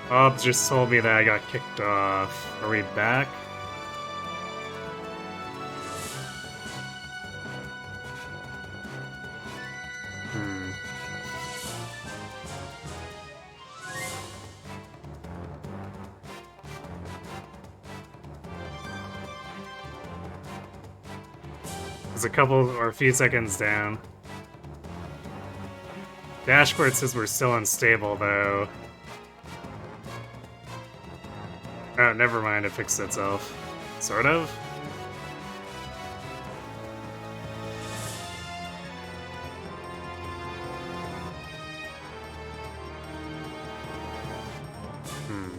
Bob just told me that I got kicked off. Are we back? Hmm. It's a couple or a few seconds down. Dashboard says we're still unstable, though. Oh, never mind, it fixed itself. Sort of? Hmm.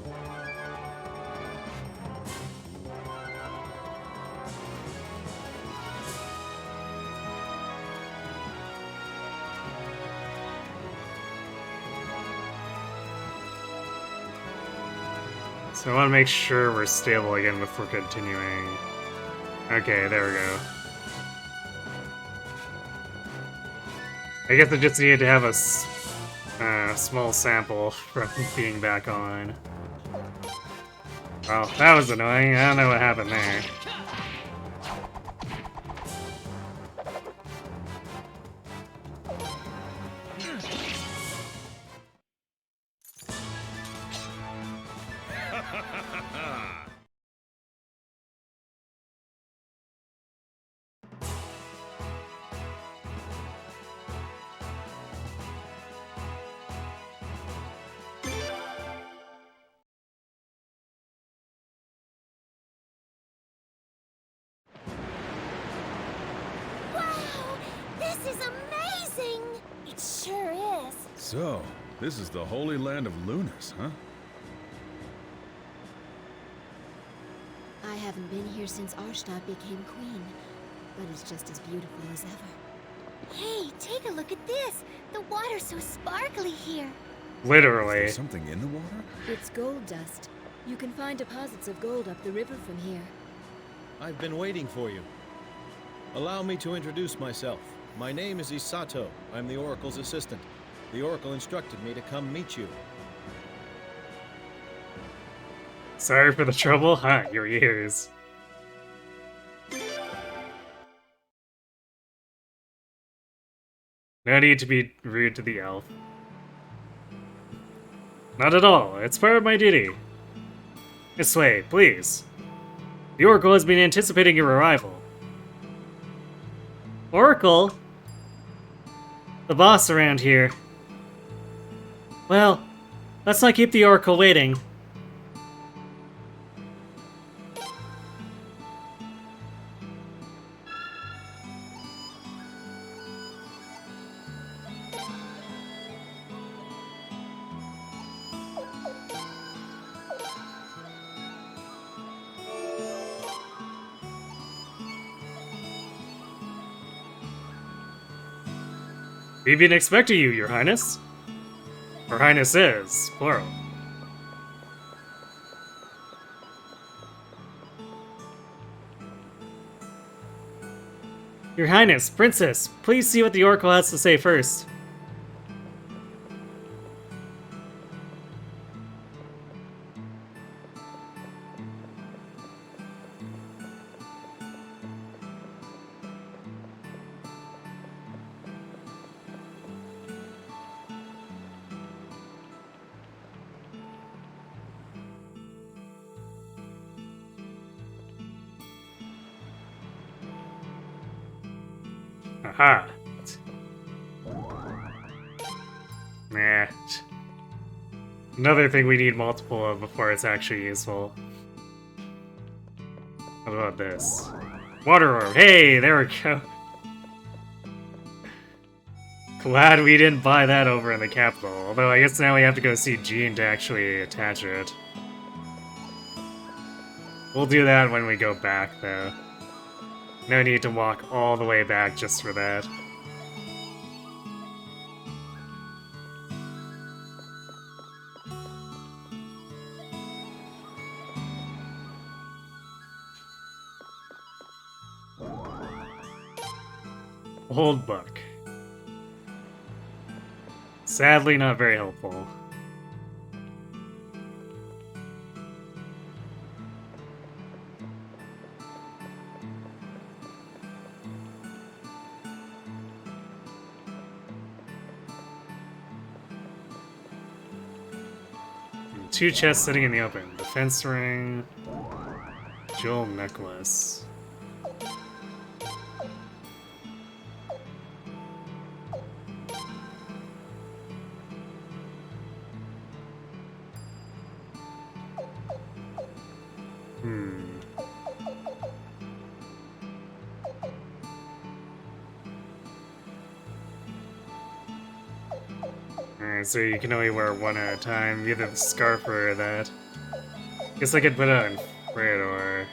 So I want to make sure we're stable again before continuing. Okay, there we go. I guess I just needed to have a small sample from being back on. Well, that was annoying. I don't know what happened there. Wow! This is amazing! It sure is. So, this is the Holy Land of Lunas, huh? I haven't been here since Arstadt became queen, but it's just as beautiful as ever. Hey, take a look at this! The water's so sparkly here. Is Literally. there something in the water? It's gold dust. You can find deposits of gold up the river from here. I've been waiting for you. Allow me to introduce myself. My name is Isato. I'm the Oracle's assistant. The Oracle instructed me to come meet you. Sorry for the trouble? Huh, your ears. No need to be rude to the elf. Not at all. It's part of my duty. This way, please. The Oracle has been anticipating your arrival. Oracle? The boss around here. Well, let's not keep the Oracle waiting. We've been expecting you, Your Highness. Her Highness is, plural. Your Highness, Princess, please see what the Oracle has to say first. Aha. Nah. Another thing we need multiple of before it's actually useful. What about this? Water orb. Hey, there we go. Glad we didn't buy that over in the capital. Although I guess now we have to go see Jean to actually attach it. We'll do that when we go back, though. No need to walk all the way back just for that. Old book. Sadly not very helpful. 2 chests sitting in the open. Defense ring. Jewel necklace. Alright, so you can only wear one at a time, either the scarf or that. Guess I could put it on Freydor.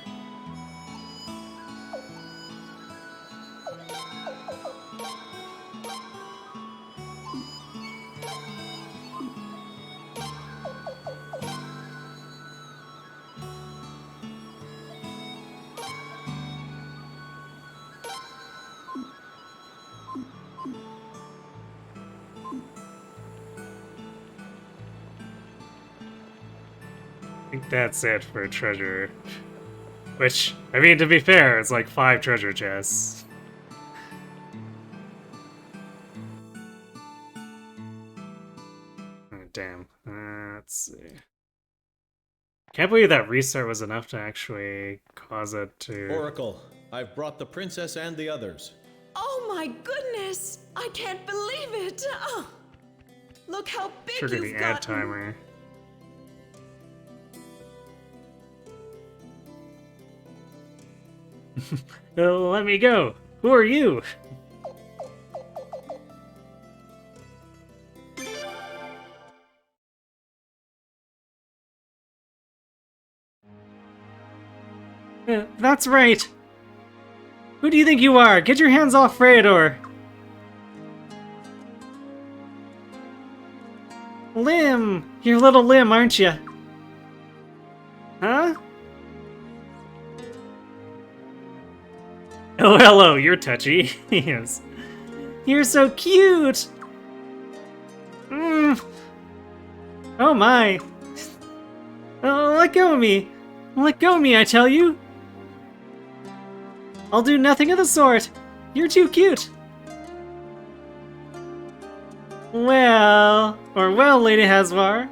I think that's it for treasure. Which, I mean, to be fair, it's like 5 treasure chests. Oh, damn. Let's see. Can't believe that restart was enough to actually cause it to... Oracle, I've brought the princess and the others. Oh my goodness! I can't believe it! Oh, look how big Trigger you've the gotten. ad timer. Let me go! Who are you? That's right! Who do you think you are? Get your hands off Freydor! Lim! You're little Lim, aren't you? Huh? Oh, hello, you're touchy. Yes. You're so cute! Oh my! Oh, let go of me! Let go of me, I tell you! I'll do nothing of the sort! You're too cute! Well, Lady Hasvar.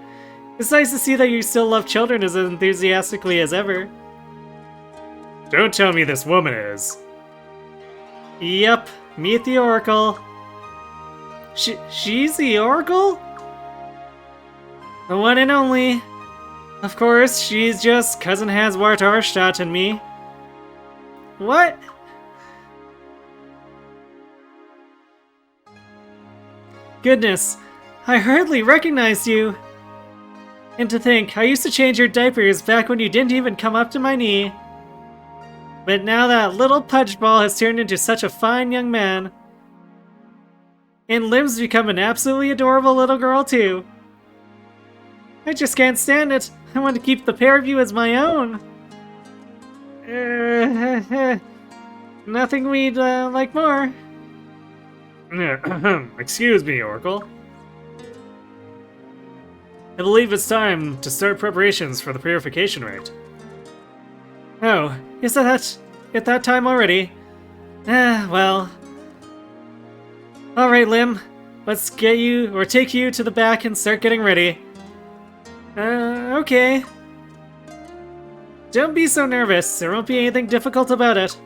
It's nice to see that you still love children as enthusiastically as ever. Don't tell me this woman is. Yep, meet the Oracle. She's the Oracle? The one and only. Of course, she's just Cousin Haswart Arstadt and me. What? Goodness, I hardly recognized you. And to think, I used to change your diapers back when you didn't even come up to my knee. But now that little pudgeball has turned into such a fine young man. And Lim's become an absolutely adorable little girl too. I just can't stand it. I want to keep the pair of you as my own. Nothing we'd like more. Excuse me, Oracle. I believe it's time to start preparations for the purification rite. Oh, is that at that time already? Well. Alright, Lim. Let's get you, or take you to the back and start getting ready. Okay. Don't be so nervous. There won't be anything difficult about it.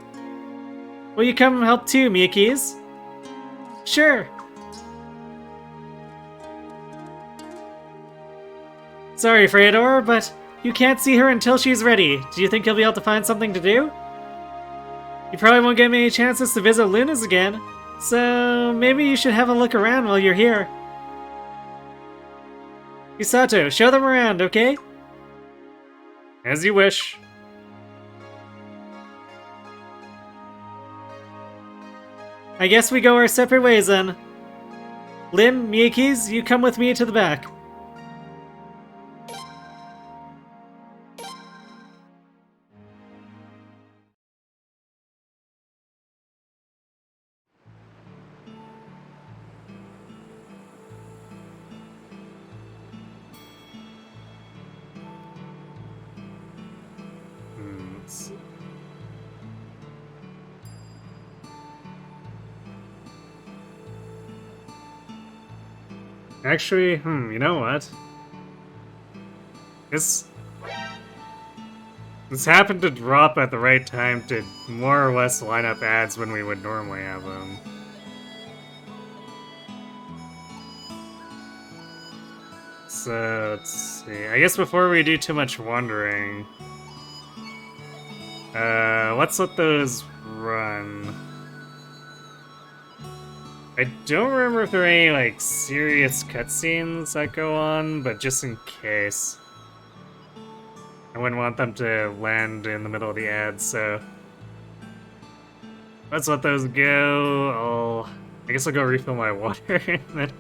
Will you come help too, Miyakis? Sure. Sorry, Freydor, but you can't see her until she's ready. Do you think you'll be able to find something to do? You probably won't get many chances to visit Luna's again, so maybe you should have a look around while you're here. Isato, show them around, okay? As you wish. I guess we go our separate ways then. Lim, Miyakis, you come with me to the back. Let's see. Actually, you know what? This happened to drop at the right time to more or less line up ads when we would normally have them. So, let's see. I guess before we do too much wandering, let's let those run. I don't remember if there are any, like, serious cutscenes that go on, but just in case. I wouldn't want them to land in the middle of the ad, so let's let those go. I guess I'll go refill my water, and then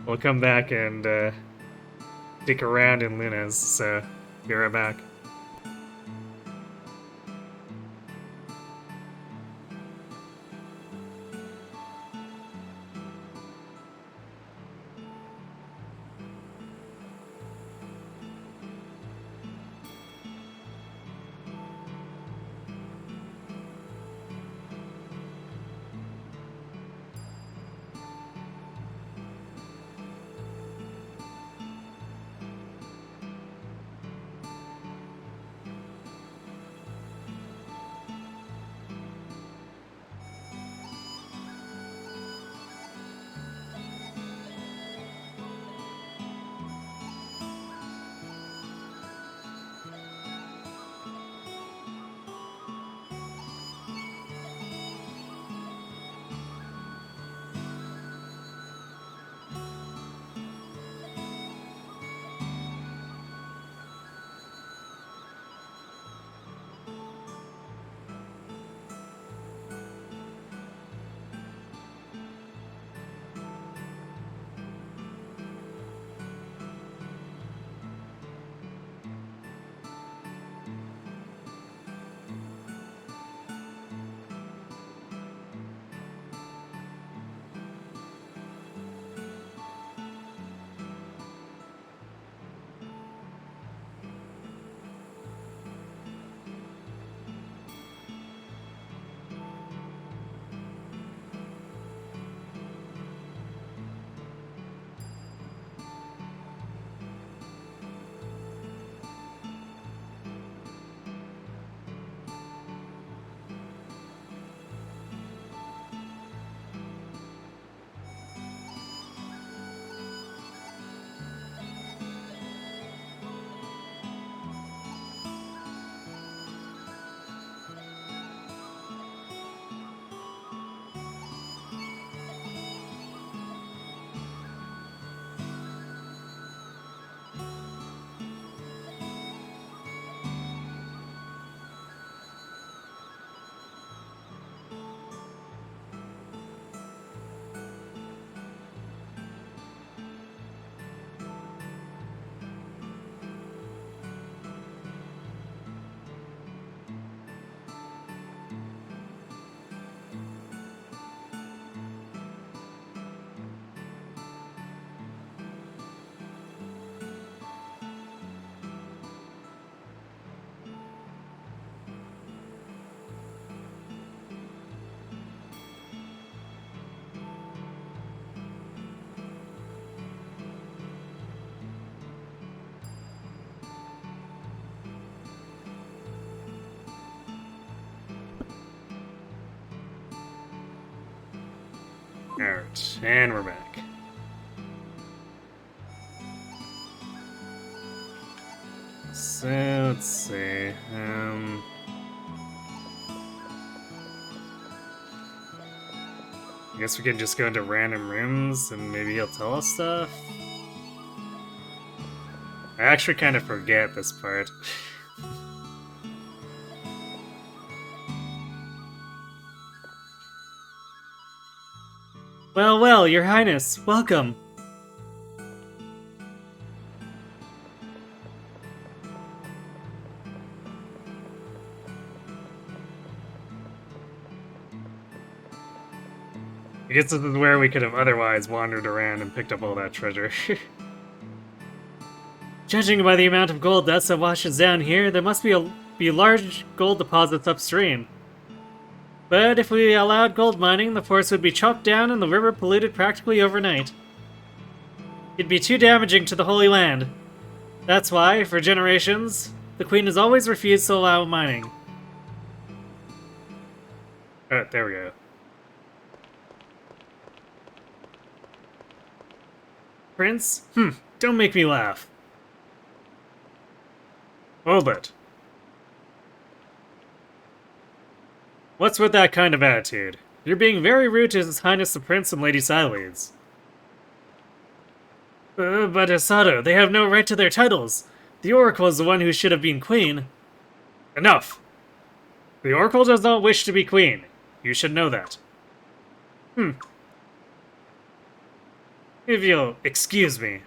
we'll come back and stick around in Luna's, so be right back. Alright, and we're back. So, let's see, I guess we can just go into random rooms and maybe he'll tell us stuff? I actually kind of forget this part. Well, well, Your Highness, welcome. I guess this is where we could have otherwise wandered around and picked up all that treasure. Judging by the amount of gold dust that washes down here, there must be large gold deposits upstream. But if we allowed gold mining, the forest would be chopped down and the river polluted practically overnight. It'd be too damaging to the Holy Land. That's why, for generations, the Queen has always refused to allow mining. Oh, there we go. Prince? Don't make me laugh. Hold it. What's with that kind of attitude? You're being very rude to His Highness the Prince and Lady Sideways. But Asato, they have no right to their titles. The Oracle is the one who should have been queen. Enough! The Oracle does not wish to be queen. You should know that. If you'll excuse me.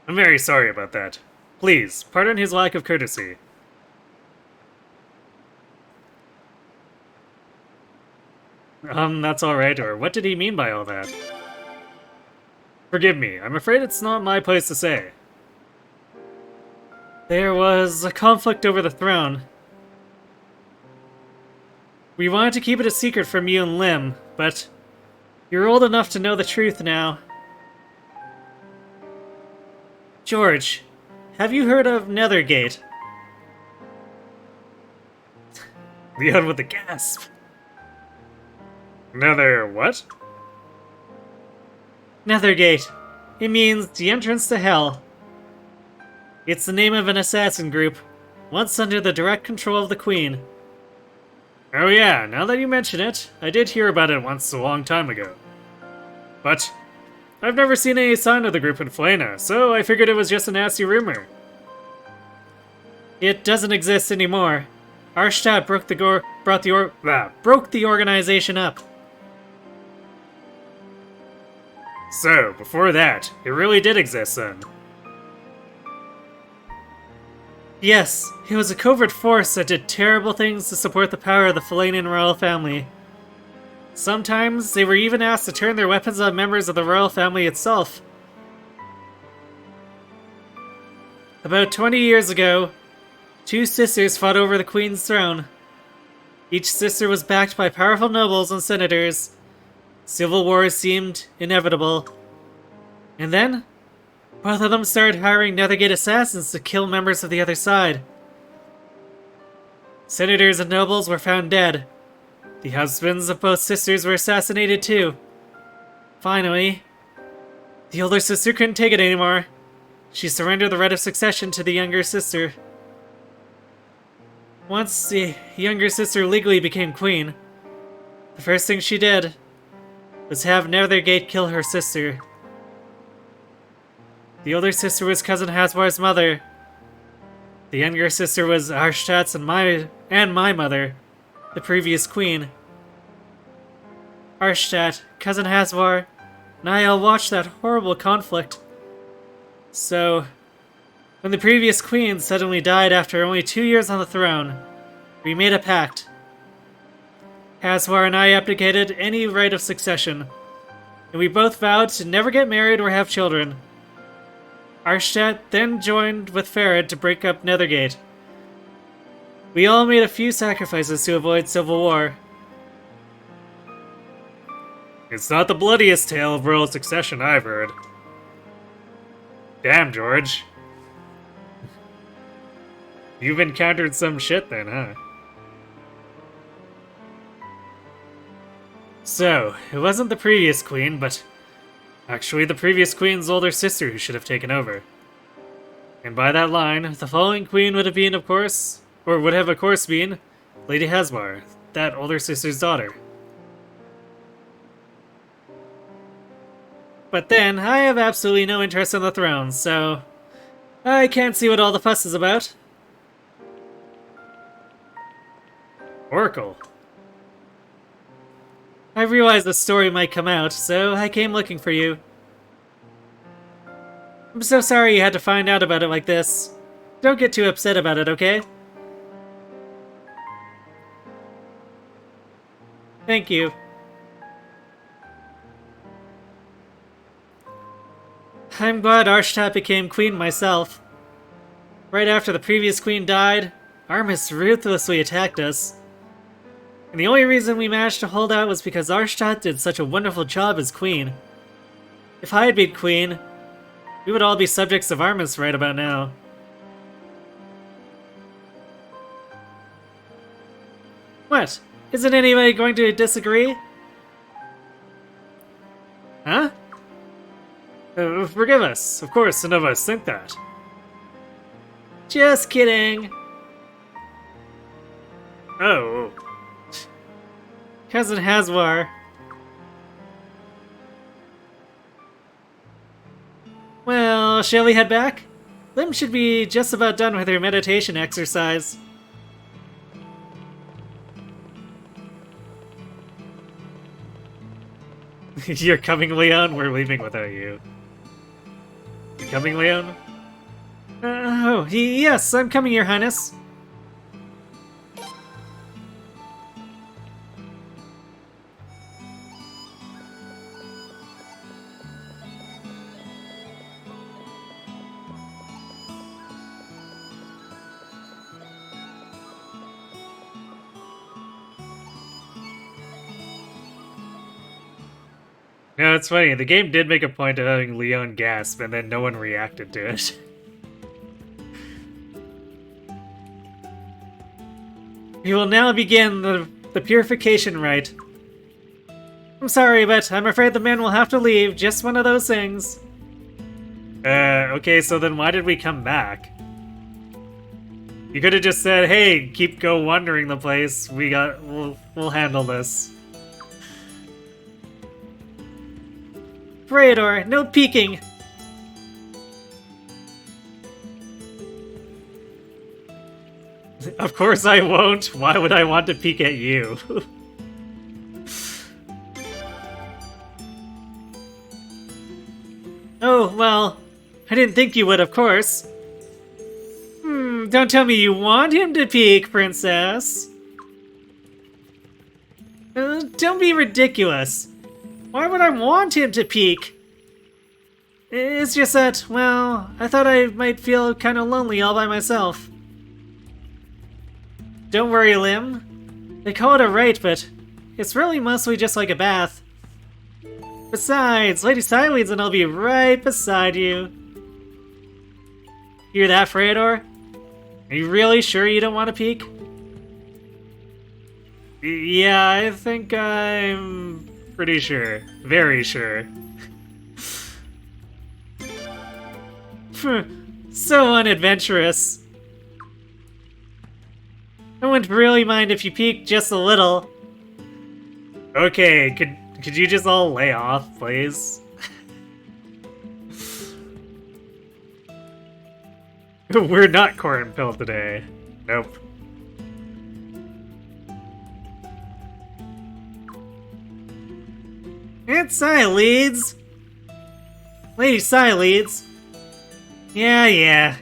I'm very sorry about that. Please, pardon his lack of courtesy. That's alright, or what did he mean by all that? Forgive me, I'm afraid it's not my place to say. There was a conflict over the throne. We wanted to keep it a secret from you and Lim, but you're old enough to know the truth now. George, have you heard of Nethergate? Leon with a gasp. Nether what? Nethergate. It means the entrance to hell. It's the name of an assassin group, once under the direct control of the Queen. Oh yeah, now that you mention it, I did hear about it once a long time ago. But I've never seen any sign of the group in Flana, so I figured it was just a nasty rumor. It doesn't exist anymore. Arstadt broke the organization up. So, before that, it really did exist then. Yes, it was a covert force that did terrible things to support the power of the Falanian royal family. Sometimes, they were even asked to turn their weapons on members of the royal family itself. About 20 years ago, two sisters fought over the Queen's throne. Each sister was backed by powerful nobles and senators. Civil war seemed inevitable. And then, both of them started hiring Nethergate assassins to kill members of the other side. Senators and nobles were found dead. The husbands of both sisters were assassinated too. Finally, the older sister couldn't take it anymore. She surrendered the right of succession to the younger sister. Once the younger sister legally became queen, the first thing she did was have Nethergate kill her sister. The older sister was Cousin Haswar's mother. The younger sister was Arstadt's and my mother, the previous queen. Arstadt, Cousin Haswar, and I all watched that horrible conflict. So, when the previous queen suddenly died after only 2 years on the throne, we made a pact. Haswar and I abdicated any right of succession, and we both vowed to never get married or have children. Arstadt then joined with Farad to break up Nethergate. We all made a few sacrifices to avoid civil war. It's not the bloodiest tale of royal succession I've heard. Damn, George. You've encountered some shit then, huh? So, it wasn't the previous queen, but actually the previous queen's older sister who should have taken over. And by that line, the following queen would have been, of course, or would have of course been, Lady Haswar, that older sister's daughter. But then, I have absolutely no interest in the throne, so I can't see what all the fuss is about. Oracle. I realized the story might come out, so I came looking for you. I'm so sorry you had to find out about it like this. Don't get too upset about it, okay? Thank you. I'm glad Arstadt became queen myself. Right after the previous queen died, Armis ruthlessly attacked us. And the only reason we managed to hold out was because Arstadt did such a wonderful job as queen. If I had been queen, we would all be subjects of Armus right about now. What? Isn't anybody going to disagree? Huh? Forgive us. Of course, none of us think that. Just kidding. Oh. Cousin Haswar. Well, shall we head back? Lim should be just about done with her meditation exercise. You're coming, Leon? We're leaving without you. You coming, Leon? Yes, I'm coming, Your Highness. No, it's funny. The game did make a point of having Leon gasp, and then no one reacted to it. We will now begin the purification rite. I'm sorry, but I'm afraid the men will have to leave. Just one of those things. Okay, so then why did we come back? You could have just said, hey, go wandering the place. We'll handle this. Freydor, no peeking! Of course I won't. Why would I want to peek at you? Oh, well, I didn't think you would, of course. Don't tell me you want him to peek, Princess. Don't be ridiculous. Why would I want him to peek? It's just that, well, I thought I might feel kind of lonely all by myself. Don't worry, Lim. They call it a rite, but it's really mostly just like a bath. Besides, Lady Sileeds and I'll be right beside you. Hear that, Freydor? Are you really sure you don't want to peek? Yeah, I think I'm pretty sure. Very sure. So unadventurous. I wouldn't really mind if you peeked just a little. Okay, could you just all lay off, please? We're not corn pill today. Nope. It's Sileeds. Lady Sileeds. Yeah.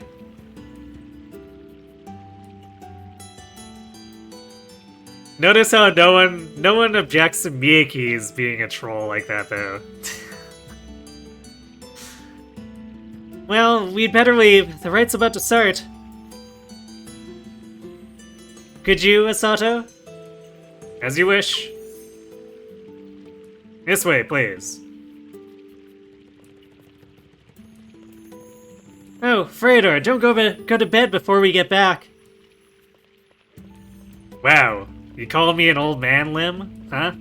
Notice how no one objects to Miyake's being a troll like that, though. Well, we'd better leave. The rite's about to start. Could you, Asato? As you wish. This way, please. Oh, Freydor, don't go to bed before we get back. Wow, you calling me an old man, Lim? Huh?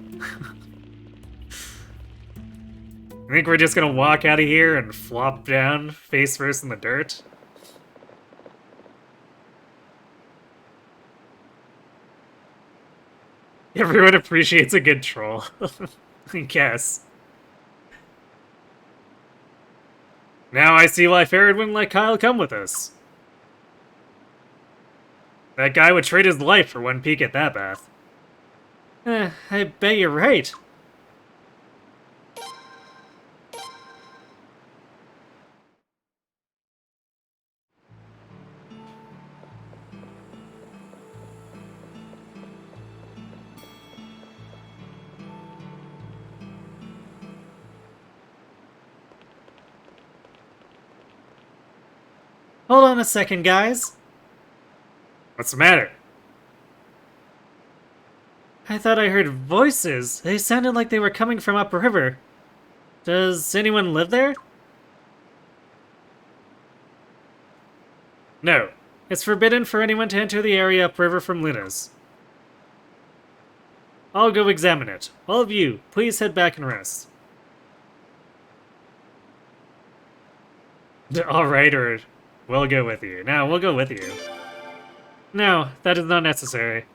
I think we're just gonna walk out of here and flop down face first in the dirt? Everyone appreciates a good troll. I guess. Now I see why Farad wouldn't let Kyle come with us. That guy would trade his life for one peek at that bath. I bet you're right. Hold on a second, guys. What's the matter? I thought I heard voices. They sounded like they were coming from upriver. Does anyone live there? No. It's forbidden for anyone to enter the area upriver from Luna's. I'll go examine it. All of you, please head back and rest. Alright, or we'll go with you. No, we'll go with you. No, that is not necessary.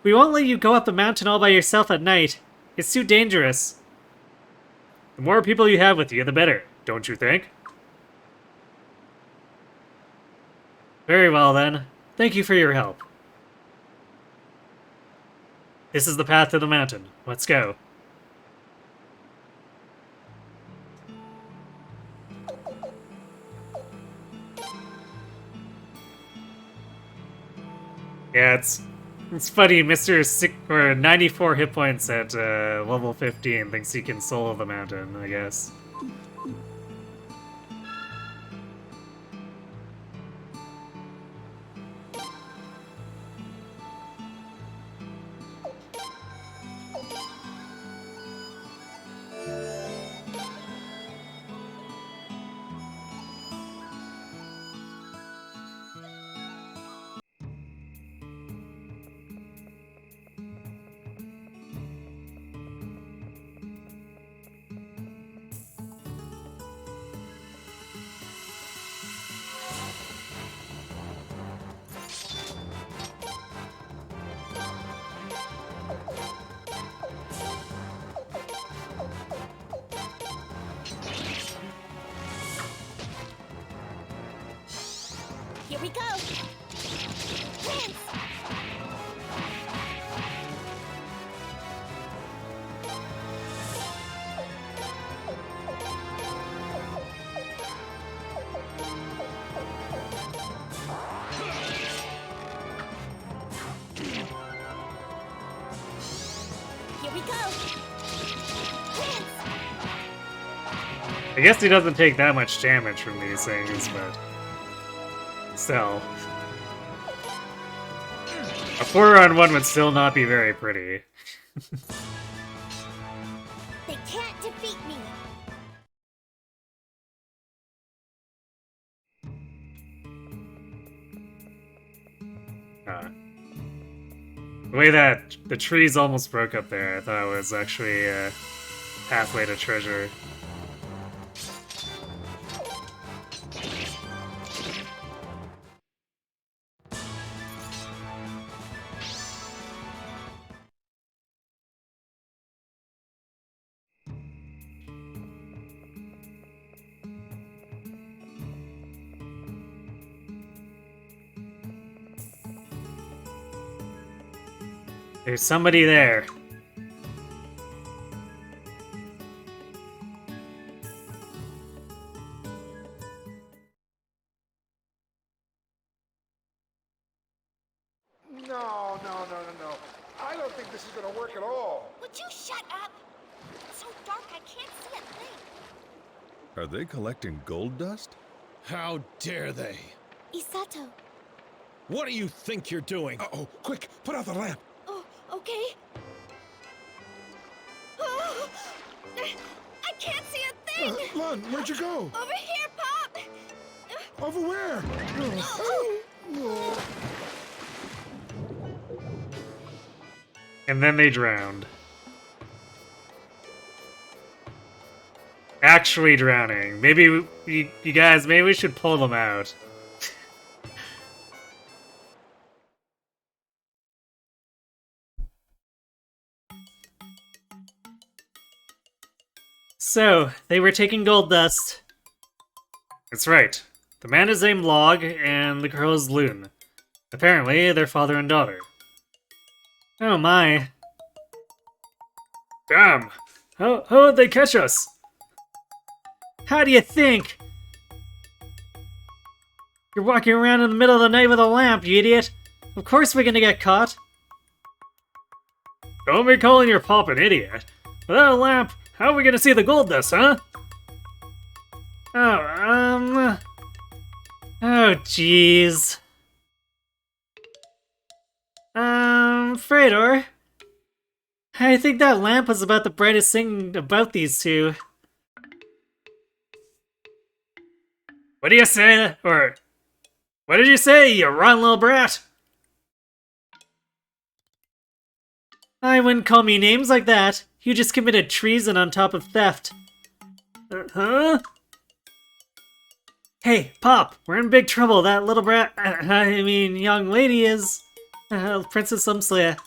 We won't let you go up the mountain all by yourself at night. It's too dangerous. The more people you have with you, the better, don't you think? Very well, then. Thank you for your help. This is the path to the mountain. Let's go. Yeah, it's funny. Mr. 94 hit points at level 15 thinks he can solo the mountain, I guess. Here we go! Dance! Here we go! Dance! I guess he doesn't take that much damage from these things, but still. A 4-on-1 would still not be very pretty. They can't defeat me! The way that the trees almost broke up there, I thought it was actually halfway to treasure. There's somebody there. No. I don't think this is gonna work at all. Would you shut up? It's so dark I can't see a thing. Are they collecting gold dust? How dare they? Isato. What do you think you're doing? Uh-oh, quick, put out the lamp. Oh, okay. Oh, I can't see a thing! Lon, where'd you go? Over here, Pop! Over where? And then they drowned. Actually drowning. Maybe you guys, maybe we should pull them out. So, they were taking gold dust. That's right. The man is named Log, and the girl is Loon. Apparently, they're father and daughter. Oh my. Damn! How'd they catch us? How do you think? You're walking around in the middle of the night with a lamp, you idiot! Of course we're gonna get caught! Don't be calling your pop an idiot. Without a lamp, how are we gonna see the gold dust, huh? Oh, jeez. Fredor? I think that lamp was about the brightest thing about these two. What do you say? Or, what did you say, you rotten little brat? I wouldn't call me names like that. You just committed treason on top of theft. Huh? Hey, Pop, we're in big trouble. That little brat, I mean, young lady is... Princess Slimslayer.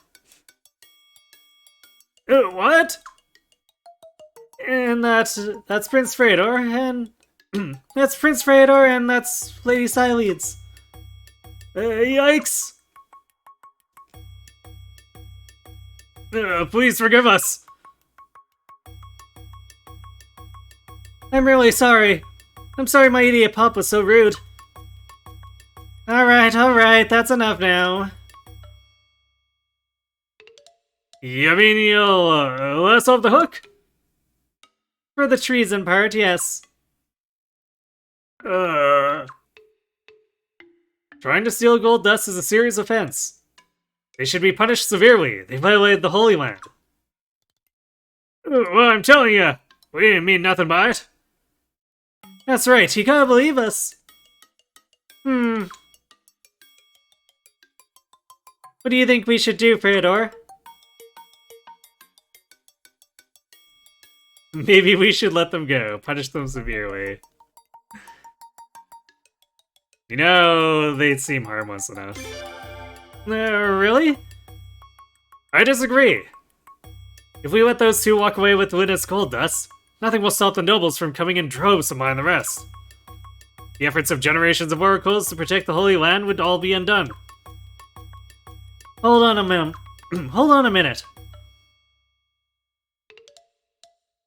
What? And that's Prince Freydor, and... that's Prince Freydor, and that's Lady Sileeds. Yikes! Please forgive us. I'm really sorry. I'm sorry my idiot Pop was so rude. Alright, that's enough now. You mean you'll let us off the hook? For the treason part, yes. Trying to steal gold dust is a serious offense. They should be punished severely. They violated the Holy Land. Well, I'm telling you, we didn't mean nothing by it. That's right, you gotta believe us. What do you think we should do, Freydor? Maybe we should let them go, punish them severely. You know, they seem harmless enough. Really? I disagree. If we let those two walk away with Luna's gold dust, nothing will stop the nobles from coming in droves to mine the rest. The efforts of generations of oracles to protect the Holy Land would all be undone. Hold on a minute. Hold on a minute.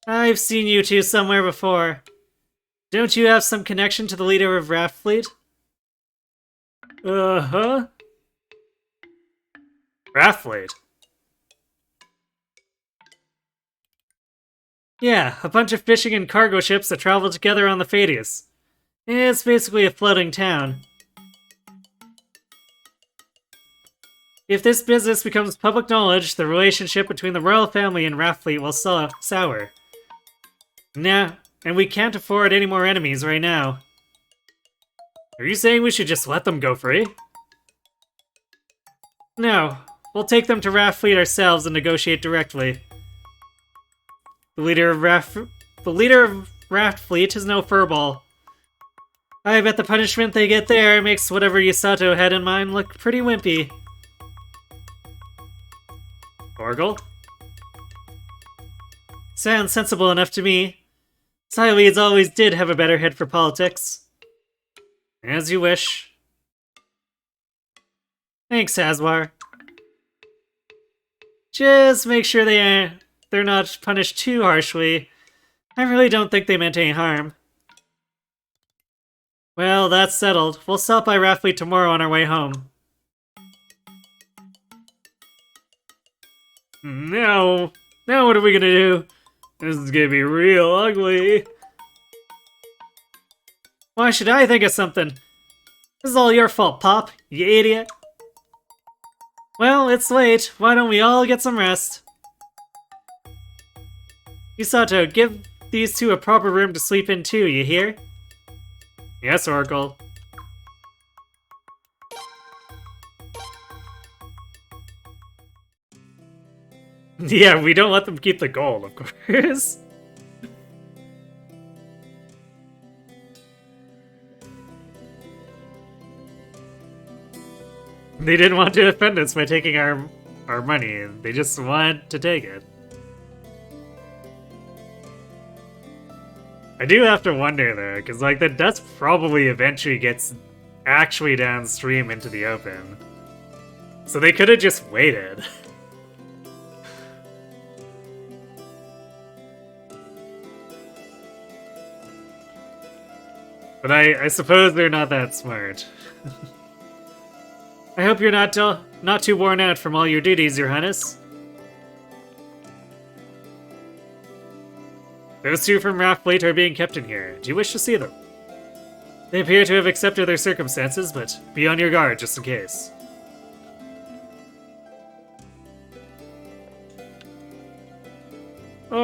I've seen you two somewhere before. Don't you have some connection to the leader of Raftfleet? Uh-huh. Raftfleet? Yeah, a bunch of fishing and cargo ships that travel together on the Phadius. It's basically a floating town. If this business becomes public knowledge, the relationship between the royal family and Raftfleet will sour. Nah, and we can't afford any more enemies right now. Are you saying we should just let them go free? No, we'll take them to Raftfleet ourselves and negotiate directly. The leader of Raftfleet is no furball. I bet the punishment they get there makes whatever Yusato had in mind look pretty wimpy. Oracle? Sounds sensible enough to me. Sileeds always did have a better head for politics. As you wish. Thanks, Hazwar. Just make sure they're not punished too harshly. I really don't think they meant any harm. Well, that's settled. We'll stop by Raftfleet tomorrow on our way home. Now what are we gonna do? This is gonna be real ugly. Why should I think of something? This is all your fault, Pop, you idiot. Well, it's late. Why don't we all get some rest? Yusato, give these two a proper room to sleep in too, you hear? Yes, Oracle. Yeah, we don't let them keep the gold, of course. They didn't want to offend us by taking our money. They just wanted to take it. I do have to wonder though, because like the dust probably eventually gets actually downstream into the open. So they could have just waited. But I suppose they're not that smart. I hope you're not too worn out from all your duties, Your Highness. Those two from Raftfleet are being kept in here. Do you wish to see them? They appear to have accepted their circumstances, but be on your guard just in case.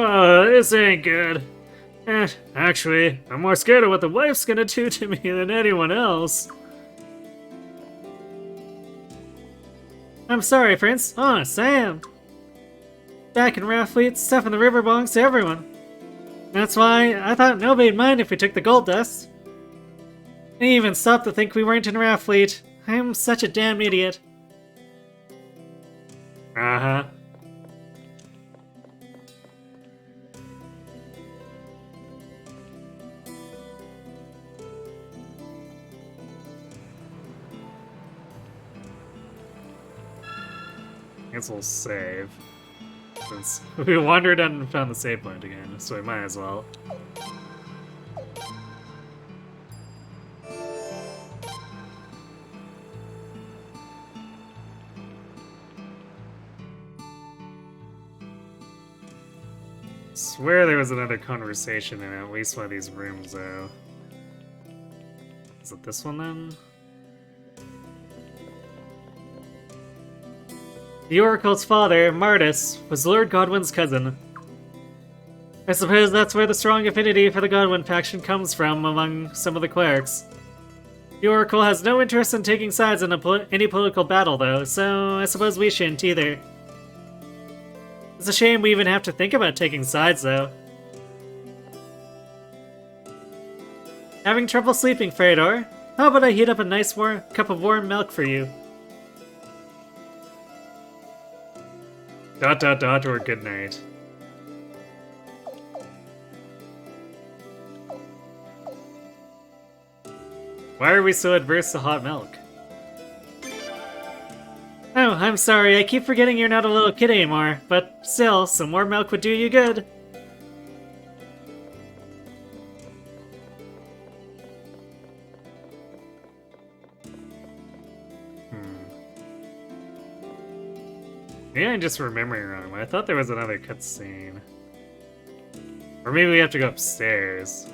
Oh, this ain't good. Actually, I'm more scared of what the wife's gonna do to me than anyone else. I'm sorry, Prince. Honest, I am. Back in Raffleet, stuff in the river belongs to everyone. That's why I thought nobody'd mind if we took the gold dust. I even stopped to think we weren't in Raffleet. I'm such a damn idiot. Uh-huh. Guess we'll save. Since we wandered and found the save point again, so we might as well. Swear there was another conversation in at least one of these rooms, though. Is it this one then? The Oracle's father, Martis, was Lord Godwin's cousin. I suppose that's where the strong affinity for the Godwin faction comes from among some of the clerics. The Oracle has no interest in taking sides in any political battle, though, so I suppose we shouldn't either. It's a shame we even have to think about taking sides, though. Having trouble sleeping, Feodor? How about I heat up a nice cup of warm milk for you? ... or good night. Why are we so adverse to hot milk? Oh, I'm sorry, I keep forgetting you're not a little kid anymore, but still, some more milk would do you good. Maybe I'm just remembering wrong. I thought there was another cutscene. Or maybe we have to go upstairs.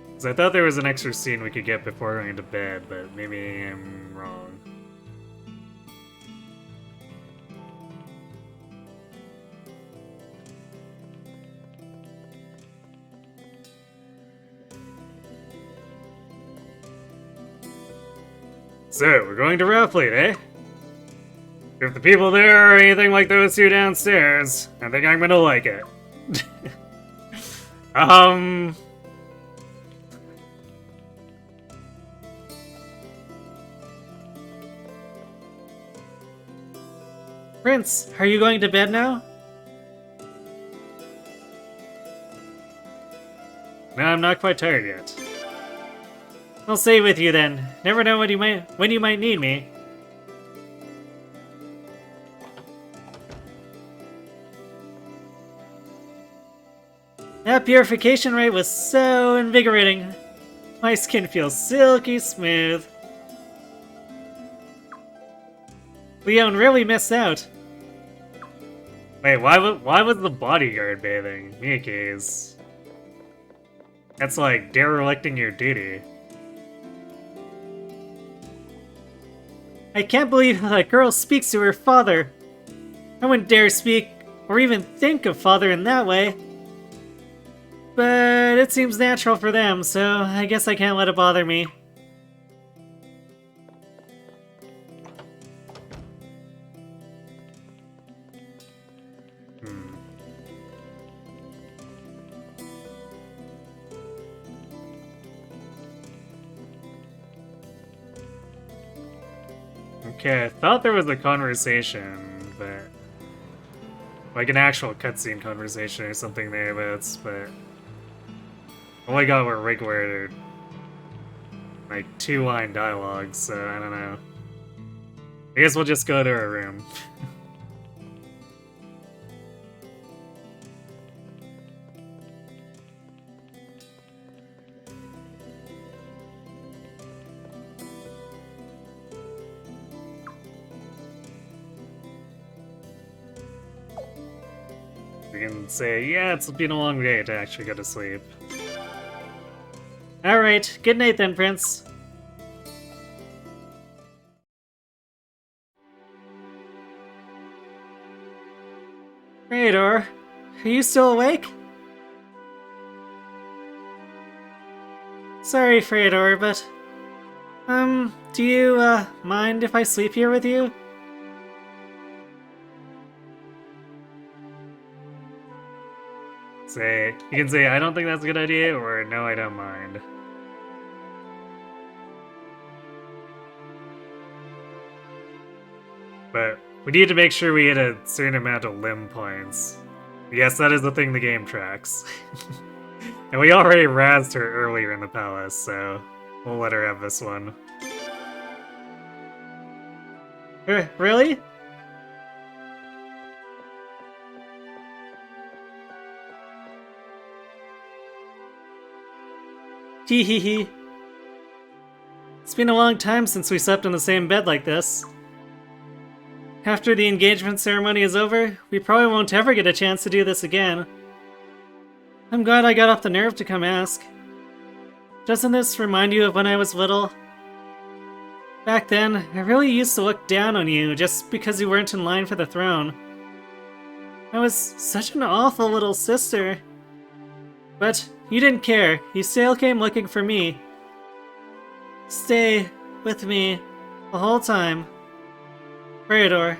Because I thought there was an extra scene we could get before going to bed, but maybe I'm wrong. So, we're going to Raffleet, eh? If the people there are anything like those two downstairs, I think I'm gonna like it. Prince, are you going to bed now? No, I'm not quite tired yet. I'll stay with you then. Never know when you might need me. That purification rate was so invigorating. My skin feels silky smooth. Leon really missed out. Wait, why was the bodyguard bathing? Miyake's. That's like derelicting your duty. I can't believe that girl speaks to her father. I wouldn't dare speak or even think of father in that way. But it seems natural for them, so I guess I can't let it bother me. Okay, I thought there was a conversation, but... like an actual cutscene conversation or something thereabouts, but... all I got were regular, like, 2-line dialogues, so I don't know. I guess we'll just go to our room. We can say, yeah, it's been a long day to actually go to sleep. Alright, good night then, Prince. Freydor, are you still awake? Sorry, Freydor, but... do you, mind if I sleep here with you? You can say, I don't think that's a good idea, or no, I don't mind. But we need to make sure we hit a certain amount of limb points. Yes, that is the thing the game tracks. And we already razzed her earlier in the palace, so we'll let her have this one. Really? Hee hee hee. It's been a long time since we slept in the same bed like this. After the engagement ceremony is over, we probably won't ever get a chance to do this again. I'm glad I got up the nerve to come ask. Doesn't this remind you of when I was little? Back then, I really used to look down on you just because you weren't in line for the throne. I was such an awful little sister. But you didn't care. You still came looking for me. Stay with me the whole time. Freydor.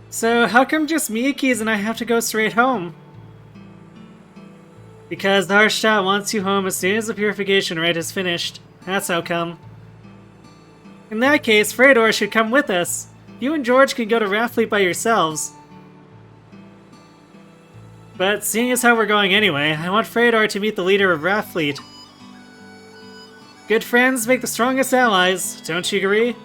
So, how come just Miyake's and I have to go straight home? Because Arshtat wants you home as soon as the purification rite is finished. That's how come. In that case, Freydor should come with us. You and George can go to Rathfleet by yourselves. But seeing as how we're going anyway, I want Freydor to meet the leader of Rathfleet. Good friends make the strongest allies, don't you agree?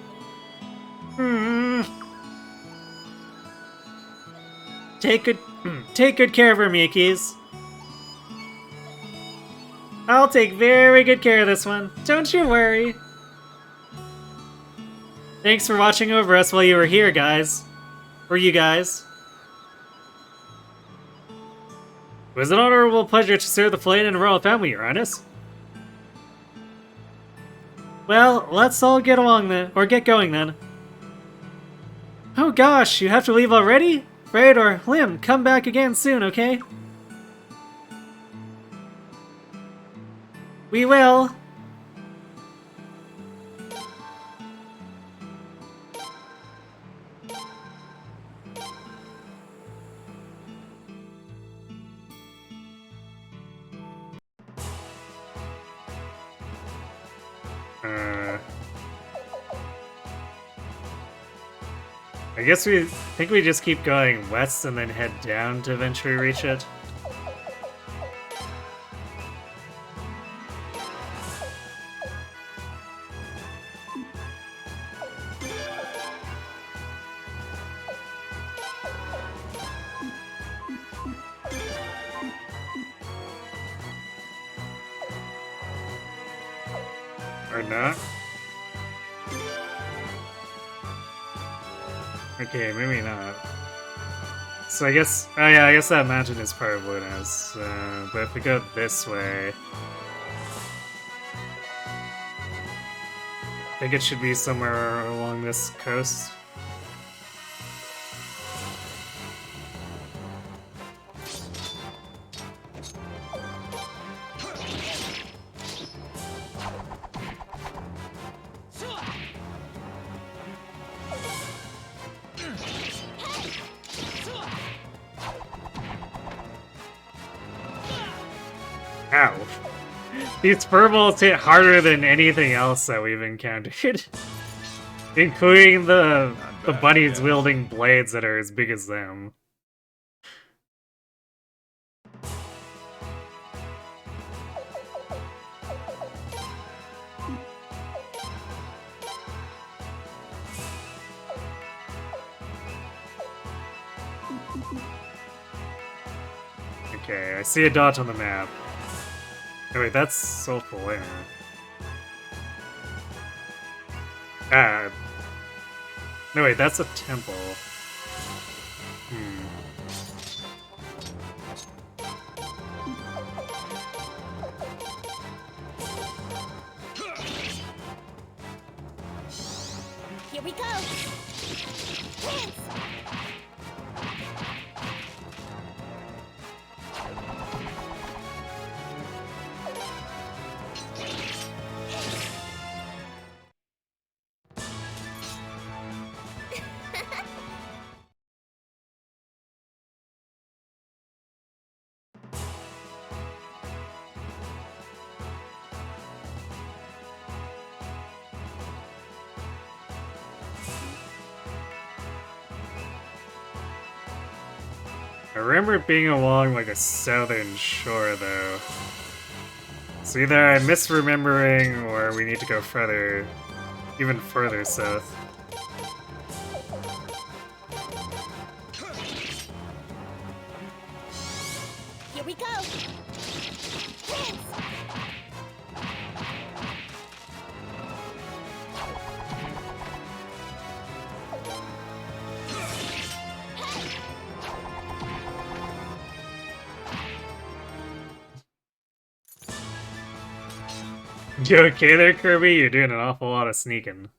Take good care of her, Miyakis. I'll take very good care of this one. Don't you worry. Thanks for watching over us while you were here, guys. Or you guys. It was an honorable pleasure to serve the flight and royal family, Your Highness. Well, let's all get along then, or get going then. Oh gosh, you have to leave already? Freydor, Lim, come back again soon, okay? We will. I guess we think we just keep going west and then head down to eventually reach it. Or not? Okay, maybe not. So I guess, oh yeah, I guess that mountain is part of Luna's. But if we go this way, I think it should be somewhere along this coast. Ow. These furballs hit harder than anything else that we've encountered. Including the bunnies wielding blades that are as big as them. Okay, I see a dot on the map. Oh wait, that's Soulful Air. No wait, that's a temple. we go! Dance! I remember it being along like a southern shore though. So either I'm misremembering or we need to go further, even further south. Here we go! Dance! You okay there, Kirby? You're doing an awful lot of sneaking.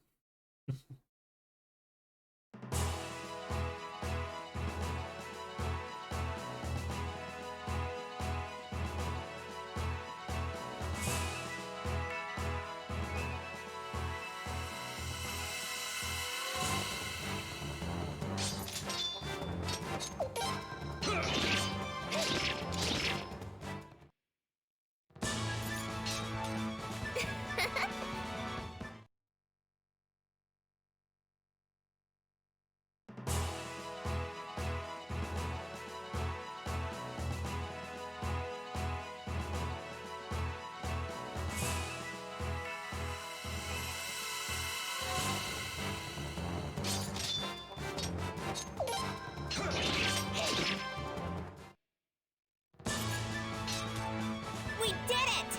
We did it!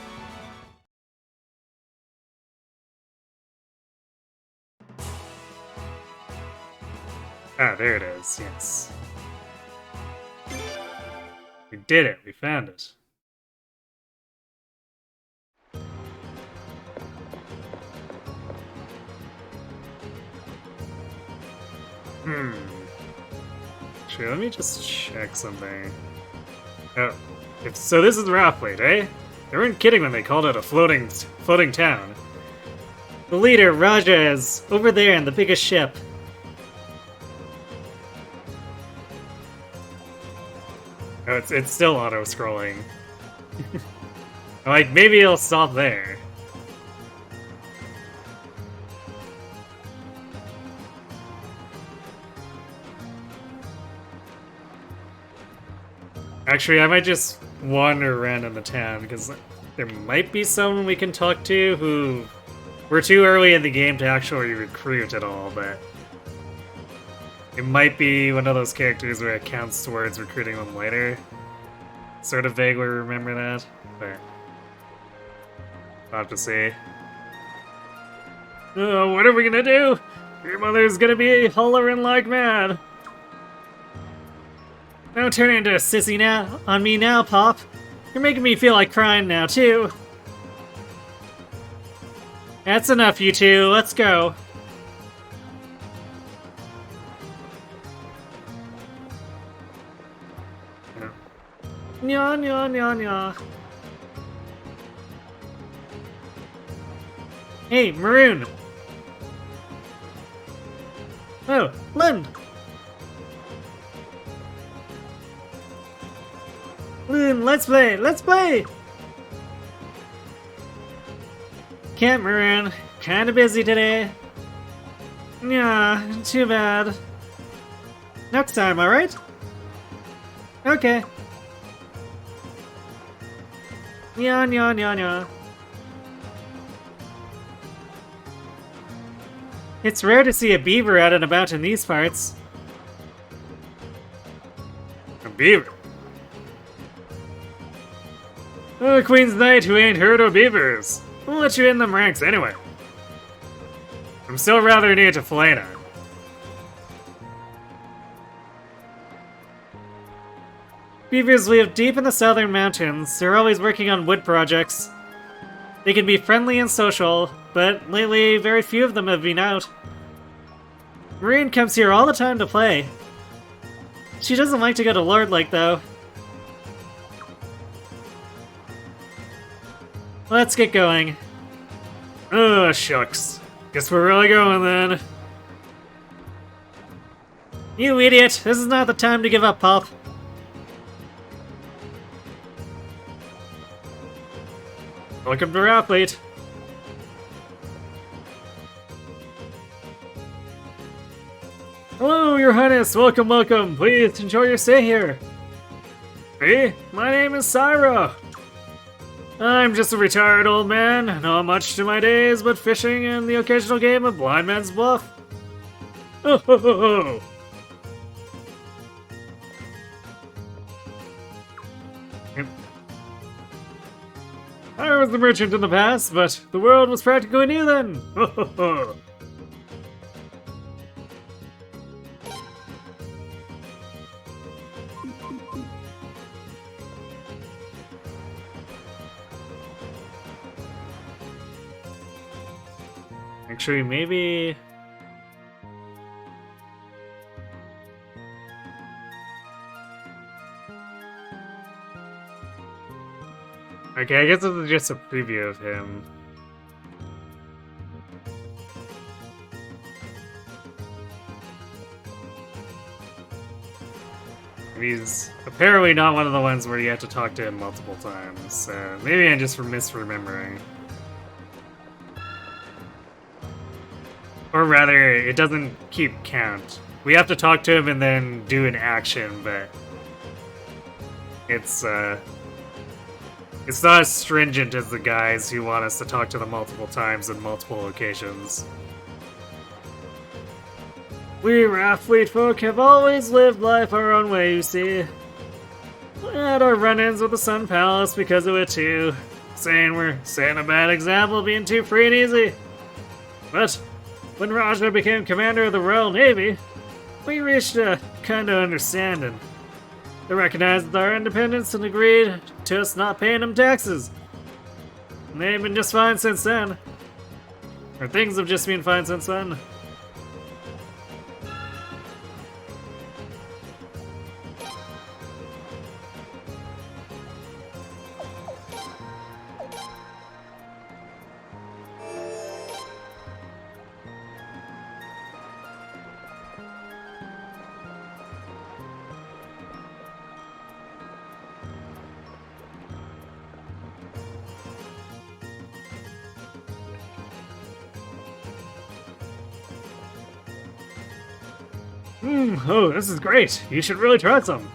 Ah, there it is, yes. We did it, we found it. Actually, let me just check something. Oh, so this is the raft plate, eh? They weren't kidding when they called it a floating town. The leader, Raja, is over there in the biggest ship. Oh, it's still auto-scrolling. Like, maybe it'll stop there. Actually, I might just wander around in the town, because there might be someone we can talk to who... We're too early in the game to actually recruit at all, but... It might be one of those characters where it counts towards recruiting them later. Sort of vaguely remember that, but... I'll have to see. Oh, what are we gonna do? Your mother's gonna be hollering like mad. Don't turn into a sissy now on me now, Pop. You're making me feel like crying now, too. That's enough, you two. Let's go. Nya, nya, nya, nya. Hey, Maroon. Oh, Lynn. Loon, let's play! Let's play! Can't, Maroon. Kinda busy today. Yeah, too bad. Next time, alright? Okay. Nya, nya, nya, nya. It's rare to see a beaver out and about in these parts. A beaver? Oh, Queen's Knight who ain't heard of beavers. We'll let you in them ranks anyway. I'm still rather new to Felena. Beavers live deep in the southern mountains. They're always working on wood projects. They can be friendly and social, but lately very few of them have been out. Marine comes here all the time to play. She doesn't like to go to Lord Lake, though. Let's get going. Oh, shucks. Guess we're really going then. You idiot! This is not the time to give up, Pulp. Welcome to Raphlete. Hello, Your Highness. Welcome, welcome. Please enjoy your stay here. Hey, my name is Syra. I'm just a retired old man. Not much to my days but fishing and the occasional game of Blind Man's Bluff. Oh ho ho ho! I was the merchant in the past, but the world was practically new then. Ho ho ho! Actually, maybe... Okay, I guess this is just a preview of him. He's apparently not one of the ones where you have to talk to him multiple times, so maybe I'm just misremembering. Or rather, it doesn't keep count. We have to talk to him and then do an action, but it's not as stringent as the guys who want us to talk to them multiple times in multiple locations. We Raphlete folk have always lived life our own way, you see. We had our run-ins with the Sun Palace because of it too, saying we're setting a bad example being too free and easy. But when Raja became commander of the Royal Navy, we reached a kind of understanding. They recognized our independence and agreed to us not paying them taxes. And they've been just fine since then. Or things have just been fine since then. Oh, this is great. You should really try some.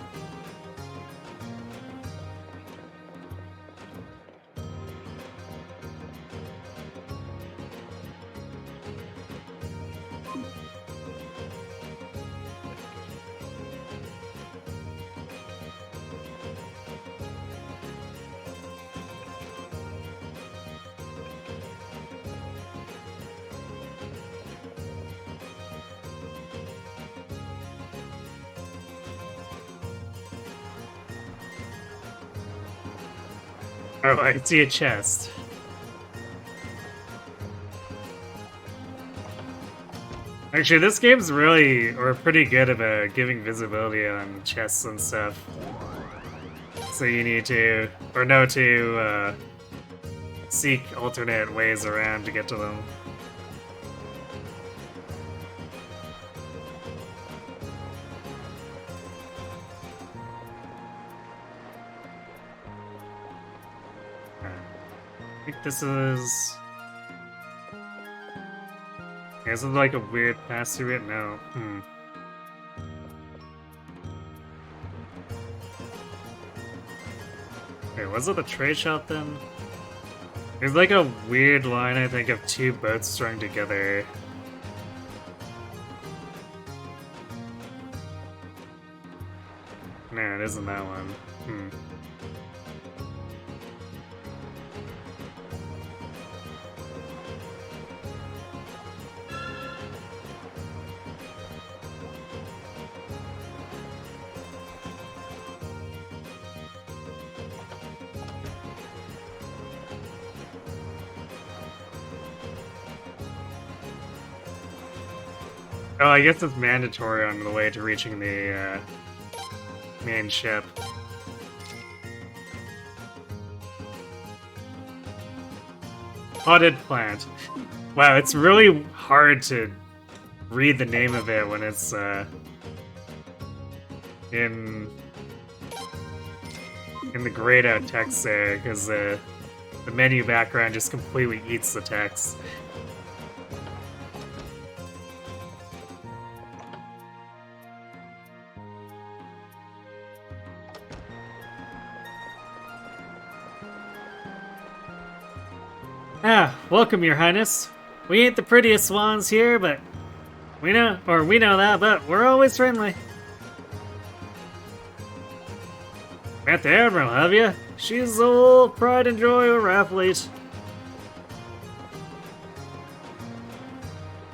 Oh, I see a chest. Actually, this game's really, or pretty good about giving visibility on chests and stuff. So you need to, or know to, seek alternate ways around to get to them. I think this is... Is it like a weird pass through it? No. Wait, was it the trade shop then? There's like a weird line, I think, of two boats strung together. No, it isn't that one. Oh, I guess it's mandatory on the way to reaching the main ship. Potted plant. Wow, it's really hard to read the name of it when it's in the grayed out text there, because the menu background just completely eats the text. Ah, welcome, Your Highness. We ain't the prettiest swans here, but we know that, but we're always friendly. Met the Admiral, have you? She's the whole pride and joy of Rathleet.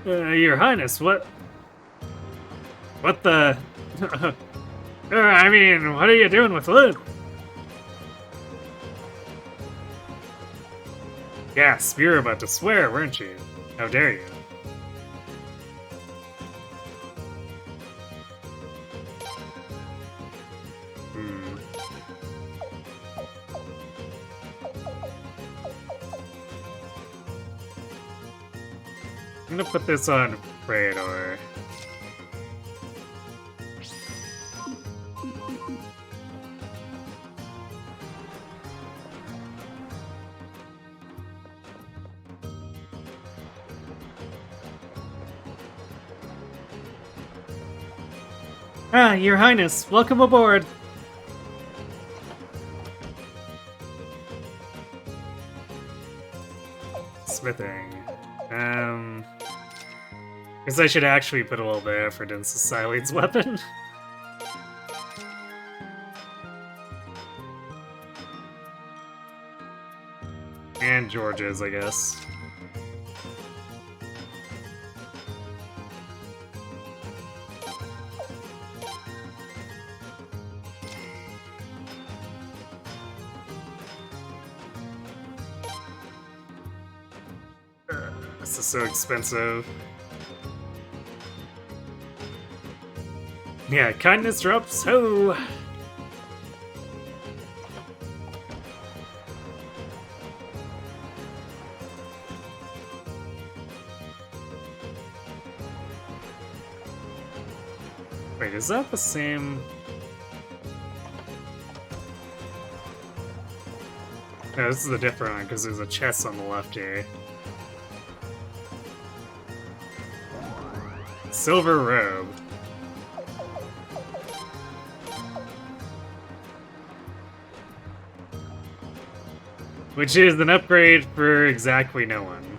Your Highness, what the... I mean, what are you doing with Luke? Gasp, you were about to swear, weren't you? How dare you? I'm gonna put this on Praetor. Ah, Your Highness, welcome aboard. Smithing. Guess I should actually put a little bit of effort into Silene's weapon. And George's, I guess. This is so expensive. Yeah, kindness drops. Oh. Wait, is that the same? No, this is a different one because there's a chest on the left here. Silver robe. Which is an upgrade for exactly no one.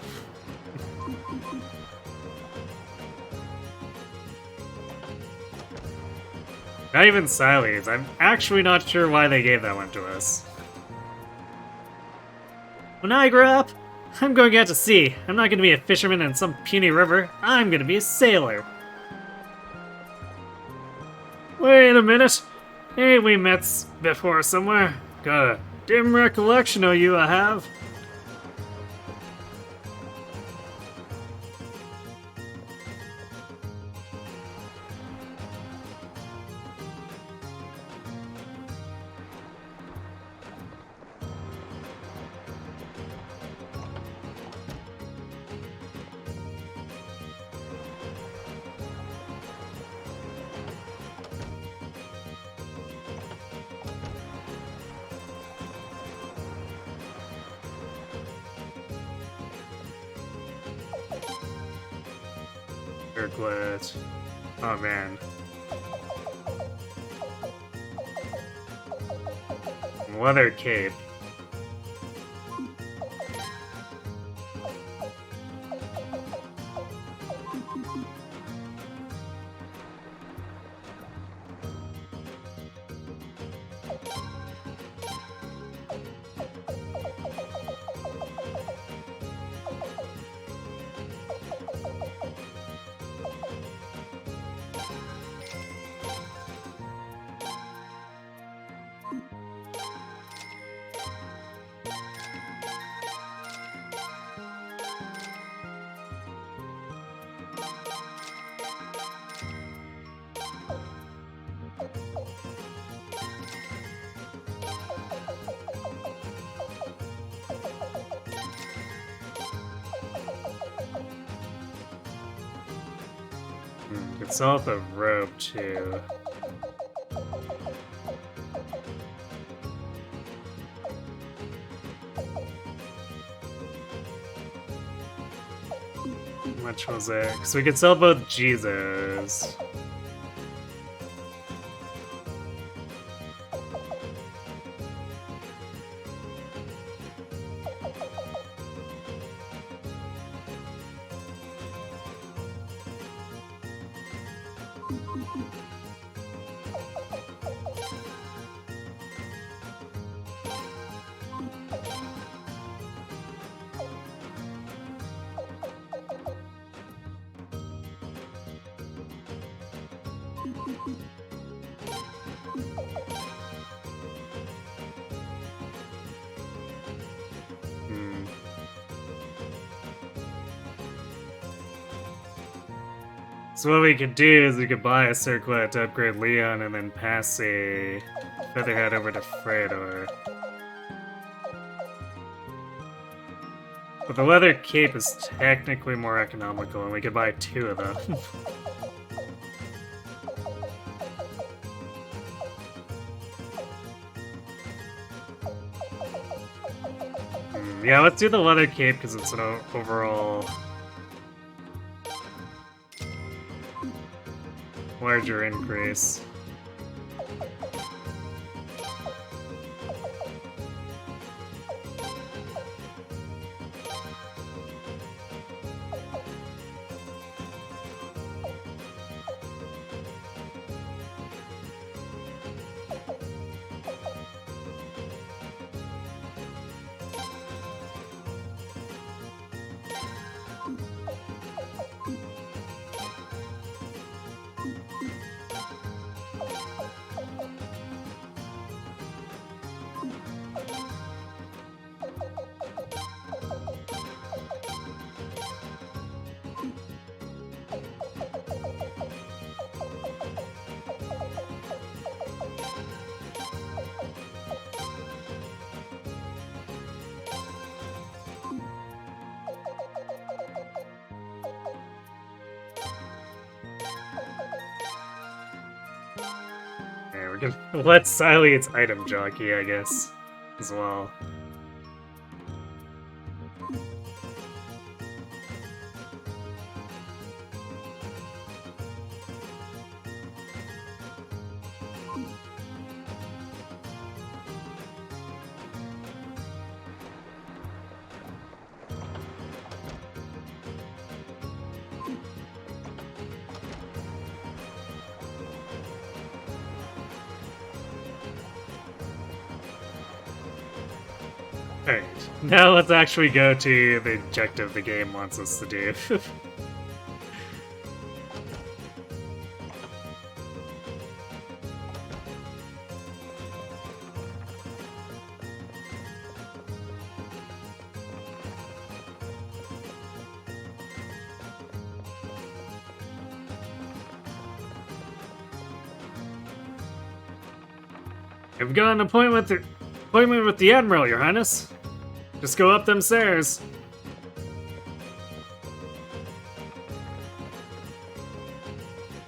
Not even Siles. I'm actually not sure why they gave that one to us. When I grow up, I'm going out to sea. I'm not going to be a fisherman in some puny river. I'm going to be a sailor. Wait a minute. Ain't we met before somewhere? Got a dim recollection of you, I have. Circlet. Oh man. Leather cape. sell the robe too. How much was it? Because we could sell both Jesus. So what we could do is we could buy a circlet to upgrade Leon and then pass a Featherhead over to Freydor. But the leather cape is technically more economical and we could buy 2 of them. Yeah, let's do the leather cape because it's an overall larger increase. Let's Siley its item jockey, I guess, as well. Alright, now let's actually go to the objective the game wants us to do. I've got an appointment with the Admiral, Your Highness. Just go up them stairs.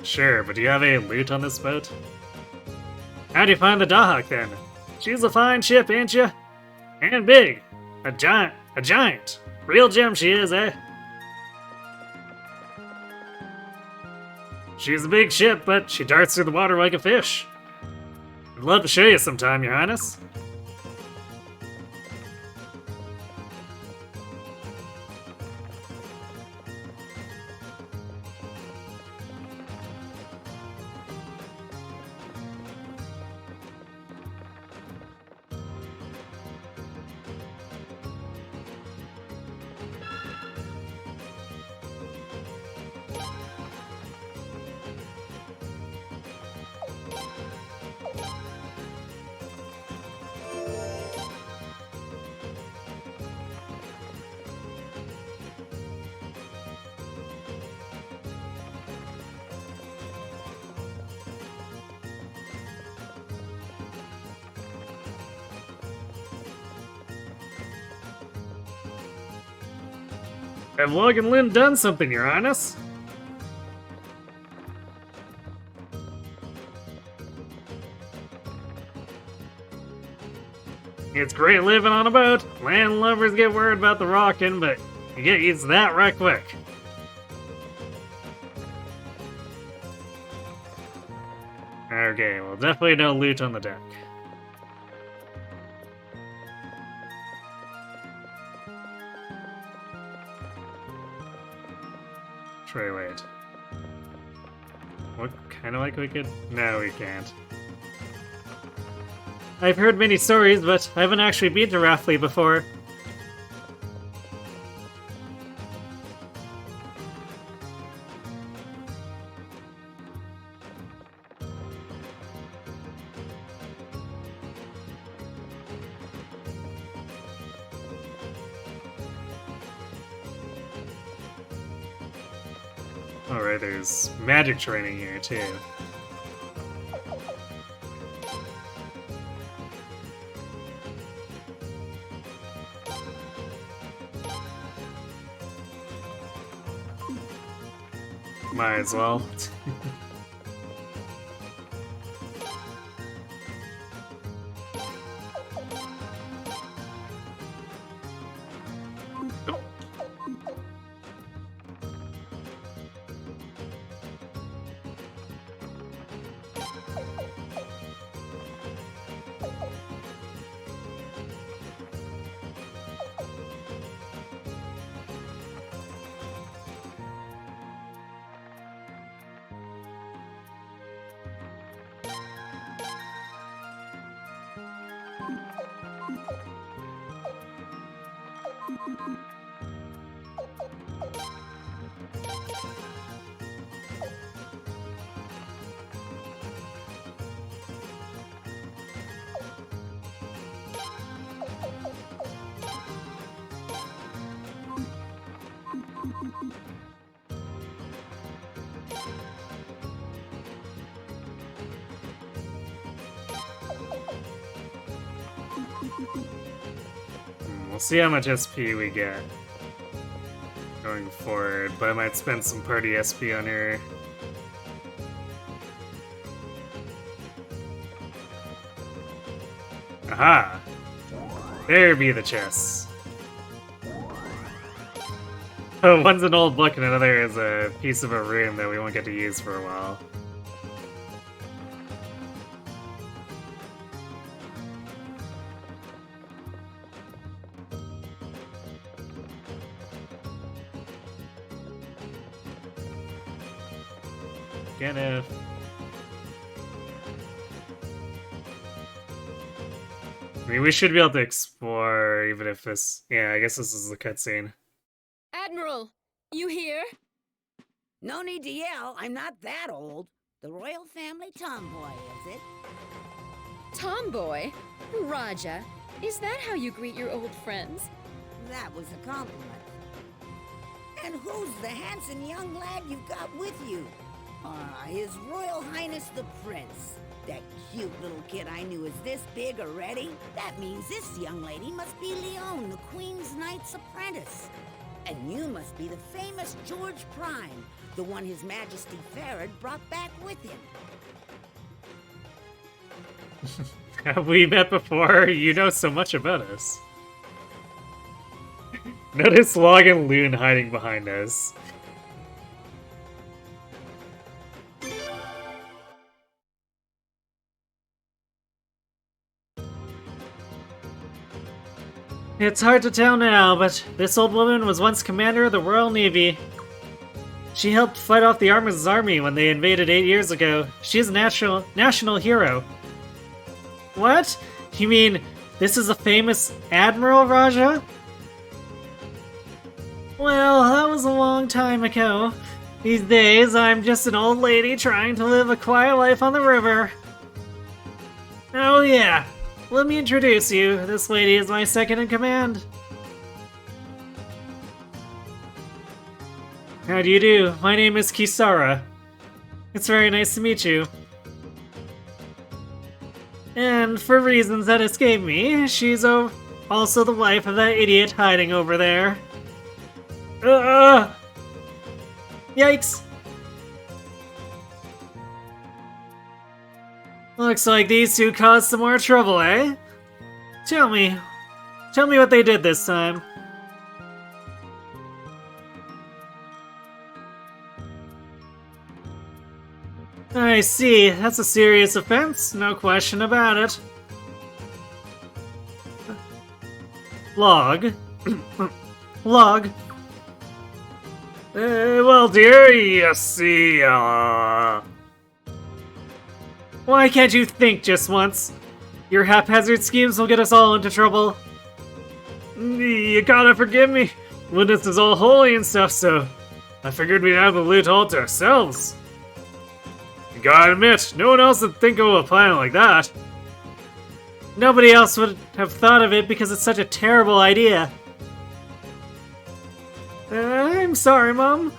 Sure, but do you have any loot on this boat? How'd you find the Dahak then? She's a fine ship, ain't you? And big. A giant. Real gem she is, eh? She's a big ship, but she darts through the water like a fish. I'd love to show you sometime, Your Highness. Have Log and Lynn done something, Your Highness? It's great living on a boat. Landlubbers get worried about the rocking, but you get used to that right quick. Okay, well, definitely no loot on the deck. Try wait. What kind of like we could? No, we can't. I've heard many stories, but I haven't actually been to Rafley before. Alright, there's magic training here, too. Might as well. We'll see how much SP we get going forward, but I might spend some party SP on her. Aha! There be the chests. Oh, one's an old book and another is a piece of a room that we won't get to use for a while. Get it. I mean, we should be able to explore, even if this... Yeah, I guess this is the cutscene. Admiral, you here? No need to yell. I'm not that old. The royal family tomboy, is it? Tomboy? Raja, is that how you greet your old friends? That was a compliment. And who's the handsome young lad you've got with you? His Royal Highness the Prince. That cute little kid I knew is this big already. That means this young lady must be Leon, the Queen's Knight's apprentice. And you must be the famous George Prime, the one His Majesty Farad brought back with him. Have we met before? You know so much about us. Notice Log and Loon hiding behind us. It's hard to tell now, but this old woman was once commander of the Royal Navy. She helped fight off the Armor's army when they invaded 8 years ago. She's a national hero. What? You mean this is a famous Admiral, Raja? Well, that was a long time ago. These days, I'm just an old lady trying to live a quiet life on the river. Oh yeah. Let me introduce you. This lady is my second in command. How do you do? My name is Kisara. It's very nice to meet you. And for reasons that escape me, she's also the wife of that idiot hiding over there. Yikes! Looks like these two caused some more trouble, eh? Tell me what they did this time. I see, that's a serious offense, no question about it. Log. Log. Well, dear, you see, why can't you think just once? Your haphazard schemes will get us all into trouble. You gotta forgive me. Witness is all holy and stuff, so I figured we'd have the loot all to ourselves. You gotta admit, no one else would think of a plan like that. Nobody else would have thought of it because it's such a terrible idea. I'm sorry, Mom.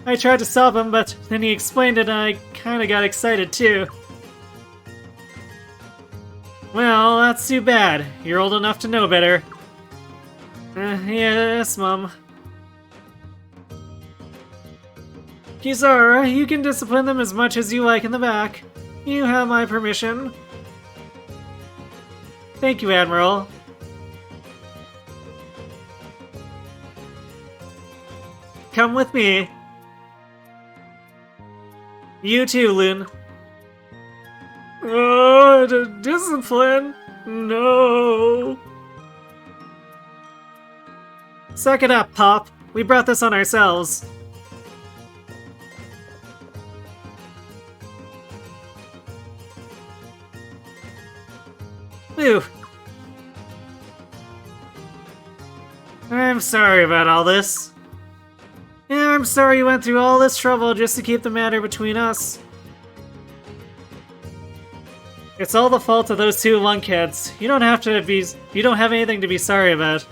I tried to stop him, but then he explained it and I kinda got excited too. Well, that's too bad. You're old enough to know better. Yes, Mom. Kisara, you can discipline them as much as you like in the back. You have my permission. Thank you, Admiral. Come with me. You too, Lun. Oh, discipline? No. Suck it up, Pop. We brought this on ourselves. Phew. I'm sorry about all this. Yeah, I'm sorry you went through all this trouble just to keep the matter between us. It's all the fault of those two lunkheads. You don't have anything to be sorry about.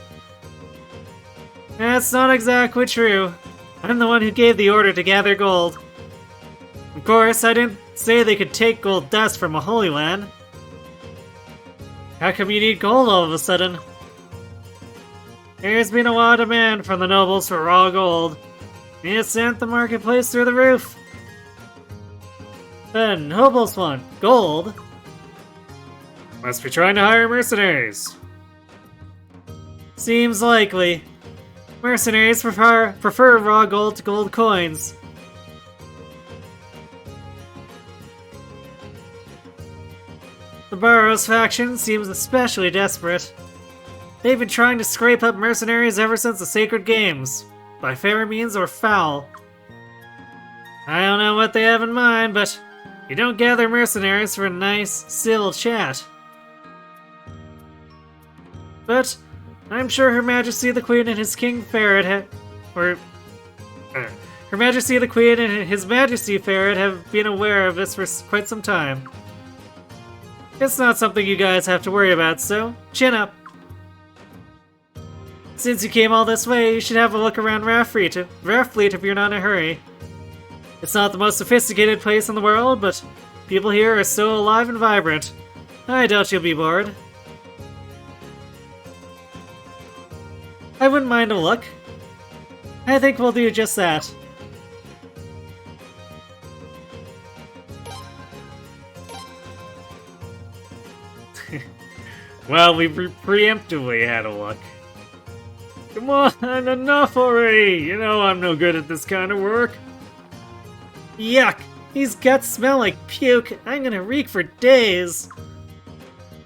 That's not exactly true. I'm the one who gave the order to gather gold. Of course, I didn't say they could take gold dust from a holy land. How come you need gold all of a sudden? There's been a lot of demand from the nobles for raw gold. It sent the marketplace through the roof. The nobles want gold? Must be trying to hire mercenaries. Seems likely. Mercenaries prefer raw gold to gold coins. The Burrows faction seems especially desperate. They've been trying to scrape up mercenaries ever since the Sacred Games, by fair means or foul. I don't know what they have in mind, but you don't gather mercenaries for a nice, civil chat. But I'm sure Her Majesty the Queen and his King Ferret Her Majesty the Queen and His Majesty Ferret have been aware of this for quite some time. It's not something you guys have to worry about, so chin up. Since you came all this way, you should have a look around Raffleet if you're not in a hurry. It's not the most sophisticated place in the world, but people here are so alive and vibrant. I doubt you'll be bored. I wouldn't mind a look. I think we'll do just that. Well, we preemptively had a look. Come on, enough already! You know I'm no good at this kind of work. Yuck! These guts smell like puke. I'm gonna reek for days.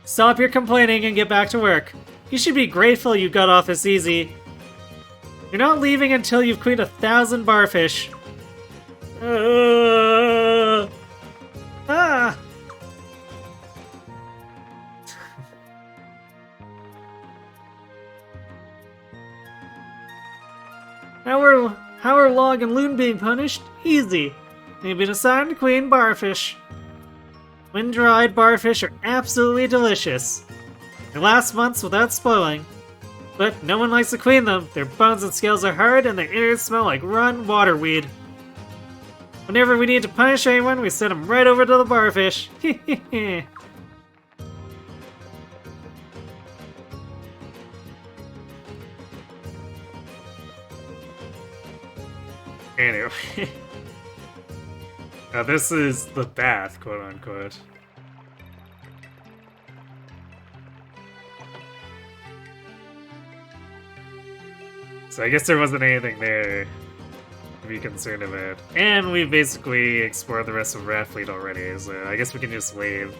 Stop your complaining and get back to work. You should be grateful you got off this easy. You're not leaving until you've cleaned 1,000 barfish. Ah! How are Log and Loon being punished? Easy. They've been assigned to clean barfish. When dried, barfish are absolutely delicious. They last months without spoiling. But no one likes to clean them. Their bones and scales are hard and their innards smell like rotten waterweed. Whenever we need to punish anyone, we send them right over to the barfish. Anyway. Now this is the bath, quote unquote. So I guess there wasn't anything there to be concerned about. And we basically explored the rest of Ratfleet already, so I guess we can just leave.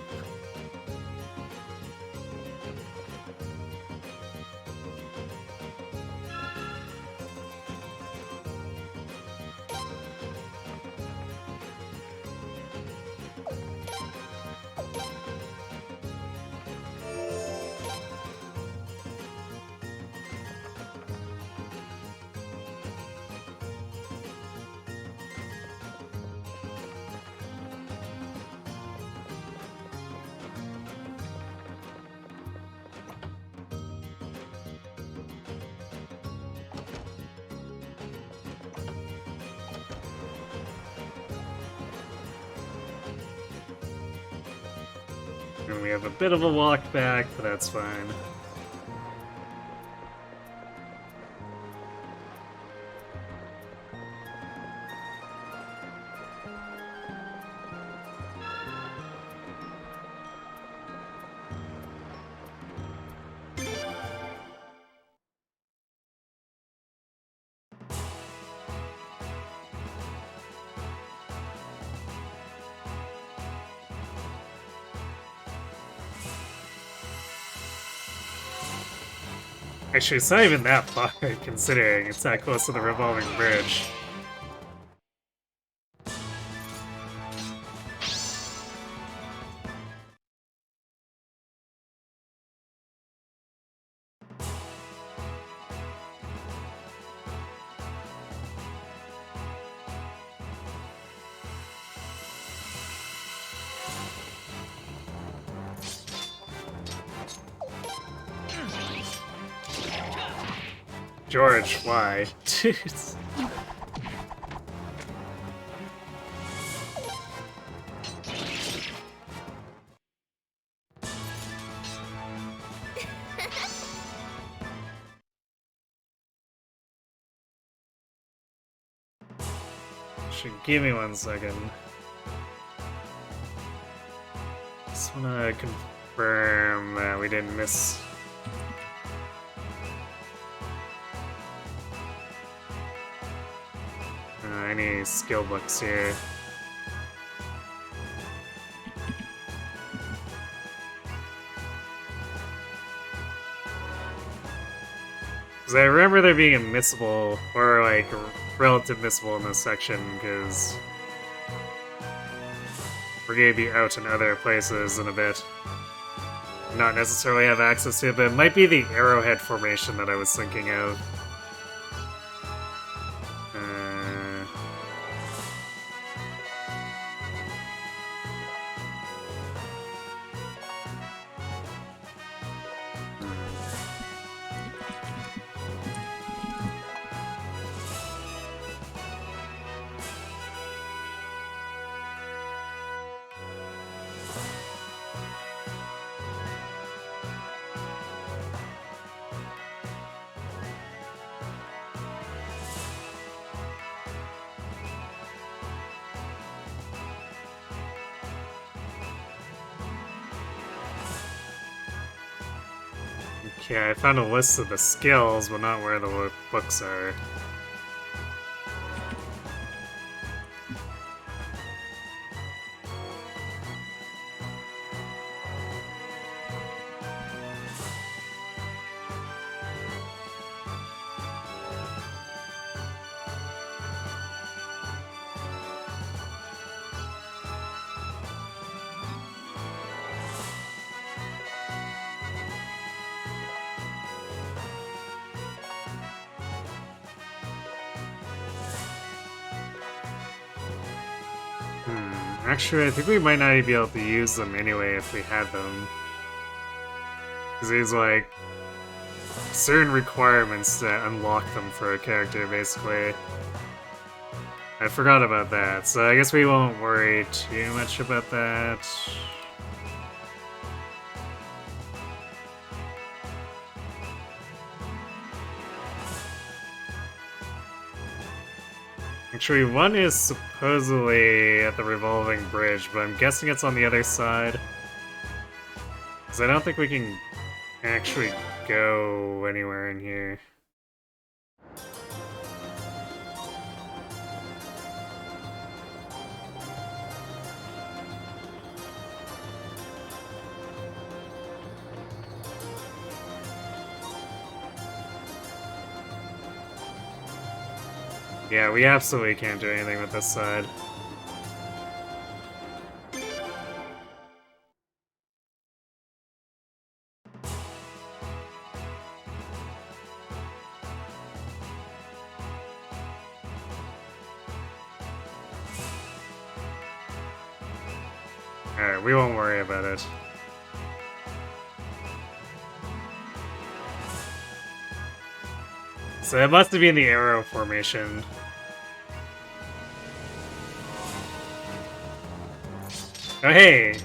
And we have a bit of a walk back, but that's fine. Actually, it's not even that far, considering it's that close to the revolving bridge. George, why? Should give me 1 second. Just wanna confirm that we didn't miss. Any skill books here. Because I remember there being a missable, or like relative missable in this section, because we're gonna be out in other places in a bit. Not necessarily have access to it, but it might be the arrowhead formation that I was thinking of. Okay, I found a list of the skills, but not where the books are. Actually, I think we might not even be able to use them anyway if we had them. Because there's like certain requirements to unlock them for a character, basically. I forgot about that, so I guess we won't worry too much about that. Actually, one is supposedly at the revolving bridge, but I'm guessing it's on the other side. Because I don't think we can actually go anywhere in here. Yeah, we absolutely can't do anything with this side. Alright, we won't worry about it. So it must have been the arrow formation. Oh hey!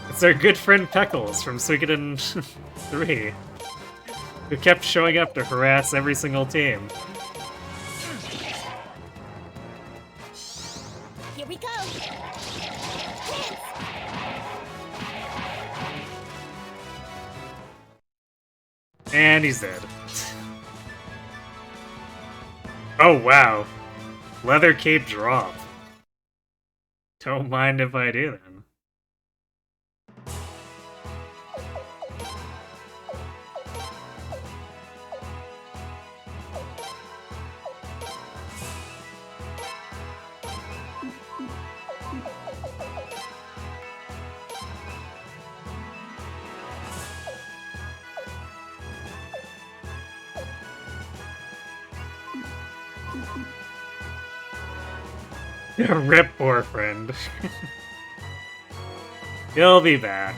It's our good friend Peckles from Suikoden 3, who kept showing up to harass every single team. Here we go. And he's dead. Oh wow. Leather cape drop. Don't mind if I do then. Rip poor friend. He'll be back.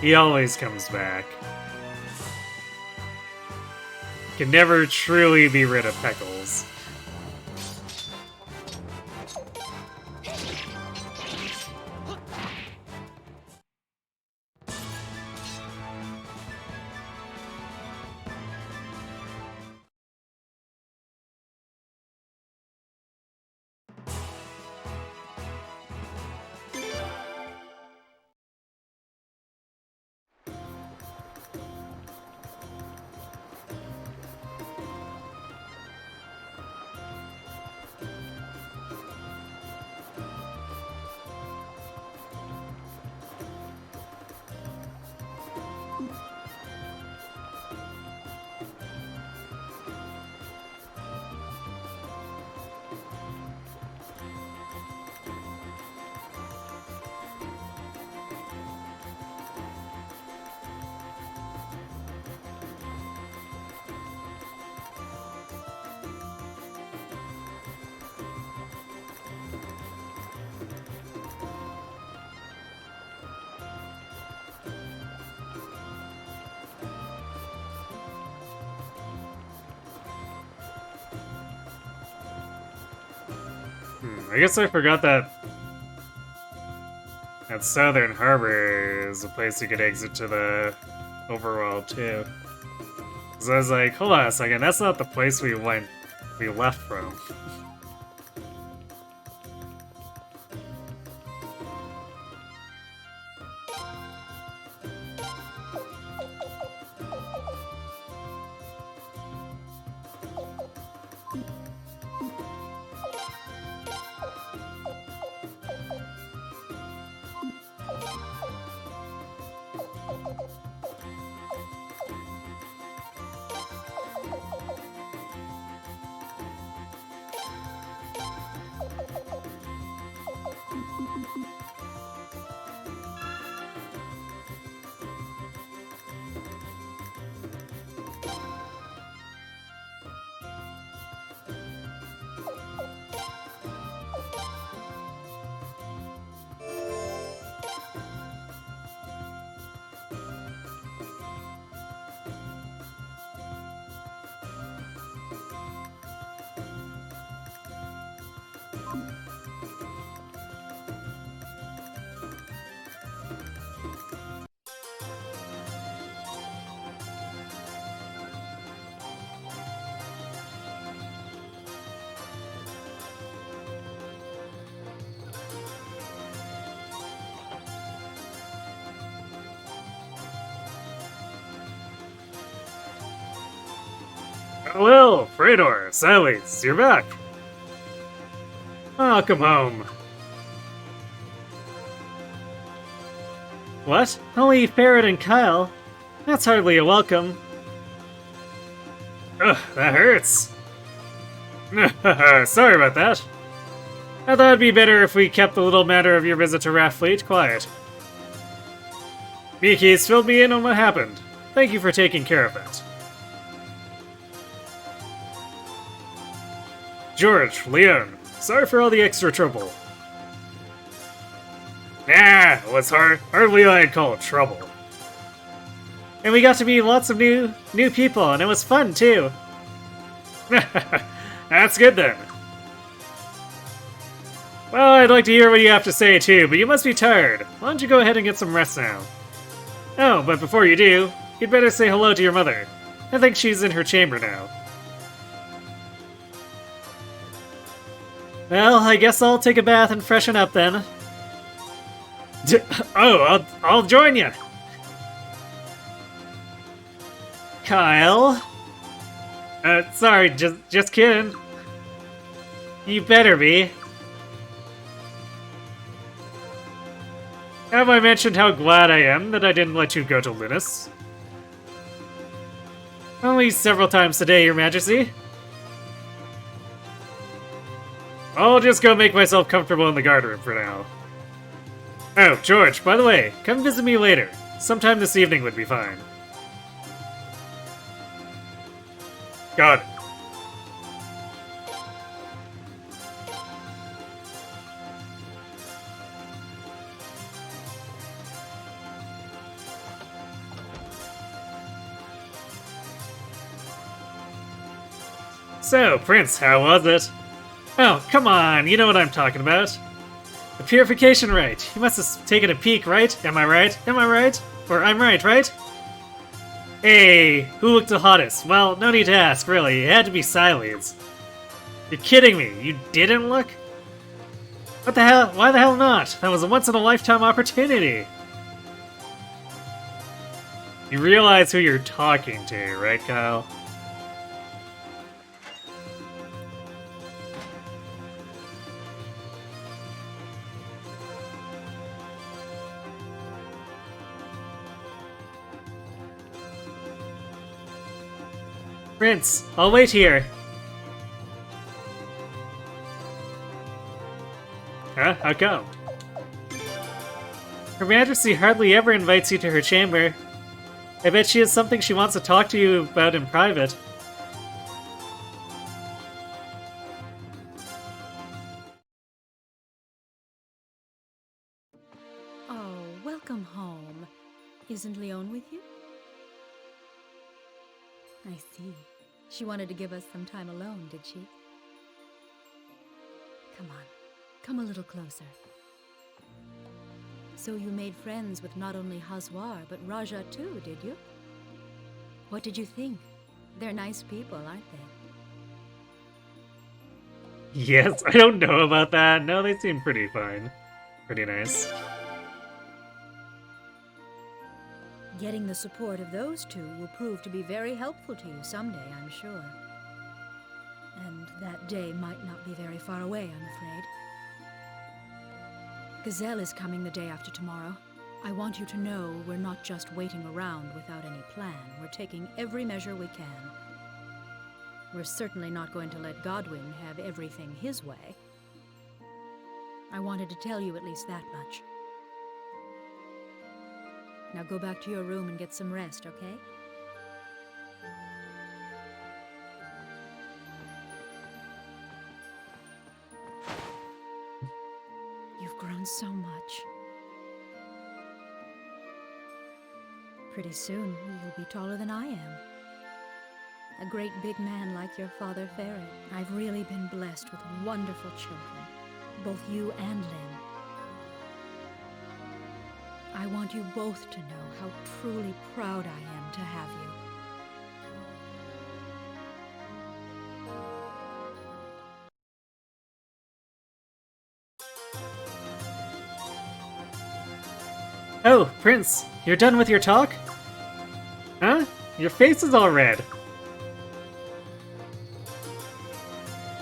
He always comes back. Can never truly be rid of Peckles. I guess I forgot that Southern Harbor is a place you could exit to the overworld too. So I was like, hold on a second, that's not the place we left from. Hello, Freydor, Silas, you're back. Welcome home. What? Only Ferret and Kyle? That's hardly a welcome. Ugh, that hurts. Sorry about that. I thought it'd be better if we kept the little matter of your visit to Rathfleet quiet. Miki's filled me in on what happened. Thank you for taking care of that. George, Leon, sorry for all the extra trouble. Nah, it was hardly what I'd call trouble. And we got to meet lots of new people, and it was fun too. That's good then. Well, I'd like to hear what you have to say too, but you must be tired. Why don't you go ahead and get some rest now? Oh, but before you do, you'd better say hello to your mother. I think she's in her chamber now. Well, I guess I'll take a bath and freshen up then. I'll join you. Kyle? Sorry, just kidding. You better be. Have I mentioned how glad I am that I didn't let you go to Linus? Only several times today, Your Majesty. I'll just go make myself comfortable in the guard room for now. Oh, George, by the way, come visit me later. Sometime this evening would be fine. Got it. So, Prince, how was it? Oh, come on, you know what I'm talking about. The purification rite. You must have taken a peek, right? Am I right? Am I right? Or I'm right? Hey, who looked the hottest? Well, no need to ask, really. It had to be Siles. You're kidding me. You didn't look? What the hell? Why the hell not? That was a once-in-a-lifetime opportunity. You realize who you're talking to, right, Kyle? Prince, I'll wait here. Huh? How come? Her Majesty hardly ever invites you to her chamber. I bet she has something she wants to talk to you about in private. Oh, welcome home. Isn't Leon with you? I see. She wanted to give us some time alone, did she? Come on. Come a little closer. So you made friends with not only Hazwar, but Raja too, did you? What did you think? They're nice people, aren't they? Yes, I don't know about that. No, they seem pretty fine. Pretty nice. Getting the support of those two will prove to be very helpful to you someday, I'm sure. And that day might not be very far away, I'm afraid. Gazelle is coming the day after tomorrow. I want you to know we're not just waiting around without any plan. We're taking every measure we can. We're certainly not going to let Godwin have everything his way. I wanted to tell you at least that much. Now go back to your room and get some rest, okay? You've grown so much. Pretty soon, you'll be taller than I am. A great big man like your father, Farron. I've really been blessed with wonderful children, both you and Lynn. I want you both to know how truly proud I am to have you. Oh, Prince, you're done with your talk? Huh? Your face is all red.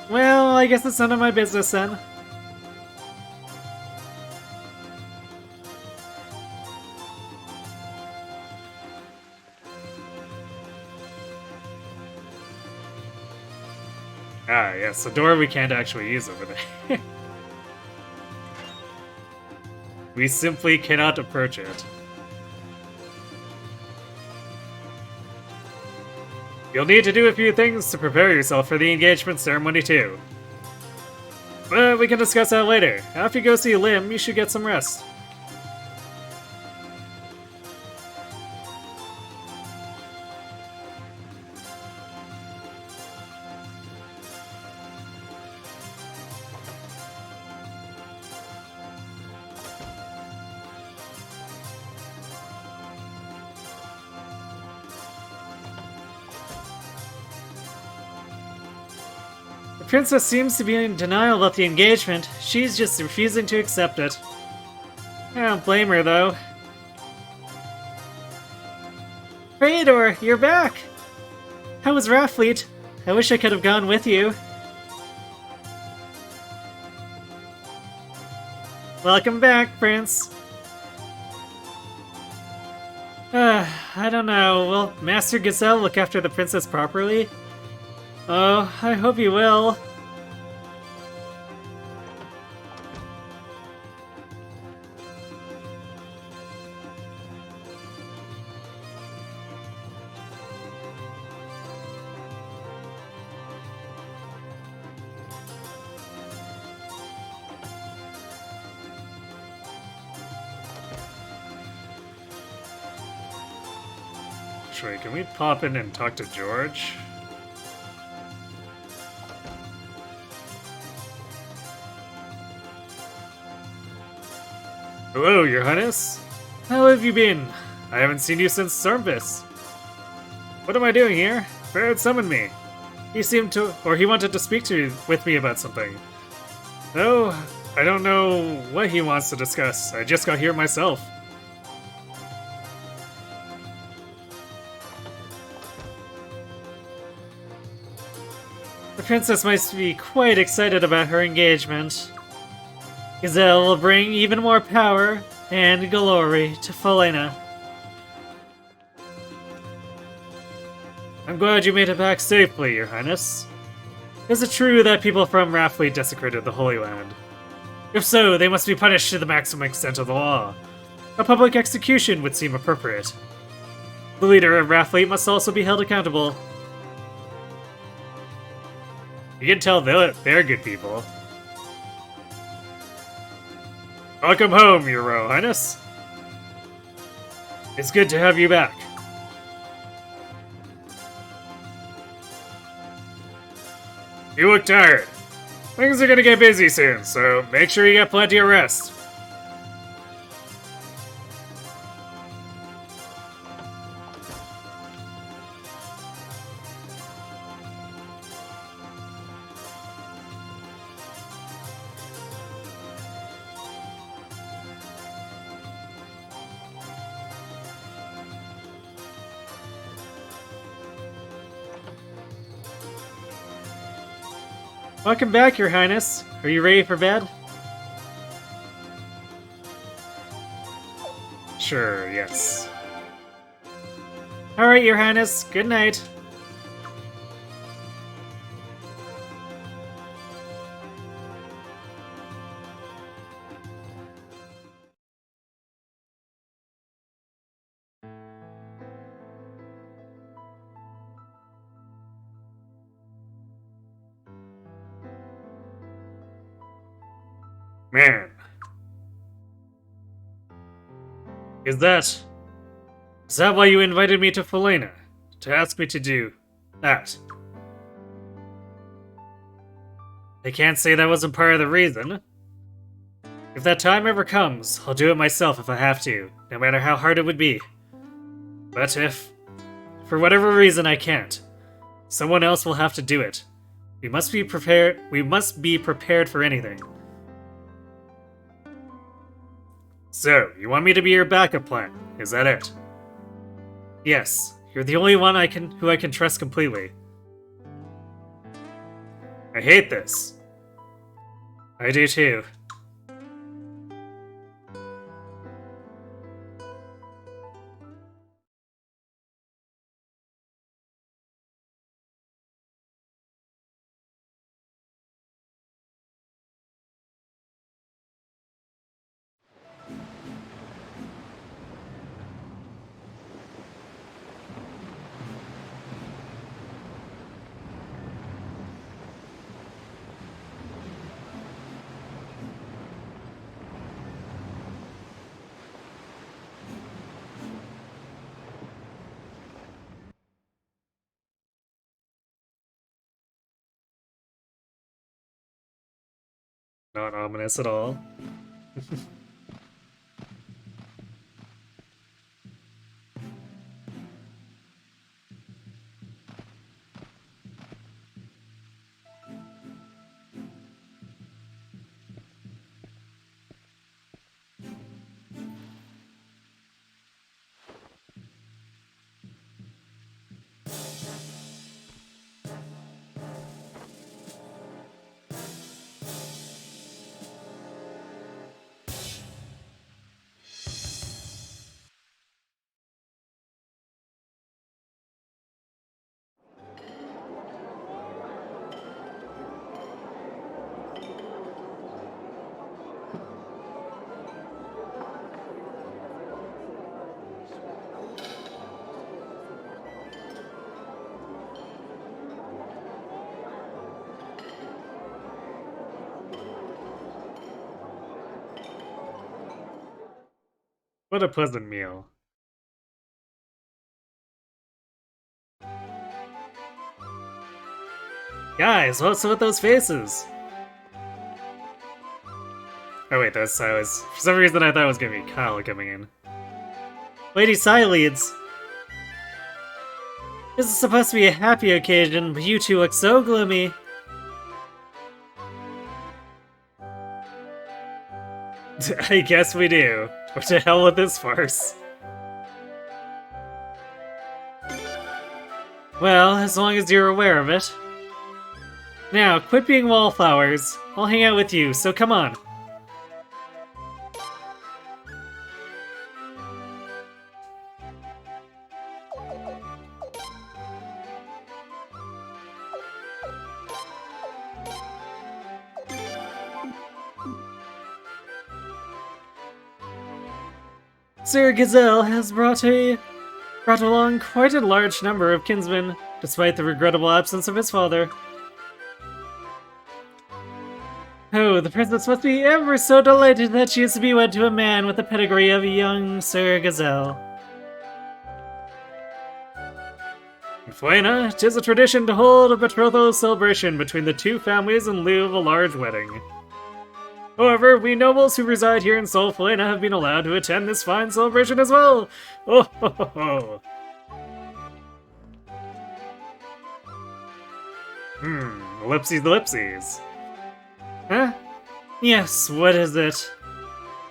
Well, I guess it's none of my business then. Ah, yes, the door we can't actually use over there. We simply cannot approach it. You'll need to do a few things to prepare yourself for the engagement ceremony too. But we can discuss that later. After you go see Lim, you should get some rest. The princess seems to be in denial about the engagement. She's just refusing to accept it. I don't blame her, though. Praetor, you're back! How was Raffleet? I wish I could have gone with you. Welcome back, Prince. I don't know. Will Master Gazelle look after the princess properly? Oh, I hope he will. Actually, can we pop in and talk to George? Hello, Your Highness. How have you been? I haven't seen you since Stormfist. What am I doing here? Barrett summoned me. He seemed to, or he wanted to speak with me about something. No, I don't know what he wants to discuss. I just got here myself. The princess must be quite excited about her engagement. Gazelle will bring even more power and glory to Felena. I'm glad you made it back safely, Your Highness. Is it true that people from Raffleet desecrated the Holy Land? If so, they must be punished to the maximum extent of the law. A public execution would seem appropriate. The leader of Raffleet must also be held accountable. You can tell they're good people. Welcome home, Your Royal Highness. It's good to have you back. You look tired. Things are gonna get busy soon, so make sure you get plenty of rest. Welcome back, Your Highness. Are you ready for bed? Sure, yes. Alright, Your Highness. Good night. Man. Is that why you invited me to Felena? To ask me to do that? I can't say that wasn't part of the reason. If that time ever comes, I'll do it myself if I have to, no matter how hard it would be. But if, for whatever reason, I can't, someone else will have to do it. We must be prepared for anything. So, you want me to be your backup plan? Is that it? Yes, you're the only one who I can trust completely. I hate this. I do too. Not ominous at all. What a pleasant meal. Guys, what's with those faces? Oh wait, that's Silas. For some reason I thought it was gonna be Kyle coming in. Lady Sai leads. This is supposed to be a happy occasion, but you two look so gloomy. I guess we do. What the hell with this farce? Well, as long as you're aware of it. Now, quit being wallflowers. I'll hang out with you, so come on. Sir Gazelle has brought along quite a large number of kinsmen, despite the regrettable absence of his father. Oh, the princess must be ever so delighted that she is to be wed to a man with the pedigree of young Sir Gazelle. In Fuena, 'tis a tradition to hold a betrothal celebration between the two families in lieu of a large wedding. However, we nobles who reside here in Sol Fuena have been allowed to attend this fine celebration as well. Oh ho ho ho! Ellipses ellipses. Huh? Yes, what is it?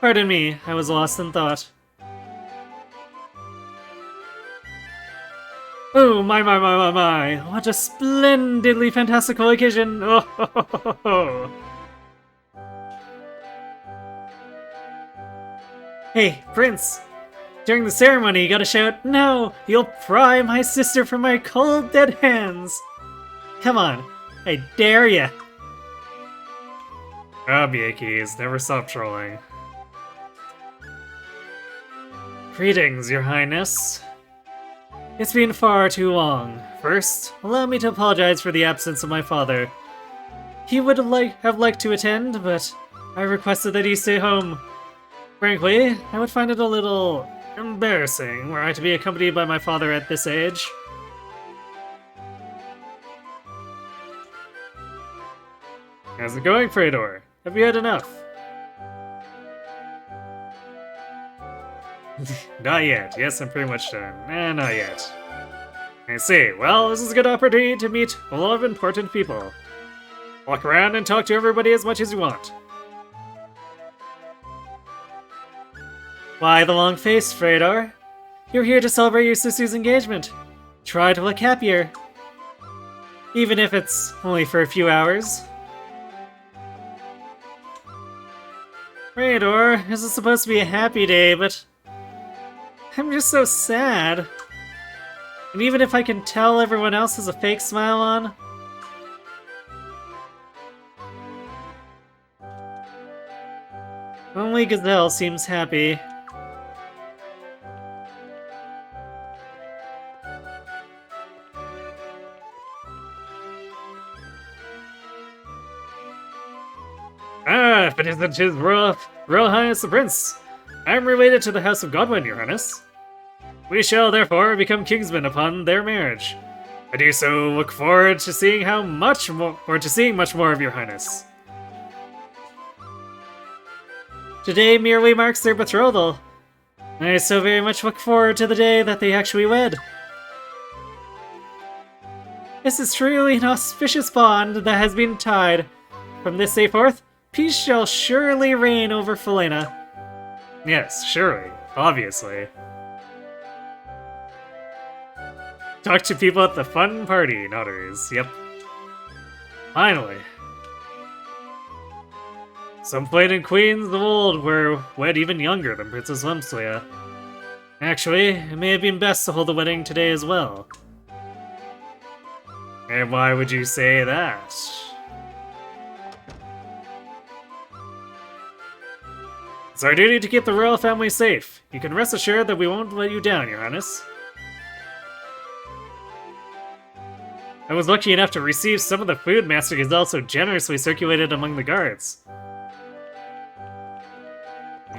Pardon me, I was lost in thought. Oh, my, what a splendidly fantastical occasion! Oh ho ho ho ho! Hey, Prince! During the ceremony, you gotta shout, "No! You'll pry my sister from my cold, dead hands!" Come on, I dare ya! Yakis, never stop trolling. Greetings, your highness. It's been far too long. First, allow me to apologize for the absence of my father. He would have liked to attend, but I requested that he stay home. Frankly, I would find it a little embarrassing were I to be accompanied by my father at this age. How's it going, Freydor? Have you had enough? Not yet. Yes, I'm pretty much done. Not yet. I see. Well, this is a good opportunity to meet a lot of important people. Walk around and talk to everybody as much as you want. Why the long face, Freydor? You're here to celebrate your sister's engagement. Try to look happier. Even if it's only for a few hours. Freydor, this is supposed to be a happy day, but I'm just so sad. And even if I can tell everyone else has a fake smile on, only Gazelle seems happy. But isn't his Royal Highness the Prince? I am related to the House of Godwin, Your Highness. We shall therefore become kingsmen upon their marriage. I do so look forward to seeing much more of Your Highness. Today merely marks their betrothal. I so very much look forward to the day that they actually wed. This is truly an auspicious bond that has been tied. From this day forth, peace shall surely reign over Felena. Yes, surely. Obviously. Talk to people at the fun party, notters. Yep. Finally. Some plain queens of old were wed even younger than Princess Lemslia. Actually, it may have been best to hold the wedding today as well. And why would you say that? It's our duty to keep the royal family safe. You can rest assured that we won't let you down, Your Highness. I was lucky enough to receive some of the food Master Gazelle so generously circulated among the guards.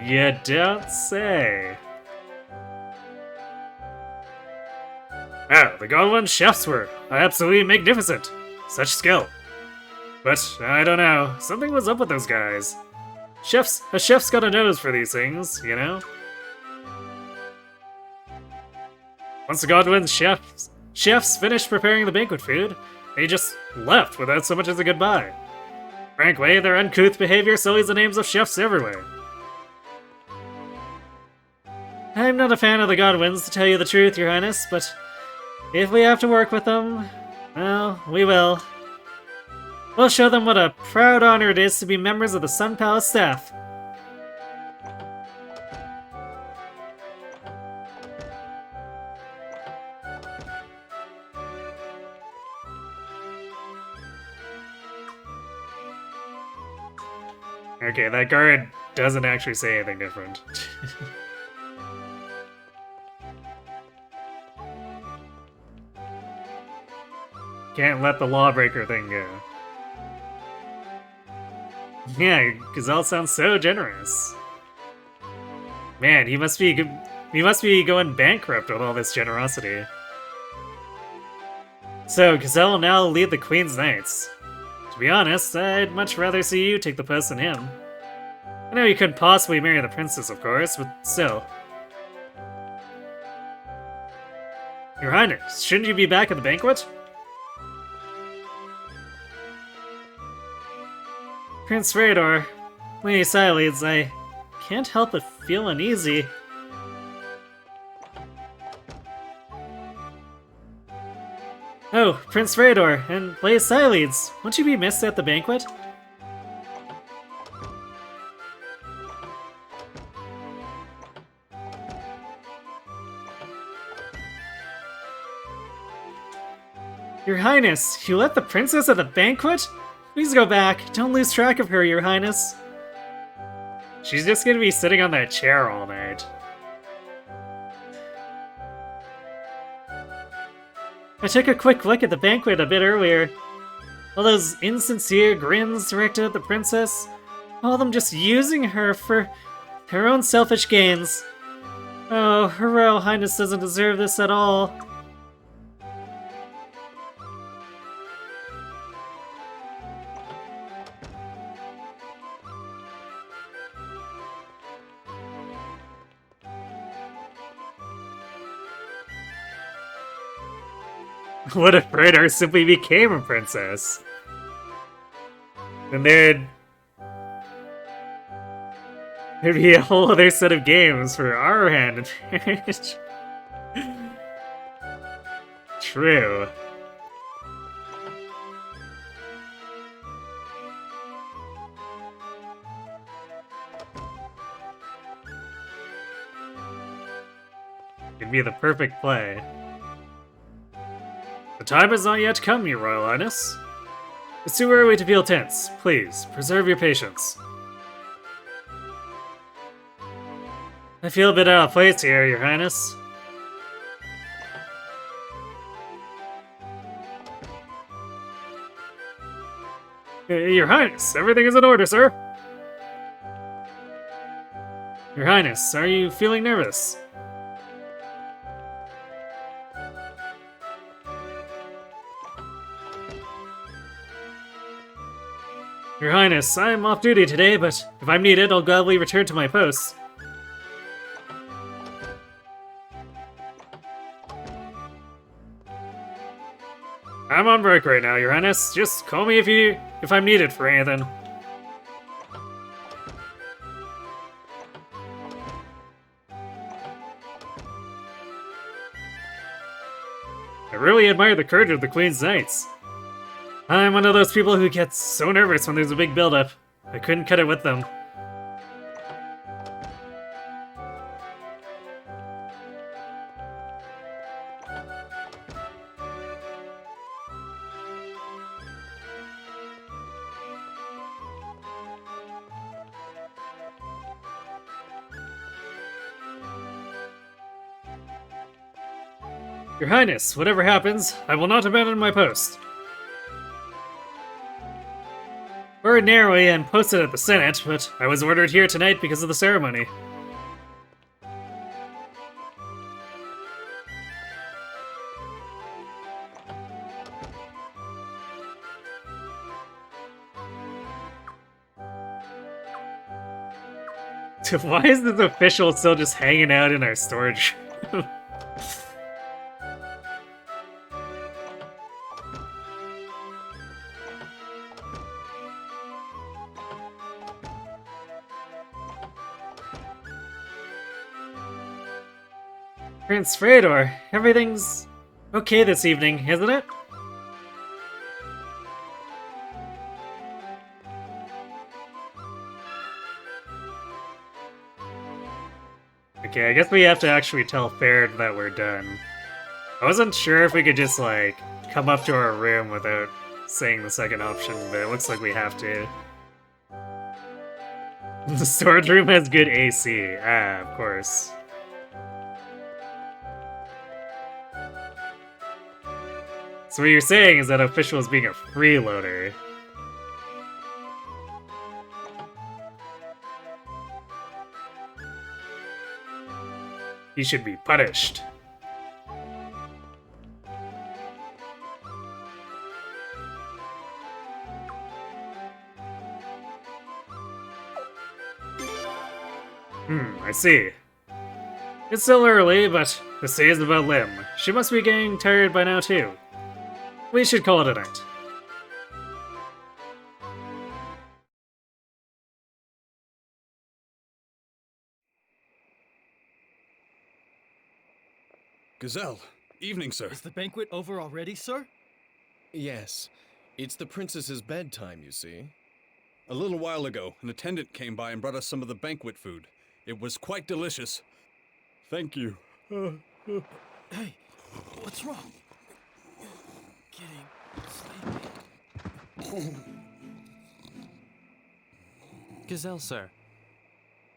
You don't say. Oh, the Godwin chefs were absolutely magnificent. Such skill. But, I don't know, something was up with those guys. A chef's got a nose for these things, you know? Once the Godwin's chefs finished preparing the banquet food, they just left without so much as a goodbye. Frankly, their uncouth behavior sullies the names of chefs everywhere. I'm not a fan of the Godwins, to tell you the truth, Your Highness, but if we have to work with them, well, we will. We'll show them what a proud honor it is to be members of the Sun Palace staff. Okay, that guard doesn't actually say anything different. Can't let the lawbreaker thing go. Yeah, Gazelle sounds so generous. Man, he must be going bankrupt with all this generosity. So, Gazelle will now lead the Queen's Knights. To be honest, I'd much rather see you take the post than him. I know you couldn't possibly marry the princess, of course, but still. Your Highness, shouldn't you be back at the banquet? Prince Rador, Lady Siledes, I can't help but feel uneasy. Oh, Prince Rador and Lady Siledes, won't you be missed at the banquet? Your Highness, you left the princess at the banquet? Please go back. Don't lose track of her, Your Highness. She's just gonna be sitting on that chair all night. I took a quick look at the banquet a bit earlier. All those insincere grins directed at the princess, all of them just using her for their own selfish gains. Oh, Her Royal Highness doesn't deserve this at all. What if Radar simply became a princess? Then there'd be a whole other set of games for our hand in marriage. True. It'd be the perfect play. The time has not yet come, Your Royal Highness. It's too early to feel tense. Please, preserve your patience. I feel a bit out of place here, Your Highness. Your Highness, everything is in order, sir. Your Highness, are you feeling nervous? Your Highness, I'm off duty today, but if I'm needed, I'll gladly return to my post. I'm on break right now, Your Highness. Just call me if I'm needed for anything. I really admire the courage of the Queen's Knights. I'm one of those people who gets so nervous when there's a big build-up. I couldn't cut it with them. Your Highness, whatever happens, I will not abandon my post. Ordinarily, I'm posted at the Senate, but I was ordered here tonight because of the ceremony. Why is this official still just hanging out in our storage room? Prince Freydor, everything's okay this evening, isn't it? Okay, I guess we have to actually tell Farid that we're done. I wasn't sure if we could just, like, come up to our room without saying the second option, but it looks like we have to. The storage room has good AC. Ah, of course. So what you're saying is that official is being a freeloader. He should be punished. I see. It's still early, but this day is about Lim. She must be getting tired by now too. We should call it a night. Gazelle, evening, sir. Is the banquet over already, sir? Yes. It's the princess's bedtime, you see. A little while ago, an attendant came by and brought us some of the banquet food. It was quite delicious. Thank you. Hey, what's wrong? Getting sleepy. Gazelle, sir.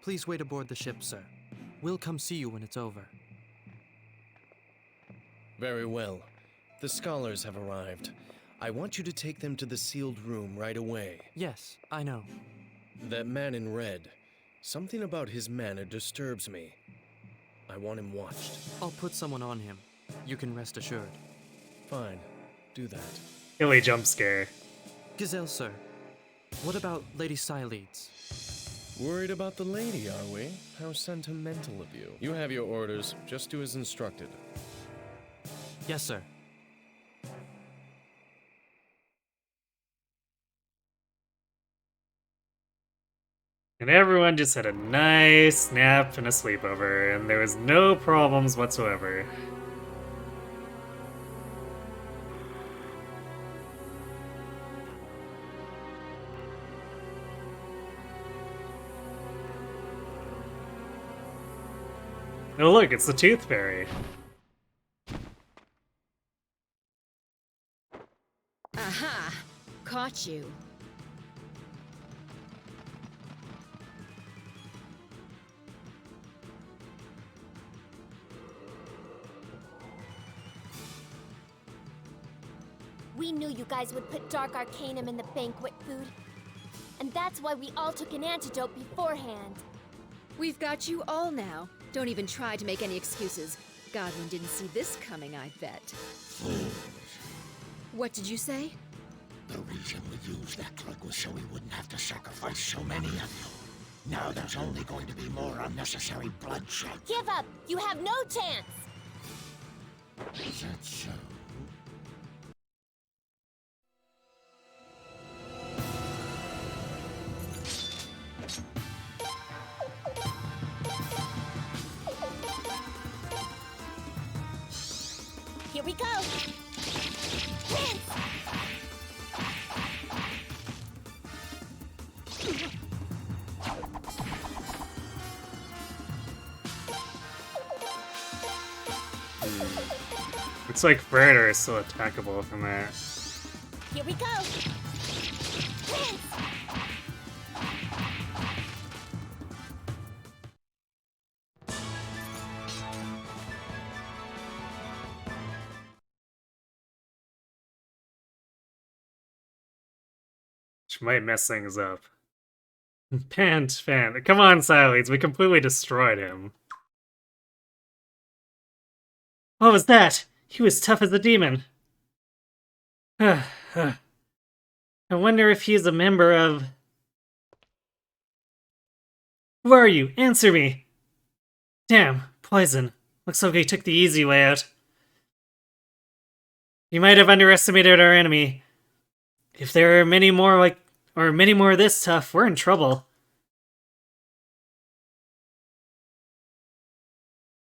Please wait aboard the ship, sir. We'll come see you when it's over. Very well. The scholars have arrived. I want you to take them to the sealed room right away. Yes, I know. That man in red. Something about his manner disturbs me. I want him watched. I'll put someone on him. You can rest assured. Fine. Do that. Hilly jump scare. Gazelle, sir. What about Lady Syledes? Worried about the lady, are we? How sentimental of you. You have your orders. Just do as instructed. Yes, sir. And everyone just had a nice nap and a sleepover, and there was no problems whatsoever. Oh look, it's the Tooth Fairy. Aha! Caught you. We knew you guys would put Dark Arcanum in the banquet food. And that's why we all took an antidote beforehand. We've got you all now. Don't even try to make any excuses. Godwin didn't see this coming, I bet. What did you say? The reason we used that trick was so we wouldn't have to sacrifice so many of you. Now there's only going to be more unnecessary bloodshed. Give up! You have no chance! Is that so? Here we go! Prince! Looks like Fredder is still attackable from there. Here we go! Prince! Which might mess things up. Pant, come on, Sileys, we completely destroyed him. What was that? He was tough as a demon. I wonder if he's a member of... Who are you? Answer me! Damn, poison. Looks like we took the easy way out. You might have underestimated our enemy. If there are many more this tough, we're in trouble.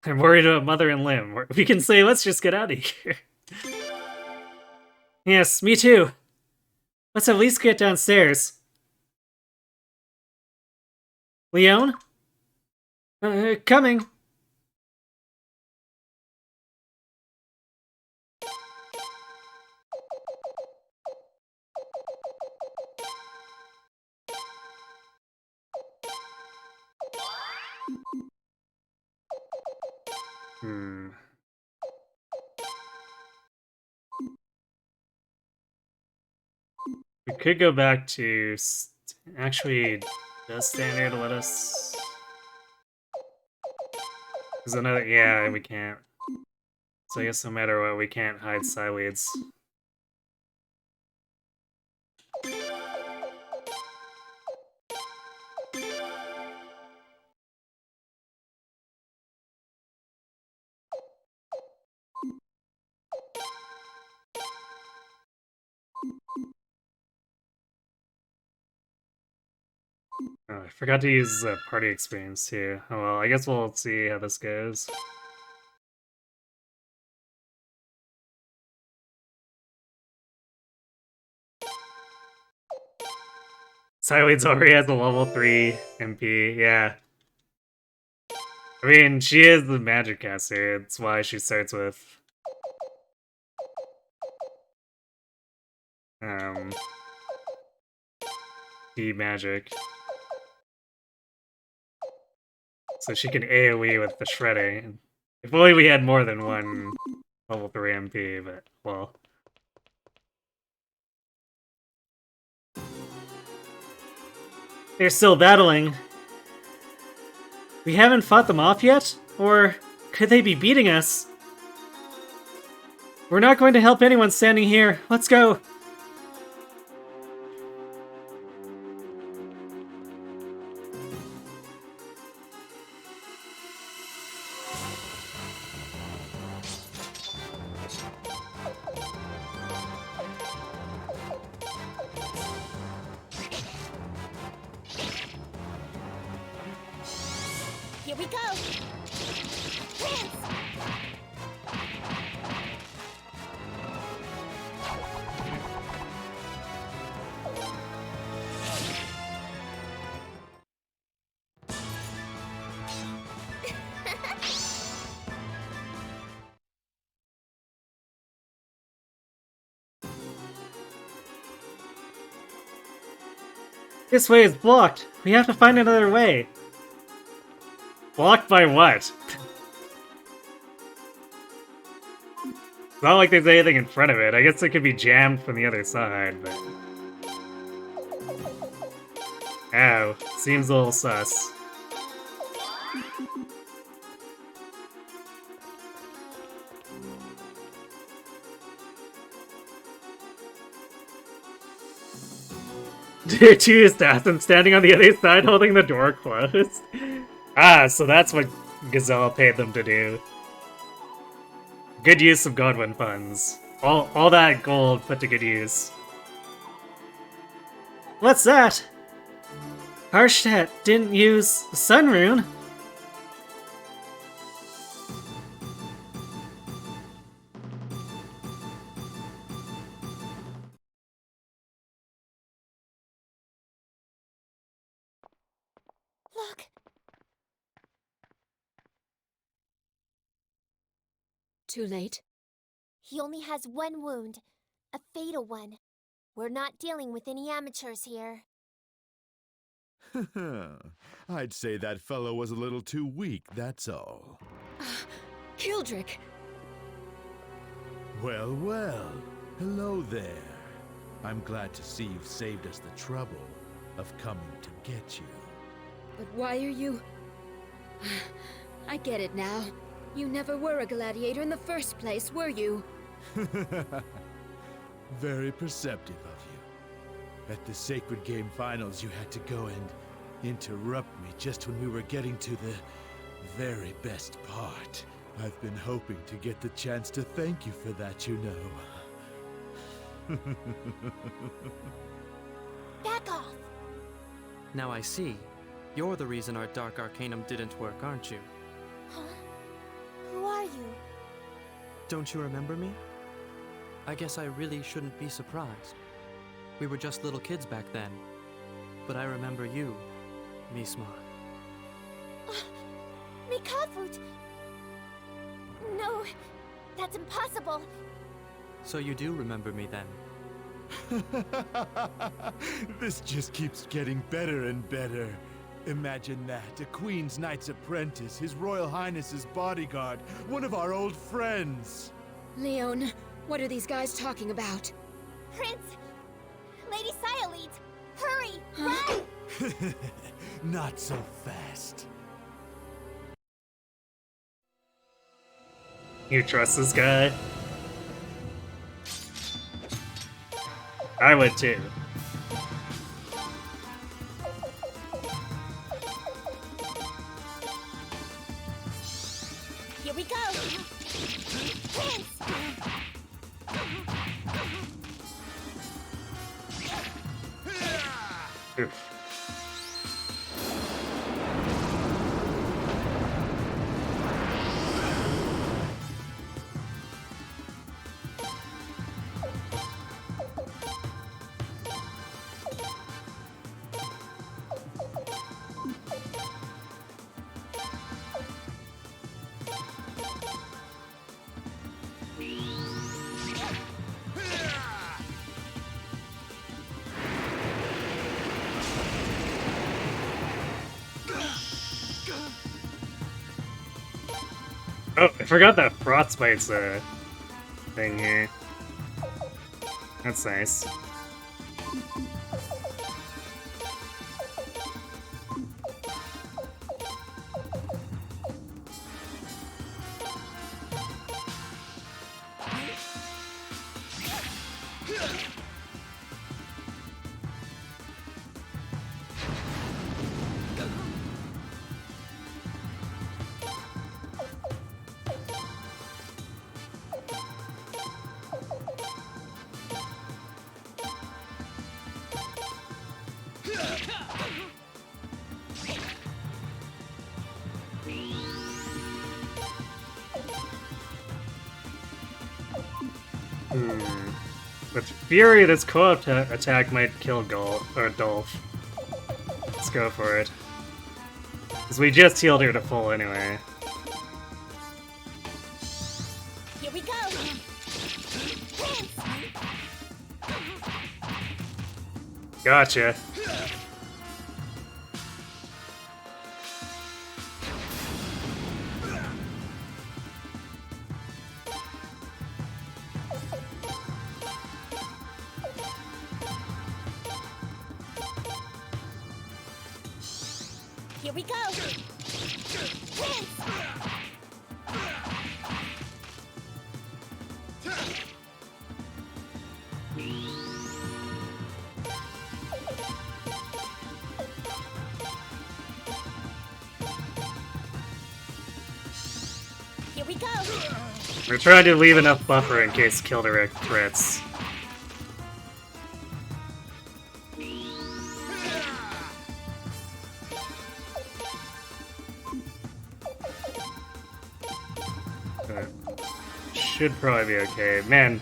I'm worried about Mother and Lim. We can say, let's just get out of here. Yes, me too. Let's at least get downstairs. Leon? Coming. We could go back to... Actually, does standard let us... There's another... Yeah, we can't. So I guess no matter what, we can't hide Sileads. Oh, I forgot to use party experience too. Oh well, I guess we'll see how this goes. Sileads already has a level 3 MP, yeah. I mean, she is the magic caster, that's why she starts with... D-magic. So she can AoE with the shredding. If only we had more than one level 3 MP, but, well... They're still battling. We haven't fought them off yet? Or could they be beating us? We're not going to help anyone standing here. Let's go. Here we go! Prince! This way is blocked. We have to find another way. Blocked by what? It's not like there's anything in front of it. I guess it could be jammed from the other side, but... Ow. Seems a little sus. to his death and standing on the other side holding the door closed. Ah, so that's what Gazelle paid them to do. Good use of Godwin funds. All that gold put to good use. What's that? Harshtat didn't use the sun rune. Look! Too late? He only has one wound. A fatal one. We're not dealing with any amateurs here. I'd say that fellow was a little too weak, that's all. Kildrick! Well, well. Hello there. I'm glad to see you've saved us the trouble of coming to get you. But why are you... I get it now. You never were a gladiator in the first place, were you? Very perceptive of you. At the Sacred Game Finals, you had to go and interrupt me just when we were getting to the very best part. I've been hoping to get the chance to thank you for that, you know. Back off! Now I see. You're the reason our Dark Arcanum didn't work, aren't you? Huh? Who are you? Don't you remember me? I guess I really shouldn't be surprised. We were just little kids back then. But I remember you, Misma. Mikafut! No, that's impossible. So you do remember me then? This just keeps getting better and better. Imagine that, a Queen's Knight's apprentice, His Royal Highness's bodyguard, one of our old friends. Leon, what are these guys talking about? Prince! Lady Saya leads! Hurry! Run! Not so fast. You trust this guy? I would too. Here we go! Prince! Oof. Oh, I forgot that Frostbite's thing here. That's nice. With Fury, this co-op attack might kill Dolph. Let's go for it. Because we just healed her to full anyway. Here we go! Prince! Gotcha. Here we go! Prince! go! We're trying to leave enough buffer in case Kilderic threats. Should probably be okay. Man,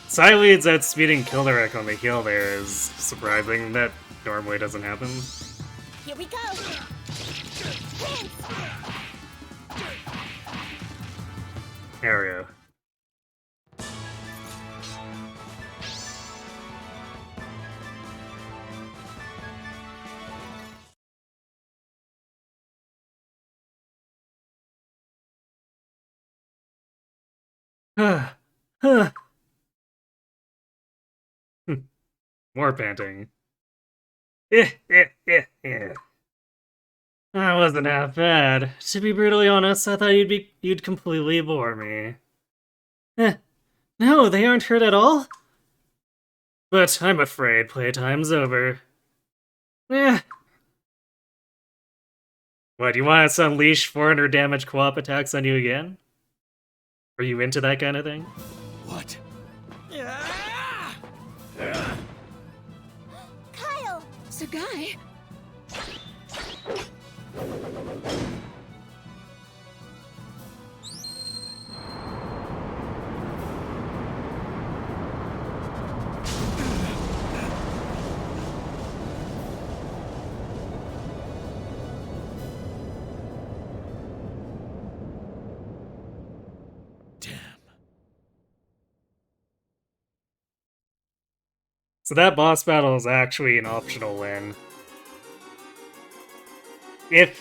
Psylead's outspeeding Kilderic on the heel there is surprising. That normally doesn't happen. Here we go! Prince! There we go. More panting. That wasn't half bad. To be brutally honest, I thought you'd completely bore me. No, they aren't hurt at all? But I'm afraid playtime's over. What, you want us to unleash 400 damage co-op attacks on you again? Are you into that kind of thing? What? Kyle! Sagai? So that boss battle is actually an optional win. If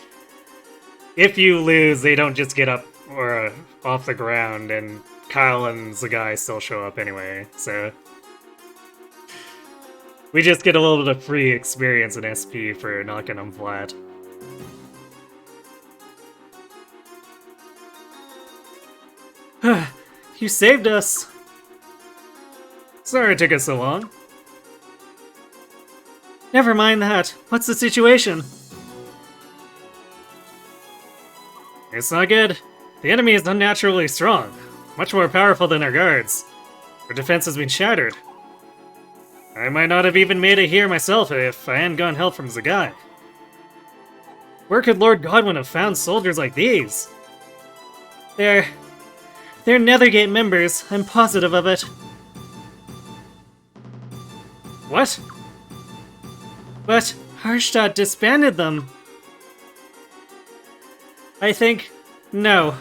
you lose, they don't just get up or off the ground, and Kyle and Sagai still show up anyway, so... We just get a little bit of free experience in SP for knocking them flat. You saved us! Sorry it took us so long. Never mind that. What's the situation? It's not good. The enemy is unnaturally strong. Much more powerful than our guards. Our defense has been shattered. I might not have even made it here myself if I hadn't gotten help from Sagai. Where could Lord Godwin have found soldiers like these? They're Nethergate members. I'm positive of it. What? But Harstadt disbanded them. No.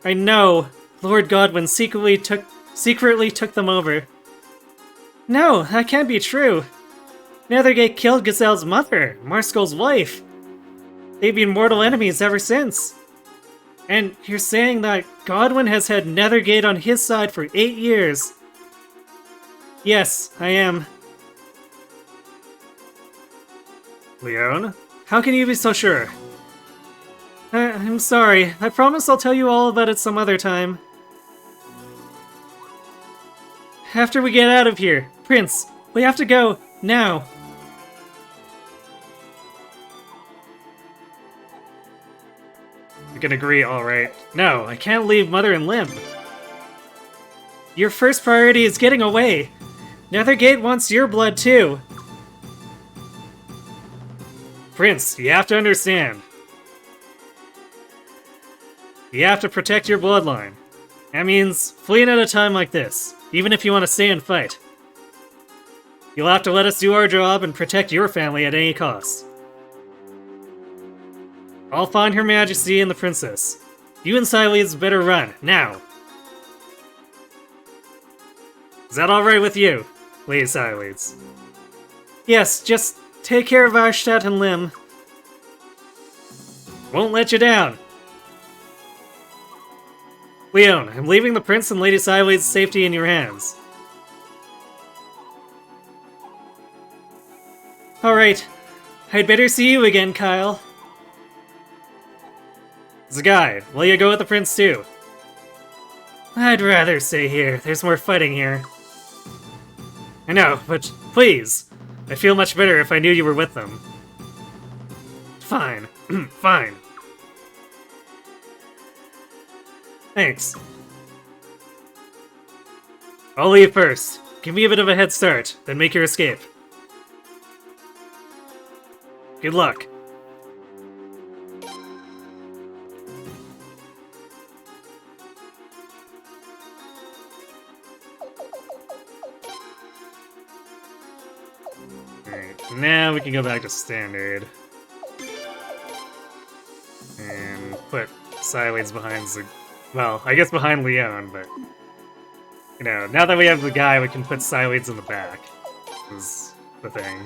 I know Lord Godwin secretly took them over. No, that can't be true. Nethergate killed Gazelle's mother, Marskull's wife. They've been mortal enemies ever since. And you're saying that Godwin has had Nethergate on his side for 8 years? Yes, I am. Leon? How can you be so sure? I'm sorry. I promise I'll tell you all about it some other time. After we get out of here. Prince, we have to go. Now. You can agree, alright. No, I can't leave Mother in limb. Your first priority is getting away. Nethergate wants your blood too. Prince, you have to understand. You have to protect your bloodline. That means fleeing at a time like this, even if you want to stay and fight. You'll have to let us do our job and protect your family at any cost. I'll find Her Majesty and the Princess. You and Psylead's better run, now. Is that alright with you, Lady Psylead's? Yes, just take care of Arstadt and Lim. Won't let you down. Leon, I'm leaving the Prince and Lady Psylead's safety in your hands. Alright. I'd better see you again, Kyle. Sagai, will you go with the Prince too? I'd rather stay here. There's more fighting here. I know, but please. I feel much better if I knew you were with them. Fine. Fine. Thanks. I'll leave first. Give me a bit of a head start, then make your escape. Good luck. Alright, now we can go back to standard. And put Sideways behind well, I guess behind Leon, but you know, now that we have the guy, we can put Sideways in the back. Is the thing.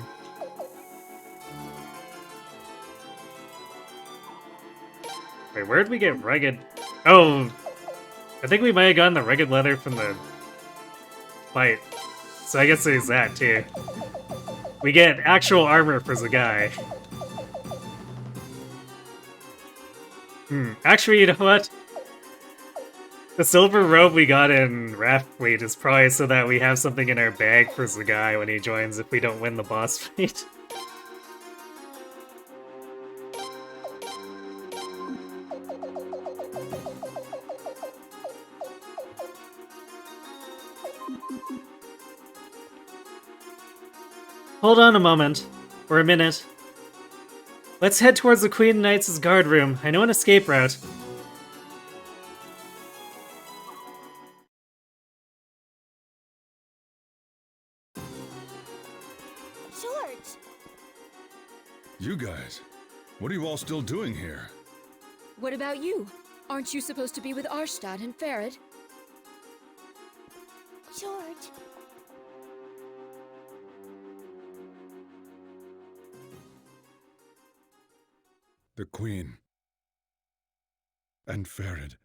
Wait, where did we get rugged? Oh, I think we might have gotten the rugged leather from the fight. So I guess there's that too. We get actual armor for the guy. Actually, you know what? The silver robe we got in Raftweight is probably so that we have something in our bag for the guy when he joins if we don't win the boss fight. Hold on a moment. Or a minute. Let's head towards the Queen Knights' guard room. I know an escape route. George! You guys, what are you all still doing here? What about you? Aren't you supposed to be with Arstad and Farad? George! The Queen. And Farad.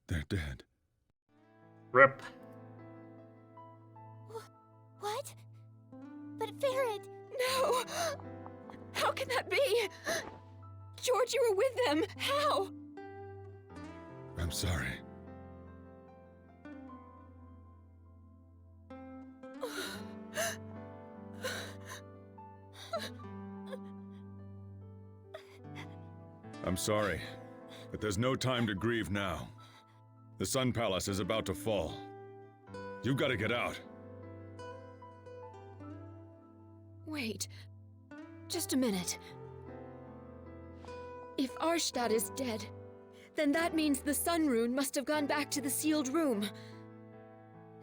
They're dead. Rip. What? But Farad... No! How can that be? George, you were with them. How? I'm sorry. I'm sorry, but there's no time to grieve now. The Sun Palace is about to fall. You've got to get out. Wait. Just a minute. If Arstad is dead, then that means the Sun Rune must have gone back to the sealed room.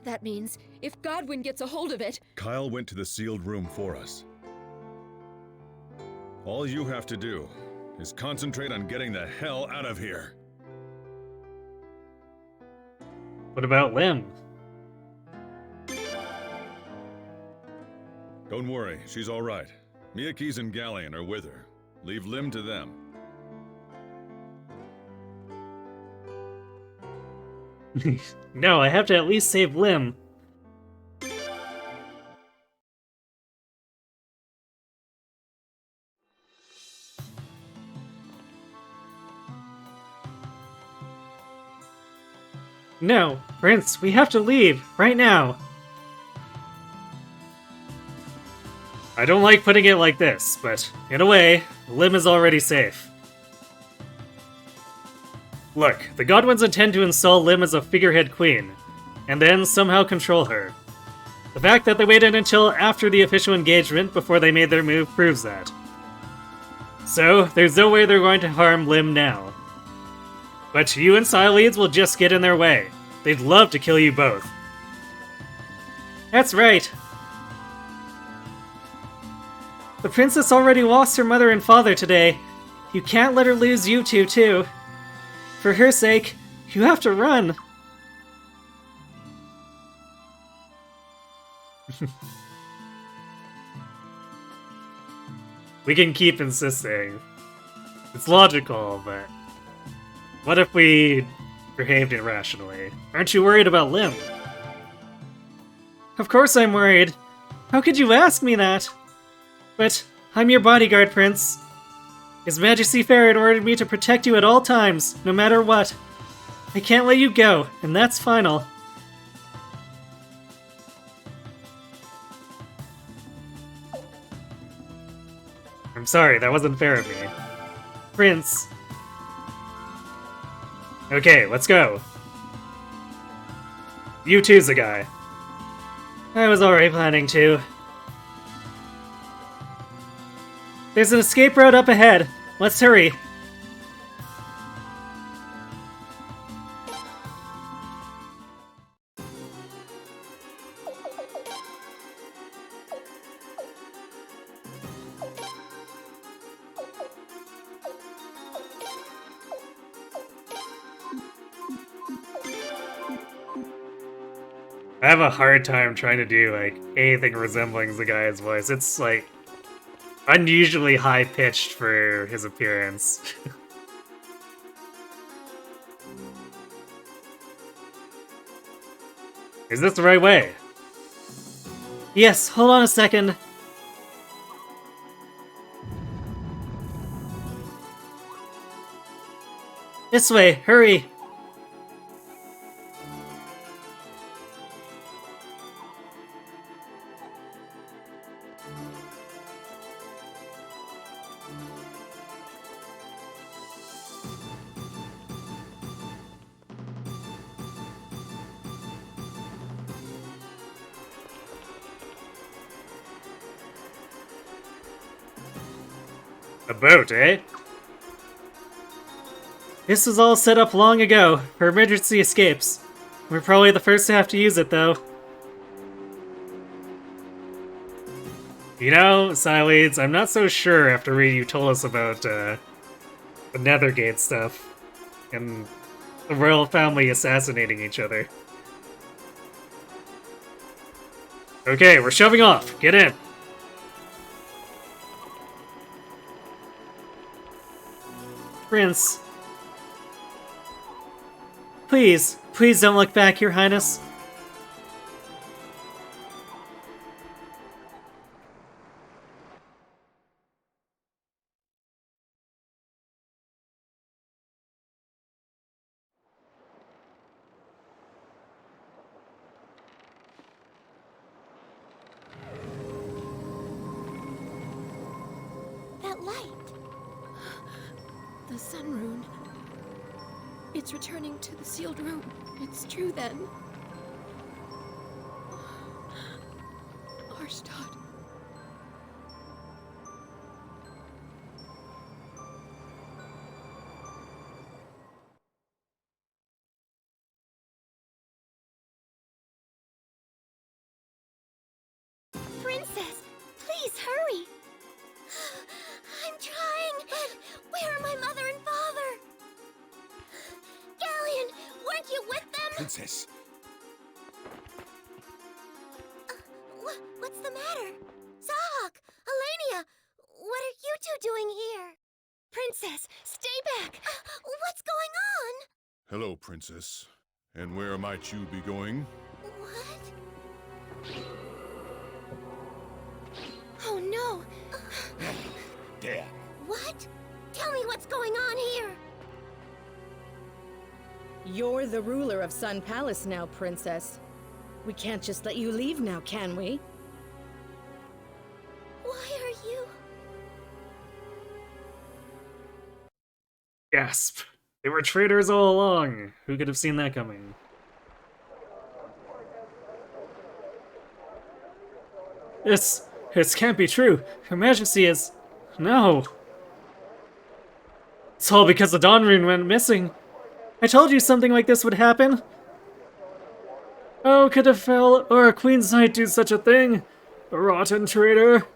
That means if Godwin gets a hold of it... Kyle went to the sealed room for us. All you have to do is concentrate on getting the hell out of here. What about Lim? Don't worry, she's all right. Miyakis and Galleon are with her. Leave Lim to them. No, I have to at least save Lim. No, Prince, we have to leave, right now. I don't like putting it like this, but in a way, Lim is already safe. Look, the Godwins intend to install Lim as a figurehead queen, and then somehow control her. The fact that they waited until after the official engagement before they made their move proves that. So, there's no way they're going to harm Lim now. But you and Sileads will just get in their way. They'd love to kill you both. That's right. The princess already lost her mother and father today. You can't let her lose you two, too. For her sake, you have to run. We can keep insisting. It's logical, but... what if we behaved irrationally? Aren't you worried about Lim? Of course I'm worried. How could you ask me that? But I'm your bodyguard, Prince. His Majesty Farad ordered me to protect you at all times, no matter what. I can't let you go, and that's final. I'm sorry, that wasn't fair of me. Prince. Okay, let's go. You too's the guy. I was already planning to. There's an escape route up ahead. Let's hurry. I have a hard time trying to do, like, anything resembling the guy's voice. It's, like, unusually high-pitched for his appearance. Is this the right way? Yes, hold on a second. This way, hurry! A boat, eh? This was all set up long ago, for emergency escapes. We're probably the first to have to use it, though. You know, Sileads, I'm not so sure after reading you told us about, the Nethergate stuff. And the royal family assassinating each other. Okay, we're shoving off. Get in. Prince. Please, please don't look back, Your Highness. That light. The sun rune. It's returning to the sealed room. It's true then. Arstad. Princess, please hurry. I'm trying, but where are my mother and father? Galleon, weren't you with them? Princess. What's the matter? Zahak, Alania, what are you two doing here? Princess, stay back. What's going on? Hello, Princess. And where might you be going? What? Oh no. There. What? Tell me what's going on here. You're the ruler of Sun Palace now, Princess. We can't just let you leave now, can we? Why are you? Gasp. They were traitors all along. Who could have seen that coming? This can't be true. Her Majesty is... No. It's all because the Dawn Rune went missing. I told you something like this would happen. How could a Fel or a Queen's Knight do such a thing? A rotten traitor.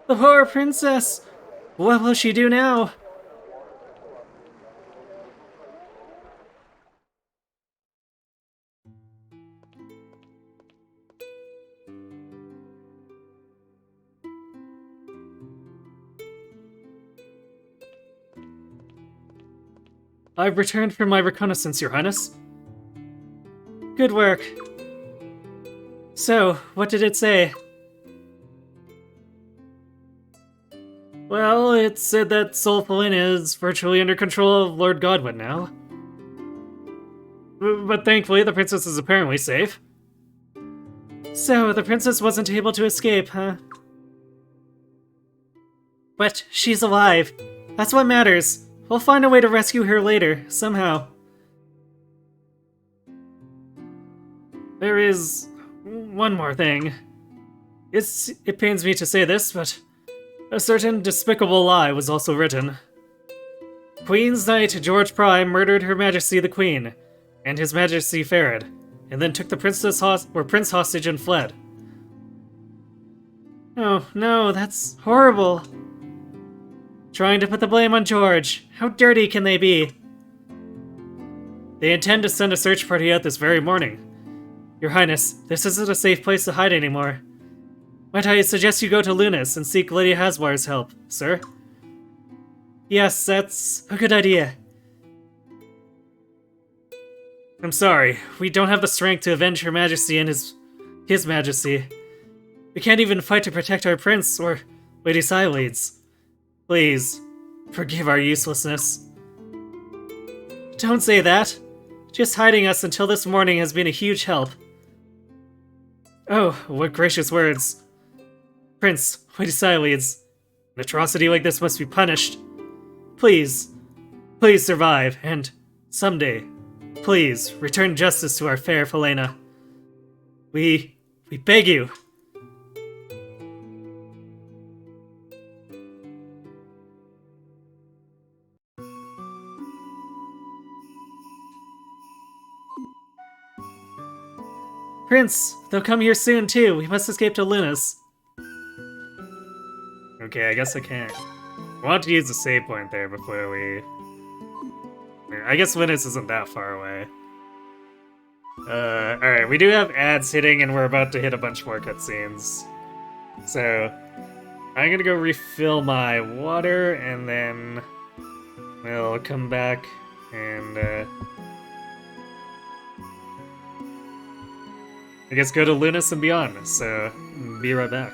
The poor princess. What will she do now? I've returned from my reconnaissance, Your Highness. Good work. So, what did it say? Well, it said that Solfalin is virtually under control of Lord Godwin now. But thankfully, the princess is apparently safe. So, the princess wasn't able to escape, huh? But she's alive. That's what matters. We'll find a way to rescue her later, somehow. There is one more thing. It pains me to say this, but a certain despicable lie was also written. Queen's Knight George Prime murdered Her Majesty the Queen and His Majesty Farid, and then took the prince hostage and fled. Oh, no, that's horrible. Trying to put the blame on George. How dirty can they be? They intend to send a search party out this very morning. Your Highness, this isn't a safe place to hide anymore. Might I suggest you go to Lunas and seek Lady Haswar's help, sir? Yes, that's a good idea. I'm sorry, we don't have the strength to avenge Her Majesty and His Majesty. We can't even fight to protect our prince or Lady Sileads. Please, forgive our uselessness. Don't say that. Just hiding us until this morning has been a huge help. Oh, what gracious words. Prince, Lady Sileads, an atrocity like this must be punished. Please, please survive, and someday, please return justice to our fair Felena. We beg you. Prince, they'll come here soon too. We must escape to Lunas. Okay, I guess I can't. I want to use the save point there before we... I guess Lunas isn't that far away. Alright, we do have ads hitting and we're about to hit a bunch more cutscenes. So, I'm gonna go refill my water and then we'll come back and I guess go to Lunas and beyond, so be right back.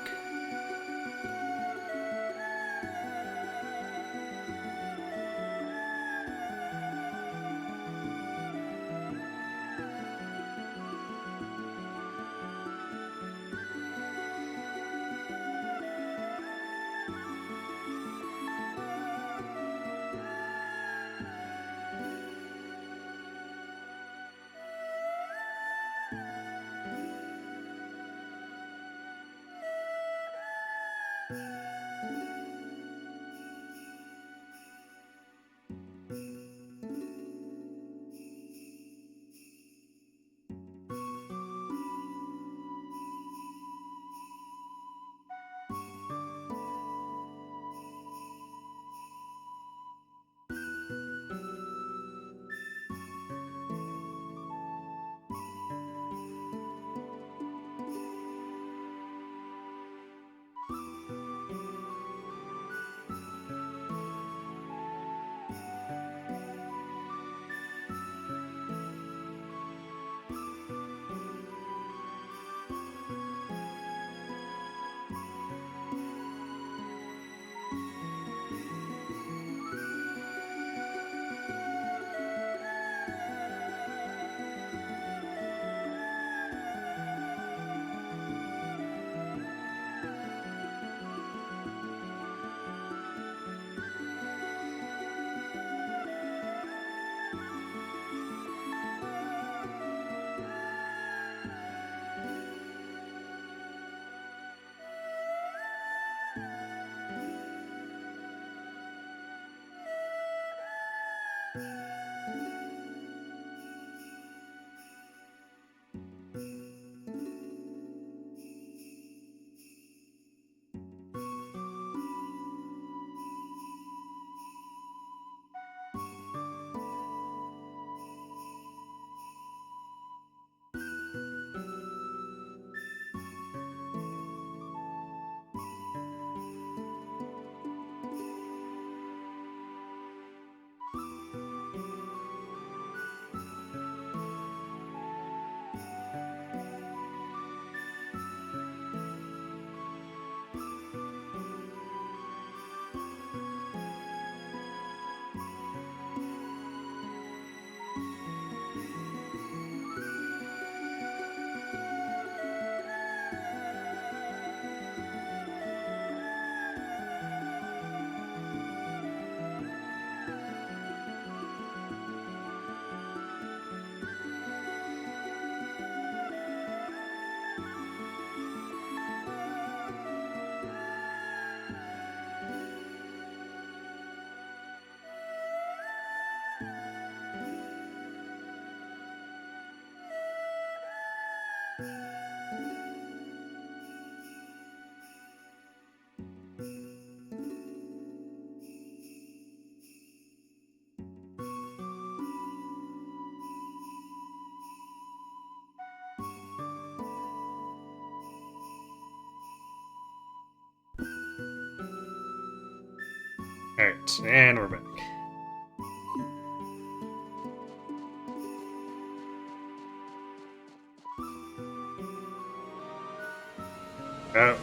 Alright, and we're back. Oh.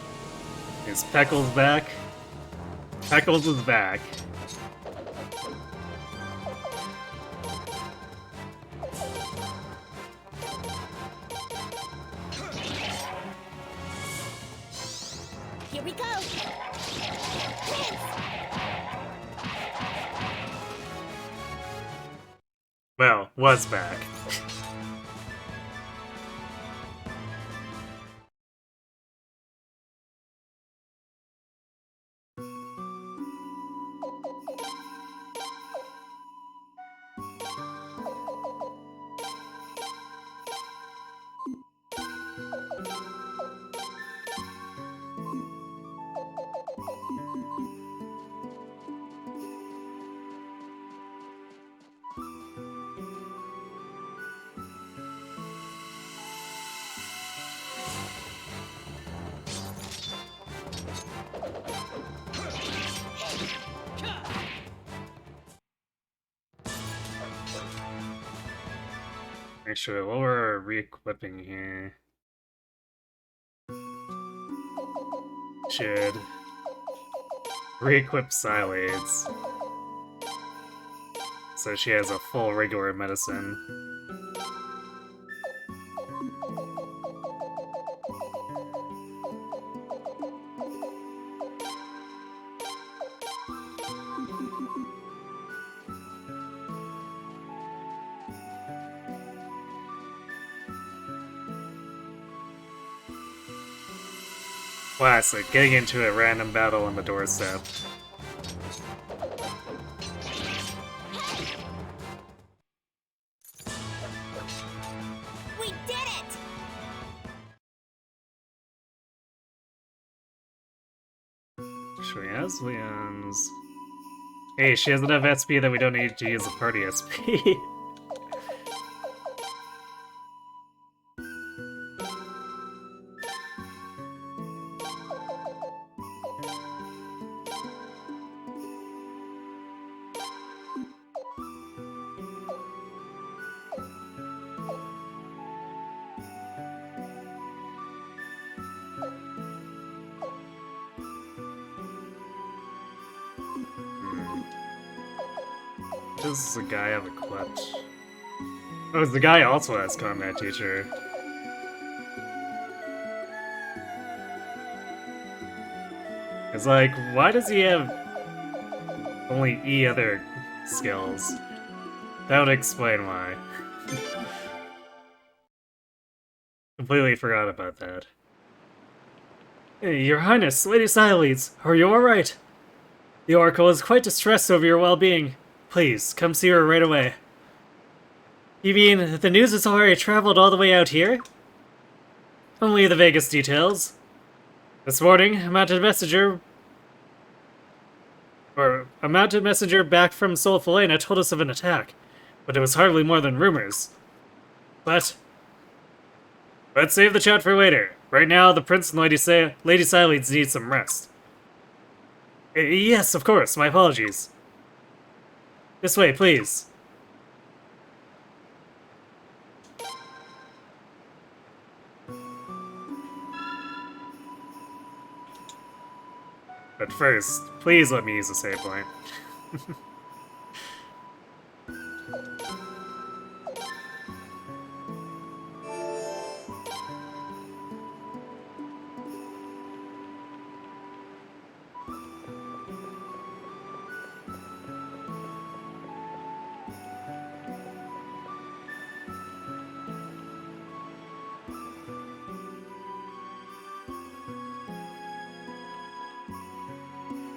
Is Peckles back? Peckles is back. Here we go! Well, was back. Actually, what we're re-equipping here should re-equip Xylades, so she has a full regular medicine. Classic, getting into a random battle on the doorstep. We did it! She has wins. Hey, she has enough SP that we don't need to use the party SP. Does the guy have equipped? Oh, the guy also has combat teacher. It's like, why does he have only E other skills? That would explain why. Completely forgot about that. Hey, Your Highness, Lady Xyledes, are you alright? The Oracle is quite distressed over your well-being. Please, come see her right away. You mean, the news has already traveled all the way out here? Only the vaguest details. This morning, a mounted messenger back from Solfalena told us of an attack, but it was hardly more than rumors. But let's save the chat for later. Right now, the Prince and Lady Xyledes need some rest. Yes, of course, my apologies. This way, please. But first, please let me use the save point.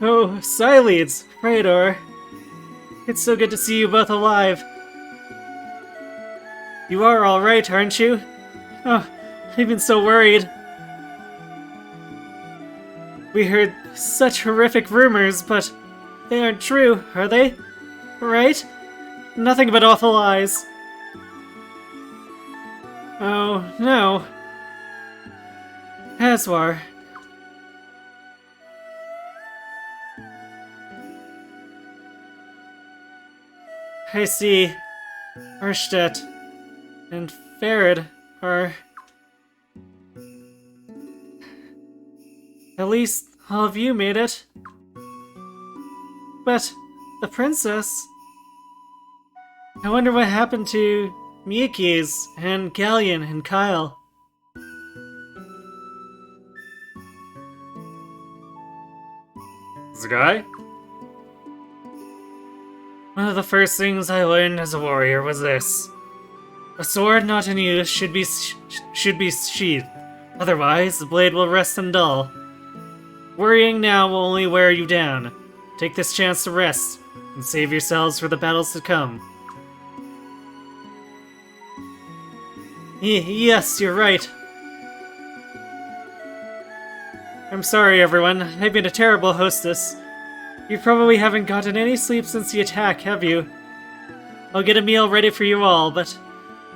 Oh, Xyledes, Praetor. It's so good to see you both alive. You are alright, aren't you? Oh, I've been so worried. We heard such horrific rumors, but they aren't true, are they? Right? Nothing but awful lies. Oh, no. I see. Arstedt and Farad are... At least all of you made it. But the princess... I wonder what happened to Miyakis and Galleon and Kyle. This guy? One of the first things I learned as a warrior was this. A sword not in use should be sheathed. Otherwise, the blade will rust and dull. Worrying now will only wear you down. Take this chance to rest, and save yourselves for the battles to come. Yes, you're right. I'm sorry, everyone. I've been a terrible hostess. You probably haven't gotten any sleep since the attack, have you? I'll get a meal ready for you all, but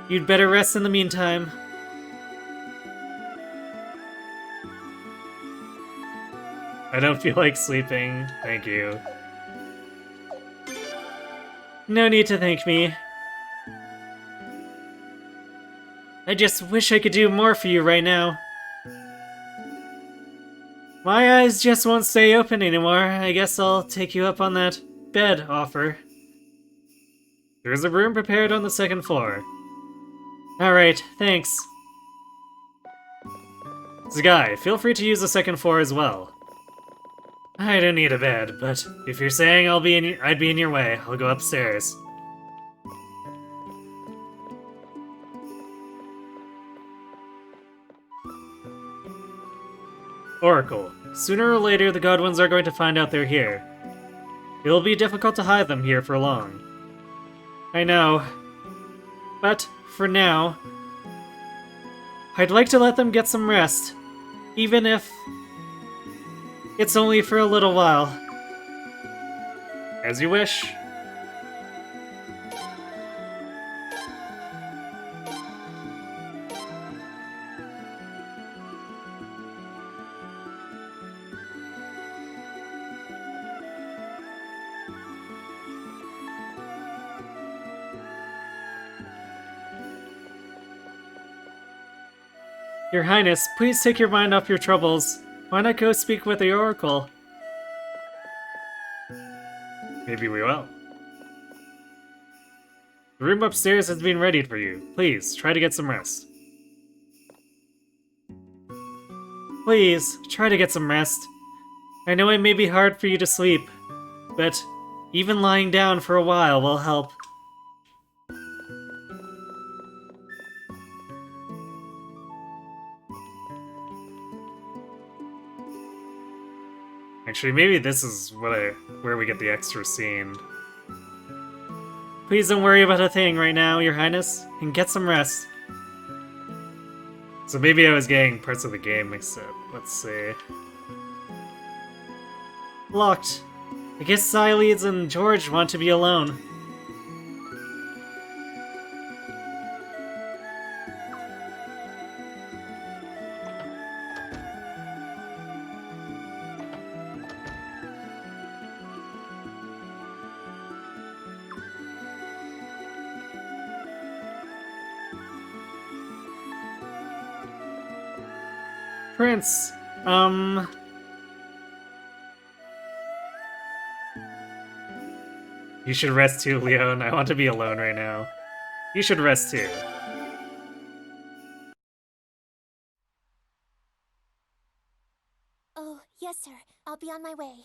you'd better rest in the meantime. I don't feel like sleeping. Thank you. No need to thank me. I just wish I could do more for you right now. My eyes just won't stay open anymore. I guess I'll take you up on that bed offer. There's a room prepared on the second floor. Alright, thanks. Zagai, feel free to use the second floor as well. I don't need a bed, but if you're saying I'd be in your way, I'll go upstairs. Oracle. Sooner or later, the Godwins are going to find out they're here. It will be difficult to hide them here for long. I know. But, for now, I'd like to let them get some rest. Even if it's only for a little while. As you wish. Your Highness, please take your mind off your troubles. Why not go speak with the Oracle? Maybe we will. The room upstairs has been readied for you. Please, try to get some rest. Please, try to get some rest. I know it may be hard for you to sleep, but even lying down for a while will help. Actually, maybe this is where we get the extra scene. Please don't worry about a thing right now, Your Highness, and get some rest. So maybe I was getting parts of the game mixed up. Let's see. Locked. I guess Xyleeds and George want to be alone. Prince, you should rest too, Leon. I want to be alone right now. You should rest too. Oh, yes, sir. I'll be on my way.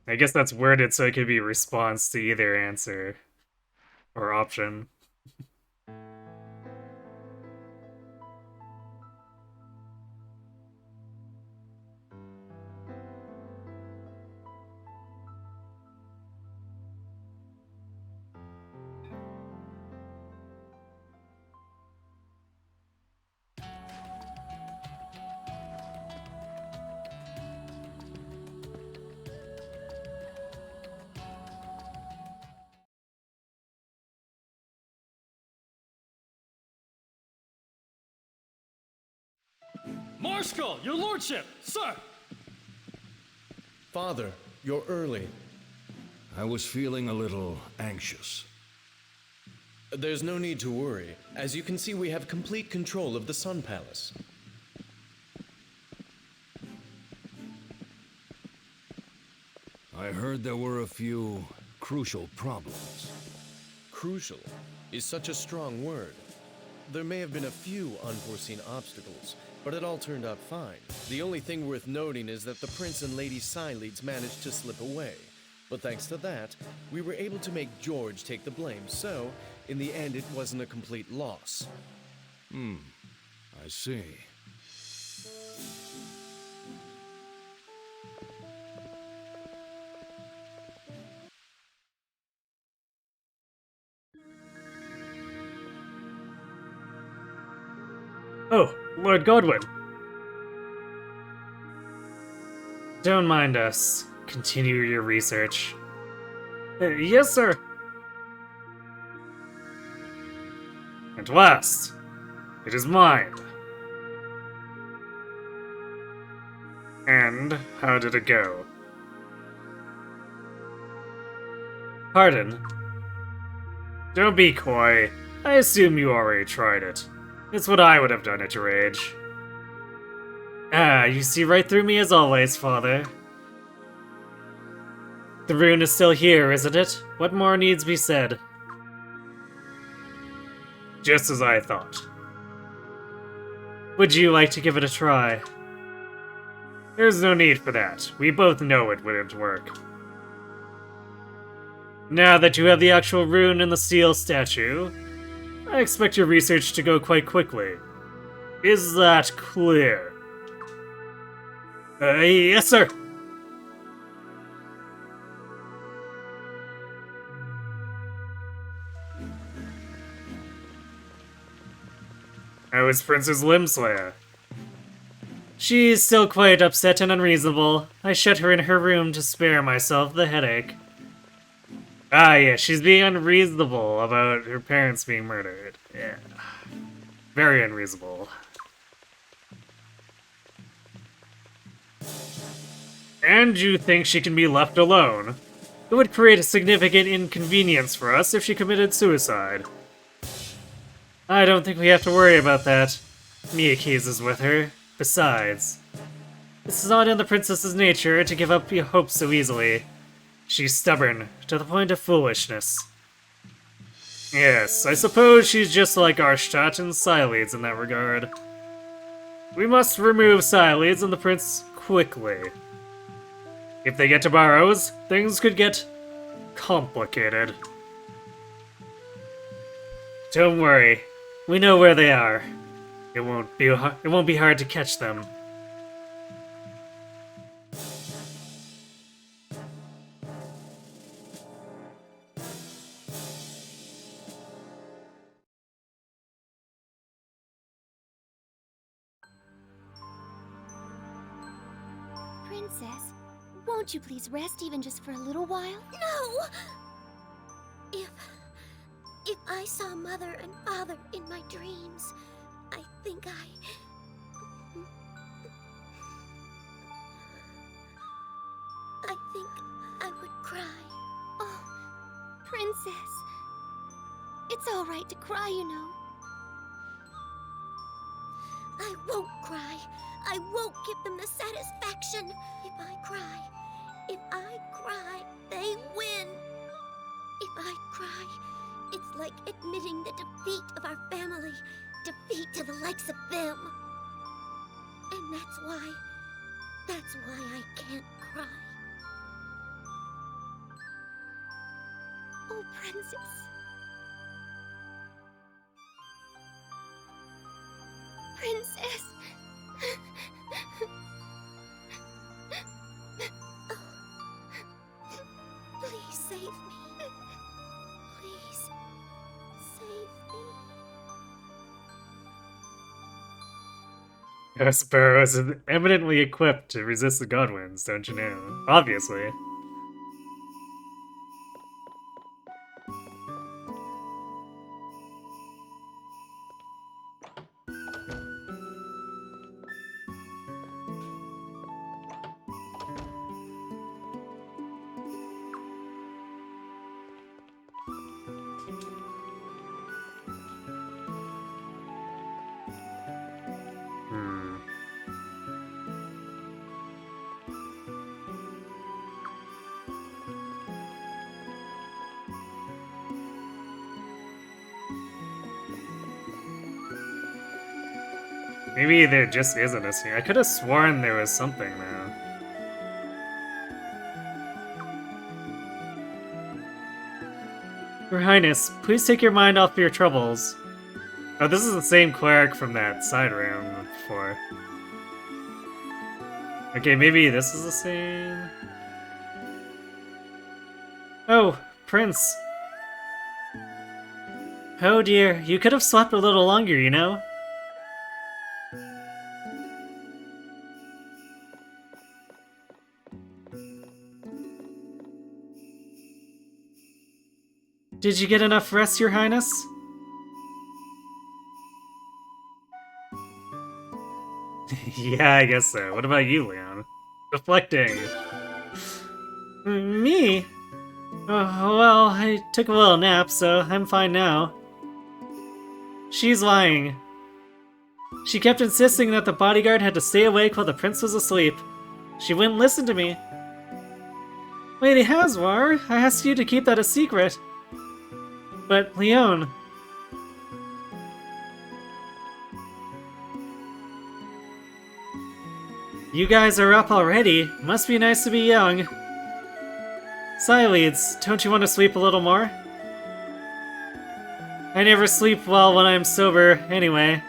I guess that's worded so it could be a response to either answer. Or option. Marshal, your lordship, sir! Father, you're early. I was feeling a little anxious. There's no need to worry. As you can see, we have complete control of the Sun Palace. I heard there were a few crucial problems. Crucial is such a strong word. There may have been a few unforeseen obstacles, but it all turned out fine. The only thing worth noting is that the Prince and Lady Psyleads managed to slip away. But thanks to that, we were able to make George take the blame, so, in the end, it wasn't a complete loss. I see. Oh, Lord Godwin. Don't mind us. Continue your research. Yes, sir. At last, it is mine. And how did it go? Pardon? Don't be coy. I assume you already tried it. It's what I would have done at your age. Ah, you see right through me as always, Father. The rune is still here, isn't it? What more needs be said? Just as I thought. Would you like to give it a try? There's no need for that. We both know it wouldn't work. Now that you have the actual rune and the seal statue, I expect your research to go quite quickly. Is that clear? Yes, sir. How is Princess Limslayer? She's still quite upset and unreasonable. I shut her in her room to spare myself the headache. Ah, yeah, she's being unreasonable about her parents being murdered. Yeah. Very unreasonable. And you think she can be left alone? It would create a significant inconvenience for us if she committed suicide. I don't think we have to worry about that. Miyake's is with her. Besides, this is not in the princess's nature to give up hope so easily. She's stubborn, to the point of foolishness. Yes, I suppose she's just like Arshtat and Psyleads in that regard. We must remove Psyleads and the prince quickly. If they get to Barrows, things could get complicated. Don't worry, we know where they are. It won't be hard to catch them. Princess, won't you please rest even just for a little while? No! If I saw Mother and Father in my dreams, I think I would cry. Oh, Princess. It's all right to cry, you know. I won't cry. I won't give them the satisfaction. If I cry, they win. If I cry, it's like admitting the defeat of our family. Defeat to the likes of them. And that's why I can't cry. Oh, Princess. Princess. Oh, please save me. Please save me. Sparrow is eminently equipped to resist the Godwins, don't you know? Obviously. Maybe there just isn't a scene. I could have sworn there was something though. Your Highness, please take your mind off your troubles. Oh, this is the same cleric from that side room before. Okay, maybe this is the same. Oh, Prince. Oh dear, you could have slept a little longer, you know? Did you get enough rest, Your Highness? Yeah, I guess so. What about you, Leon? Reflecting. Me? Well, I took a little nap, so I'm fine now. She's lying. She kept insisting that the bodyguard had to stay awake while the prince was asleep. She wouldn't listen to me. Lady Haswar, I asked you to keep that a secret. But, Leon... You guys are up already. Must be nice to be young. Sileads, don't you want to sleep a little more? I never sleep well when I'm sober, anyway.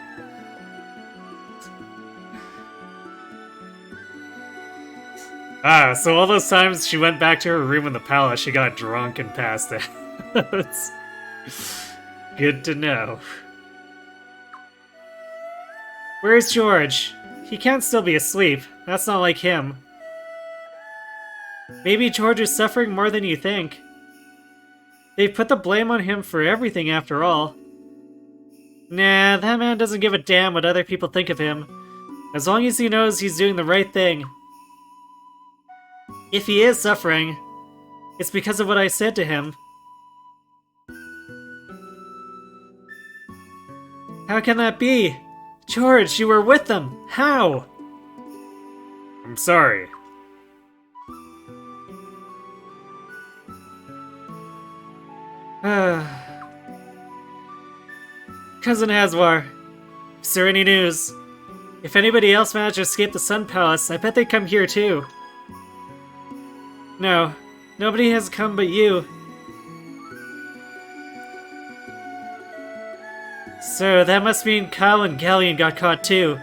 Ah, so all those times she went back to her room in the palace, she got drunk and passed out. Good to know. Where's George? He can't still be asleep. That's not like him. Maybe George is suffering more than you think. They've put the blame on him for everything after all. Nah, that man doesn't give a damn what other people think of him, as long as he knows he's doing the right thing. If he is suffering, it's because of what I said to him. How can that be? George, you were with them! How? I'm sorry. Cousin Haswar, is there any news? If anybody else managed to escape the Sun Palace, I bet they'd come here too. No, nobody has come but you. So that must mean Kyle and Galleon got caught too.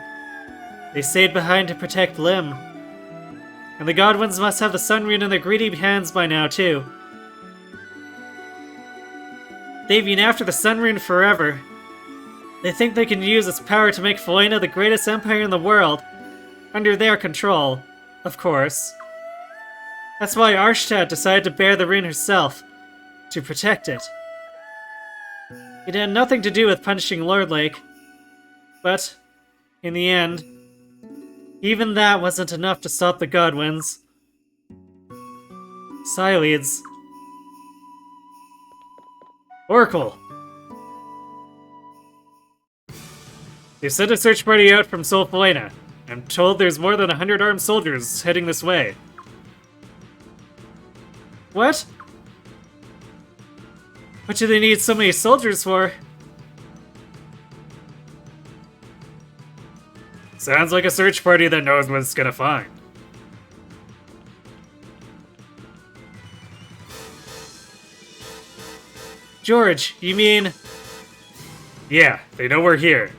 They stayed behind to protect Lim. And the Godwins must have the Sun Rune in their greedy hands by now too. They've been after the Sun Rune forever. They think they can use its power to make Felena the greatest empire in the world. Under their control, of course. That's why Arshtat decided to bear the rune herself, to protect it. It had nothing to do with punishing Lord Lake. But, in the end, even that wasn't enough to stop the Godwins. Sileads. Oracle! They sent a search party out from Solfelena. I'm told there's more than 100 armed soldiers heading this way. What? What do they need so many soldiers for? Sounds like a search party that knows what it's gonna find. George, you mean... Yeah, they know we're here.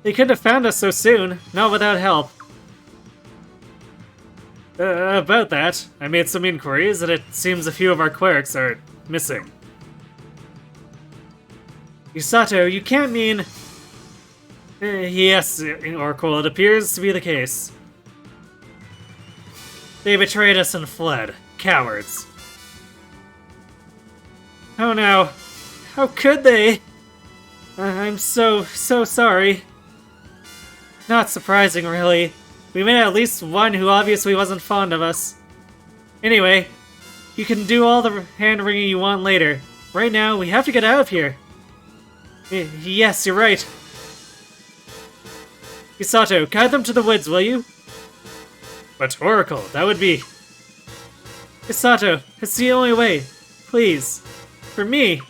They couldn't have found us so soon, not without help. About that, I made some inquiries, and it seems a few of our clerics are missing. Usato, you can't mean... Yes, Oracle, it appears to be the case. They betrayed us and fled. Cowards. Oh no. How could they? I'm so sorry. Not surprising, really. We met at least one who obviously wasn't fond of us. Anyway, you can do all the hand-wringing you want later. Right now, we have to get out of here. Yes, you're right. Usato, guide them to the woods, will you? But Oracle, that would be... Usato, it's the only way. Please. For me.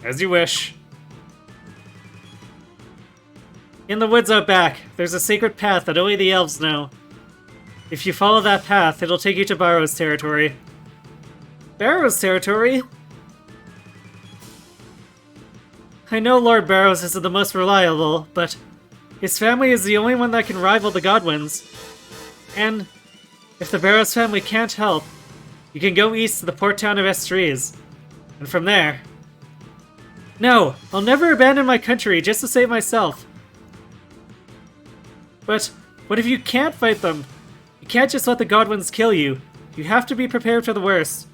As you wish. In the woods out back, there's a sacred path that only the elves know. If you follow that path, it'll take you to Barrow's territory. Barrow's territory? I know Lord Barrows isn't the most reliable, but his family is the only one that can rival the Godwins. And if the Barrows family can't help, you can go east to the port town of Estrees. And from there... No, I'll never abandon my country just to save myself. But what if you can't fight them? You can't just let the Godwins kill you. You have to be prepared for the worst.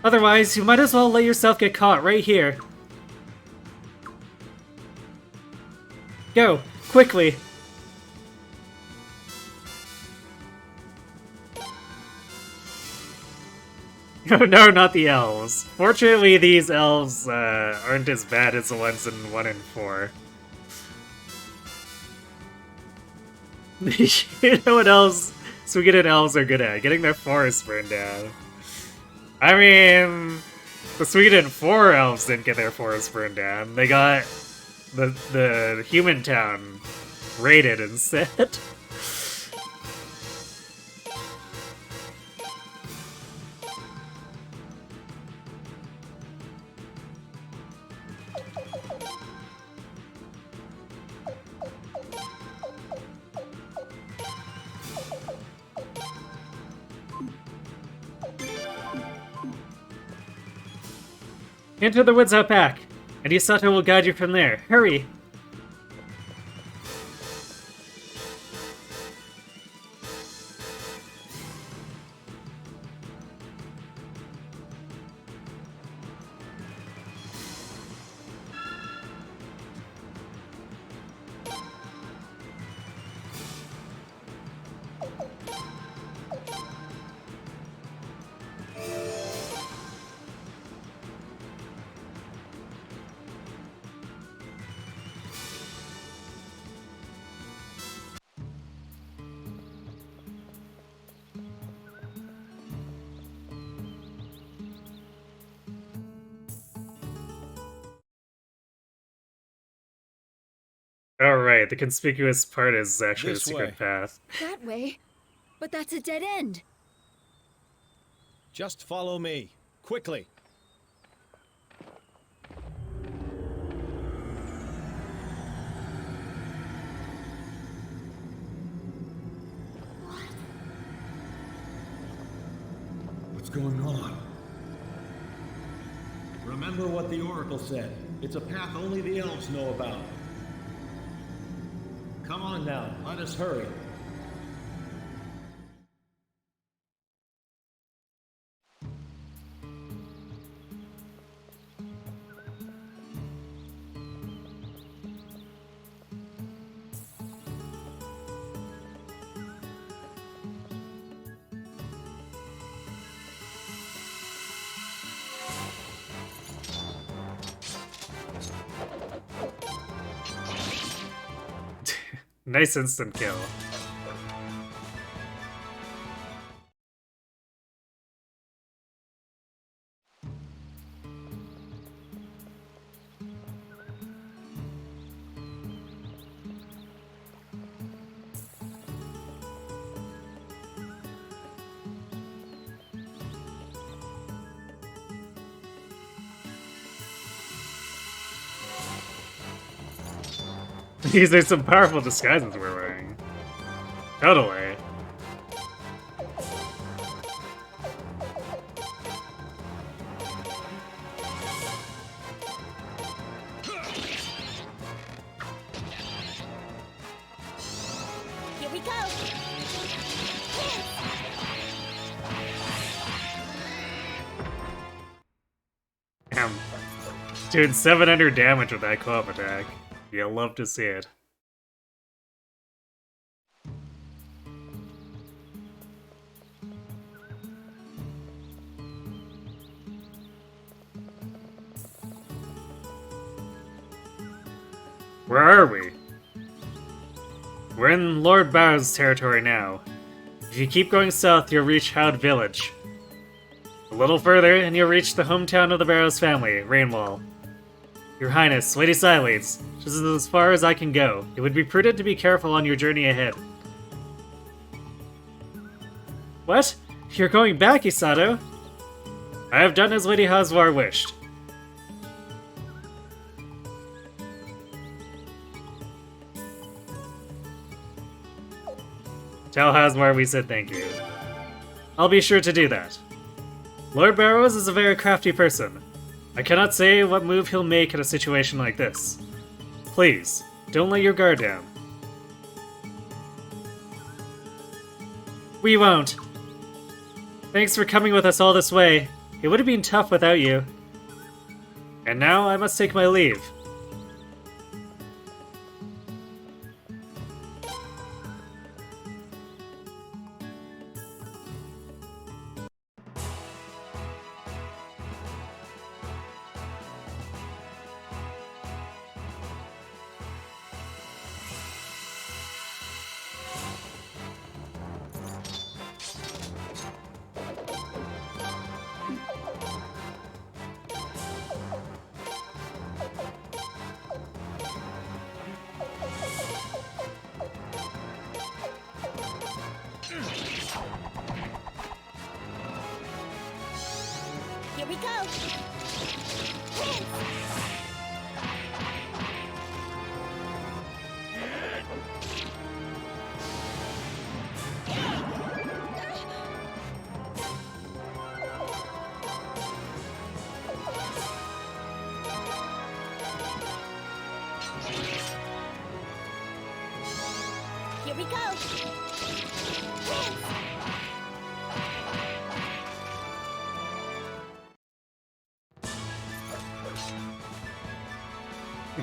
Otherwise, you might as well let yourself get caught right here. Go, quickly. No, not the elves. Fortunately, these elves aren't as bad as the ones in 1 and 4. You know what else Suikoden elves are good at? Getting their forests burned down. I mean, the Suikoden 4 elves didn't get their forests burned down. They got the human town raided instead. Enter the woods out back, and Isato will guide you from there. Hurry! Alright, the conspicuous part is actually the secret path. That way? But that's a dead end. Just follow me. Quickly. What's going on? Remember what the Oracle said. It's a path only the elves know about. Come on now, let us hurry. Nice instant kill. These are some powerful disguises we're wearing. Totally. Here we go. Damn. Doing 700 damage with that co-op attack. You'll love to see it. Where are we? We're in Lord Barrow's territory now. If you keep going south, you'll reach Howd Village. A little further, and you'll reach the hometown of the Barrows family, Rainwall. Your Highness, Lady Sileads, this is as far as I can go. It would be prudent to be careful on your journey ahead. What? You're going back, Isato? I have done as Lady Hazwar wished. Tell Hazwar we said thank you. I'll be sure to do that. Lord Barrows is a very crafty person. I cannot say what move he'll make in a situation like this. Please, don't let your guard down. We won't. Thanks for coming with us all this way. It would have been tough without you. And now I must take my leave. Here we go! Here we go!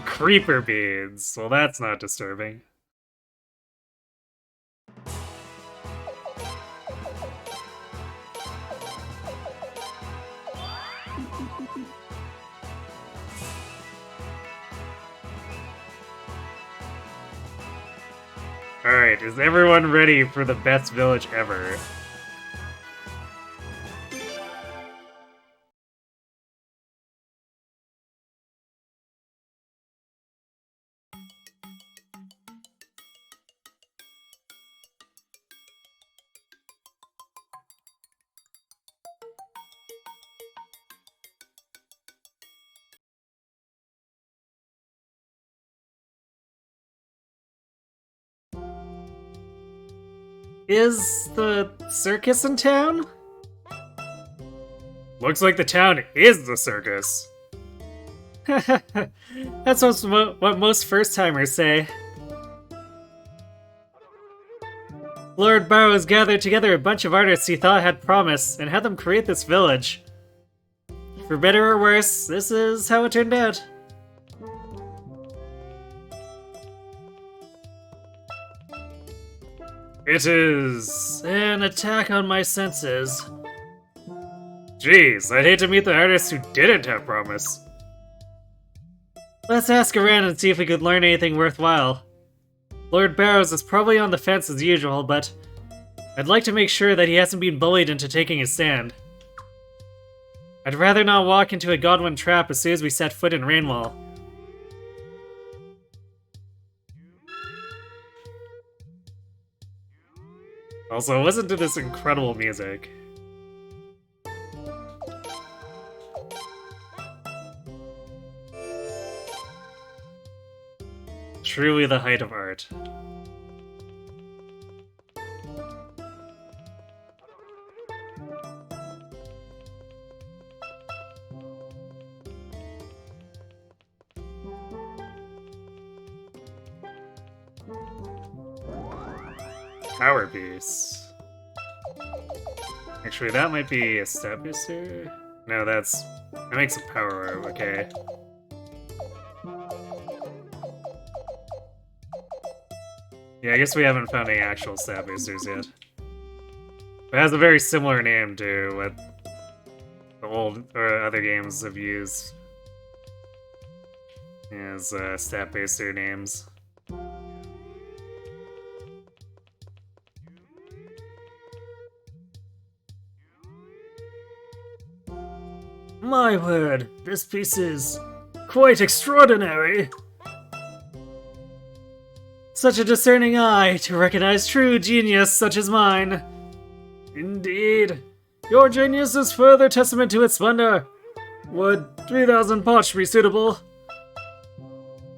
Creeper beads. Well, that's not disturbing. Alright, is everyone ready for the best village ever? Is the circus in town? Looks like the town is the circus. That's what most first-timers say. Lord Barrows gathered together a bunch of artists he thought had promise and had them create this village. For better or worse, this is how it turned out. It is an attack on my senses. Jeez, I'd hate to meet the artists who didn't have promise. Let's ask around and see if we could learn anything worthwhile. Lord Barrows is probably on the fence as usual, but I'd like to make sure that he hasn't been bullied into taking his stand. I'd rather not walk into a Godwin trap as soon as we set foot in Rainwall. Also, listen to this incredible music. Truly the height of art. Power piece. Actually, that might be a step booster. No, that makes a power orb, okay. Yeah, I guess we haven't found any actual stat boosters yet. It has a very similar name to what the old or other games have used as stat booster names. My word, this piece is Quite extraordinary. Such a discerning eye to recognize true genius such as mine. Indeed. Your genius is further testament to its splendor. Would 3,000 poch be suitable?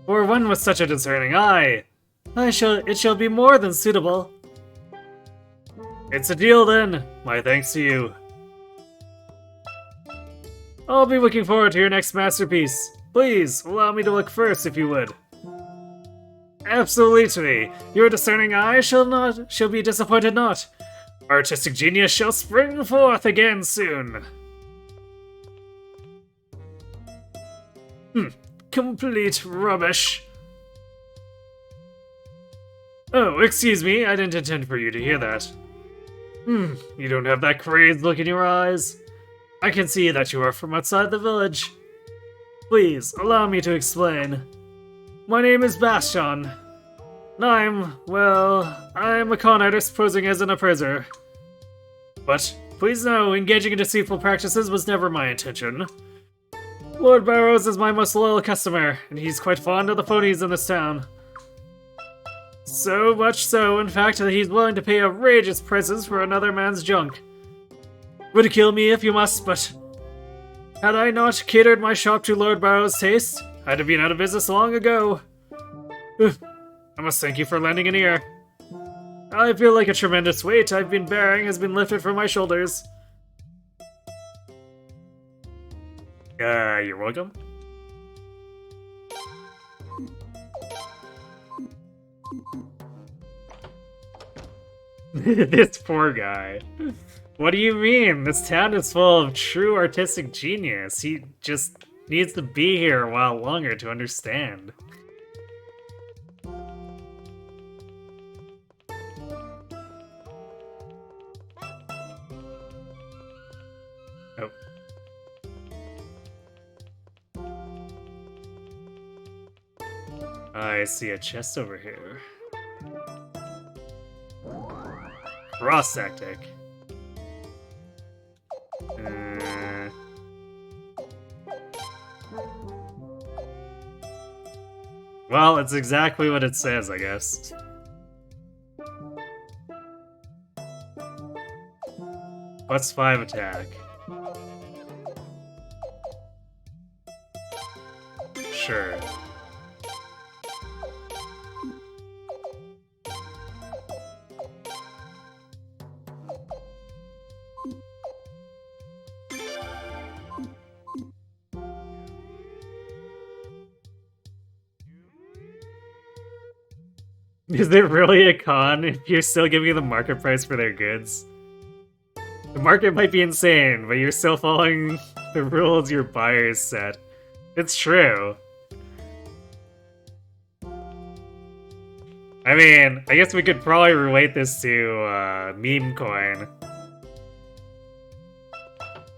For one with such a discerning eye, it shall be more than suitable. It's a deal then. My thanks to you. I'll be looking forward to your next masterpiece. Please, allow me to look first, if you would. Absolutely. Your discerning eye shall be disappointed not. Artistic genius shall spring forth again soon. Complete rubbish. Oh, excuse me, I didn't intend for you to hear that. You don't have that crazed look in your eyes. I can see that you are from outside the village. Please, allow me to explain. My name is Bastion. I'm a con artist posing as an appraiser. But, please know, engaging in deceitful practices was never my intention. Lord Barrows is my most loyal customer, and he's quite fond of the phonies in this town. So much so, in fact, that he's willing to pay outrageous prices for another man's junk. Ridicule me if you must, but had I not catered my shop to Lord Barrow's taste, I'd have been out of business long ago. I must thank you for lending an ear. I feel like a tremendous weight I've been bearing has been lifted from my shoulders. You're welcome. This poor guy. What do you mean? This town is full of true artistic genius. He just needs to be here a while longer to understand. Oh. I see a chest over here. Cross tactic. Well, it's exactly what it says, I guess. +5 attack. Sure. Is it really a con if you're still giving the market price for their goods? The market might be insane, but you're still following the rules your buyers set. It's true. I mean, I guess we could probably relate this to meme coin.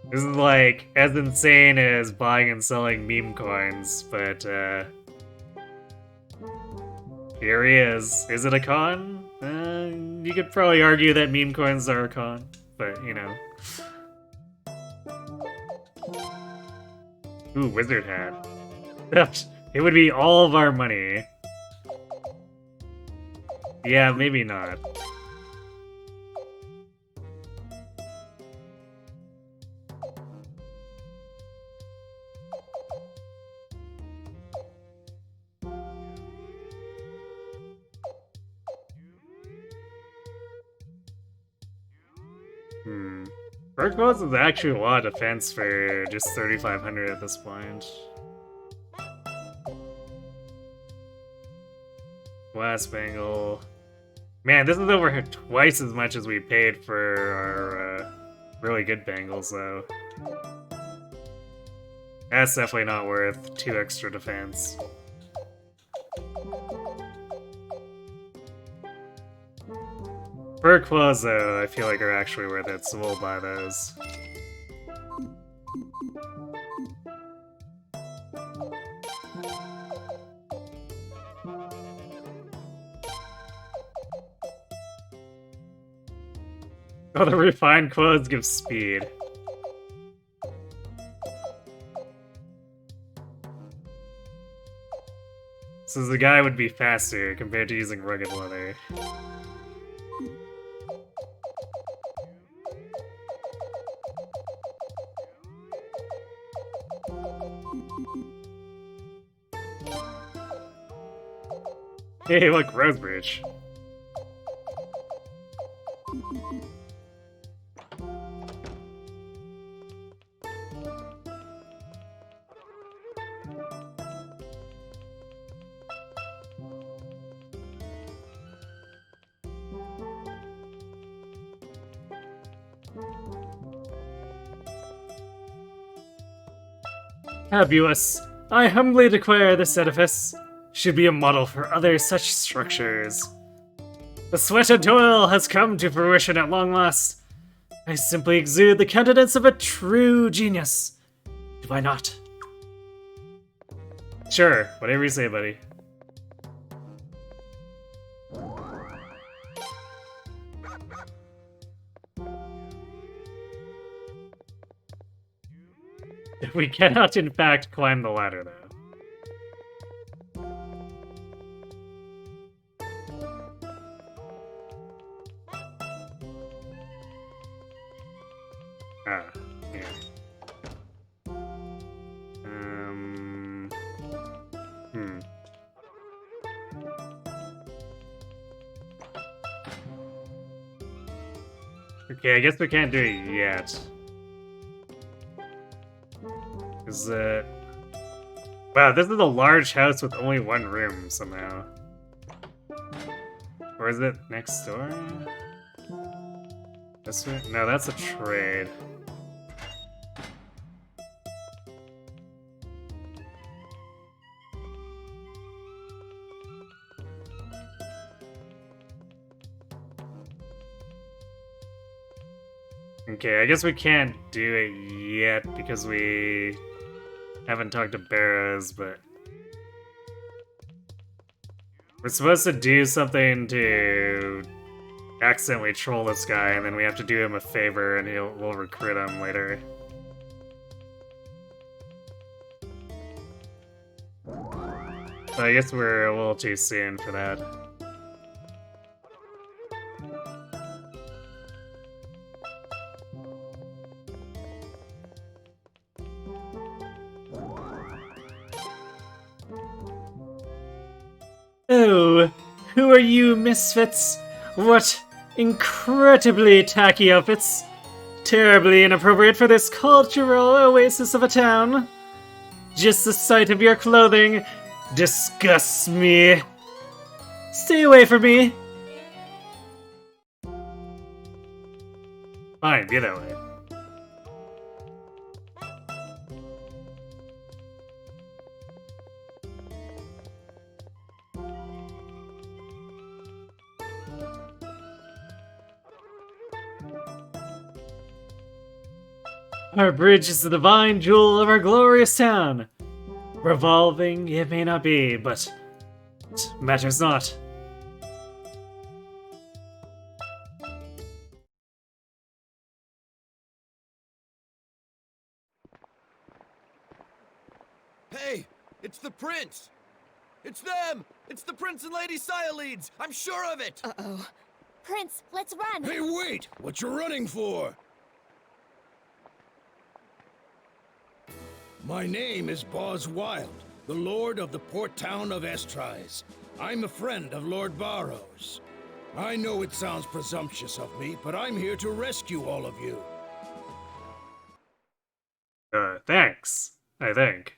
This is like as insane as buying and selling meme coins, but here he is. Is it a con? You could probably argue that meme coins are a con, but you know. Ooh, wizard hat. It would be all of our money. Yeah, maybe not. Perk modes is actually a lot of defense for just 3,500 at this point. Glass bangle. Man, this is over twice as much as we paid for our really good bangles, though. That's definitely not worth 2 extra defense. Perk clothes, though, I feel like are actually worth it, so we'll buy those. Oh, the refined clothes give speed. So the guy would be faster compared to using rugged leather. Hey, look, Rosebridge. Fabulous. I humbly declare this edifice should be a model for other such structures. The sweat of toil has come to fruition at long last. I simply exude the countenance of a true genius. Do I not? Sure, whatever you say, buddy. We cannot, in fact, climb the ladder, though. Ah, yeah. Okay, I guess we can't do it yet. Is it... Wow, this is a large house with only one room, somehow. Or is it next door? This way? No, that's a trade. Okay, I guess we can't do it yet because we haven't talked to Barrows, but we're supposed to do something to accidentally troll this guy, and then we have to do him a favor, and we'll recruit him later. So I guess we're a little too soon for that. Oh, who are you, misfits? What incredibly tacky outfits! Terribly inappropriate for this cultural oasis of a town. Just the sight of your clothing disgusts me. Stay away from me. Fine, be that way. Our bridge is the divine jewel of our glorious town. Revolving, it may not be, but it matters not. Hey, it's the prince! It's them! It's the Prince and Lady Cyalides! I'm sure of it! Uh-oh. Prince, let's run! Hey, wait! What you running for? My name is Boz Wild, the Lord of the port town of Estrise. I'm a friend of Lord Barrows. I know it sounds presumptuous of me, but I'm here to rescue all of you. Thanks, I think.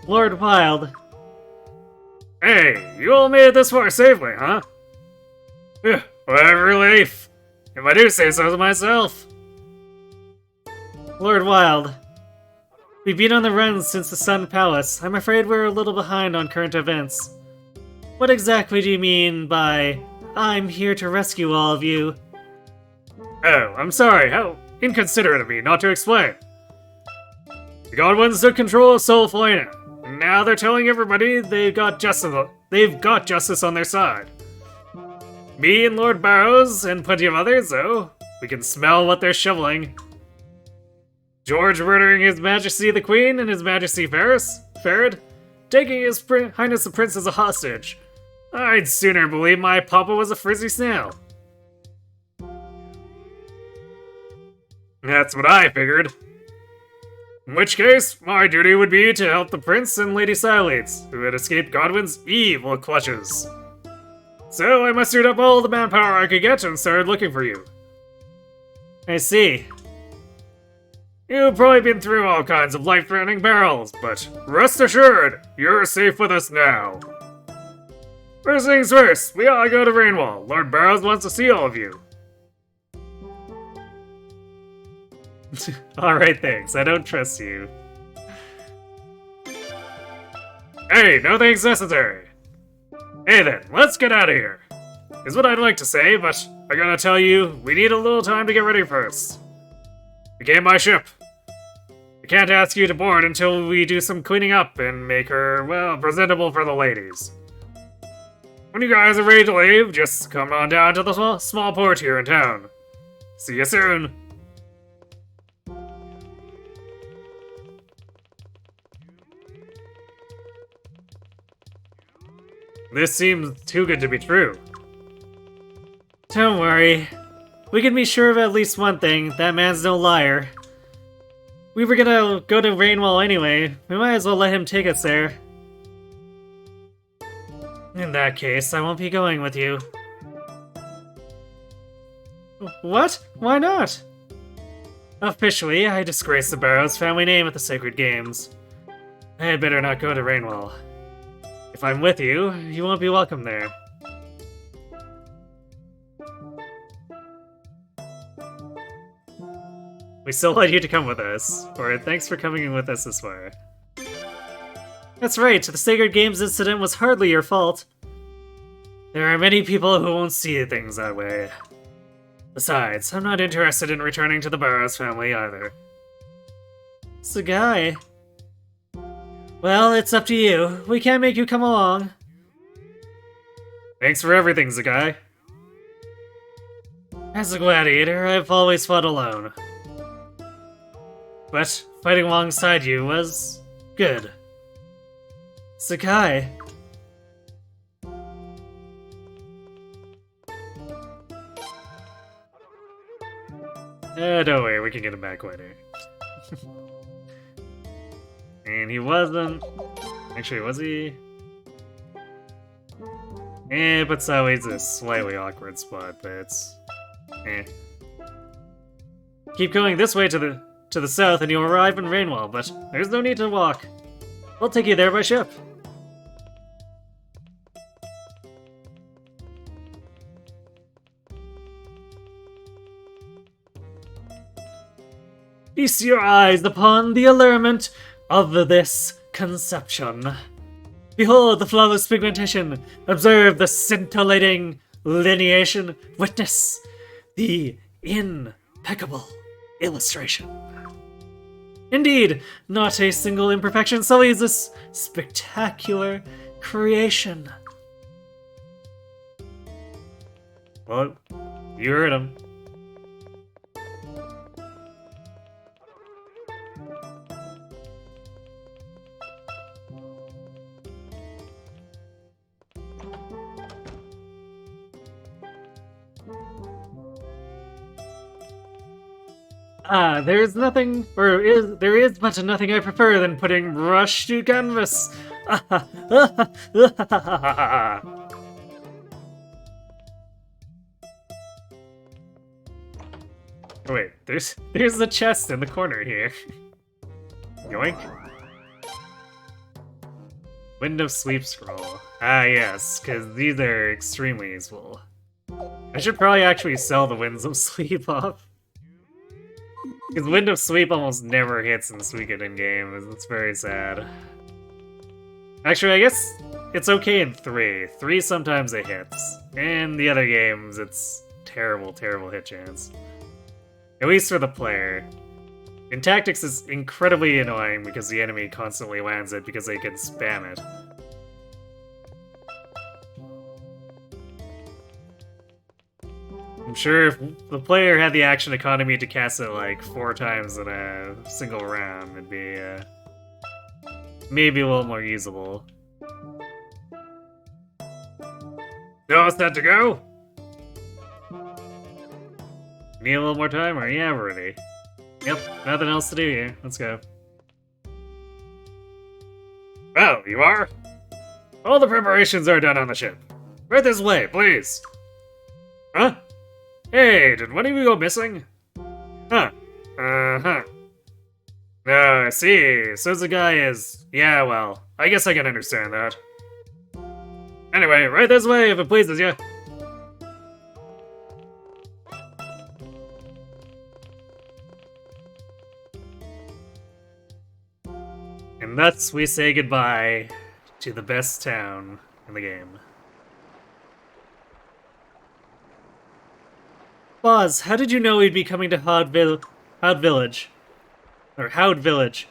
Lord Wild. Hey, you all made it this far safely, huh? What a relief. If I do say so myself. Lord Wild. We've been on the run since the Sun Palace. I'm afraid we're a little behind on current events. What exactly do you mean by, I'm here to rescue all of you? Oh, I'm sorry. How inconsiderate of me not to explain. The Godwins took control of Solflana. Now they're telling everybody they've got justice on their side. Me and Lord Barrows and plenty of others, though, we can smell what they're shoveling. George murdering His Majesty the Queen and His Majesty Farad, taking His Highness the Prince as a hostage. I'd sooner believe my papa was a frizzy snail. That's what I figured. In which case, my duty would be to help the Prince and Lady Sileates, who had escaped Godwin's evil clutches. So I mustered up all the manpower I could get and started looking for you. I see. You've probably been through all kinds of life-threatening perils, but rest assured, you're safe with us now. First things first, we all go to Rainwall. Lord Barrows wants to see all of you. Alright, thanks. I don't trust you. Hey, no thanks necessary. Hey then, let's get out of here. Is what I'd like to say, but I gotta tell you, we need a little time to get ready first. Became my ship. I can't ask you to board until we do some cleaning up and make her, well, presentable for the ladies. When you guys are ready to leave, just come on down to the small port here in town. See you soon. This seems too good to be true. Don't worry. We can be sure of at least one thing. That man's no liar. We were gonna go to Rainwall anyway. We might as well let him take us there. In that case, I won't be going with you. What? Why not? Officially, I disgrace the Barrows family name at the Sacred Games. I had better not go to Rainwall. If I'm with you, you won't be welcome there. We still want you to come with us, or thanks for coming in with us this far. That's right, the Sacred Games incident was hardly your fault. There are many people who won't see things that way. Besides, I'm not interested in returning to the Barrows family either. Sagai. Well, it's up to you. We can't make you come along. Thanks for everything, Sagai. As a gladiator, I've always fought alone. But fighting alongside you was good. Sakai. Don't worry, we can get him back later. And he wasn't... Actually, was he? But Sileates is a slightly awkward spot, but it's... Keep going this way to the south and you'll arrive in Rainwall, but there's no need to walk. I'll take you there by ship. Feast your eyes upon the allurement of this conception. Behold the flawless pigmentation. Observe the scintillating lineation. Witness the impeccable illustration. Indeed, not a single imperfection sullies this spectacular creation. Well, you heard him. There is nothing, there is but nothing I prefer than putting brush to canvas. Wait, there's the chest in the corner here. Yoink. Wind of Sleep Scroll. Ah yes, because these are extremely useful. I should probably actually sell the Winds of Sleep off. Because Wind of Sleep almost never hits in the Suikoden game, it's very sad. Actually, I guess it's okay in 3. 3 sometimes it hits. In the other games, it's terrible, terrible hit chance. At least for the player. In Tactics, it's incredibly annoying because the enemy constantly lands it because they can spam it. sure if the player had the action economy to cast it like 4 times in a single round, it'd be maybe a little more usable. No, it's set to go? Need a little more time, or yeah, we're ready. Yep, nothing else to do here. Let's go. Well, you are? All the preparations are done on the ship. Right this way, please. Huh? Hey, did one of you go missing? Huh. Uh-huh. No, I see. So the guy is... Yeah, well, I guess I can understand that. Anyway, right this way if it pleases you. And thus we say goodbye to the best town in the game. Boz, how did you know we'd be coming to Houd Village? Or Houd Village?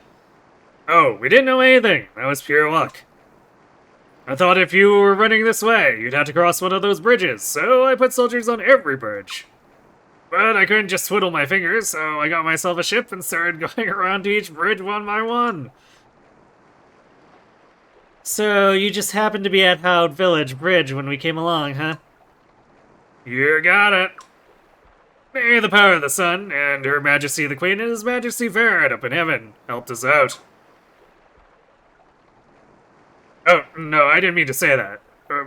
Oh, we didn't know anything. That was pure luck. I thought if you were running this way, you'd have to cross one of those bridges, so I put soldiers on every bridge. But I couldn't just twiddle my fingers, so I got myself a ship and started going around to each bridge one by one. So, you just happened to be at Houd Village Bridge when we came along, huh? You got it. May the power of the sun, and Her Majesty the Queen and His Majesty Farad up in heaven helped us out. Oh, no, I didn't mean to say that. I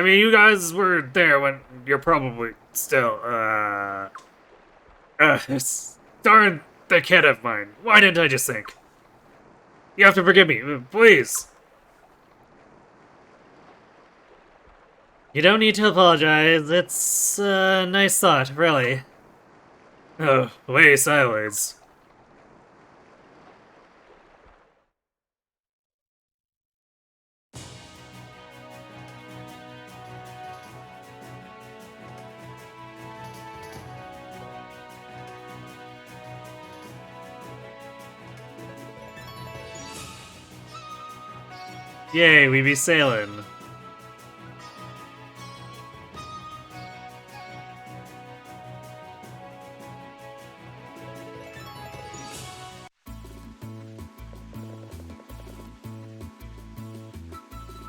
mean, you guys were there when you're probably still, darn the kid of mine. Why didn't I just think? You have to forgive me, please. You don't need to apologize. It's a nice thought, really. Oh, way sideways. Yay, we be sailing.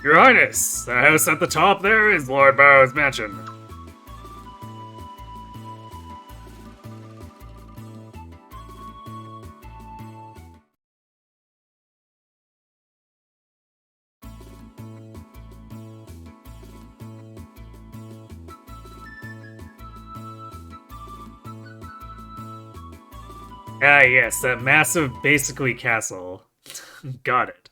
Your Highness, the house at the top there is Lord Barrow's mansion. Ah, yes, that massive, basically, castle. Got it.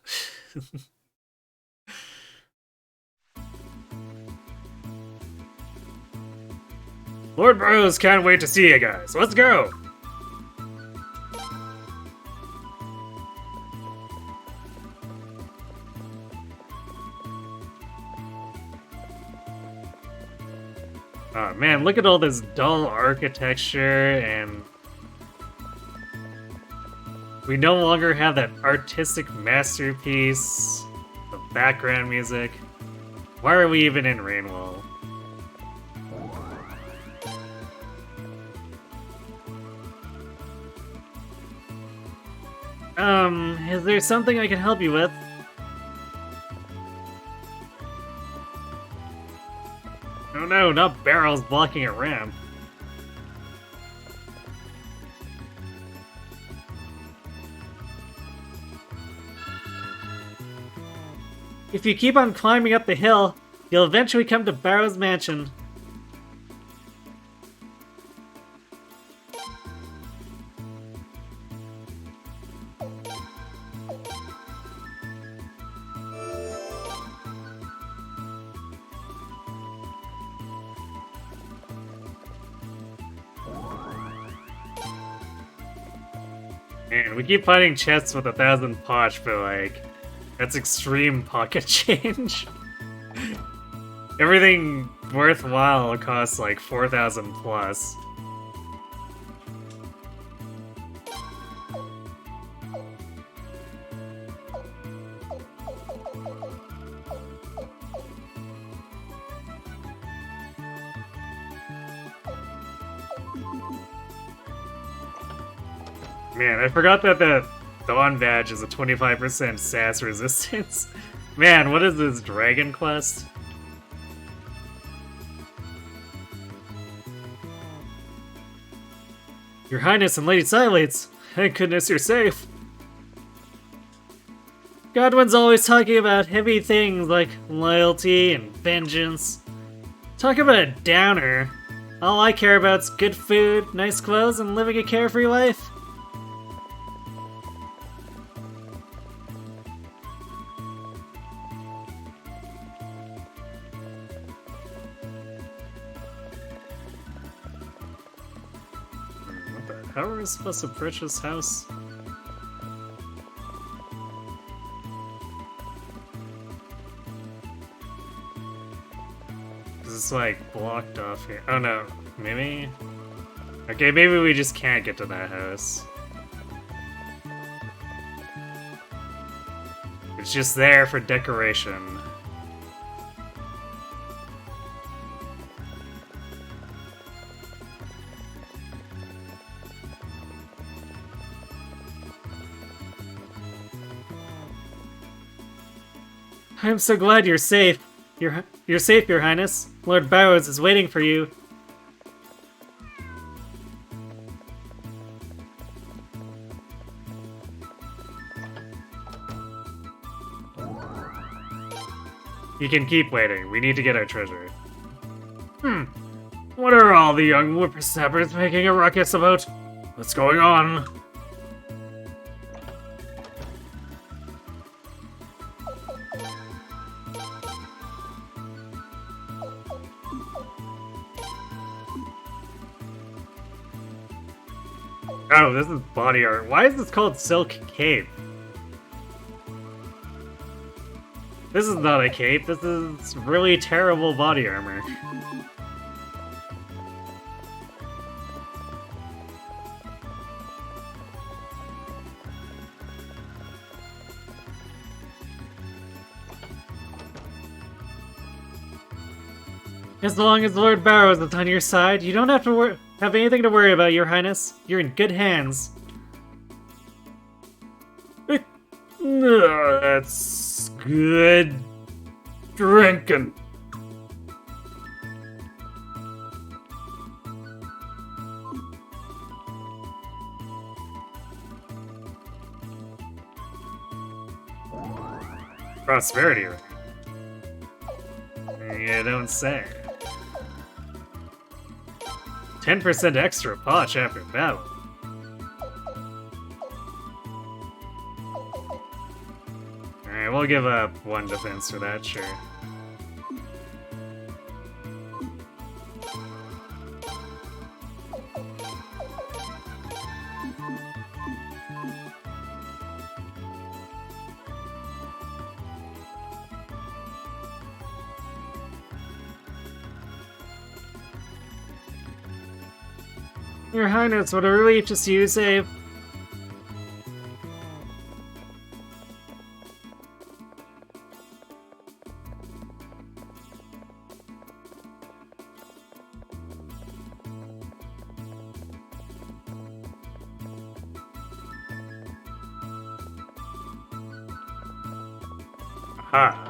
Lord Burroughs can't wait to see you guys. Let's go! Oh man, look at all this dull architecture, and we no longer have that artistic masterpiece, the background music. Why are we even in Rainwell? Is there something I can help you with? Oh no, not barrels blocking a ramp. If you keep on climbing up the hill, you'll eventually come to Barrow's mansion. Man, we keep finding chests with 1,000 poch, but like, that's extreme pocket change. Everything worthwhile costs like 4,000 plus. Man, I forgot that the Dawn badge is a 25% sass resistance. Man, what is this, Dragon Quest? Your Highness and Lady Silates, thank goodness you're safe. Godwin's always talking about heavy things like loyalty and vengeance. Talk about a downer. All I care about is good food, nice clothes, and living a carefree life. How are we supposed to approach this house? It's like blocked off here. Oh no, maybe? Okay, maybe we just can't get to that house. It's just there for decoration. I'm so glad you're safe. You're safe, Your Highness. Lord Barrows is waiting for you. You can keep waiting. We need to get our treasure. What are all the young whippersnappers making a ruckus about? What's going on? Oh, this is body art. Why is this called Silk Cape? This is not a cape, this is really terrible body armor. As long as Lord Barrows is on your side, you don't have to have anything to worry about, Your Highness. You're in good hands. That's good drinking. Prosperity ring. You don't say. 10% extra potch after battle. Alright, we'll give up 1 defense for that, sure. Your Highness, what a relief to see you safe. Aha.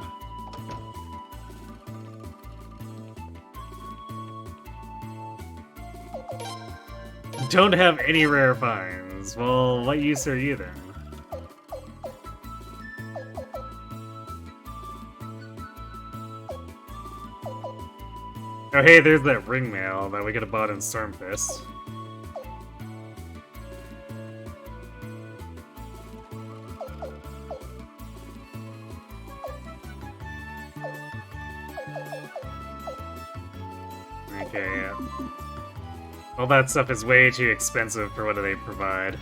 Don't have any rare finds. Well, what use are you then? Oh hey, there's that ring mail that we could have bought in Stormfist. Okay, yeah. All that stuff is way too expensive for what they provide.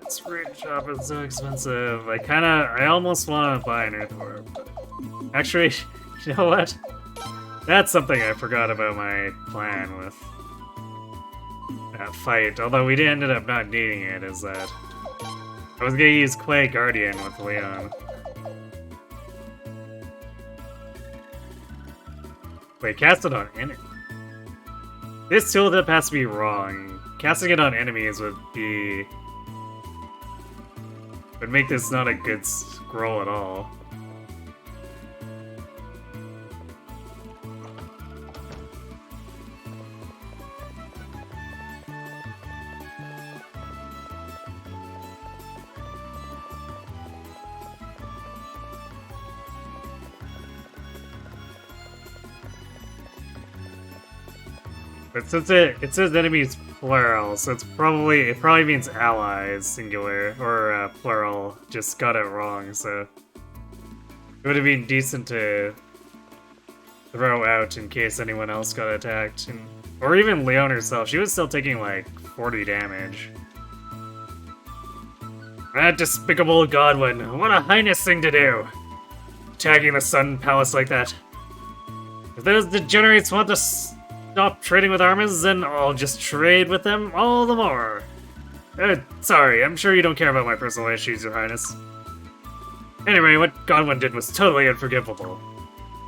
This fruit shop is so expensive. I almost want to buy an earthworm. Actually, you know what? That's something I forgot about my plan with. that fight, although we did ended up not needing it, is that I was gonna use Clay Guardian with Leon. Wait, cast it on enemy. This tooltip has to be wrong. Casting it on enemies would make this not a good scroll at all. But since it says enemies plural, so it probably means allies singular or plural. Just got it wrong, so it would have been decent to throw out in case anyone else got attacked, or even Leon herself. She was still taking like 40 damage. That despicable Godwin! What a heinous thing to do! Attacking the Sun Palace like that. If those degenerates want to stop trading with armies, then I'll just trade with them all the more. Sorry, I'm sure you don't care about my personal issues, Your Highness. Anyway, what Godwin did was totally unforgivable.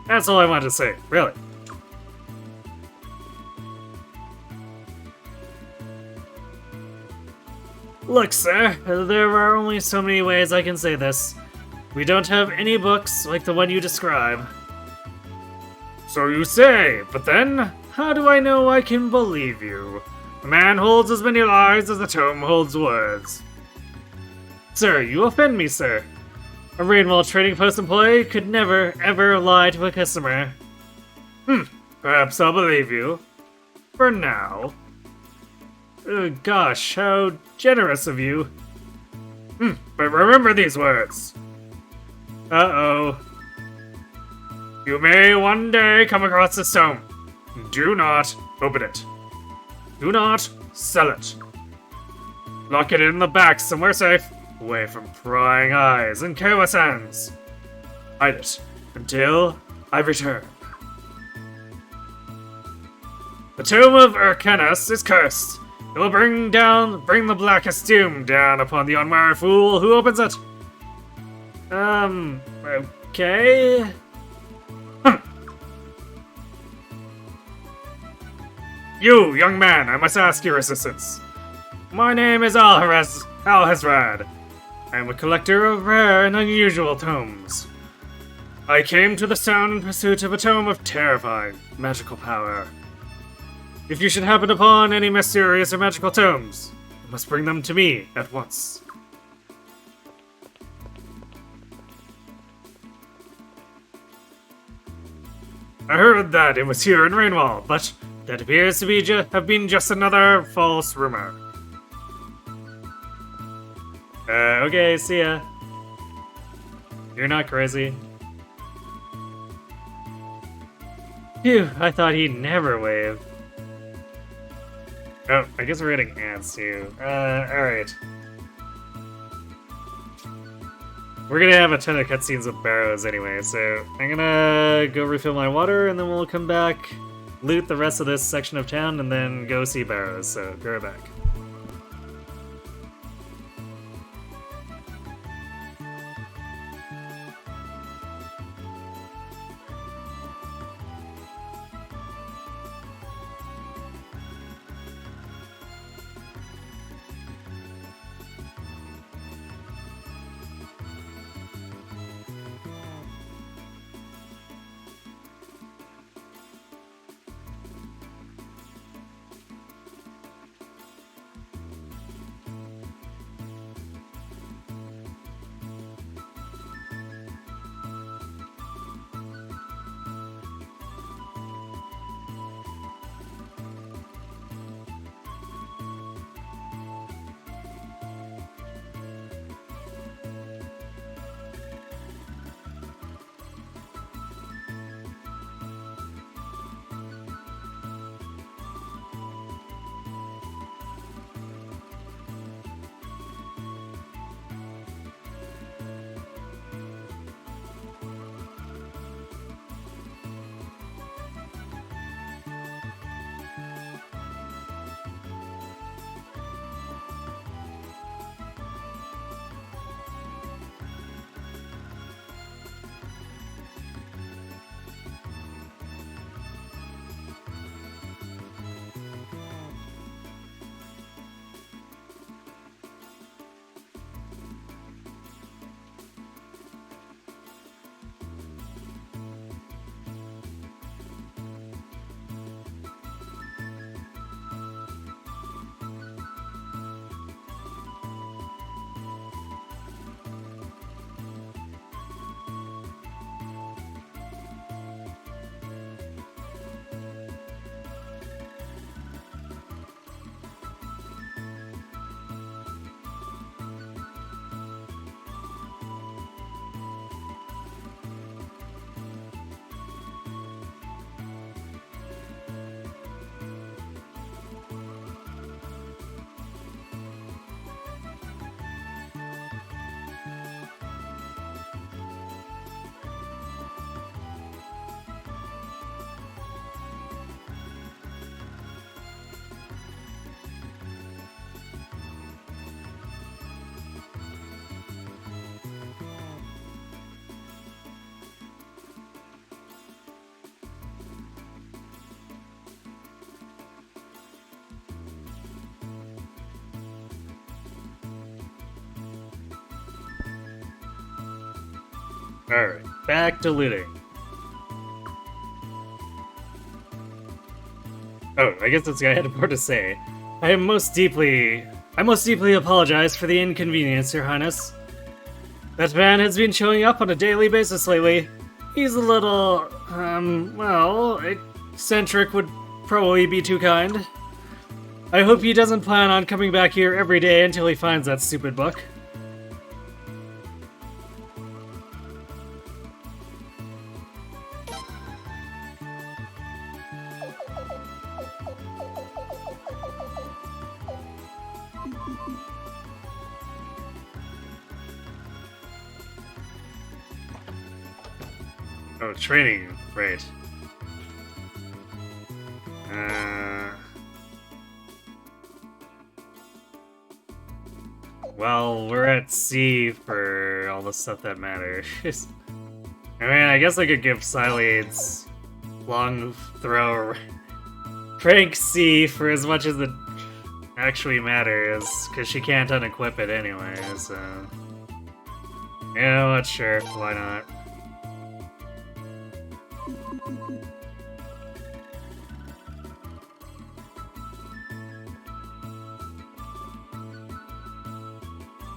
That's all I wanted to say, really. Look, sir, there are only so many ways I can say this. We don't have any books like the one you describe. So you say, but then, how do I know I can believe you? A man holds as many lies as the tome holds words. Sir, you offend me, sir. A Rainwall trading post employee could never, ever lie to a customer. Perhaps I'll believe you. For now. Gosh, how generous of you. But remember these words. Uh-oh. You may one day come across this tome. Do not open it. Do not sell it. Lock it in the back somewhere safe, away from prying eyes and careless hands. Hide it until I return. The tomb of Urcanus is cursed. It will bring the blackest doom down upon the unwary fool who opens it. Okay. You, young man, I must ask your assistance. My name is Alhazrad. I am a collector of rare and unusual tomes. I came to this town in pursuit of a tome of terrifying magical power. If you should happen upon any mysterious or magical tomes, you must bring them to me at once. I heard that it was here in Rainwall, but that appears to have been just another false rumor. Okay, see ya. You're not crazy. Phew, I thought he'd never wave. Oh, I guess we're getting ants too. Alright. We're gonna have a ton of cutscenes with Barrows anyway, so I'm gonna go refill my water and then we'll come back, loot the rest of this section of town, and then go see Barrows, so be right back. Alright, back to looting. Oh, I guess that's what I had more to say. I most deeply apologize for the inconvenience, Your Highness. That man has been showing up on a daily basis lately. He's a little, well, eccentric would probably be too kind. I hope he doesn't plan on coming back here every day until he finds that stupid book. Oh, training, right. Well, we're at C for all the stuff that matters. I mean, I guess I could give Sileads long throw rank C for as much as it actually matters, because she can't unequip it anyway, so... You know what, sure, why not?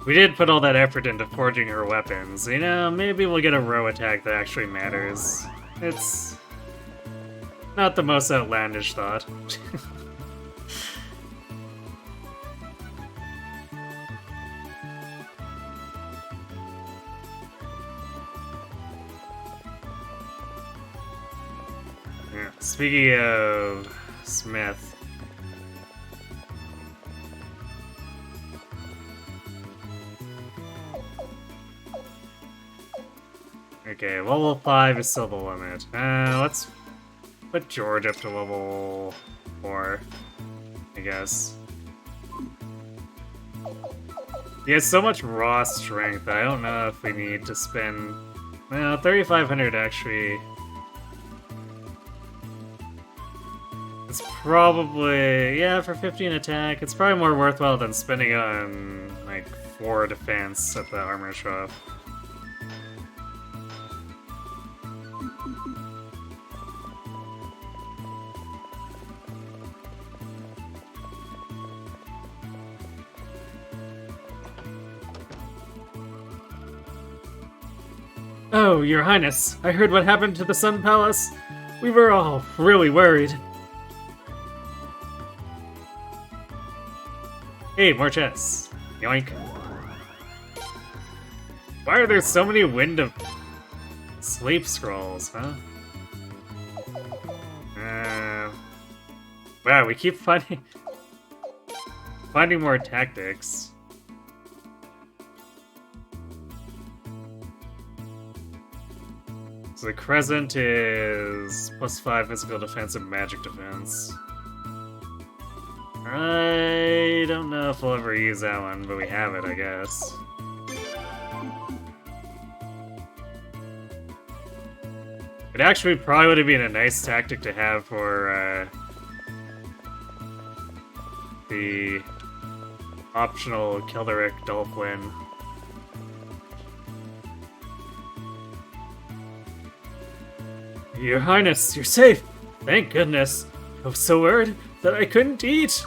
We did put all that effort into forging her weapons. You know, maybe we'll get a row attack that actually matters. It's not the most outlandish thought. Yeah, speaking of Smith. Okay, level 5 is still the limit. Let's put George up to level 4, I guess. He has so much raw strength that I don't know if we need to spend... Well, 3,500 actually... It's probably... Yeah, for 15 attack, it's probably more worthwhile than spending on, like, 4 defense at the armor shop. Oh, Your Highness, I heard what happened to the Sun Palace. We were all really worried. Hey, more chests. Yoink. Why are there so many Wind of Sleep scrolls, huh? Wow, we keep finding more tactics. So the Crescent is +5 physical defense and magic defense. I don't know if we'll ever use that one, but we have it, I guess. It actually probably would have been a nice tactic to have for the optional Kildaric Dolphin. Your Highness, you're safe! Thank goodness! I was so worried that I couldn't eat!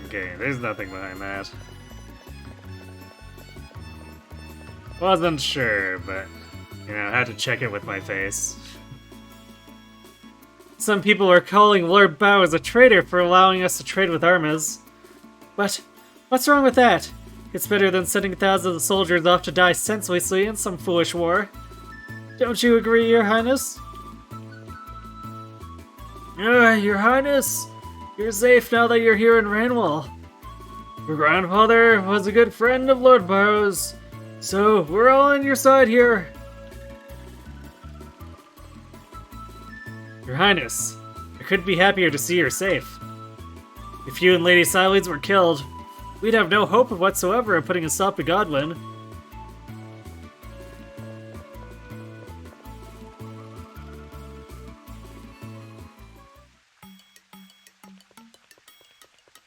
Okay, there's nothing behind that. Wasn't sure, but, you know, had to check it with my face. Some people are calling Lord Bao as a traitor for allowing us to trade with Armas. But what's wrong with that? It's better than sending thousands of soldiers off to die senselessly in some foolish war. Don't you agree, Your Highness? Your Highness, you're safe now that you're here in Rainwall. Your grandfather was a good friend of Lord Bao's, so we're all on your side here. Your Highness, I couldn't be happier to see you're safe. If you and Lady Sileads were killed, we'd have no hope whatsoever of putting a stop to Godwin.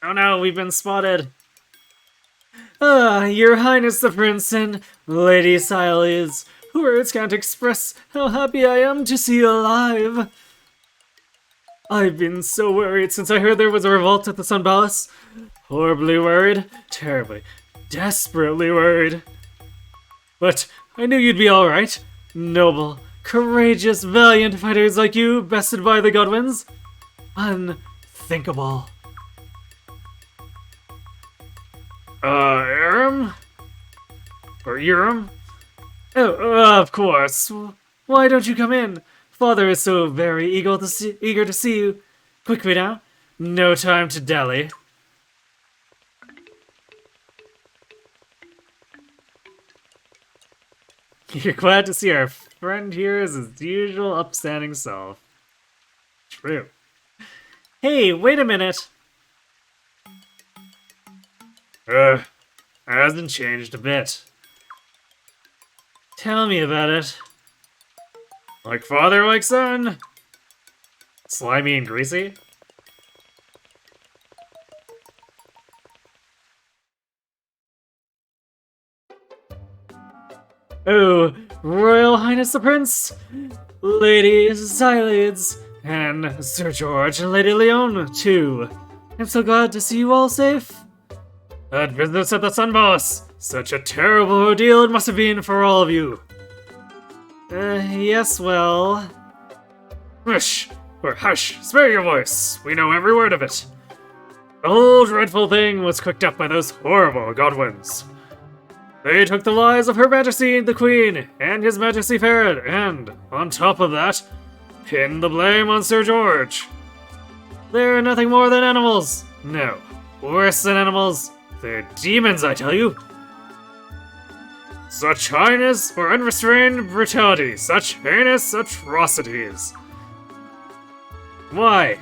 Oh no, we've been spotted. Your Highness the Prince and Lady Siles, words can't express how happy I am to see you alive. I've been so worried since I heard there was a revolt at the Sun Palace. Horribly worried, terribly, desperately worried. But I knew you'd be alright. Noble, courageous, valiant fighters like you, bested by the Godwins. Unthinkable. Aram? Or Urim? Oh, of course. Why don't you come in? Father is so very eager to see you. Quickly now. No time to dally. You're glad to see our friend here is his usual upstanding self. True. Hey, wait a minute. Hasn't changed a bit. Tell me about it. Like father, like son? Slimy and greasy? Oh, Royal Highness the Prince, Lady Xylides, and Sir George and Lady Leon, too. I'm so glad to see you all safe. That business at the Sun Palace, such a terrible ordeal it must have been for all of you. Yes, well... Hush! Or hush! Spare your voice! We know every word of it. The whole dreadful thing was cooked up by those horrible Godwins. They took the lives of Her Majesty the Queen and His Majesty Farad, and, on top of that, pinned the blame on Sir George. They're nothing more than animals. No, worse than animals. They're demons, I tell you. Such highness for unrestrained brutality, such heinous atrocities. Why?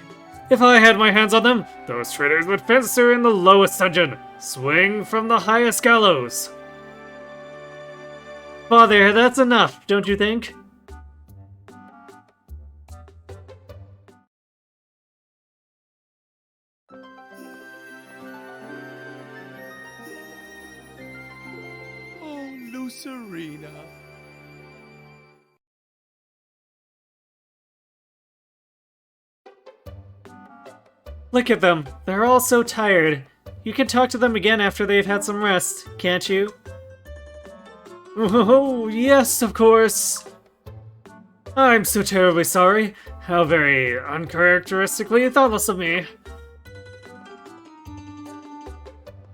If I had my hands on them, those traitors would fence her in the lowest dungeon, swing from the highest gallows. Father, that's enough, don't you think? Oh, Lucerina. Look at them. They're all so tired. You can talk to them again after they've had some rest, can't you? Oh, yes, of course. I'm so terribly sorry. How very uncharacteristically thoughtless of me.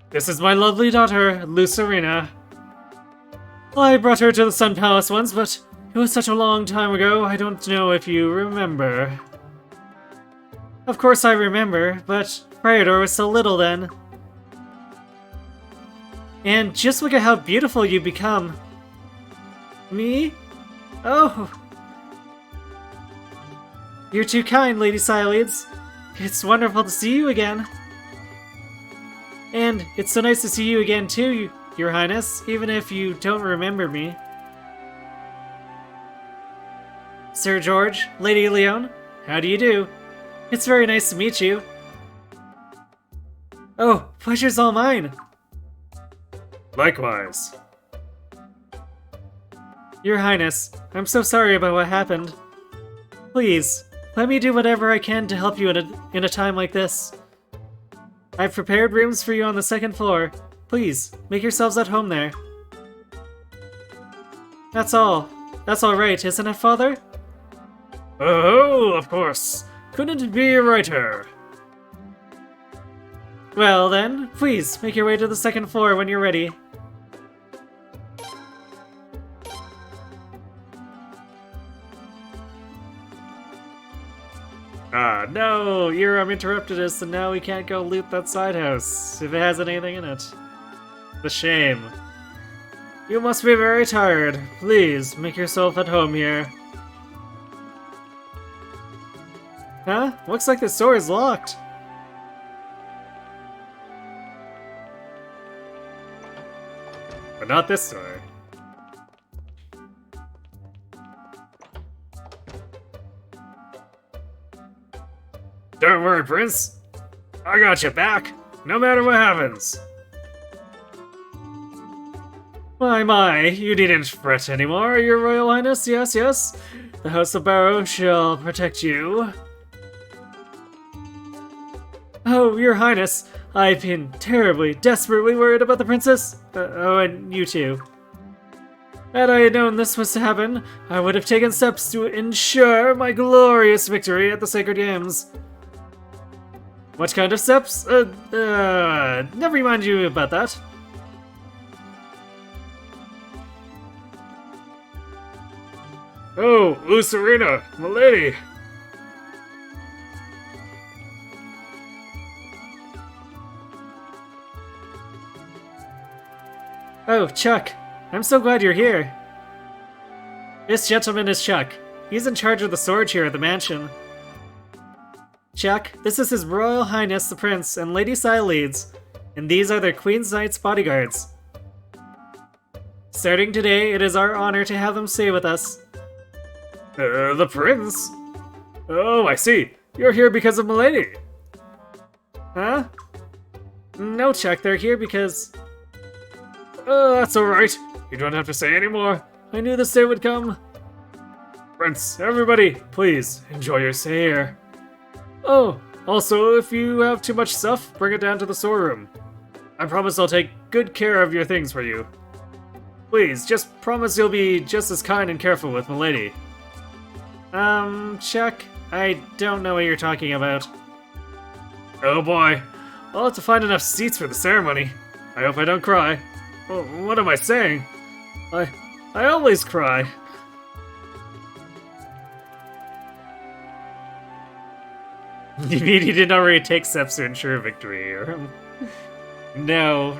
This is my lovely daughter, Lucerina. I brought her to the Sun Palace once, but it was such a long time ago, I don't know if you remember. Of course I remember, but Priador was so little then. And just look at how beautiful you've become. Me? Oh. You're too kind, Lady Xylides. It's wonderful to see you again. And it's so nice to see you again too, Your Highness, even if you don't remember me. Sir George, Lady Leon, how do you do? It's very nice to meet you. Oh, pleasure's all mine. Likewise. Your Highness, I'm so sorry about what happened. Please, let me do whatever I can to help you in a time like this. I've prepared rooms for you on the second floor. Please, make yourselves at home there. That's all. That's all right, isn't it, Father? Oh, of course. Couldn't it be righter? Well then, please, make your way to the second floor when you're ready. Ah, no! Urim interrupted us, and now we can't go loot that side house, if it has anything in it. The shame. You must be very tired. Please, make yourself at home here. Huh? Looks like this door is locked. But not this door. Don't worry, Prince. I got you back. no matter what happens. My, you needn't fret anymore, Your Royal Highness. Yes, yes. The House of Barrow shall protect you. Oh, Your Highness, I've been terribly, desperately worried about the princess. Oh, and you too. Had I known this was to happen, I would have taken steps to ensure my glorious victory at the Sacred Games. What kind of steps? Never mind you about that. Oh, Lucerina, milady. Oh, Chuck. I'm so glad you're here. This gentleman is Chuck. He's in charge of the sword here at the mansion. Chuck, this is His Royal Highness the Prince and Lady Sileads, and these are their Queen's Knights bodyguards. Starting today, it is our honor to have them stay with us. The Prince? Oh, I see. You're here because of Milady. Huh? No, Chuck, they're here because... Oh, that's alright. You don't have to say any more. I knew this day would come. Prince, everybody, please, enjoy your stay here. Oh, also, if you have too much stuff, bring it down to the storeroom. I promise I'll take good care of your things for you. Please, just promise you'll be just as kind and careful with Milady. Chuck, I don't know what you're talking about. Oh boy, I'll have to find enough seats for the ceremony. I hope I don't cry. Well, what am I saying? I always cry. You mean he didn't already take steps to ensure victory? Or... No,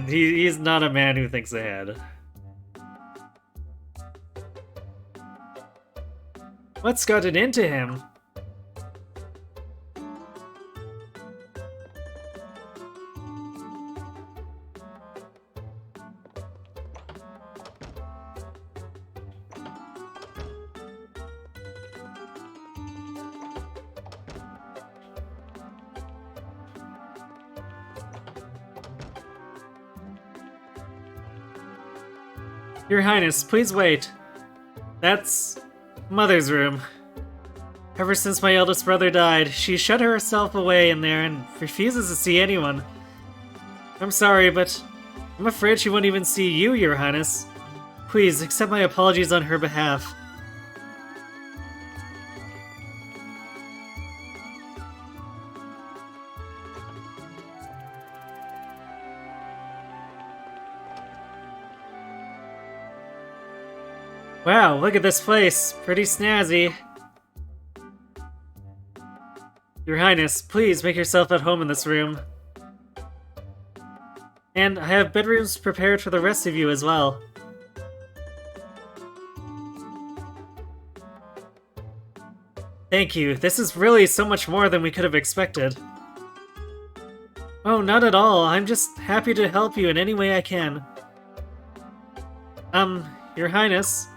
he's not a man who thinks ahead. What's gotten into him? Your Highness, please wait. That's Mother's room. Ever since my eldest brother died, she shut herself away in there and refuses to see anyone. I'm sorry, but I'm afraid she won't even see you, Your Highness. Please, accept my apologies on her behalf. Wow, look at this place. Pretty snazzy. Your Highness, please make yourself at home in this room. And I have bedrooms prepared for the rest of you as well. Thank you. This is really so much more than we could have expected. Oh, not at all. I'm just happy to help you in any way I can. Your Highness.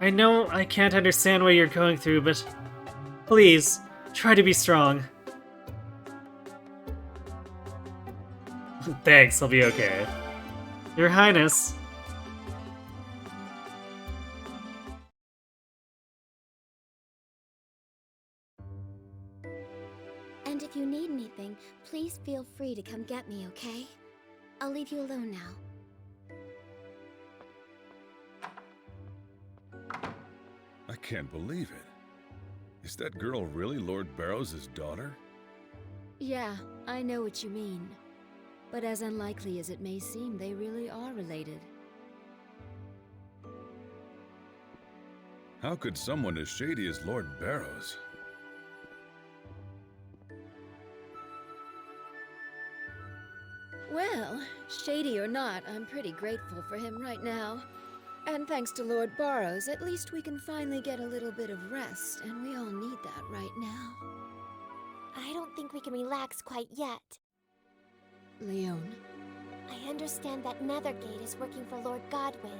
I know I can't understand what you're going through, but please, try to be strong. Thanks, I'll be okay. Your Highness. And if you need anything, please feel free to come get me, okay? I'll leave you alone now. I can't believe it. Is that girl really Lord Barrows' daughter? Yeah, I know what you mean. But as unlikely as it may seem, they really are related. How could someone as shady as Lord Barrows? Well, shady or not, I'm pretty grateful for him right now. And thanks to Lord Barrows, at least we can finally get a little bit of rest, and we all need that right now. I don't think we can relax quite yet. Leone? I understand that Nethergate is working for Lord Godwin.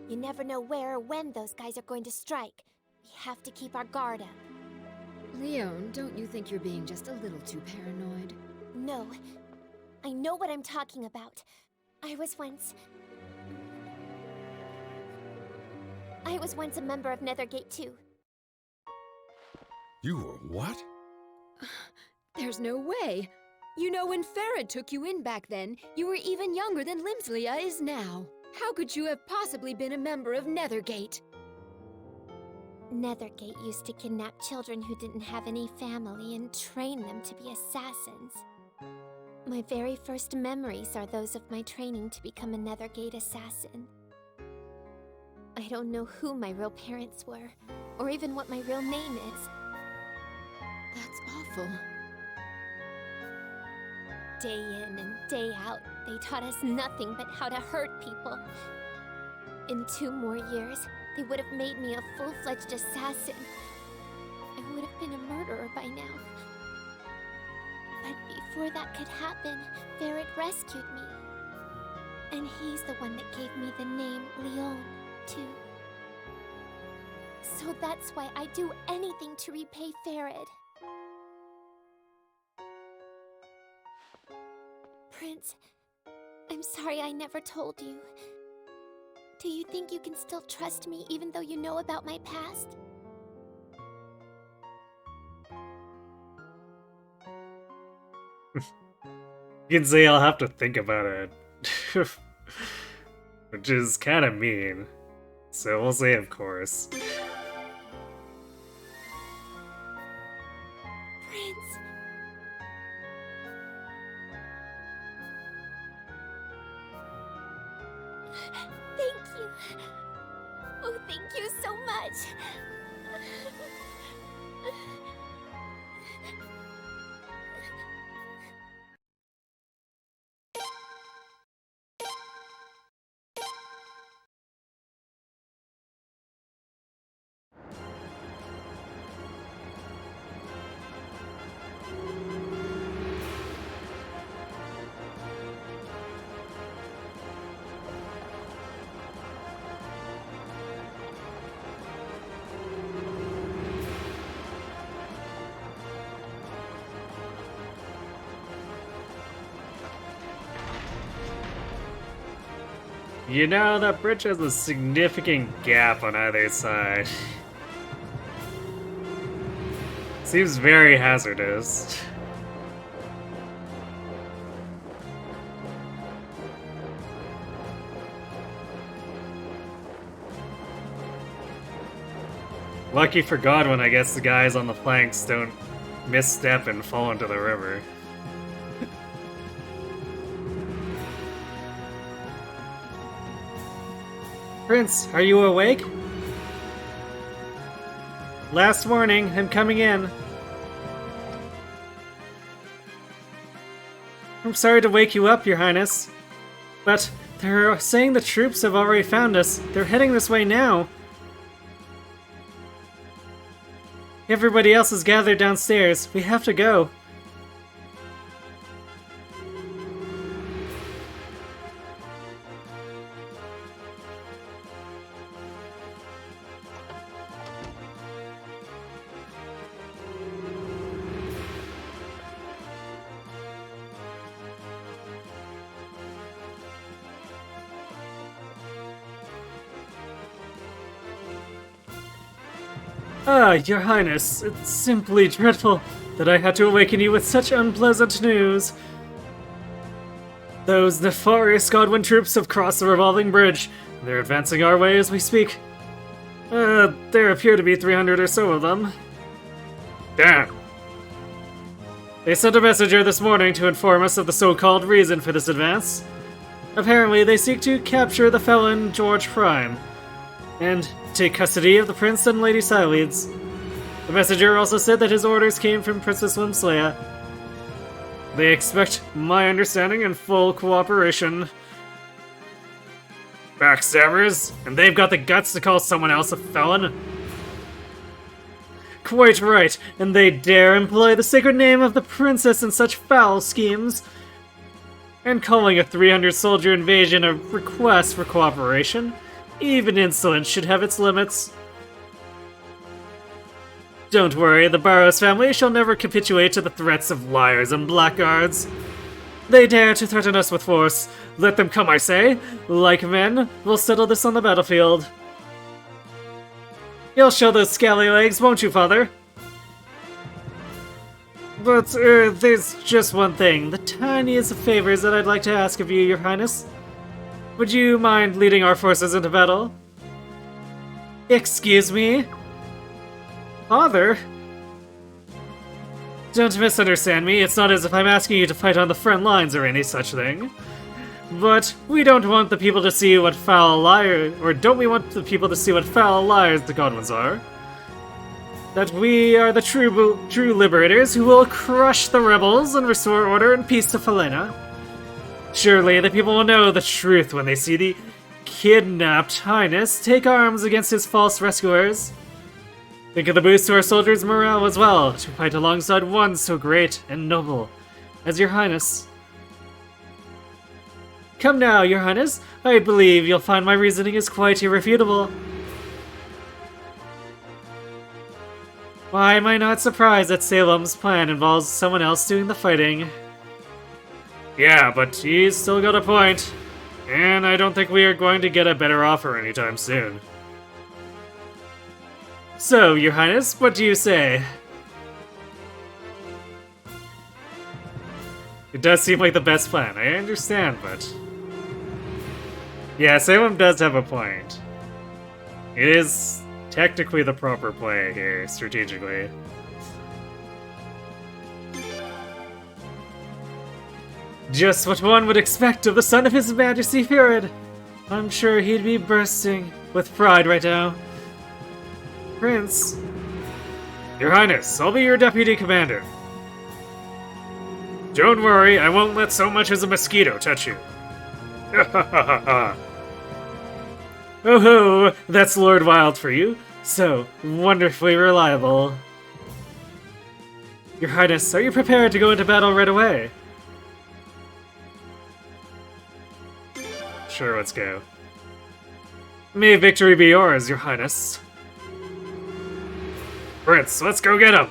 You never know where or when those guys are going to strike. We have to keep our guard up. Leon, don't you think you're being just a little too paranoid? No. I know what I'm talking about. I was once a member of Nethergate too. You were what? There's no way. You know, when Farad took you in back then, you were even younger than Limslia is now. How could you have possibly been a member of Nethergate? Nethergate used to kidnap children who didn't have any family and train them to be assassins. My very first memories are those of my training to become a Nethergate assassin. I don't know who my real parents were, or even what my real name is. That's awful. Day in and day out, they taught us nothing but how to hurt people. In 2 more years, they would have made me a full-fledged assassin. I would have been a murderer by now. But before that could happen, Farad rescued me. And he's the one that gave me the name Leon, too. So that's why I do anything to repay Farad. Prince, I'm sorry I never told you. Do you think you can still trust me even though you know about my past? You can say I'll have to think about it. Which is kind of mean. So we'll say of course. Prince. Thank you. Oh, thank you so much. You know, that bridge has a significant gap on either side. Seems very hazardous. Lucky for Godwin, I guess the guys on the flanks don't misstep and fall into the river. Prince, are you awake? Last warning, I'm coming in. I'm sorry to wake you up, Your Highness. But they're saying the troops have already found us. They're heading this way now. Everybody else is gathered downstairs. We have to go. Ah, Your Highness, it's simply dreadful that I had to awaken you with such unpleasant news. Those nefarious Godwin troops have crossed the revolving bridge. They're advancing our way as we speak. There appear to be 300 or so of them. Damn. They sent a messenger this morning to inform us of the so-called reason for this advance. Apparently, they seek to capture the felon George Prime, and take custody of the Prince and Lady Sileeds. The messenger also said that his orders came from Princess Limslia. They expect my understanding and full cooperation. Backstabbers, and they've got the guts to call someone else a felon. Quite right, and they dare employ the sacred name of the princess in such foul schemes. And calling a 300-soldier invasion a request for cooperation? Even insolence should have its limits. Don't worry, the Barrows family shall never capitulate to the threats of liars and blackguards. They dare to threaten us with force. Let them come, I say. Like men, we'll settle this on the battlefield. You'll show those scallylegs, won't you, Father? But, there's just one thing. The tiniest of favors that I'd like to ask of you, Your Highness. Would you mind leading our forces into battle? Excuse me? Father? Don't misunderstand me. It's not as if I'm asking you to fight on the front lines or any such thing. But we don't want the people to see what foul liars, or don't we want the people to see what foul liars the Godwins are? That we are the true liberators who will crush the rebels and restore order and peace to Falena. Surely the people will know the truth when they see the kidnapped Highness take arms against his false rescuers. Think of the boost to our soldiers' morale as well, to fight alongside one so great and noble as Your Highness. Come now, Your Highness. I believe you'll find my reasoning is quite irrefutable. Why am I not surprised that Salem's plan involves someone else doing the fighting? Yeah, but he's still got a point. And I don't think we are going to get a better offer anytime soon. So, Your Highness, what do you say? It does seem like the best plan, I understand, but... yeah, Salem does have a point. It is technically the proper play here, strategically. Just what one would expect of the son of His Majesty Feared. I'm sure he'd be bursting with pride right now. Prince. Your Highness, I'll be your deputy commander. Don't worry, I won't let so much as a mosquito touch you. Oh ho, that's Lord Wild for you. So wonderfully reliable. Your Highness, are you prepared to go into battle right away? Sure, let's go. May victory be yours, Your Highness. Prince, let's go get him!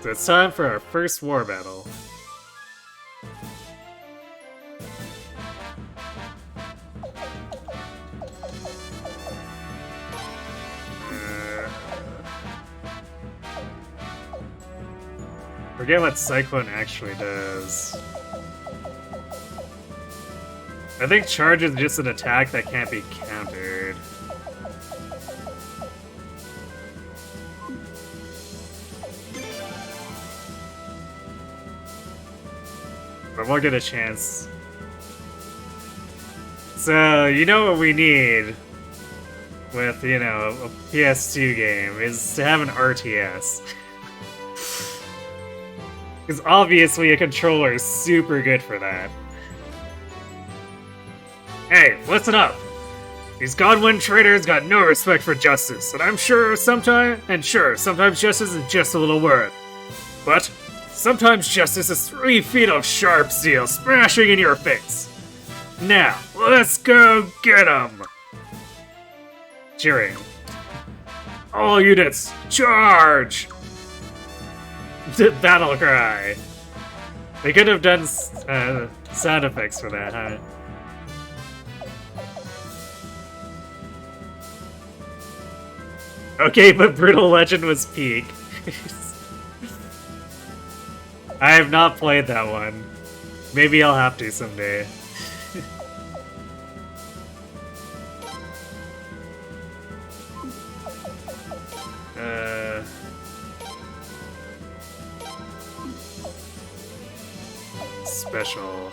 So it's time for our first war battle. Forget what Cyclone actually does. I think Charge is just an attack that can't be countered. But we'll get a chance. So, you know what we need with, you know, a PS2 game is to have an RTS. Because obviously a controller is super good for that. Hey, listen up! These Godwin traitors got no respect for justice, and I'm sure sometimes justice is just a little word. But sometimes justice is 3 feet of sharp steel smashing in your face. Now, let's go get 'em! Cheering. All units, charge! Battle cry. They could have done sound effects for that, huh? Okay, but Brutal Legend was peak. I have not played that one. Maybe I'll have to someday. Special.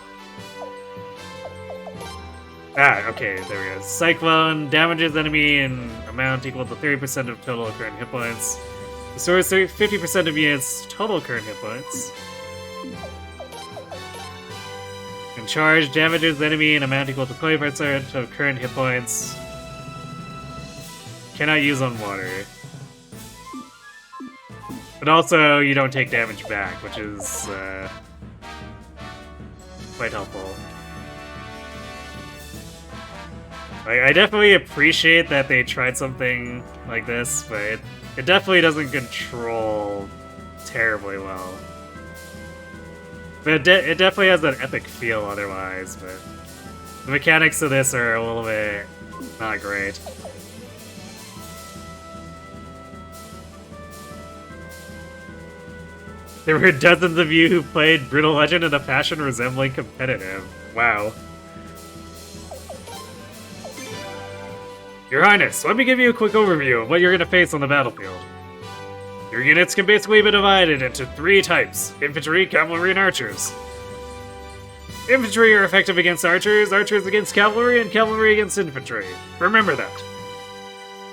Ah, okay, there we go. Cyclone damages enemy in amount equal to 30% of total current hit points. Restores 50% of units' total current hit points. And Charge damages enemy in amount equal to 20% of current hit points. Cannot use on water. But also, you don't take damage back, which is quite helpful. Like, I definitely appreciate that they tried something like this, but it definitely doesn't control terribly well. But it definitely has that epic feel otherwise, but the mechanics of this are a little bit not great. There were dozens of you who played Brutal Legend in a fashion resembling competitive. Wow. Your Highness, let me give you a quick overview of what you're going to face on the battlefield. Your units can basically be divided into 3 types: infantry, cavalry, and archers. Infantry are effective against archers, archers against cavalry, and cavalry against infantry. Remember that.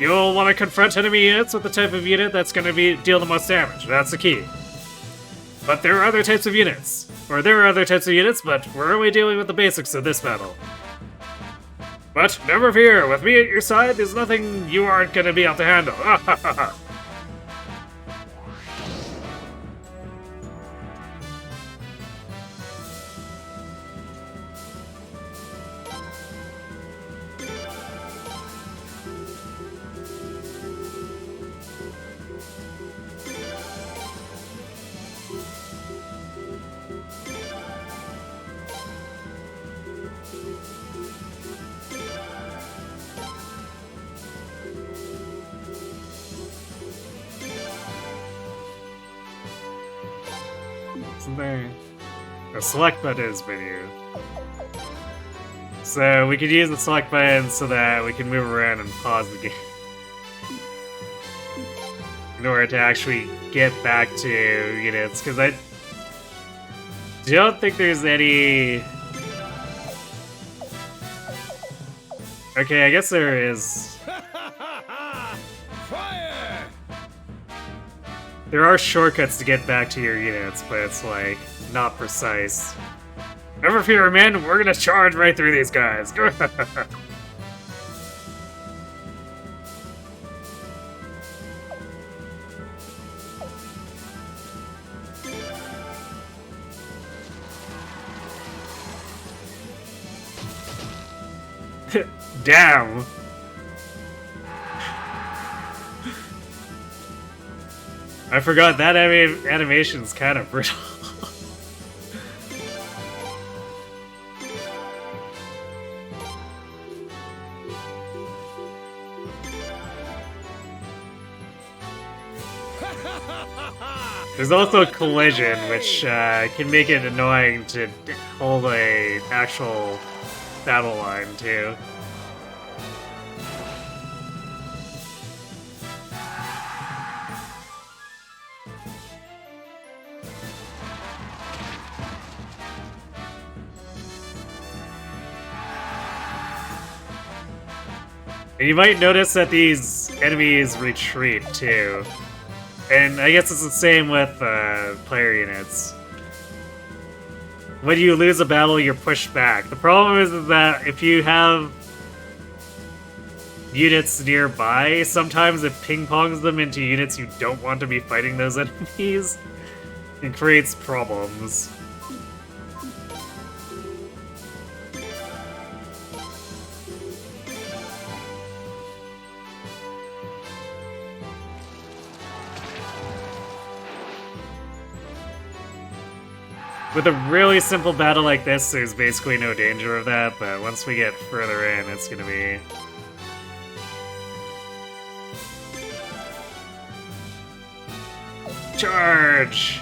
You'll want to confront enemy units with the type of unit that's going to deal the most damage. That's the key. But there are other types of units. But we're only dealing with the basics of this battle. But never fear, with me at your side, there's nothing you aren't going to be able to handle. The select button is menu. So we could use the select button so that we can move around and pause the game in order to actually get back to units, because I don't think there's any... Okay, I guess there is. Fire! There are shortcuts to get back to your units, but it's like not precise. Never fear, men, we're gonna charge right through these guys. Damn. I forgot that animation's kind of brittle. There's also collision, which can make it annoying to hold a actual battle line too. And you might notice that these enemies retreat too. And I guess it's the same with player units. When you lose a battle, you're pushed back. The problem is that if you have units nearby, sometimes it ping-pongs them into units you don't want to be fighting those enemies. It creates problems. With a really simple battle like this, there's basically no danger of that, but once we get further in, it's gonna be... Charge!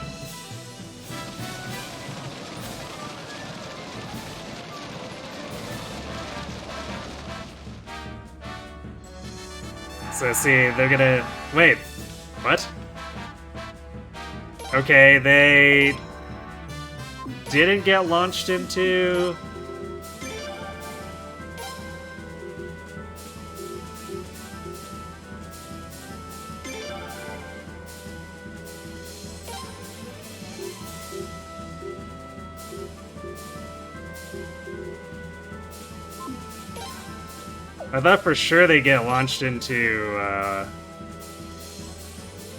So see, they're gonna... Wait, what? Okay, they... didn't get launched into... I thought for sure they get launched into,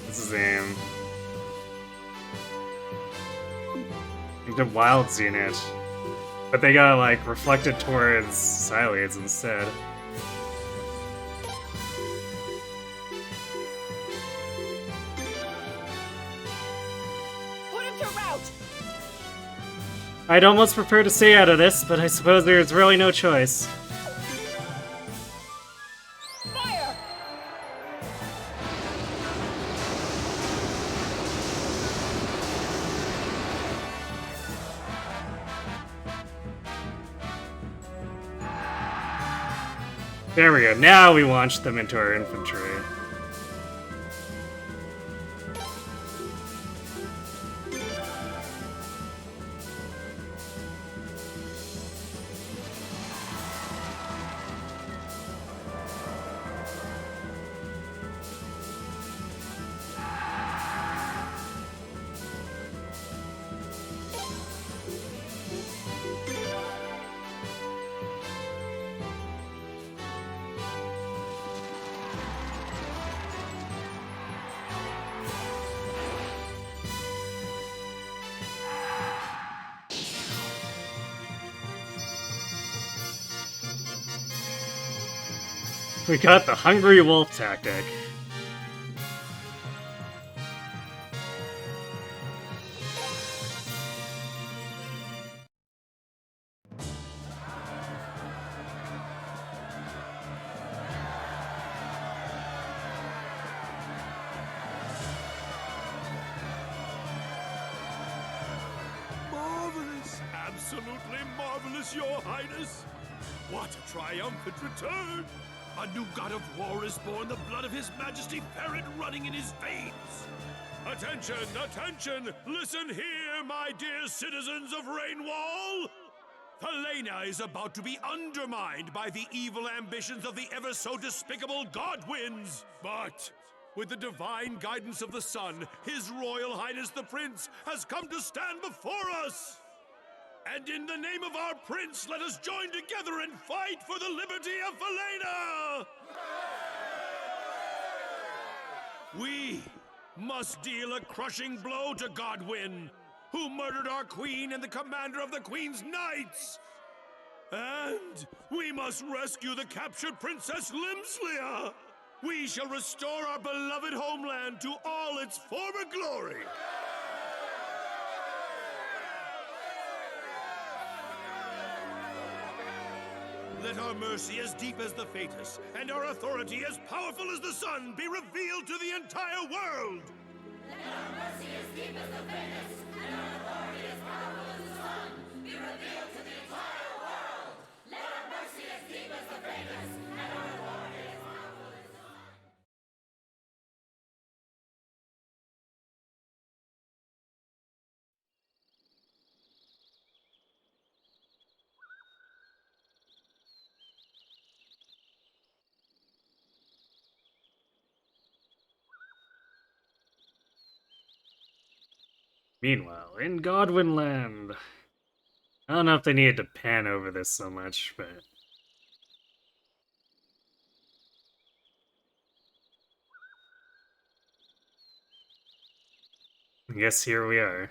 what's his name? The Wilds unit. But they got, like, reflected towards Sileads instead. I'd almost prefer to stay out of this, but I suppose there's really no choice. Fire! There we go, now we launched them into our infantry. We got the Hungry Wolf tactic. Marvelous! Absolutely marvelous, Your Highness! What a triumphant return! A new god of war is born, the blood of His Majesty Ferret running in his veins! Attention, attention! Listen here, my dear citizens of Rainwall! Helena is about to be undermined by the evil ambitions of the ever-so-despicable Godwins! But with the divine guidance of the sun, His Royal Highness the Prince has come to stand before us! And in the name of our prince, let us join together and fight for the liberty of Helena! We must deal a crushing blow to Godwin, who murdered our queen and the commander of the Queen's Knights! And we must rescue the captured Princess Limslia! We shall restore our beloved homeland to all its former glory! Let our mercy as deep as the Fatus, and our authority as powerful as the sun, be revealed to the entire world! Let our mercy as deep as the Fatus, and our authority as powerful as the sun, be revealed to the entire world! Let our mercy as deep as the Fatus, and our authority as powerful as the sun. Meanwhile, in Godwin Land. I don't know if they needed to pan over this so much, but... I guess here we are.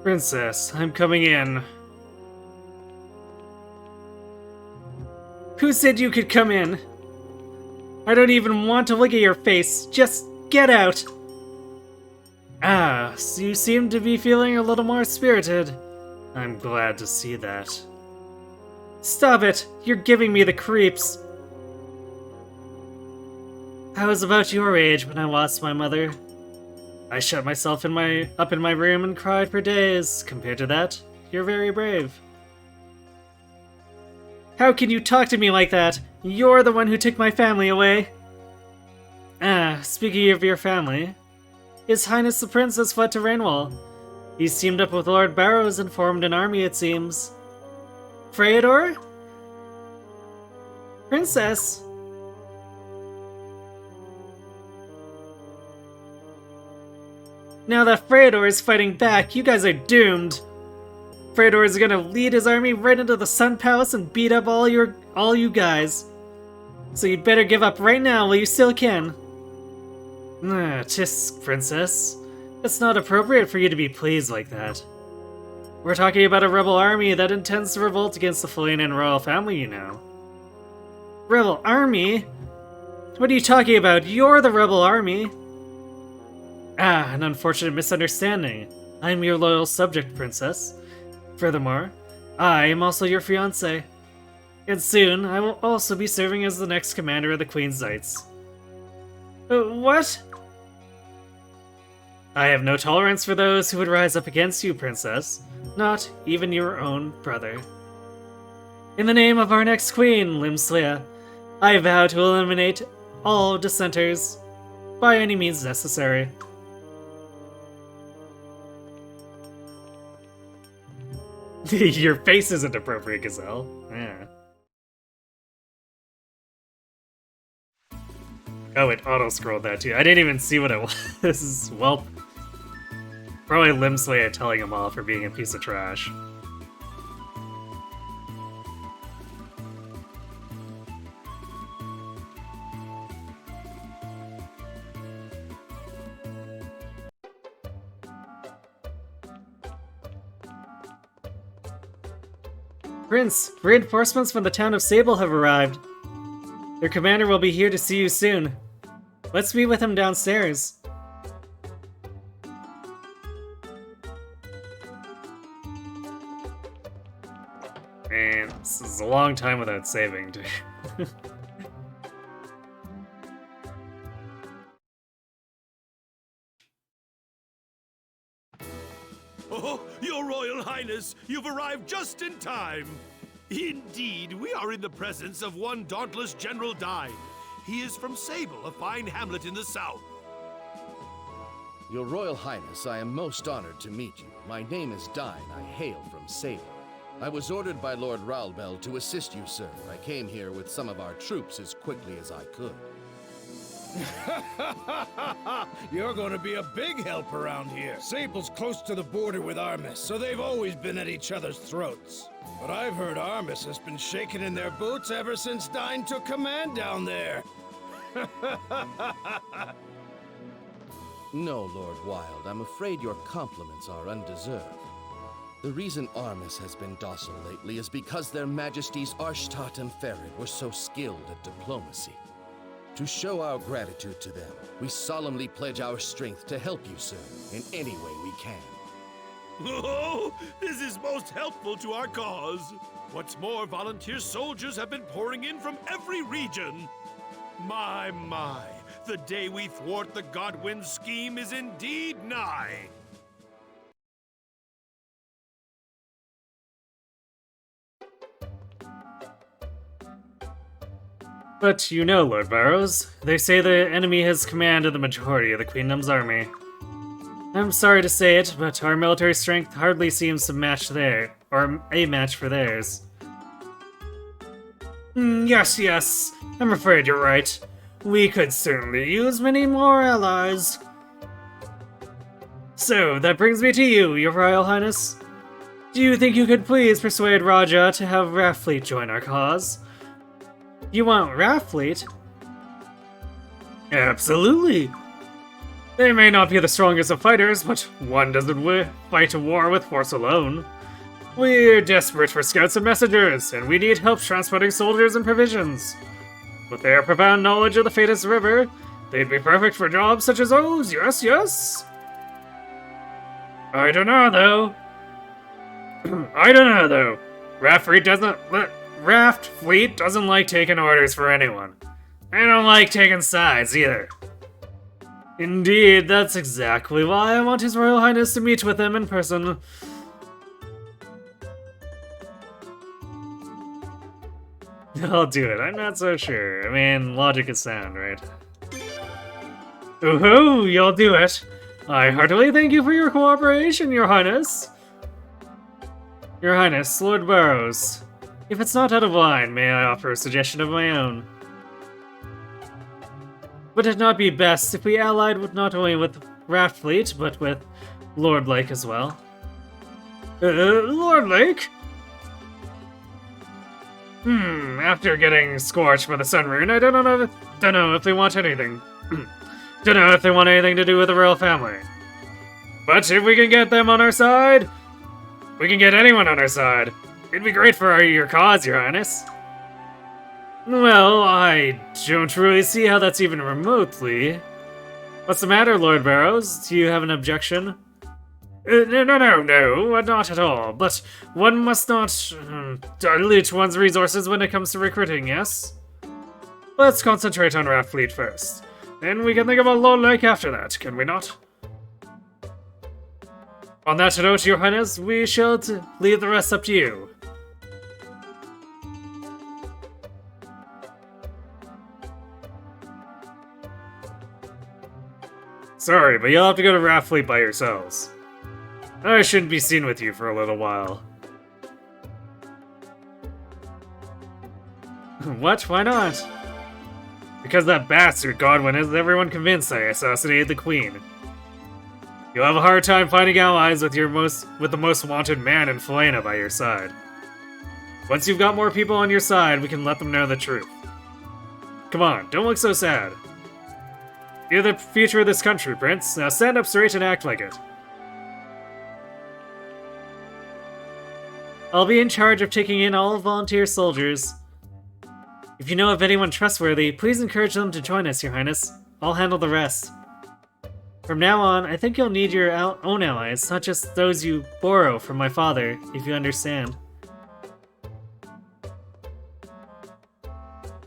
Princess, I'm coming in. Who said you could come in? I don't even want to look at your face. Just get out. Ah, so you seem to be feeling a little more spirited. I'm glad to see that. Stop it! You're giving me the creeps. I was about your age when I lost my mother. I shut myself up in my room and cried for days. Compared to that, you're very brave. How can you talk to me like that? You're the one who took my family away. Ah, speaking of your family, His Highness the Prince has fled to Rainwall. He's teamed up with Lord Barrows and formed an army, it seems. Freydor? Princess? Now that Freydor is fighting back, you guys are doomed. Freydor is gonna lead his army right into the Sun Palace and beat up all you guys. So you'd better give up right now while you still can. Tisk, Princess. It's not appropriate for you to be pleased like that. We're talking about a rebel army that intends to revolt against the Falanan royal family, you know. Rebel army? What are you talking about? You're the rebel army! Ah, an unfortunate misunderstanding. I am your loyal subject, princess. Furthermore, I am also your fiancé. And soon, I will also be serving as the next commander of the Queen's Knights. What? I have no tolerance for those who would rise up against you, princess. Not even your own brother. In the name of our next queen, Limslea, I vow to eliminate all dissenters by any means necessary. Your face isn't appropriate, Gazelle. Yeah. Oh, it auto-scrolled that too. I didn't even see what it was. Well, probably Limslea telling him off for being a piece of trash. Prince, reinforcements from the town of Sable have arrived. Their commander will be here to see you soon. Let's meet with him downstairs. Man, this is a long time without saving. Oh, Your Royal Highness, you've arrived just in time. Indeed, we are in the presence of one dauntless General Dine. He is from Sable, a fine hamlet in the south. Your Royal Highness, I am most honored to meet you. My name is Dine. I hail from Sable. I was ordered by Lord Rowlbell to assist you, sir. I came here with some of our troops as quickly as I could. You're going to be a big help around here. Sable's close to the border with Armis, so they've always been at each other's throats. But I've heard Armis has been shaking in their boots ever since Dine took command down there. No, Lord Wild, I'm afraid your compliments are undeserved. The reason Armis has been docile lately is because their Majesties Arshtat and Ferid were so skilled at diplomacy. To show our gratitude to them, we solemnly pledge our strength to help you, sir, in any way we can. Oh, this is most helpful to our cause. What's more, volunteer soldiers have been pouring in from every region. My, the day we thwart the Godwin scheme is indeed nigh. But you know, Lord Barrows, they say the enemy has command of the majority of the Queendom's army. I'm sorry to say it, but our military strength hardly seems to match a match for theirs. Yes, I'm afraid you're right. We could certainly use many more allies. So, that brings me to you, Your Royal Highness. Do you think you could please persuade Raja to have Raffleet join our cause? You want Raffleet? Absolutely. They may not be the strongest of fighters, but one doesn't fight a war with force alone. We're desperate for scouts and messengers, and we need help transporting soldiers and provisions. With their profound knowledge of the Fatus River, they'd be perfect for jobs such as those, yes. I don't know, though. Raft Fleet doesn't like taking orders for anyone. I don't like taking sides, either. Indeed, that's exactly why I want His Royal Highness to meet with him in person. I'll do it, I'm not so sure. I mean, logic is sound, right? Ooh, you'll do it. I heartily thank you for your cooperation, Your Highness. Your Highness, Lord Barrows. If it's not out of line, may I offer a suggestion of my own? Would it not be best if we allied not only with Raftfleet, but with Lord Lake as well? Lord Lake? After getting scorched by the Sun Rune, I don't know if they want anything. Don't know if they want anything to do with the royal family. But if we can get them on our side, we can get anyone on our side. It'd be great for your cause, Your Highness. Well, I don't really see how that's even remotely. What's the matter, Lord Barrows? Do you have an objection? No, not at all. But one must not dilute one's resources when it comes to recruiting, yes? Let's concentrate on Raft Fleet first. Then we can think about Lord Lake after that, can we not? On that note, Your Highness, we shall leave the rest up to you. Sorry, but you'll have to go to Raft Fleet by yourselves. I shouldn't be seen with you for a little while. What? Why not? Because that bastard Godwin has everyone convinced I assassinated the Queen. You'll have a hard time finding allies with the most wanted man in Felena by your side. Once you've got more people on your side, we can let them know the truth. Come on, don't look so sad. You're the future of this country, Prince. Now stand up straight and act like it. I'll be in charge of taking in all volunteer soldiers. If you know of anyone trustworthy, please encourage them to join us, Your Highness. I'll handle the rest. From now on, I think you'll need your own allies, not just those you borrow from my father, if you understand.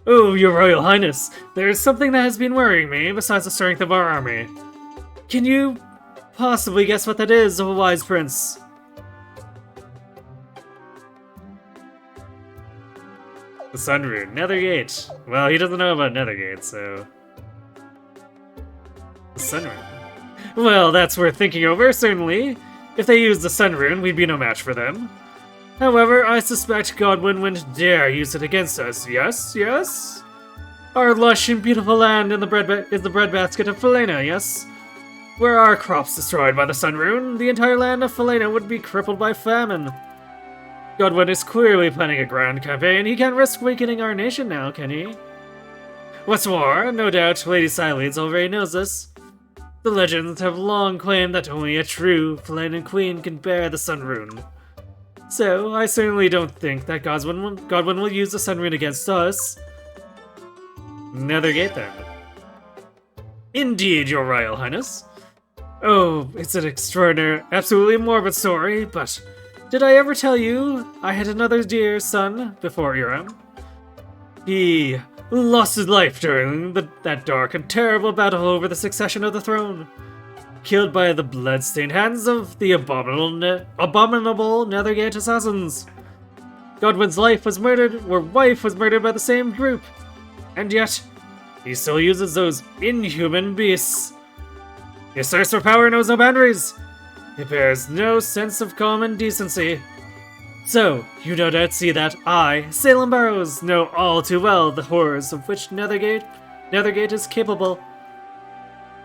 Oh, Your Royal Highness, there's something that has been worrying me, besides the strength of our army. Can you possibly guess what that is, O wise prince? The Sun Rune, Nethergate. Well, he doesn't know about Nethergate, so... The Sun Rune. Well, that's worth thinking over, certainly. If they used the Sun Rune, we'd be no match for them. However, I suspect Godwin wouldn't dare use it against us, yes? Yes? Our lush and beautiful land is the breadbasket of Felena, yes? Were our crops destroyed by the Sun Rune, the entire land of Felena would be crippled by famine. Godwin is clearly planning a grand campaign. He can't risk weakening our nation now, can he? What's more, no doubt Lady Siledes already knows this. The legends have long claimed that only a true Felenan queen can bear the Sun Rune. So, I certainly don't think that Godwin will use the Sun Rune against us. Nethergate, then. Indeed, Your Royal Highness. Oh, it's an extraordinary, absolutely morbid story, but did I ever tell you I had another dear son before Urim? He lost his life during that dark and terrible battle over the succession of the throne. Killed by the blood-stained hands of the abominable Nethergate assassins. Godwin's wife was murdered by the same group. And yet, he still uses those inhuman beasts. His thirst for power knows no boundaries. He bears no sense of common decency. So, you no doubt see that I, Salem Barrows, know all too well the horrors of which Nethergate is capable.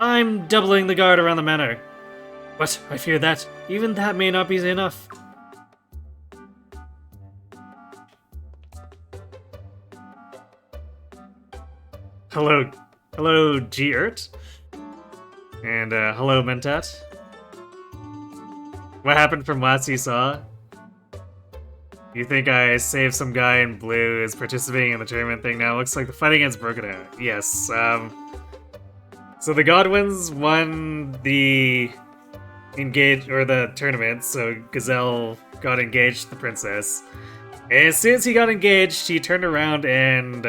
I'm doubling the guard around the manor. But I fear that even that may not be enough. Hello, G-Ert. And, hello, Mentat. What happened from last you saw? You think I saved some guy in blue is participating in the tournament thing now? Looks like the fight against broken out. Yes, so the Godwins won the the tournament, so Gazelle got engaged to the princess. And as soon as he got engaged, he turned around and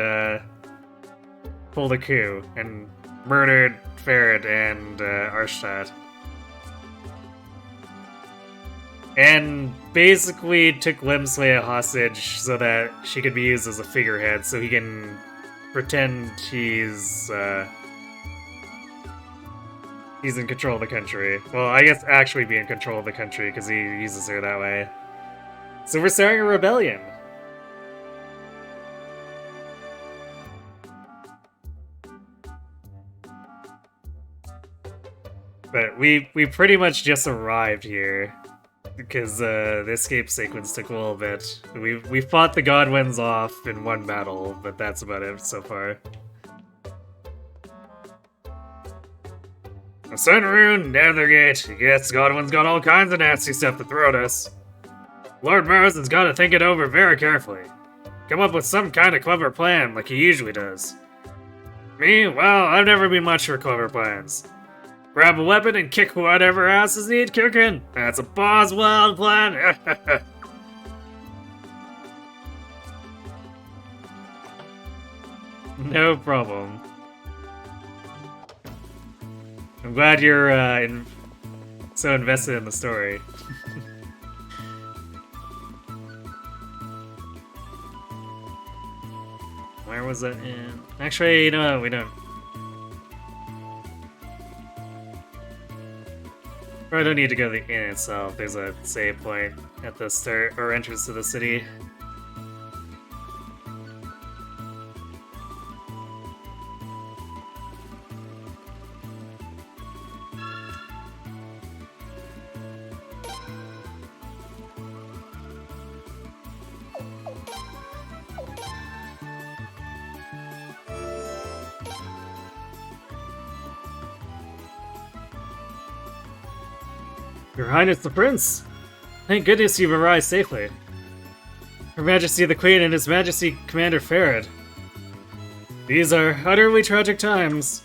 pulled a coup and murdered Farad and Arshad. And basically took Lemsley hostage so that she could be used as a figurehead so he can pretend he's in control of the country. Well, I guess actually be in control of the country because he uses her that way. So we're starting a rebellion. But we pretty much just arrived here because the escape sequence took a little bit. We fought the Godwins off in one battle, but that's about it so far. The Sun Rune, Nethergate. Yes, Godwin's got all kinds of nasty stuff to throw at us. Lord Barrows has got to think it over very carefully. come up with some kind of clever plan like he usually does. Me? Well, I've never been much for clever plans. Grab a weapon and kick whatever asses need kicking. That's a boss wild plan. No problem. I'm glad you're so invested in the story. Where was it in? Actually, you know what? We don't. Probably don't need to go to the inn itself. There's a save point at the start or entrance to the city. Your Highness the Prince! Thank goodness you've arrived safely. Her Majesty the Queen and His Majesty Commander Farad. These are utterly tragic times.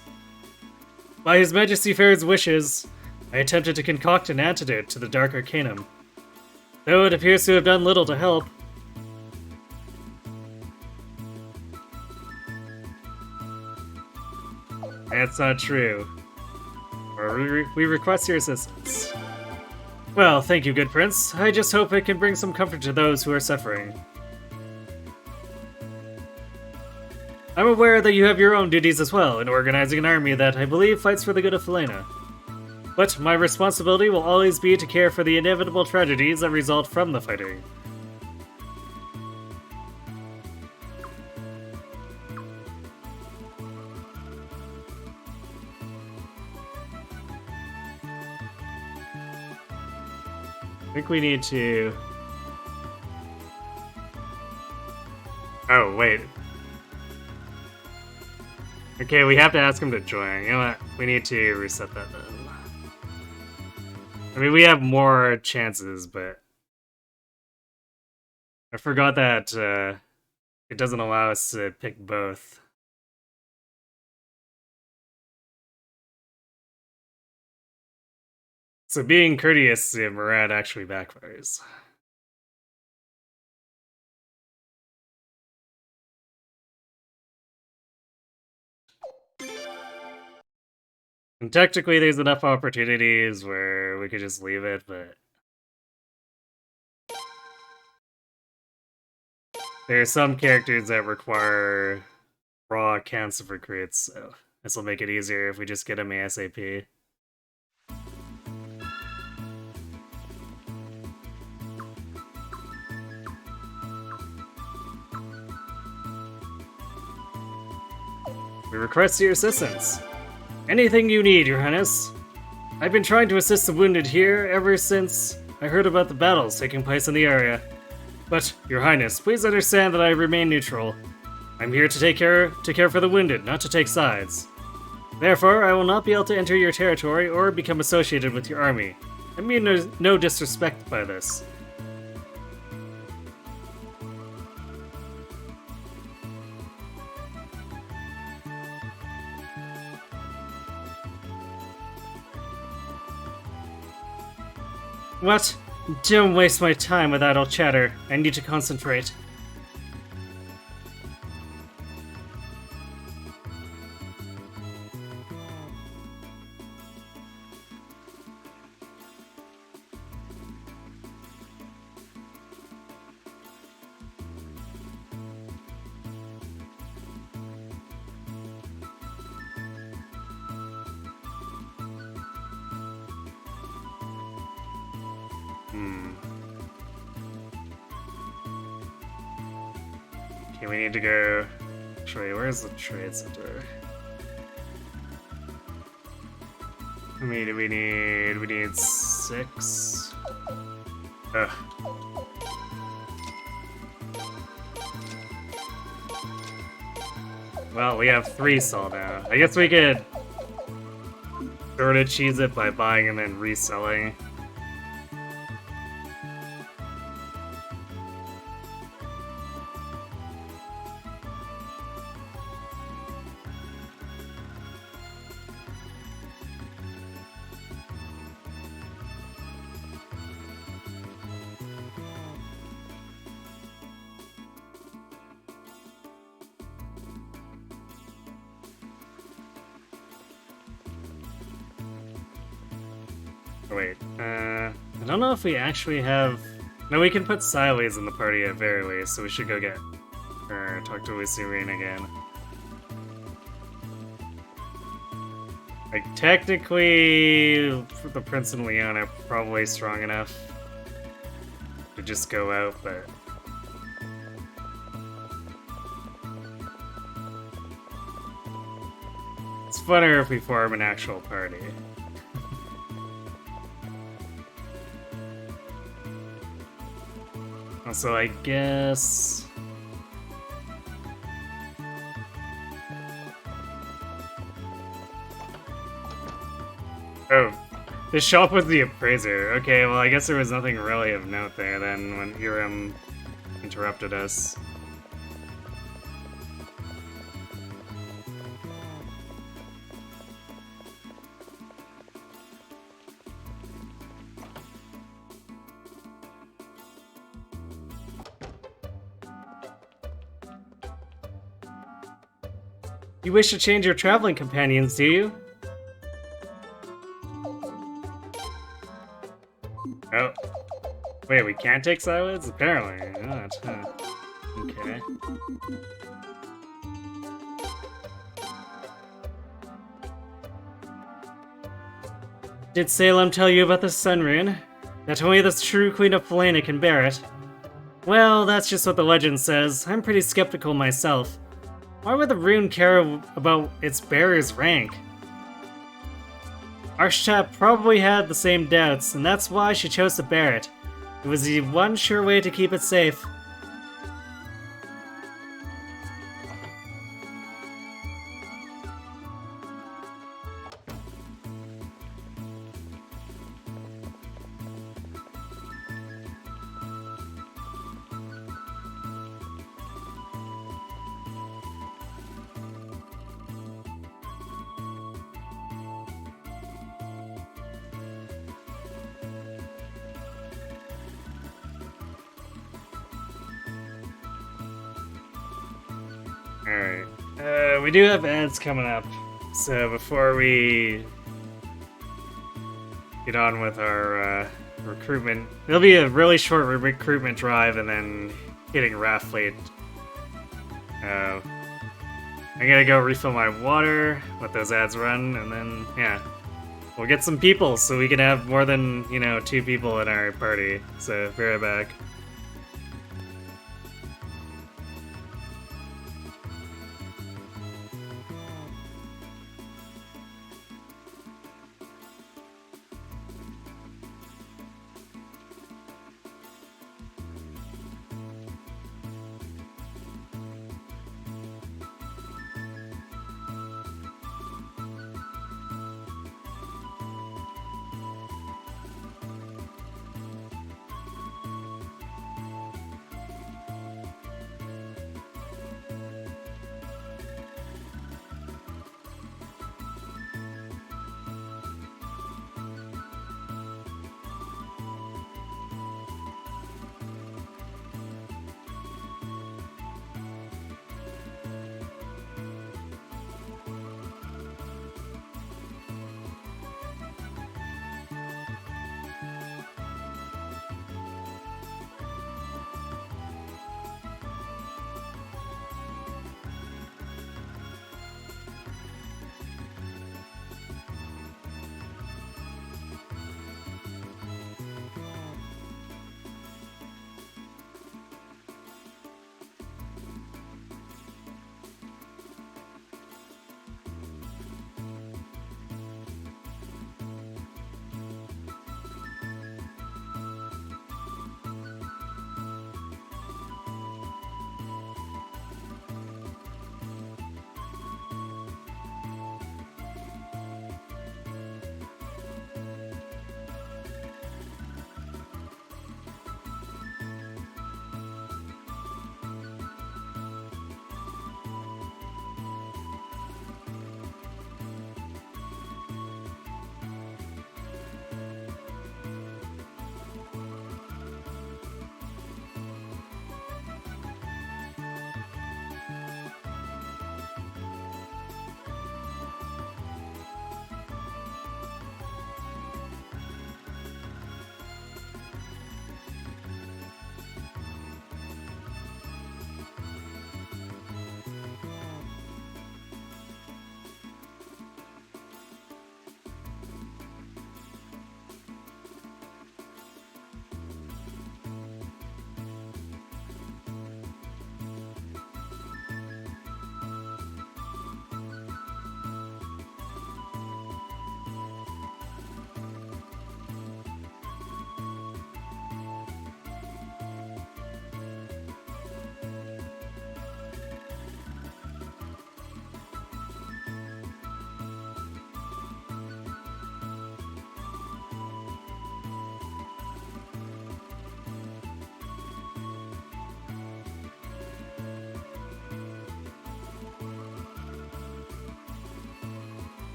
By His Majesty Farad's wishes, I attempted to concoct an antidote to the Dark Arcanum. Though it appears to have done little to help. That's not true. We request your assistance. Well, thank you, good prince. I just hope it can bring some comfort to those who are suffering. I'm aware that you have your own duties as well in organizing an army that I believe fights for the good of Felena. But my responsibility will always be to care for the inevitable tragedies that result from the fighting. I think we need to... Oh, wait. Okay, we have to ask him to join. You know what? We need to reset that then. I mean, we have more chances, but... I forgot that it doesn't allow us to pick both. So being courteous to Murad actually backfires. And technically there's enough opportunities where we could just leave it, but... there are some characters that require raw accounts of recruits, so this will make it easier if we just get them ASAP. We request your assistance. Anything you need, Your Highness. I've been trying to assist the wounded here ever since I heard about the battles taking place in the area. But, Your Highness, please understand that I remain neutral. I'm here to care for the wounded, not to take sides. Therefore, I will not be able to enter your territory or become associated with your army. I mean no disrespect by this. What? Don't waste my time with idle chatter. I need to concentrate. Okay, we need to go... Actually, where's the trade center? I mean, we need 6. Ugh. Well, we have 3 sold now. I guess we could sort of cheese it by buying and then reselling. Wait, I don't know if we actually have... No, we can put Silas in the party at very least, so we should go get... or talk to Lucerine again. Like, technically, the Prince and Leon are probably strong enough to just go out, but... It's funner if we form an actual party. Also, I guess... Oh, the shop was the appraiser. Okay, well, I guess there was nothing really of note there then when Hiram interrupted us. You wish to change your traveling companions, do you? Oh. Wait, we can't take Silas? Apparently not, huh. Okay. Did Salem tell you about the Sun Rune? That only the true Queen of Felena can bear it? Well, that's just what the legend says. I'm pretty skeptical myself. Why would the rune care about its bearer's rank? Arshtat probably had the same doubts, and that's why she chose to bear it. It was the one sure way to keep it safe. Alright. We do have ads coming up, so before we get on with our recruitment, it'll be a really short recruitment drive and then hitting Raft Fleet. I'm gonna go refill my water, let those ads run, and then, yeah. We'll get some people so we can have more than, 2 people in our party, so be right back.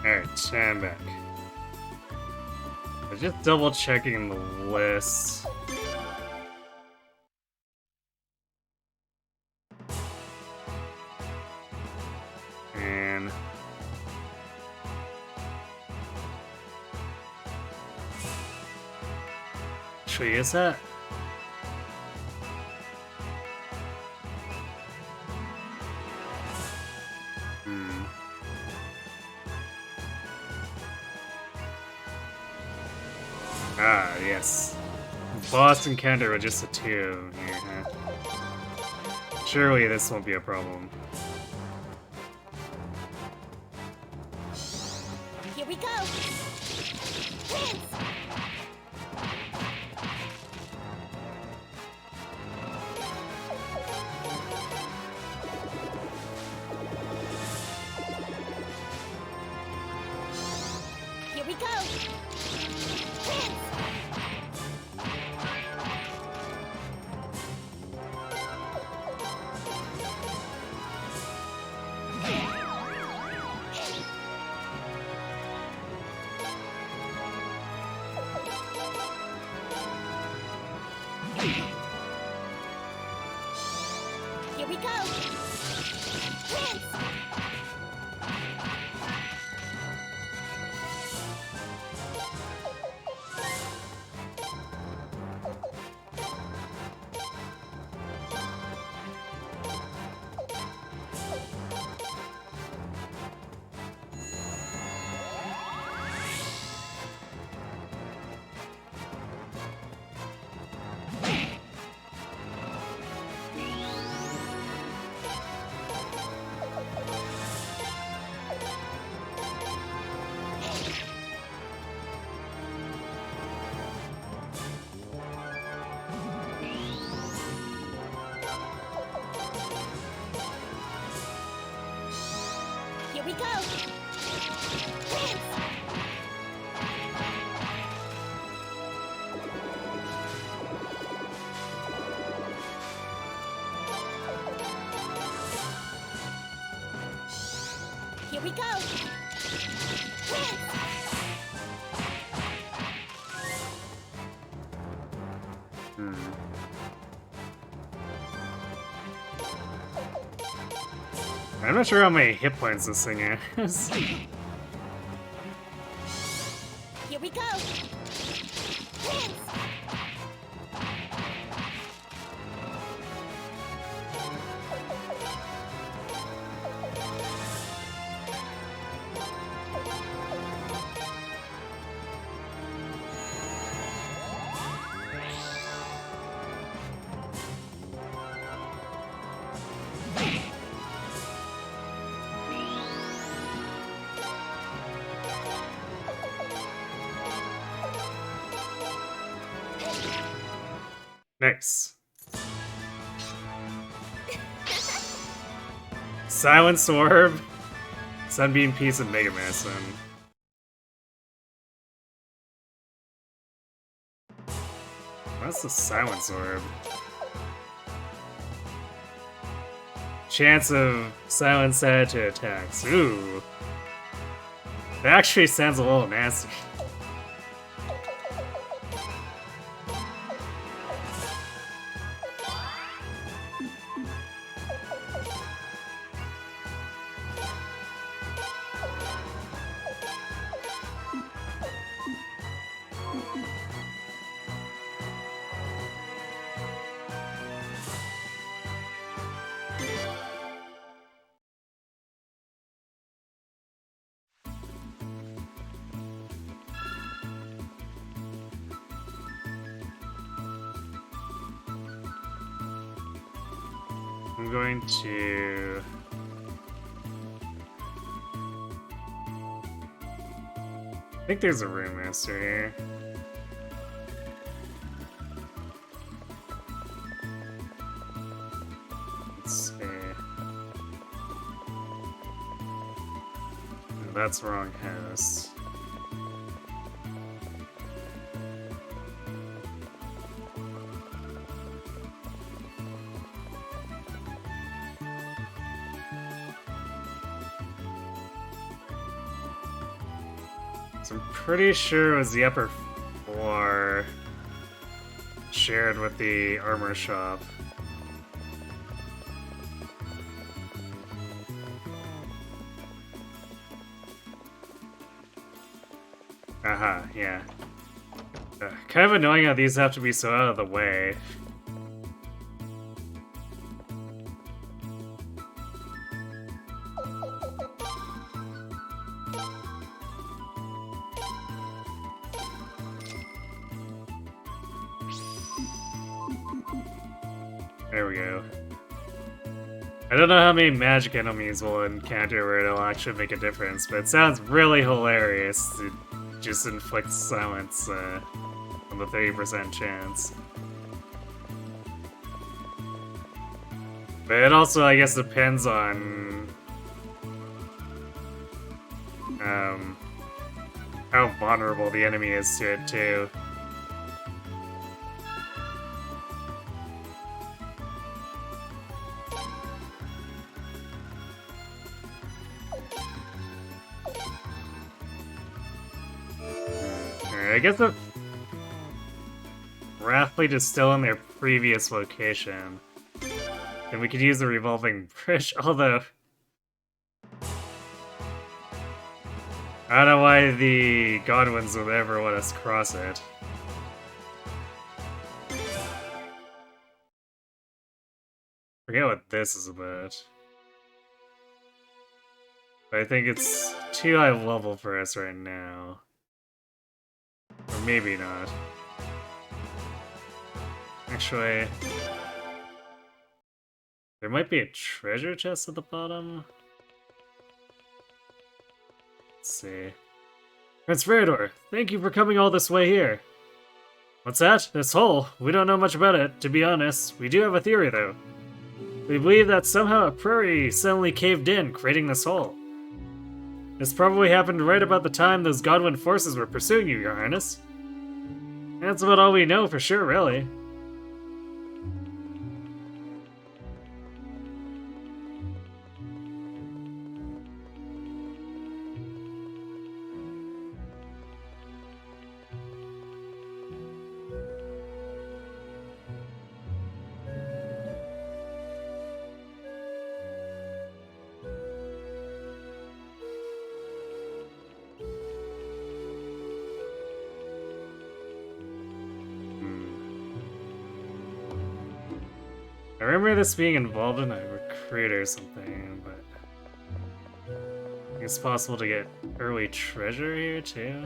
Alright, I'm back. I was just double checking the list. And should we use that? Ah, yes. Boss encounter with just a 2. Yeah. Surely this won't be a problem. Here we go! Prince! Here we go! Prince! Here we go! Prince! Here we go! Prince! Here we go! Prince! I'm not sure how many hit points this thing has. Here we go! Prince! Nice. Silence Orb, Sunbeam Piece, and Mega Mason. What's the Silence Orb? Chance of silence added to attacks. Ooh. That actually sounds a little nasty. I'm going to... I think there's a Rune Master here. Let's see. No, that's wrong house. So I'm pretty sure it was the upper floor shared with the armor shop. Aha, yeah. Kind of annoying how these have to be so out of the way. There we go. I don't know how many magic enemies we'll encounter where it'll actually make a difference, but it sounds really hilarious to just inflict silence on the 30% chance. But it also, I guess, depends on how vulnerable the enemy is to it, too. I guess the Wrathblade is still in their previous location. And we could use the revolving bridge, although I don't know why the Godwins would ever let us cross it. Forget what this is about. But I think it's too high level for us right now. Or maybe not. Actually, there might be a treasure chest at the bottom. Let's see. Prince Verador, thank you for coming all this way here. What's that? This hole? We don't know much about it, to be honest. We do have a theory, though. We believe that somehow a prairie suddenly caved in, creating this hole. This probably happened right about the time those Godwin forces were pursuing you, Your Highness. That's about all we know for sure, really. I remember this being involved in a recruit or something, but it's possible to get early treasure here too.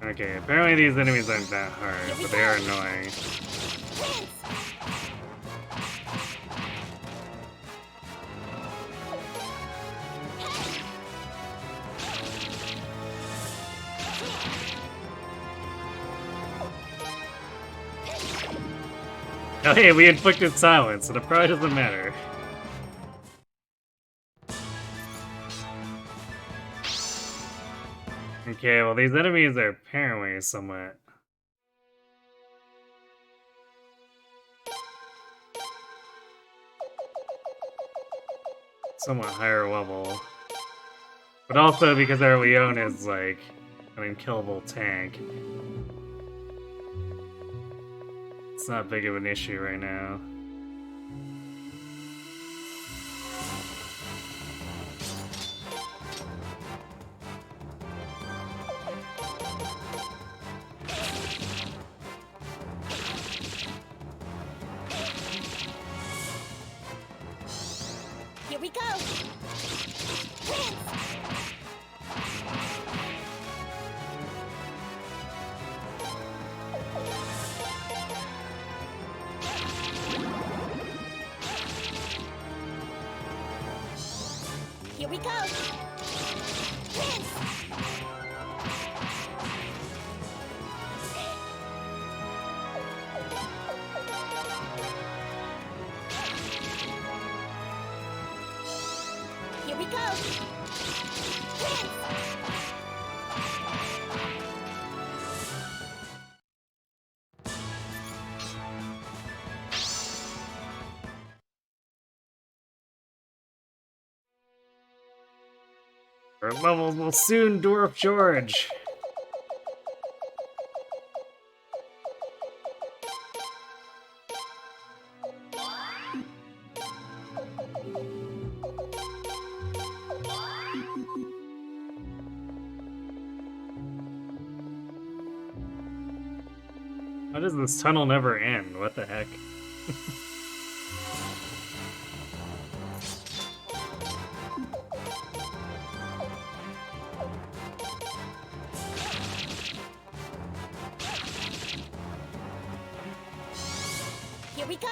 Okay, apparently these enemies aren't that hard, but they are annoying. Oh hey, we inflicted silence, so it probably doesn't matter. Okay, well these enemies are apparently somewhat higher level. But also because our Leon is like an unkillable tank. It's not big of an issue right now. Here we go! Here we go! Our levels will soon dwarf George. How does this tunnel never end? What the heck? Here we go.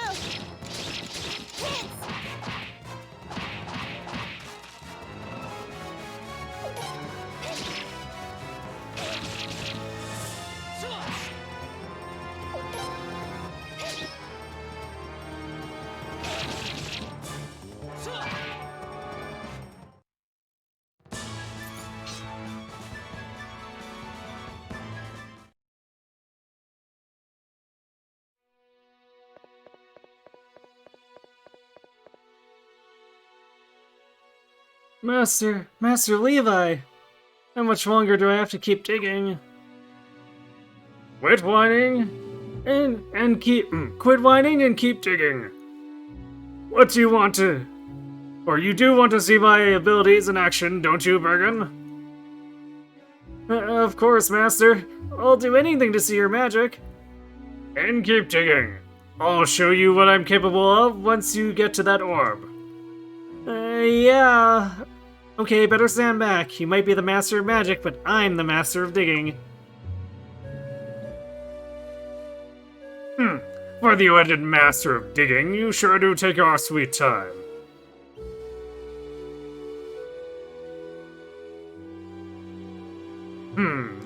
Master Levi! How much longer do I have to keep digging? Quit whining and keep quit whining and keep digging. What do you want to? Or you do want to see my abilities in action, don't you, Bergen? Of course, Master. I'll do anything to see your magic. And keep digging. I'll show you what I'm capable of once you get to that orb. Yeah. Okay, better stand back. You might be the master of magic, but I'm the master of digging. For the alleged master of digging, you sure do take your sweet time.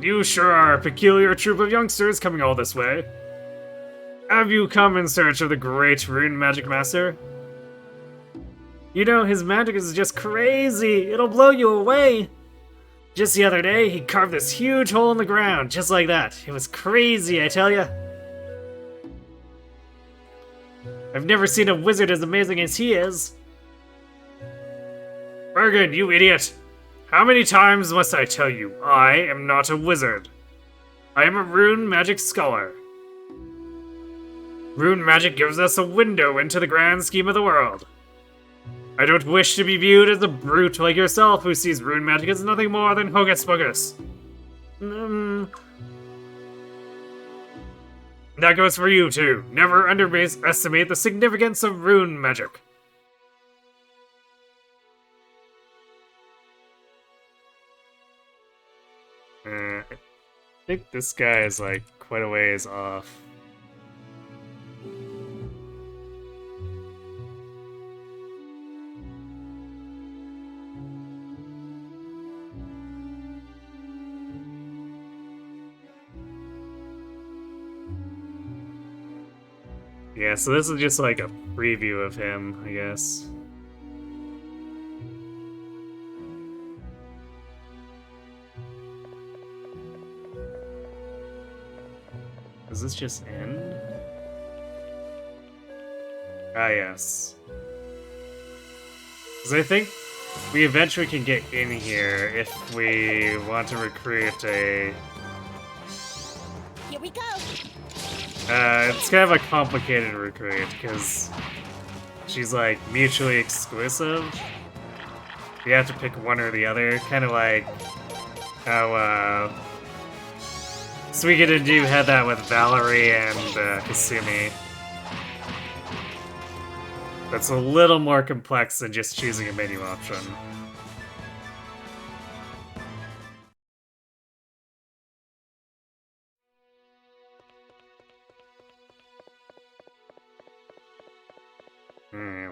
You sure are a peculiar troop of youngsters coming all this way. Have you come in search of the great rune magic master? You know, his magic is just crazy. It'll blow you away. Just the other day, he carved this huge hole in the ground, just like that. It was crazy, I tell ya. I've never seen a wizard as amazing as he is. Bergen, you idiot. How many times must I tell you, I am not a wizard. I am a rune magic scholar. Rune magic gives us a window into the grand scheme of the world. I don't wish to be viewed as a brute like yourself who sees rune magic as nothing more than hocus pocus. That goes for you too. Never underestimate the significance of rune magic. I think this guy is like quite a ways off. Yeah, so this is just like a preview of him, I guess. Does this just end? Ah, yes. Because I think we eventually can get in here if we want to recruit a... Here we go. It's kind of a complicated recruit, because she's, like, mutually exclusive. You have to pick one or the other, kind of like how, Suikoden do had that with Valerie and, Kasumi. That's a little more complex than just choosing a menu option.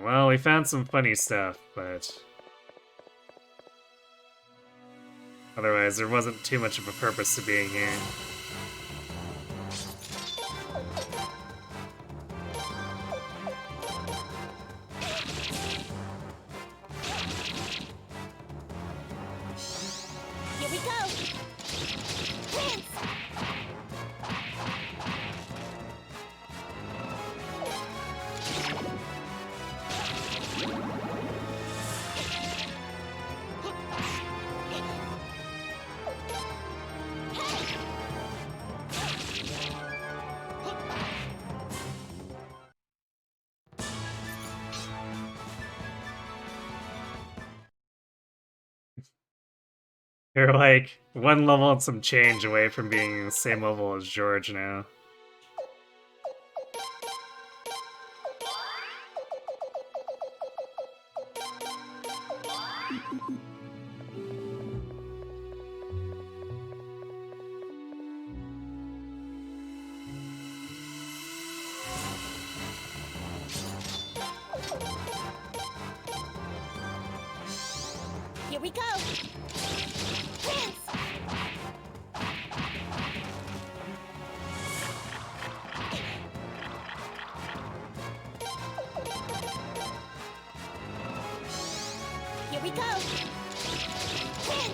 Well, we found some funny stuff, but... otherwise, there wasn't too much of a purpose to being here. You're like one level and some change away from being the same level as George now. Here we go! Prince! Here we go! Prince!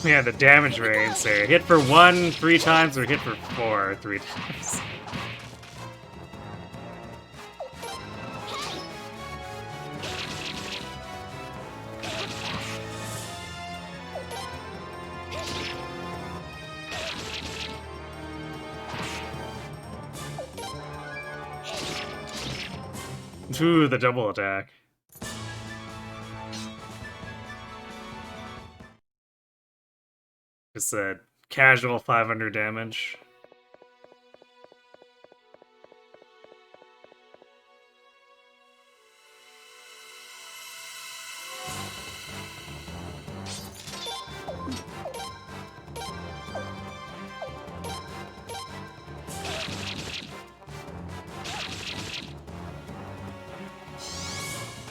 Yeah, the damage range there. Hit for 1 3 times or hit for 4 3 times. Ooh, the double attack. Just a casual 500 damage.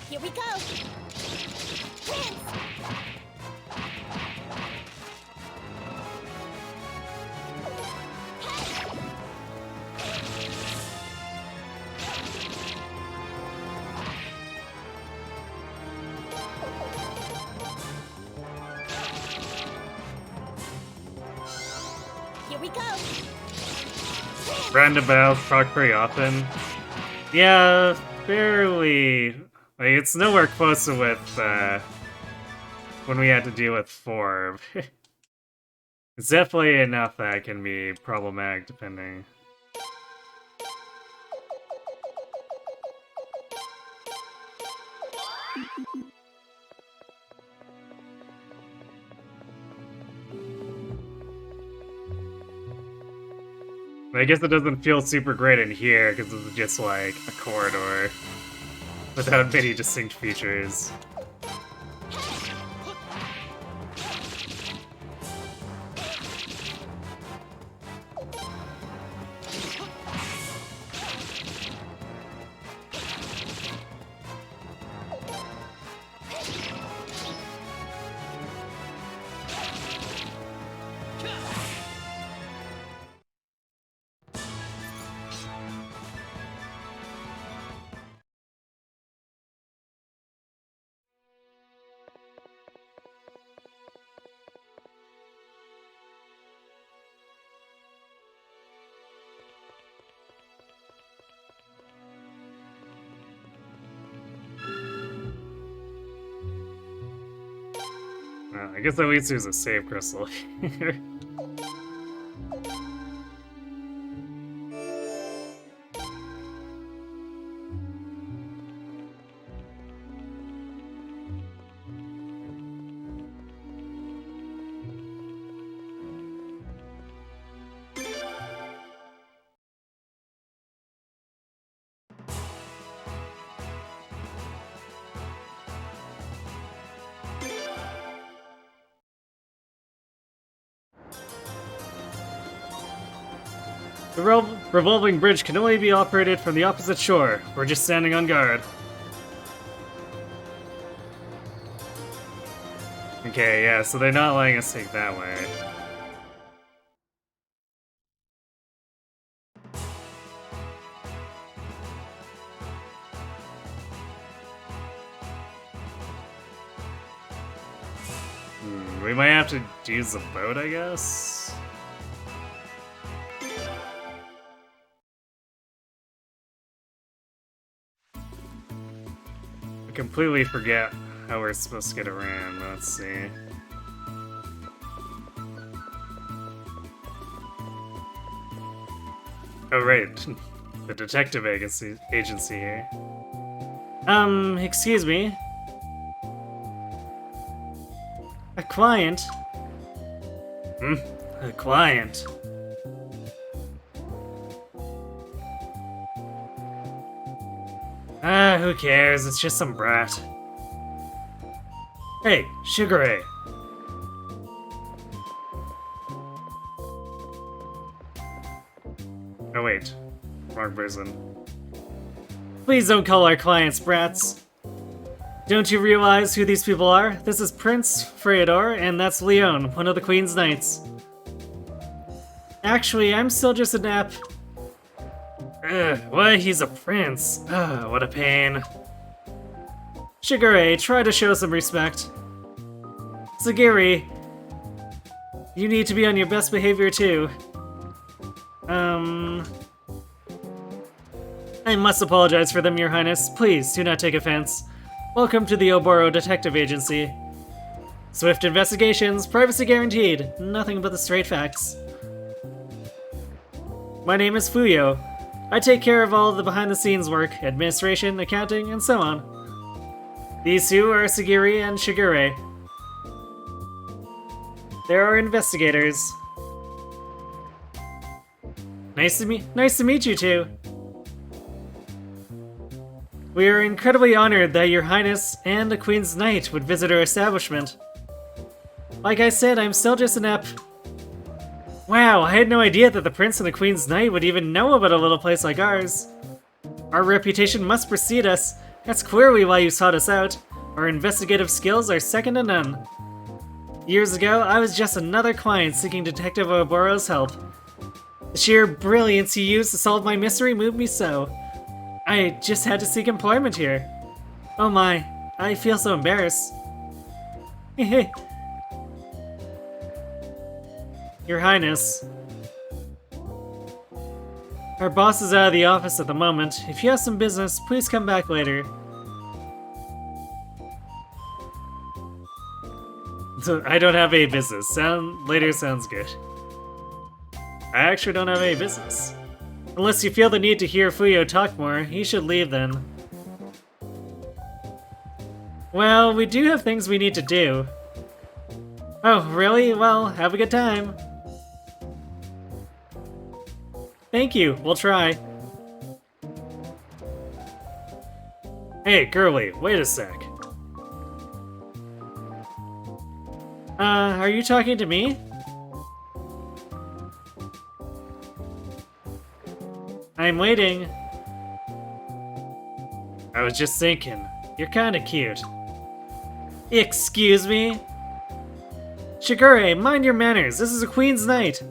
Here we go! Prince! Here we go! Random battles proc pretty often. Yeah, fairly. Like, it's nowhere close to with when we had to deal with 4. It's definitely enough that can be problematic depending. I guess it doesn't feel super great in here because it's just like a corridor without many distinct features. I guess at least there's a save crystal here. The revolving bridge can only be operated from the opposite shore. We're just standing on guard. Okay, yeah, so they're not letting us take that way. to use the boat, I guess? I completely forget how we're supposed to get around. Let's see. Oh, right. The detective agency here. Excuse me. A client? A client? Ah, who cares? It's just some brat. Hey, Sugar Ray. Oh wait, wrong person. Please don't call our clients brats. Don't you realize who these people are? This is Prince Freodor, and that's Leon, one of the Queen's Knights. Actually, I'm still just a nap. Ugh, what? He's a prince. Ugh, what a pain. Shigure, try to show some respect. Sagiri, you need to be on your best behavior too. I must apologize for them, Your Highness. Please, do not take offense. Welcome to the Oboro Detective Agency. Swift investigations, privacy guaranteed. Nothing but the straight facts. My name is Fuyo. I take care of all of the behind-the-scenes work, administration, accounting, and so on. These two are Sagiri and Shigure. There are investigators. Nice to meet you two. We are incredibly honored that Your Highness and a Queen's Knight would visit our establishment. Like I said, I'm still just an ep. Wow, I had no idea that the Prince and the Queen's Knight would even know about a little place like ours. Our reputation must precede us. That's clearly why you sought us out. Our investigative skills are second to none. Years ago, I was just another client seeking Detective Oboro's help. The sheer brilliance he used to solve my mystery moved me so. I just had to seek employment here. Oh my, I feel so embarrassed. Your Highness. Our boss is out of the office at the moment. If you have some business, please come back later. I don't have a business. Later sounds good. I actually don't have any business. Unless you feel the need to hear Fuyo talk more, you should leave then. Well, we do have things we need to do. Oh, really? Well, have a good time. Thank you, we'll try. Hey, girly, wait a sec. Are you talking to me? I'm waiting. I was just thinking, you're kinda cute. Excuse me? Shigure, mind your manners, this is a Queen's Knight.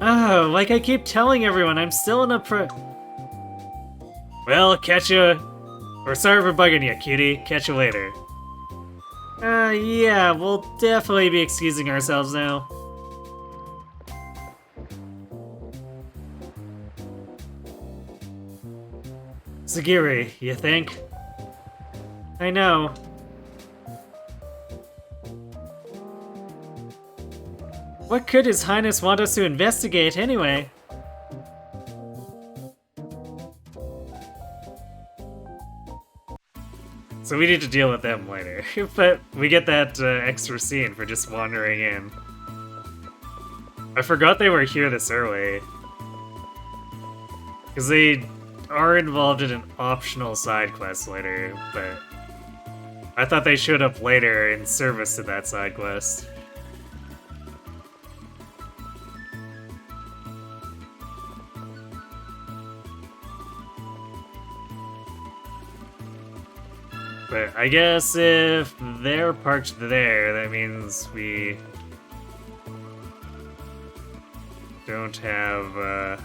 Oh, like I keep telling everyone, I'm still in a Well, catch ya. We're sorry for bugging you, cutie. Catch you later. Yeah, we'll definitely be excusing ourselves now. Sagiri, you think? I know. What could His Highness want us to investigate anyway? So we need to deal with them later, but we get that extra scene for just wandering in. I forgot they were here this early. Because they are involved in an optional side quest later, but I thought they showed up later in service to that side quest. But I guess if they're parked there, that means we don't have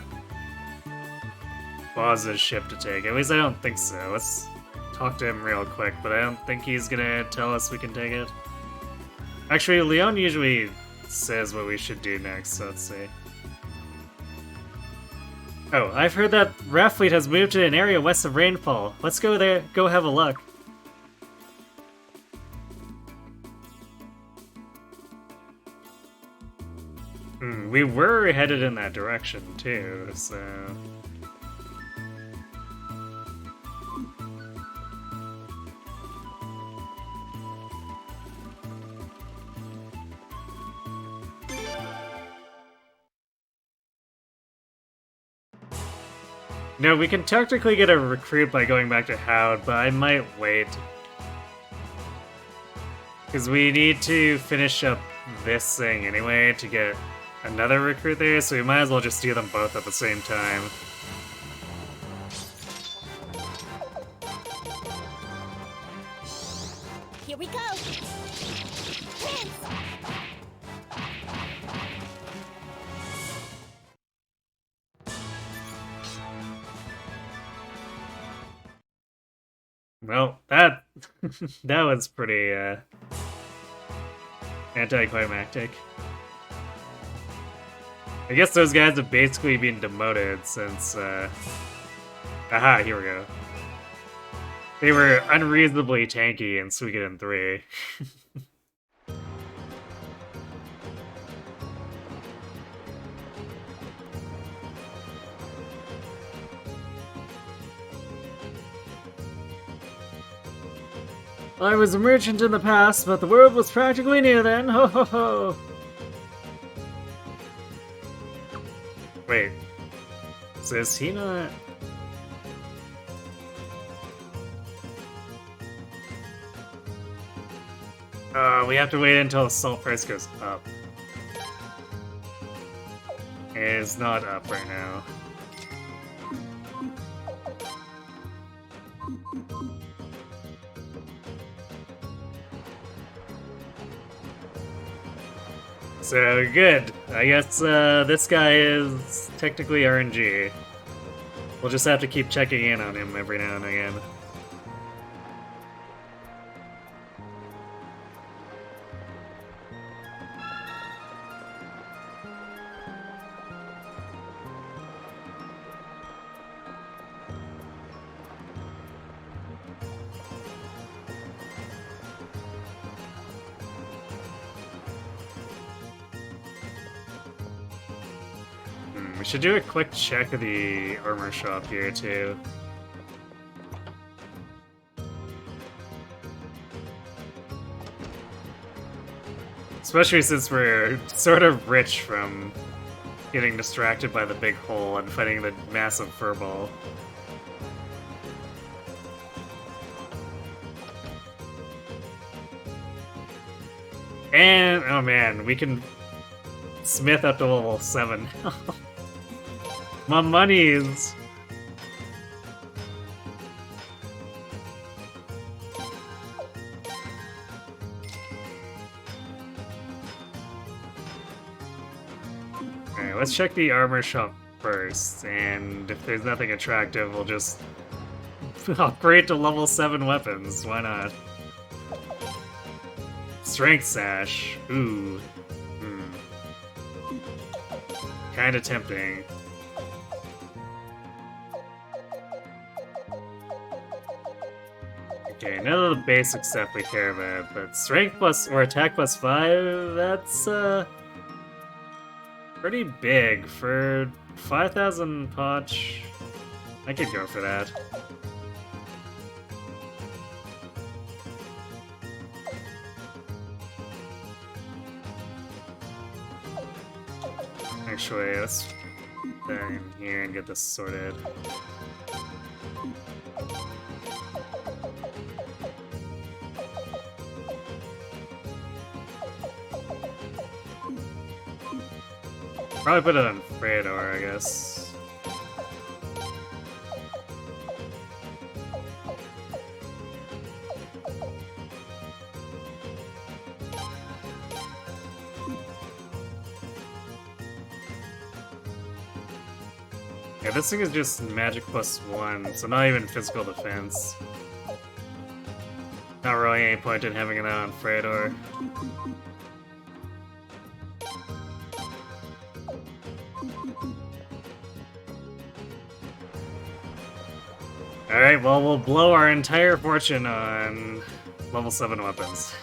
Boz's ship to take. At least I don't think so. Let's talk to him real quick, but I don't think he's gonna tell us we can take it. Actually, Leon usually says what we should do next, so let's see. Oh, I've heard that Raftfleet has moved to an area west of Rainfall. Let's go there, go have a look. We were headed in that direction too, so... No, we can technically get a recruit by going back to Howd, but I might wait. Because we need to finish up this thing anyway to get another recruit there, so we might as well just do them both at the same time. Here we go! Prince! Well, that that was pretty anticlimactic. I guess those guys have basically been demoted since aha, here we go. They were unreasonably tanky in Suikoden 3. I was a merchant in the past, but the world was practically new then. Ho ho ho! Wait. So is he not... we have to wait until the salt price goes up. It's not up right now. So, good. I guess this guy is technically RNG. We'll just have to keep checking in on him every now and again. We should do a quick check of the armor shop here, too. Especially since we're sort of rich from getting distracted by the big hole and fighting the massive furball. And, oh man, we can smith up to level 7. My monies! Alright, let's check the armor shop first, and if there's nothing attractive, we'll just upgrade to level 7 weapons. Why not? Strength Sash. Ooh. Kinda tempting. Okay, none of the basic stuff we care about, but strength plus or attack plus 5, that's pretty big for 5,000 potch. I could go for that. Actually, let's go in here and get this sorted. Probably put it on Freydor, I guess. Yeah, this thing is just magic plus 1, so not even physical defense. Not really any point in having it on Freydor. Alright, well, we'll blow our entire fortune on level 7 weapons.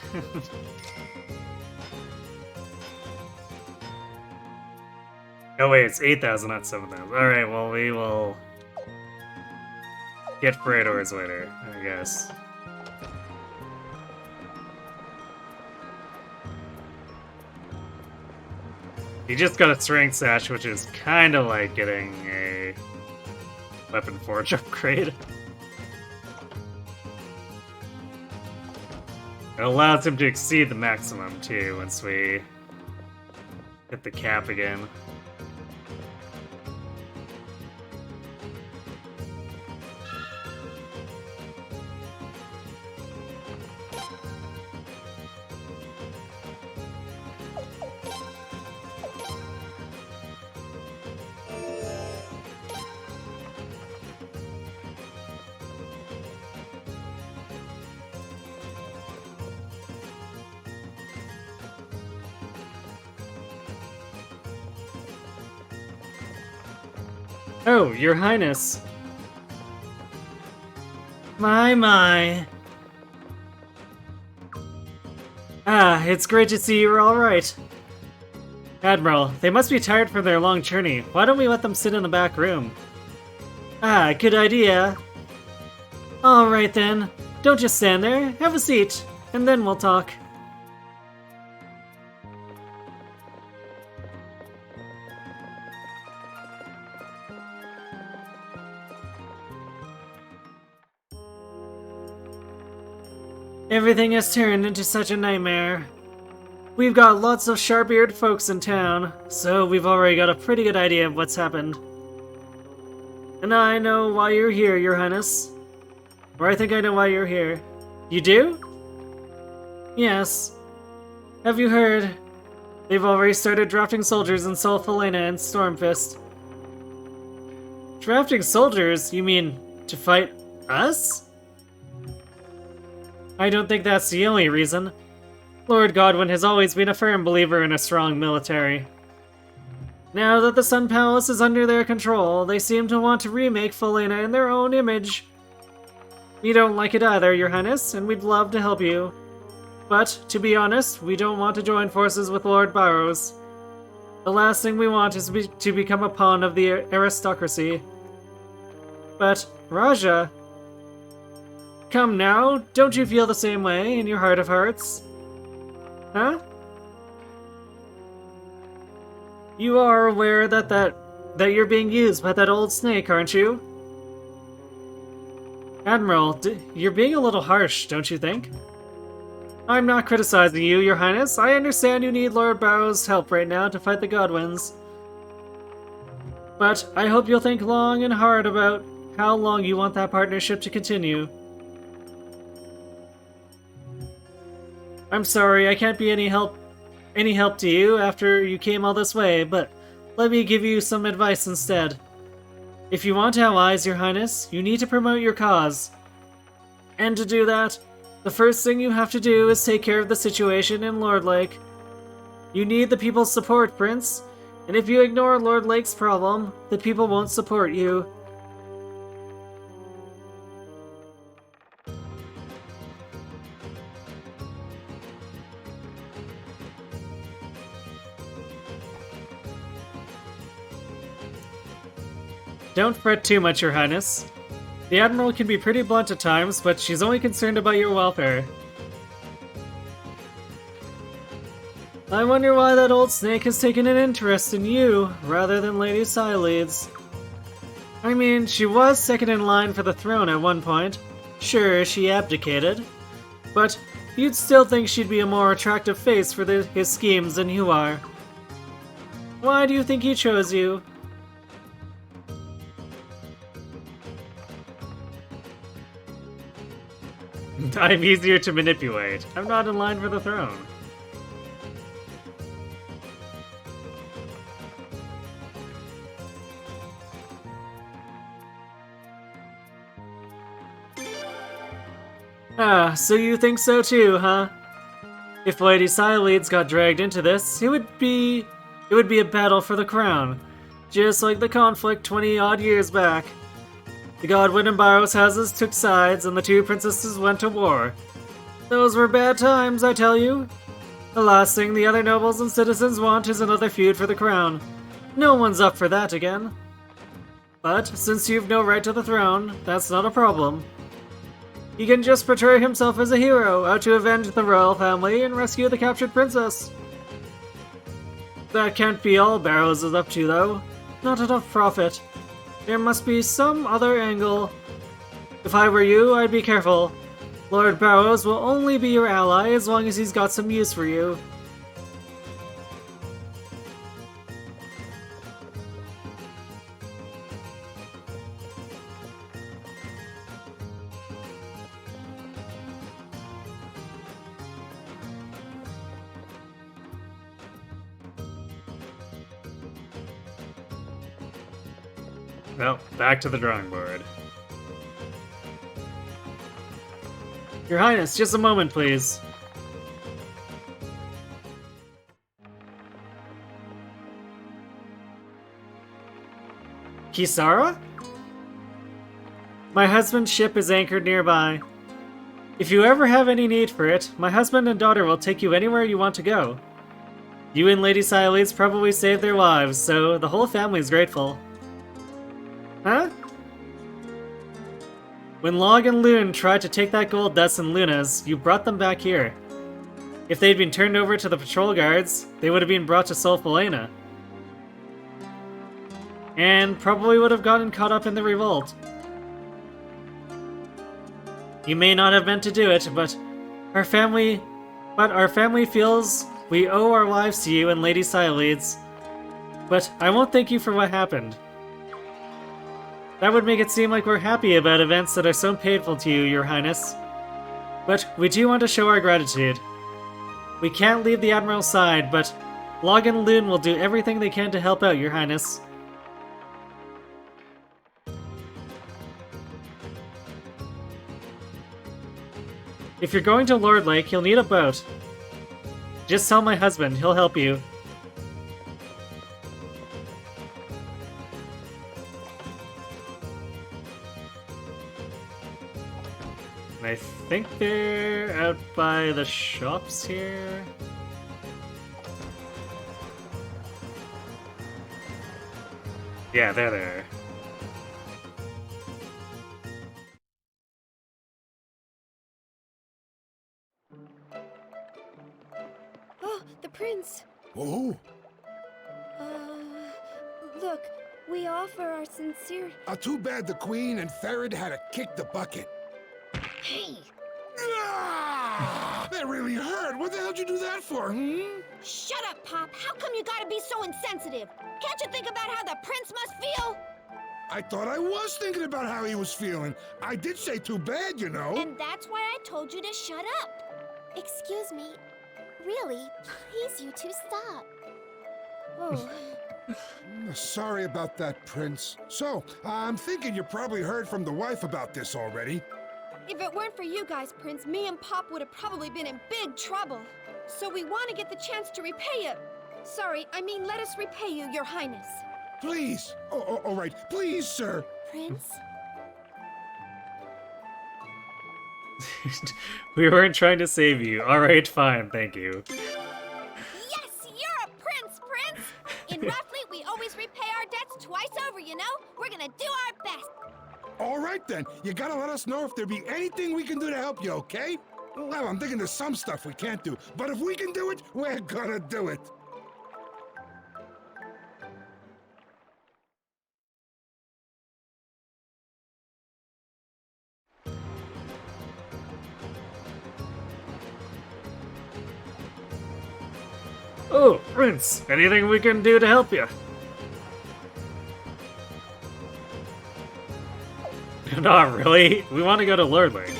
Oh wait, it's 8,000, not 7,000. Alright, well, we will get Freydor's later, I guess. You just got a strength sash, which is kind of like getting a weapon forge upgrade. It allows him to exceed the maximum too once we hit the cap again. Oh, Your Highness. My. Ah, it's great to see you're alright. Admiral, they must be tired from their long journey. Why don't we let them sit in the back room? Ah, good idea. Alright then. Don't just stand there. Have a seat, and then we'll talk. Everything has turned into such a nightmare. We've got lots of sharp-eared folks in town, so we've already got a pretty good idea of what's happened. And I know why you're here, Your Highness. Or I think I know why you're here. You do? Yes. Have you heard? They've already started drafting soldiers in Sol Falena and Stormfist. Drafting soldiers? You mean to fight us? I don't think that's the only reason. Lord Godwin has always been a firm believer in a strong military. Now that the Sun Palace is under their control, they seem to want to remake Falena in their own image. We don't like it either, Your Highness, and we'd love to help you. But, to be honest, we don't want to join forces with Lord Barrows. The last thing we want is to become a pawn of the aristocracy. But, Raja... Come now, don't you feel the same way in your heart of hearts? Huh? You are aware that you're being used by that old snake, aren't you? Admiral, you're being a little harsh, don't you think? I'm not criticizing you, Your Highness. I understand you need Lord Barrow's help right now to fight the Godwins. But I hope you'll think long and hard about how long you want that partnership to continue. I'm sorry, I can't be any help to you after you came all this way, but let me give you some advice instead. If you want allies, Your Highness, you need to promote your cause. And to do that, the first thing you have to do is take care of the situation in Lord Lake. You need the people's support, Prince, and if you ignore Lord Lake's problem, the people won't support you. Don't fret too much, Your Highness. The Admiral can be pretty blunt at times, but she's only concerned about your welfare. I wonder why that old snake has taken an interest in you, rather than Lady Sileeds. I mean, she was second in line for the throne at one point. Sure, she abdicated. But you'd still think she'd be a more attractive face for his schemes than you are. Why do you think he chose you? I'm easier to manipulate. I'm not in line for the throne. Ah, so you think so too, huh? If Lady Sileeds got dragged into this, it would be a battle for the crown, just like the conflict 20-odd years back. The Godwin and Barrows houses took sides, and the two princesses went to war. Those were bad times, I tell you. The last thing the other nobles and citizens want is another feud for the crown. No one's up for that again. But since you've no right to the throne, that's not a problem. He can just portray himself as a hero, out to avenge the royal family and rescue the captured princess. That can't be all Barrows is up to, though. Not enough profit. There must be some other angle. If I were you, I'd be careful. Lord Barrows will only be your ally as long as he's got some use for you. Well, back to the drawing board. Your Highness, just a moment, please. Kisara? My husband's ship is anchored nearby. If you ever have any need for it, my husband and daughter will take you anywhere you want to go. You and Lady Sialeeds probably saved their lives, so the whole family's grateful. Huh? When Log and Loon tried to take that gold dust in Luna's, you brought them back here. If they'd been turned over to the patrol guards, they would have been brought to Solfalena. And probably would have gotten caught up in the revolt. You may not have meant to do it, but our family feels we owe our lives to you and Lady Sialeeds. But I won't thank you for what happened. That would make it seem like we're happy about events that are so painful to you, Your Highness. But we do want to show our gratitude. We can't leave the Admiral's side, but Log and Loon will do everything they can to help out, Your Highness. If you're going to Lord Lake, you'll need a boat. Just tell my husband, he'll help you. I think they're out by the shops here. Yeah, they're there. Oh, the prince. Oh, Look, we offer our sincere... too bad the Queen and Ferret had to kick the bucket. Hey! Ah! That really hurt. What the hell did you do that for, Shut up, Pop. How come you gotta be so insensitive? Can't you think about how the prince must feel? I thought I was thinking about how he was feeling. I did say too bad, you know. And that's why I told you to shut up. Excuse me. Really, please you two stop. Oh. Sorry about that, Prince. So, I'm thinking you probably heard from the wife about this already. If it weren't for you guys, Prince, me and Pop would have probably been in big trouble. So we want to get the chance to repay you. Sorry, I mean let us repay you, Your Highness. Please. Oh, all right. Please, sir. Prince? We weren't trying to save you. Alright, fine, thank you. Yes, you're a prince, Prince! In Roughly, we always repay our debts twice over, you know? We're gonna do our best. All right, then. You gotta let us know if there be anything we can do to help you, okay? Well, I'm thinking there's some stuff we can't do, but if we can do it, we're gonna do it. Oh, Prince, anything we can do to help you? Not really. We want to go to Lord Lake.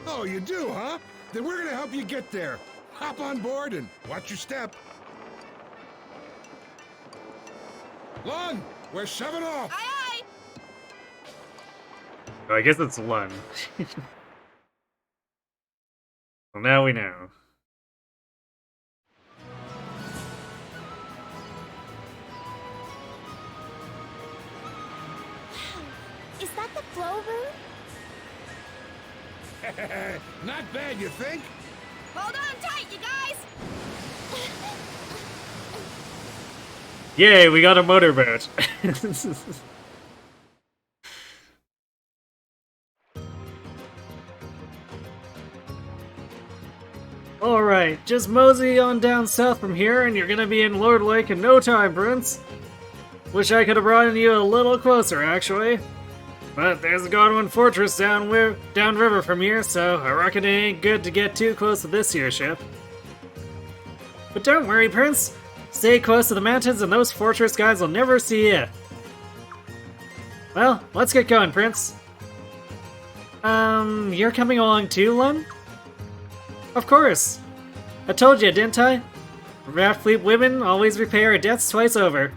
Oh, you do, huh? Then we're gonna help you get there. Hop on board and watch your step. Lon, we're shoving off. Aye, aye. Oh, I guess it's Lun. Well, now we know. Is that the flow rune? Not bad, you think? Hold on tight, you guys! Yay, we got a motorboat. Alright, just mosey on down south from here and you're gonna be in Lord Lake in no time, Prince. Wish I could have brought you a little closer, actually. But there's a Godwin Fortress downriver from here, so I reckon it ain't good to get too close to this here ship. But don't worry, Prince. Stay close to the mountains and those fortress guys will never see you. Well, let's get going, Prince. You're coming along too, Lun? Of course. I told you, didn't I? Raft Fleet women always repay our debts twice over.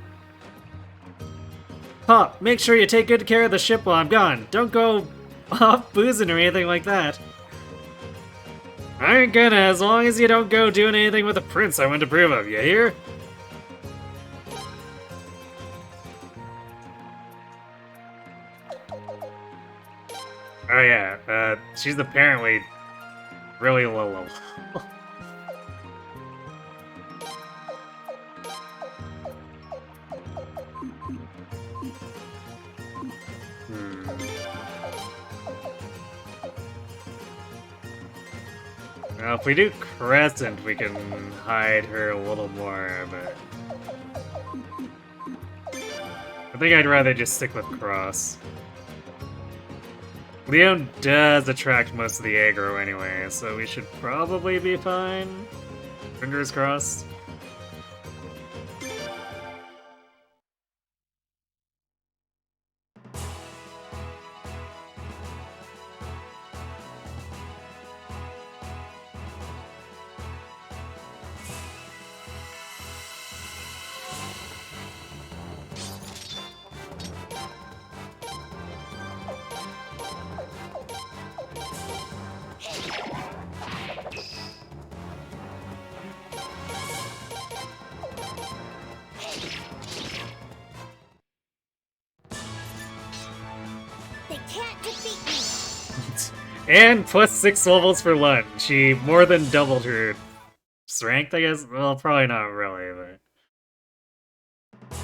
Pop, make sure you take good care of the ship while I'm gone. Don't go off boozing or anything like that. I ain't gonna, as long as you don't go doing anything with the prince I wouldn't approve of, you hear? Oh yeah, she's apparently really low. Now, if we do Crescent, we can hide her a little more, but I think I'd rather just stick with Cross. Leon does attract most of the aggro anyway, so we should probably be fine. Fingers crossed. And plus 6 levels for Lund. She more than doubled her strength, I guess? Well, probably not really, but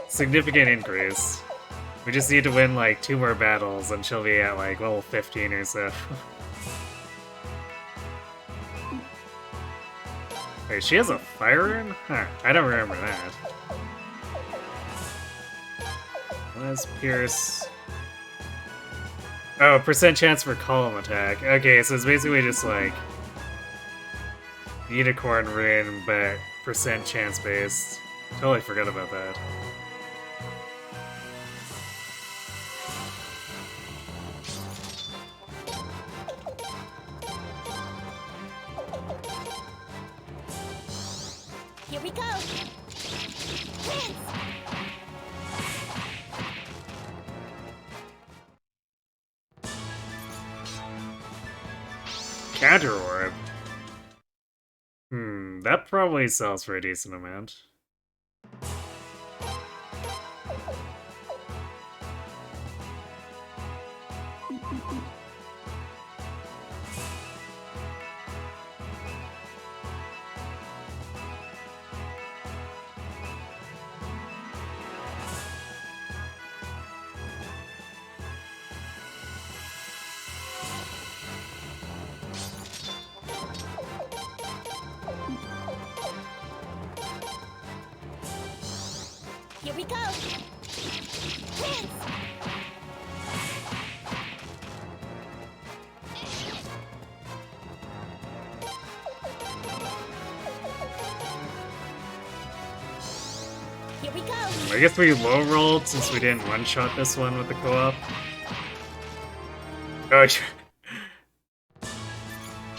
significant increase. We just need to win like 2 more battles and she'll be at like level 15 or so. Wait, she has a fire rune? Huh, I don't remember that. Let's Pierce. Oh, percent chance for column attack. Okay, so it's basically just like Unicorn Rune, but percent chance based. Totally forgot about that. Here we go! Prince! Counter Orb. That probably sells for a decent amount. Here we go! Prince! Here we go! I guess we low rolled since we didn't one-shot this one with the co-op. Oh,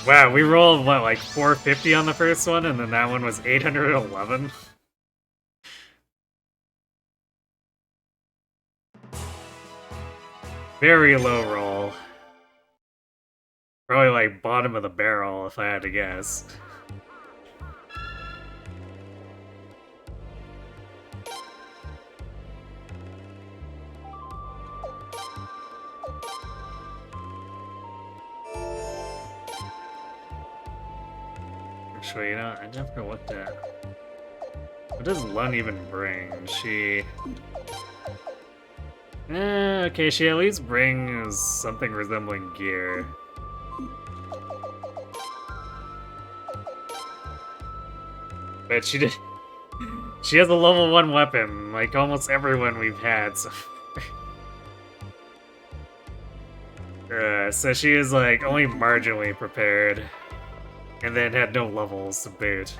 wow, we rolled, what, like 450 on the first one, and then that one was 811? Very low roll. Probably like bottom of the barrel if I had to guess. actually, you know, I never looked at. What does Lun even bring? She... okay, she at least brings something resembling gear. But she did... She has a level 1 weapon, like almost everyone we've had, so... so she is, like, only marginally prepared. And then had no levels to boot.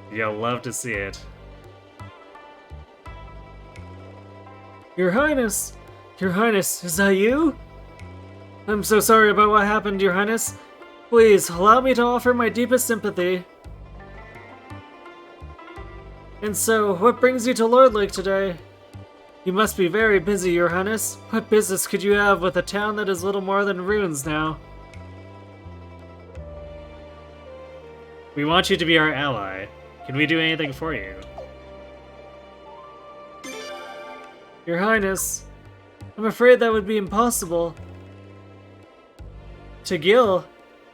You'll love to see it. Your Highness! Your Highness, is that you? I'm so sorry about what happened, Your Highness. Please, allow me to offer my deepest sympathy. And so, what brings you to Lord Lake today? You must be very busy, Your Highness. What business could you have with a town that is little more than ruins now? We want you to be our ally. Can we do anything for you? Your Highness, I'm afraid that would be impossible. Tagil?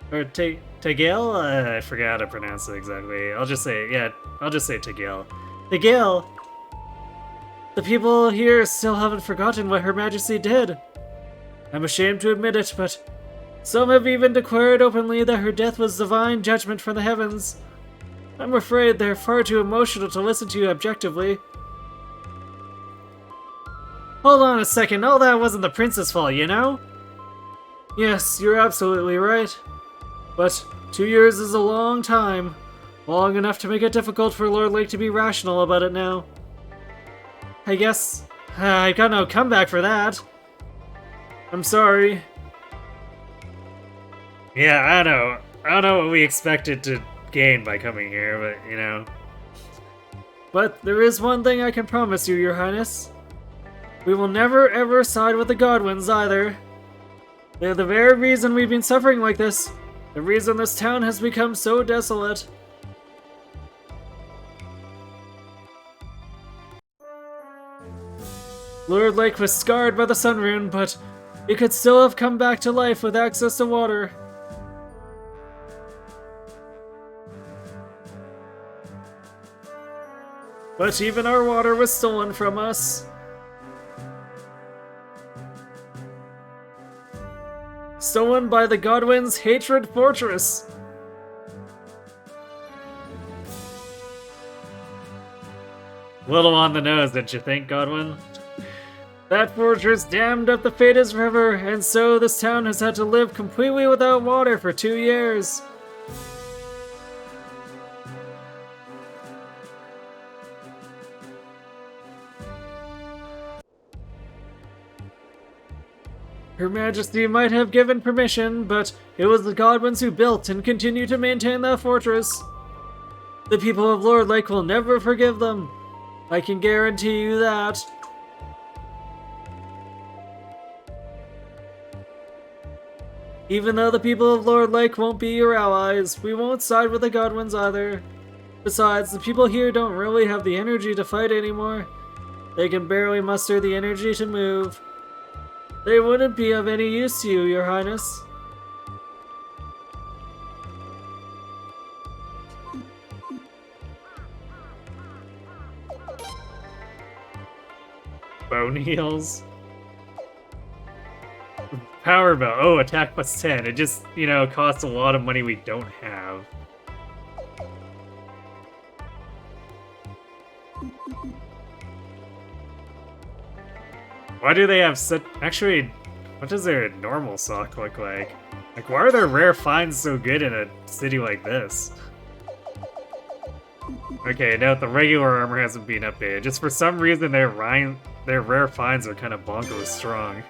Or Tagil? I forgot how to pronounce it exactly. I'll just say, yeah, I'll just say Tagil. Tagil! The people here still haven't forgotten what Her Majesty did. I'm ashamed to admit it, but some have even declared openly that her death was divine judgment from the heavens. I'm afraid they're far too emotional to listen to you objectively. Hold on a second, all that wasn't the prince's fault, you know? Yes, you're absolutely right. But 2 years is a long time. Long enough to make it difficult for Lord Lake to be rational about it now. I guess I got no comeback for that. I'm sorry. Yeah, I don't know what we expected to gain by coming here, but, you know. But there is one thing I can promise you, Your Highness. We will never ever side with the Godwins either. They're the very reason we've been suffering like this. The reason this town has become so desolate. Lord Lake was scarred by the Sun Rune, but it could still have come back to life with access to water. But even our water was stolen from us. Stolen by the Godwin's Hatred Fortress. Little on the nose, didn't you think, Godwin? That fortress dammed up the Phaedos River, and so this town has had to live completely without water for 2 years. Her Majesty might have given permission, but it was the Godwins who built and continue to maintain that fortress. The people of Lord Lake will never forgive them. I can guarantee you that. Even though the people of Lord Lake won't be your allies, we won't side with the Godwins either. Besides, the people here don't really have the energy to fight anymore. They can barely muster the energy to move. They wouldn't be of any use to you, Your Highness. Bone heals. Power Bell. Oh, attack plus 10. It just, you know, costs a lot of money we don't have. Why do they have such... Actually, what does their normal sock look like? Like, why are their rare finds so good in a city like this? Okay, now the regular armor hasn't been updated. Just for some reason, their rare finds are kind of bonkers strong.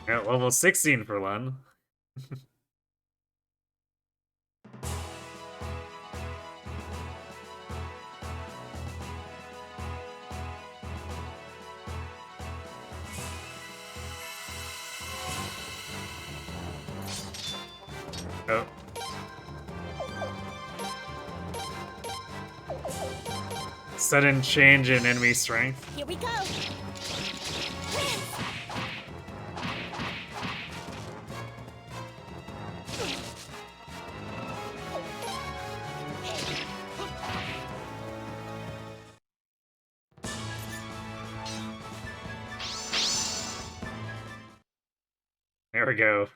At level 16 for Lun. Oh. Sudden change in enemy strength. Here we go. There we go.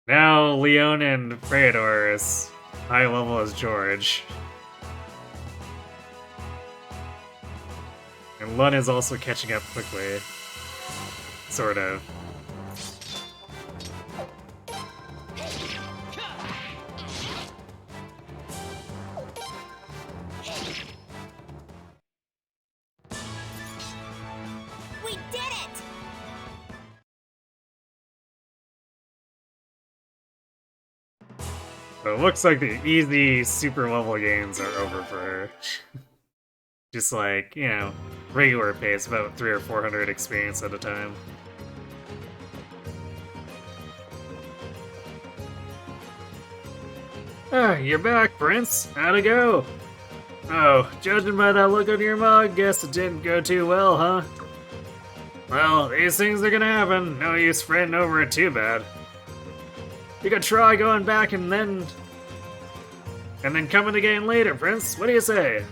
Now Leon and Freydor are as high level as George. And Lun is also catching up quickly. Sort of. We did it! So it looks like the easy super level games are over for her. Just like, you know, regular pace, about 300 or 400 experience at a time. Ah, you're back, Prince. How'd it go? Oh, judging by that look on your mug, guess it didn't go too well, huh? Well, these things are gonna happen. No use fretting over it too bad. You could try going back and then coming again later, Prince. What do you say?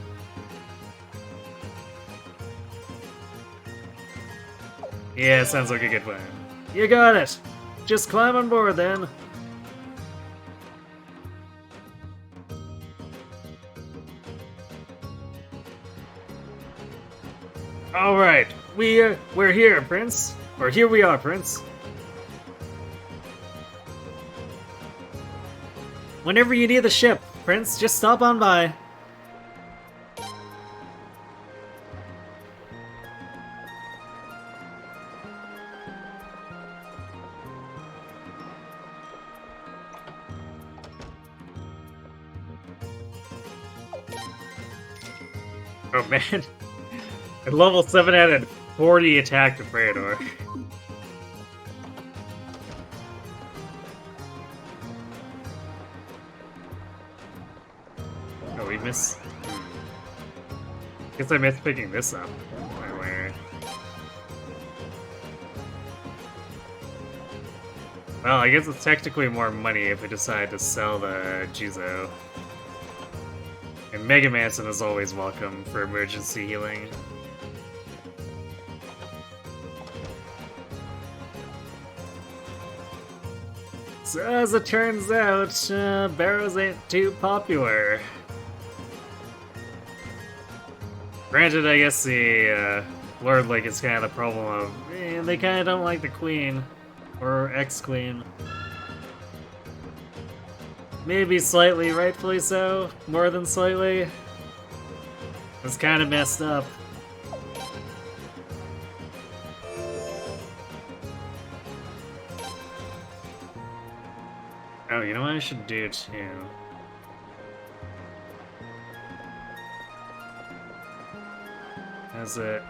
Yeah, sounds like a good plan. You got it. Just climb on board then. All right, we're here, Prince. Or here we are, Prince. Whenever you need the ship, Prince, just stop on by. Oh man. At level 7 added 40 attack to Freydor. Oh, we missed. Guess I missed picking this up. Anyway. Well, I guess it's technically more money if we decide to sell the Jizo. And Mega Manson is always welcome for emergency healing. So as it turns out, Barrows ain't too popular. Granted, I guess the Lord Lake is kind of the problem of they kind of don't like the Queen or ex-Queen. Maybe slightly, rightfully so, more than slightly. It's kind of messed up. Oh, you know what I should do too? Has it...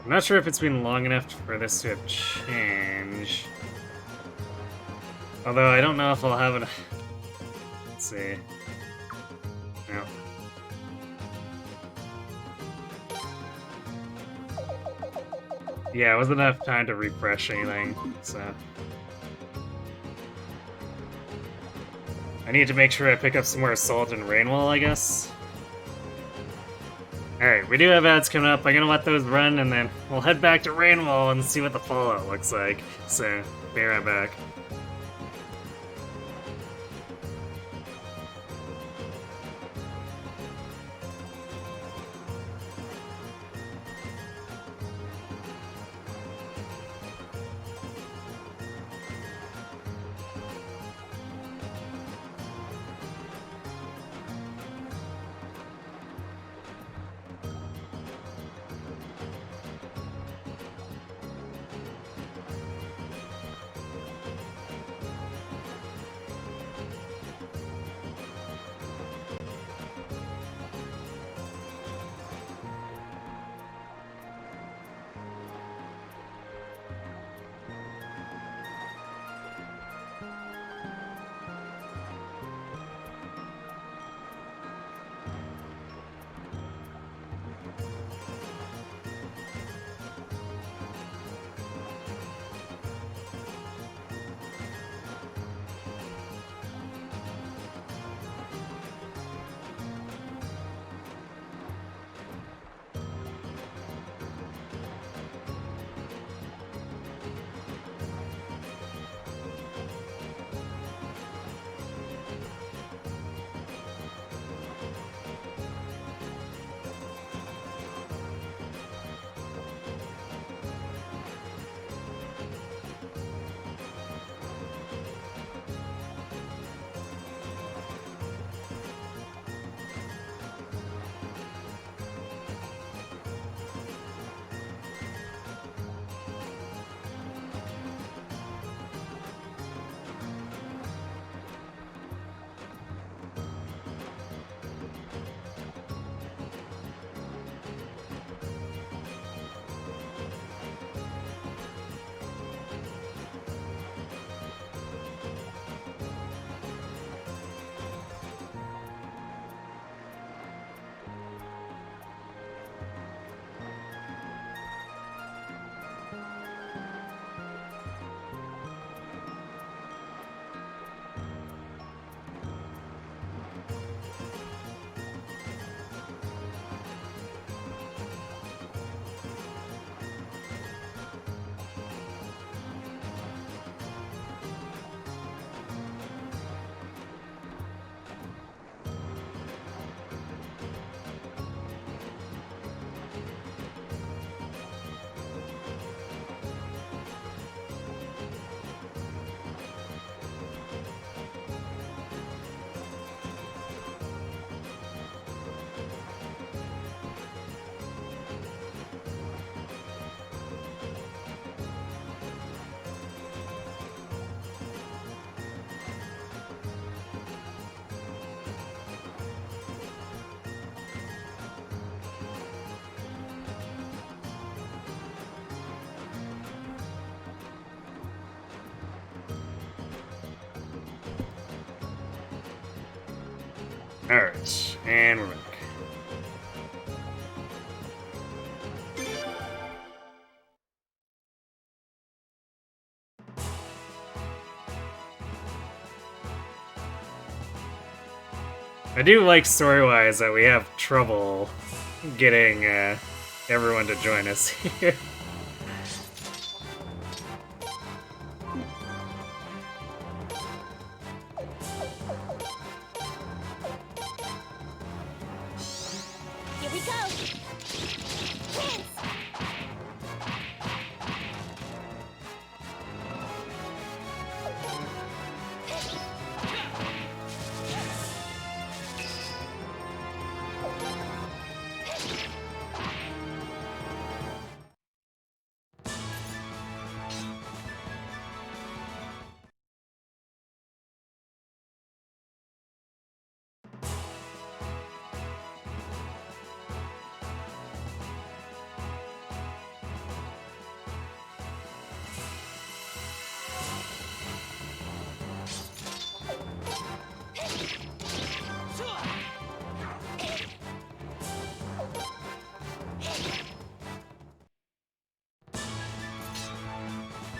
I'm not sure if it's been long enough for this to have changed. Although I don't know if I'll have it... Let's see. No. Yeah, it wasn't enough time to refresh anything, so... I need to make sure I pick up some more Assault and Rainwall, I guess. Alright, we do have ads coming up. I'm gonna let those run, and then we'll head back to Rainwall and see what the fallout looks like. So, be right back. Alright, and we're back. I do like story-wise that we have trouble getting everyone to join us here. Here we go! Prince!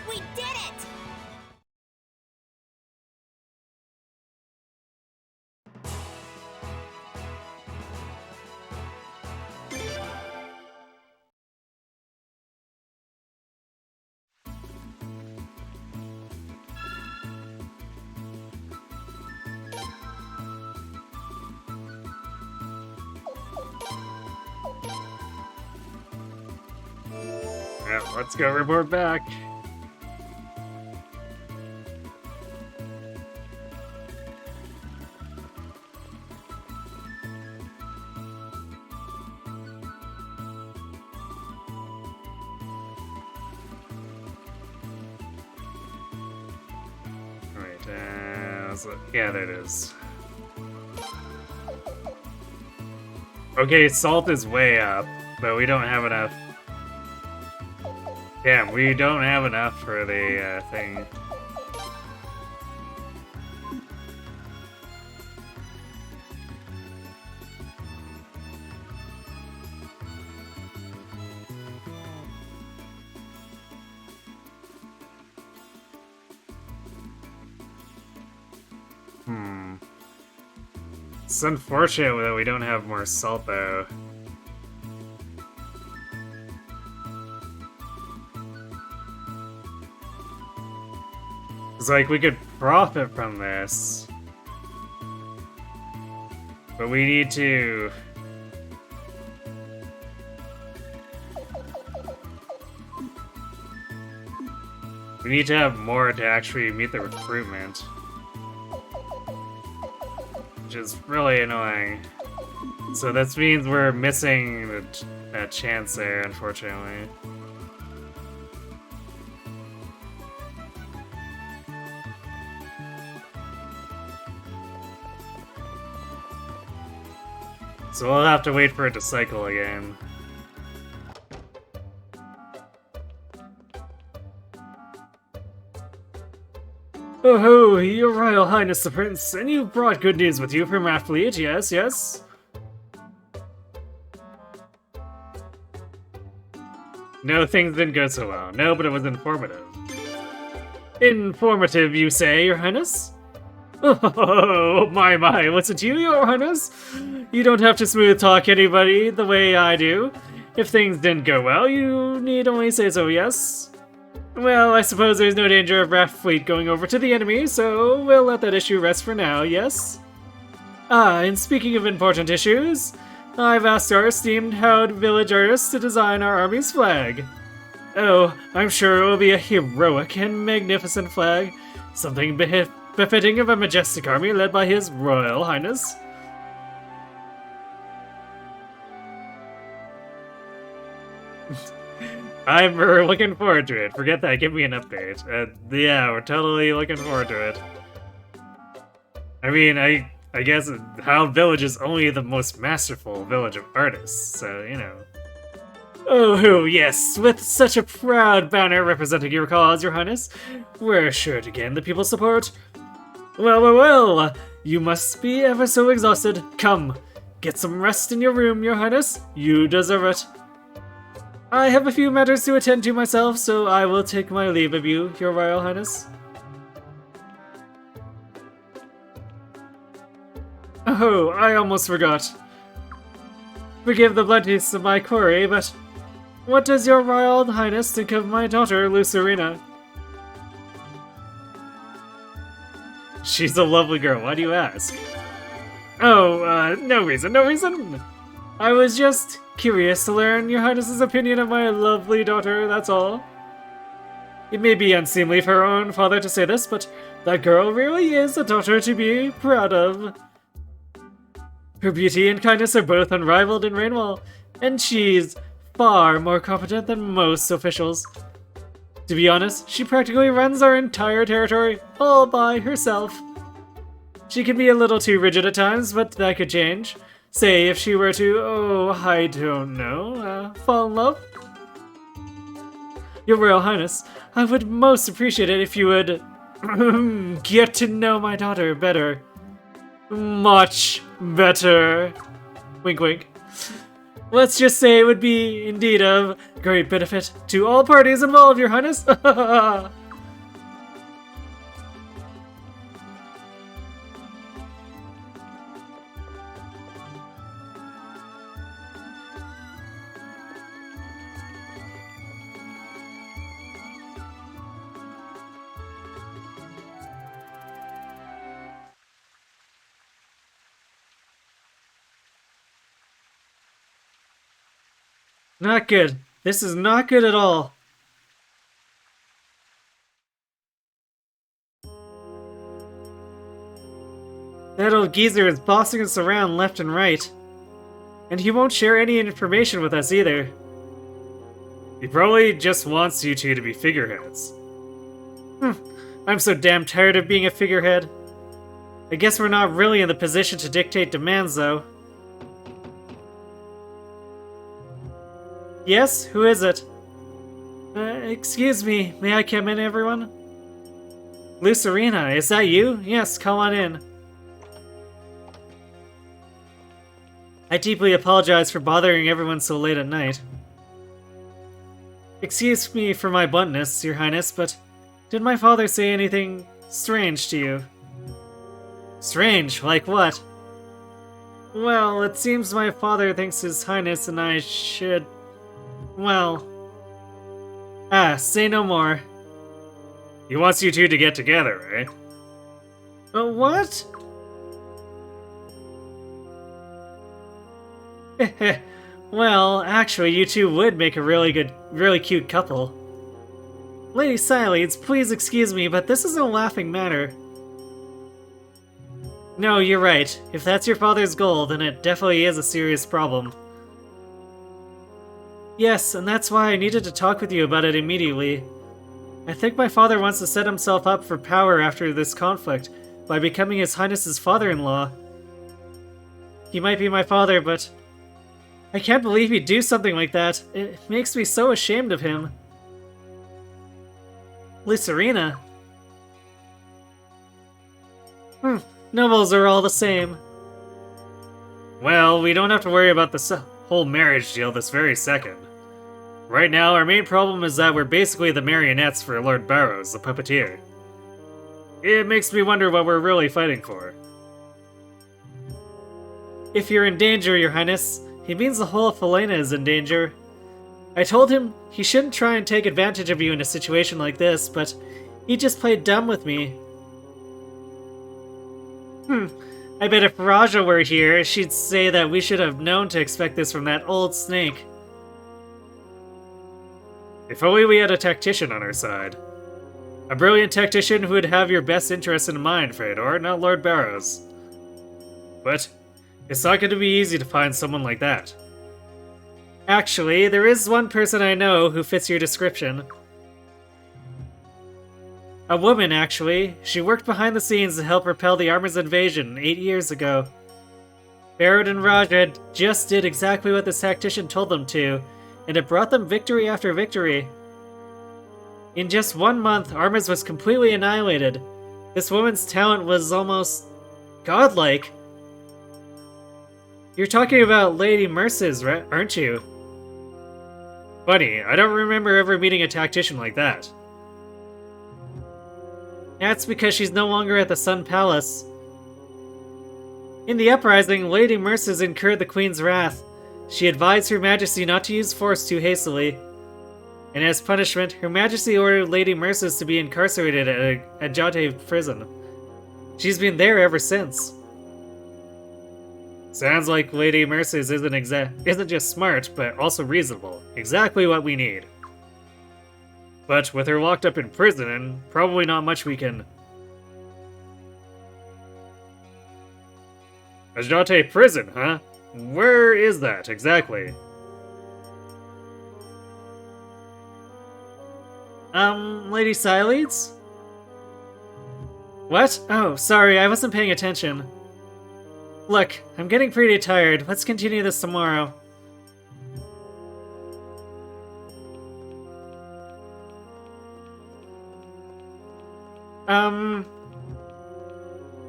We did it! Yeah, let's go report back. Yeah, there it is. Okay, salt is way up, but we don't have enough. Damn, we don't have enough for the thing. It's unfortunate that we don't have more salt, though. It's like we could profit from this, but we need to... We need to have more to actually meet the recruitment. Which is really annoying. So that means we're missing that chance there, unfortunately. So we'll have to wait for it to cycle again. Oh ho, Your Royal Highness the Prince, and you brought good news with you from our fleet, yes, yes? No, things didn't go so well. No, but it was informative. Informative, you say, Your Highness? Oh, my, was it you, Your Highness? You don't have to smooth talk anybody the way I do. If things didn't go well, you need only say so, yes? Well, I suppose there's no danger of Raft Fleet going over to the enemy, so we'll let that issue rest for now, yes? Ah, and speaking of important issues, I've asked our esteemed Howd village artists to design our army's flag. Oh, I'm sure it will be a heroic and magnificent flag, something befitting of a majestic army led by His Royal Highness. I'm looking forward to it. Forget that, give me an update. Yeah, we're totally looking forward to it. I mean, I guess Howd Village is only the most masterful village of artists, so, you know. Oh, yes, with such a proud banner representing your cause, Your Highness, we're sure to gain the people's support. Well, You must be ever so exhausted. Come, get some rest in your room, Your Highness. You deserve it. I have a few matters to attend to myself, so I will take my leave of you, Your Royal Highness. Oh, I almost forgot. Forgive the bluntness of my query, but what does Your Royal Highness think of my daughter, Lucerina? She's a lovely girl, why do you ask? Oh, no reason, no reason. I was just curious to learn Your Highness's opinion of my lovely daughter, that's all. It may be unseemly for her own father to say this, but that girl really is a daughter to be proud of. Her beauty and kindness are both unrivaled in Rainwall, and she's far more competent than most officials. To be honest, she practically runs our entire territory all by herself. She can be a little too rigid at times, but that could change. Say if she were to, I don't know, fall in love? Your Royal Highness, I would most appreciate it if you would get to know my daughter better. Much better. Wink wink. Let's just say it would be indeed of great benefit to all parties involved, Your Highness. Not good. This is not good at all. That old geezer is bossing us around left and right. And he won't share any information with us either. He probably just wants you two to be figureheads. I'm so damn tired of being a figurehead. I guess we're not really in the position to dictate demands, though. Yes? Who is it? Excuse me. May I come in, everyone? Lucerina, is that you? Yes, come on in. I deeply apologize for bothering everyone so late at night. Excuse me for my bluntness, Your Highness, but did my father say anything strange to you? Strange? Like what? Well, it seems my father thinks His Highness and I should... Well... say no more. He wants you two to get together, eh? What? Well, actually, you two would make a really cute couple. Lady Siledes, please excuse me, but this is no laughing matter. No, you're right. If that's your father's goal, then it definitely is a serious problem. Yes, and that's why I needed to talk with you about it immediately. I think my father wants to set himself up for power after this conflict by becoming His Highness's father-in-law. He might be my father, but I can't believe he'd do something like that. It makes me so ashamed of him. Lucerina? Nobles are all the same. Well, we don't have to worry about this whole marriage deal this very second. Right now, our main problem is that we're basically the marionettes for Lord Barrows, the puppeteer. It makes me wonder what we're really fighting for. If you're in danger, Your Highness, he means the whole of Felena is in danger. I told him he shouldn't try and take advantage of you in a situation like this, but he just played dumb with me. I bet if Raja were here, she'd say that we should have known to expect this from that old snake. If only we had a tactician on our side. A brilliant tactician who would have your best interests in mind, Fedor, not Lord Barrows. But it's not going to be easy to find someone like that. Actually, there is one person I know who fits your description. A woman, actually. She worked behind the scenes to help repel the Armor's invasion 8 years ago. Barrett and Raja just did exactly what this tactician told them to, and it brought them victory after victory. In just 1 month, Armors was completely annihilated. This woman's talent was almost Godlike? You're talking about Lady Merce's, aren't you? Funny, I don't remember ever meeting a tactician like that. That's because she's no longer at the Sun Palace. In the uprising, Lady Merce's incurred the Queen's wrath. She advised Her Majesty not to use force too hastily. And as punishment, Her Majesty ordered Lady Merce's to be incarcerated at a Ajate prison. She's been there ever since. Sounds like Lady Merce's isn't just smart, but also reasonable. Exactly what we need. But with her locked up in prison, probably not much we can... Ajate prison, huh? Where is that, exactly? Lady Sileeds? What? Oh, sorry, I wasn't paying attention. Look, I'm getting pretty tired. Let's continue this tomorrow.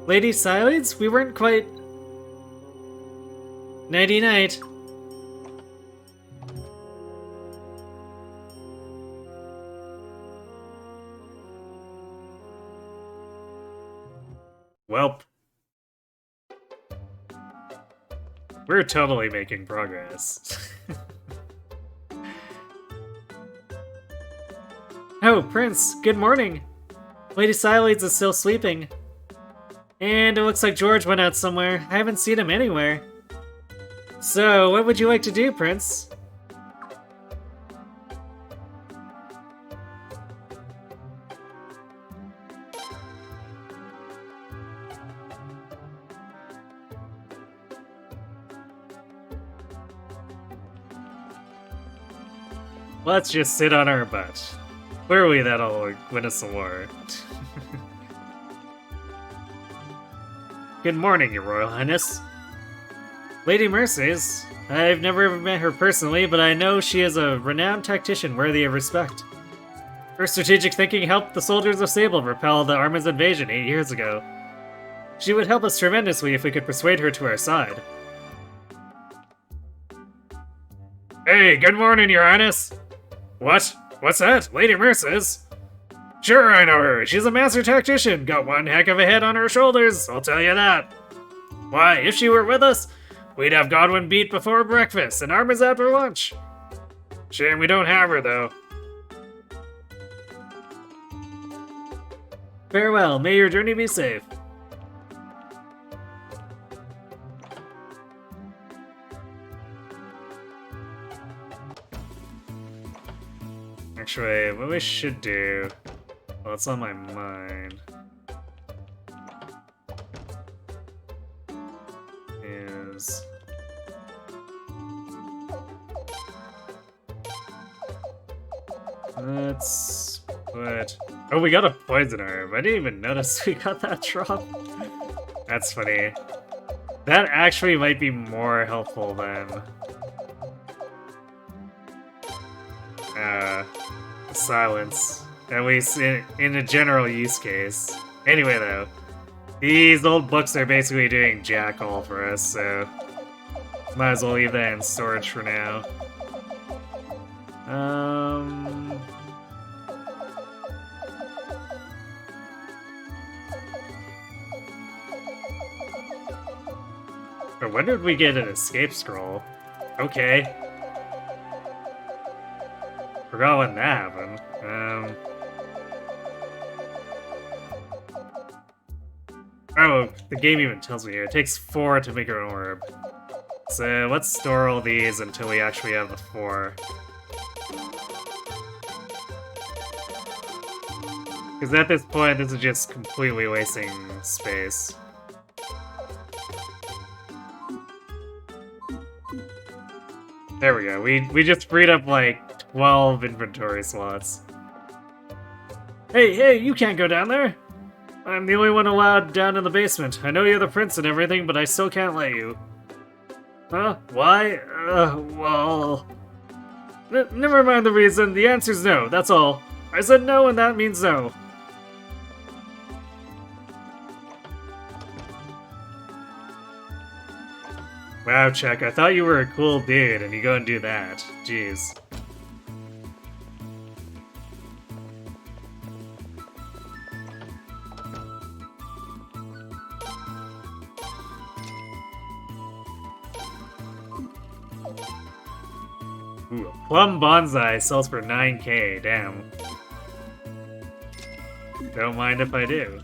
Lady Sileeds? We weren't quite... Nighty-night. Welp. We're totally making progress. Oh, Prince, good morning. Lady Sileeds is still sleeping. And it looks like George went out somewhere. I haven't seen him anywhere. So, what would you like to do, Prince? Let's just sit on our butt. Clearly that'll win us the war. Good morning, Your Royal Highness. Lady Merce's. I've never met her personally, but I know she is a renowned tactician worthy of respect. Her strategic thinking helped the soldiers of Sable repel the Arma's invasion 8 years ago. She would help us tremendously if we could persuade her to our side. Hey, good morning, Your Highness! What? What's that? Lady Merce's? Sure, I know her. She's a master tactician. Got one heck of a head on her shoulders, I'll tell you that. Why, if she were with us, we'd have Godwin beat before breakfast and Arma's after lunch. Shame we don't have her, though. Farewell. May your journey be safe. Actually, what we should do... Well, it's on my mind. Is... Let's put... Oh, we got a poison herb. I didn't even notice we got that drop. That's funny. That actually might be more helpful than... silence. At least in a general use case. Anyway, though. These old books are basically doing jack all for us, so... Might as well leave that in storage for now. But when did we get an escape scroll? Okay. Forgot when that happened. Oh, the game even tells me here. It takes 4 to make an orb. So let's store all these until we actually have the 4. Because at this point, this is just completely wasting space. There we go. We just freed up like 12 inventory slots. Hey, you can't go down there! I'm the only one allowed down in the basement. I know you're the prince and everything, but I still can't let you. Huh? Why? Well... never mind the reason. The answer's no, that's all. I said no, and that means no. Wow, Chuck, I thought you were a cool dude, and you go and do that. Jeez. Ooh, a plum bonsai sells for 9K, damn. Don't mind if I do.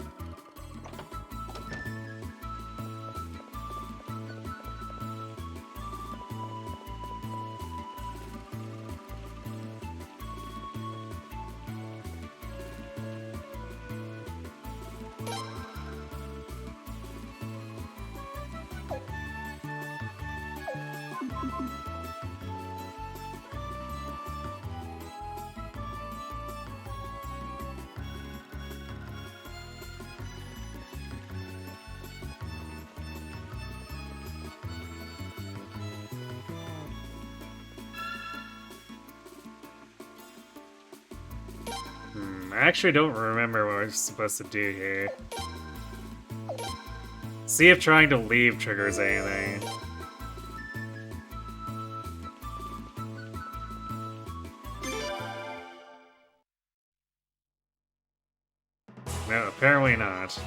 I actually don't remember what we're supposed to do here. See if trying to leave triggers anything. No, apparently not.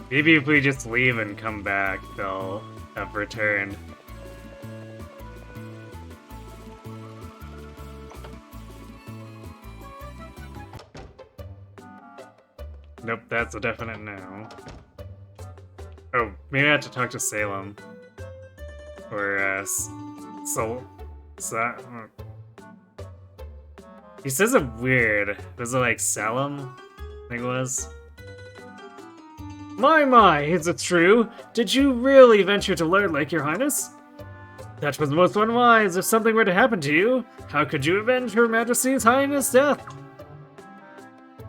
Maybe if we just leave and come back, they'll have returned. Nope, that's a definite no. Oh, maybe I have to talk to Salem. Or, he says it weird. Was it like Salem? I think it was. My, is it true? Did you really venture to learn, like your highness? That was most unwise. If something were to happen to you, how could you avenge Her Majesty's Highness' death?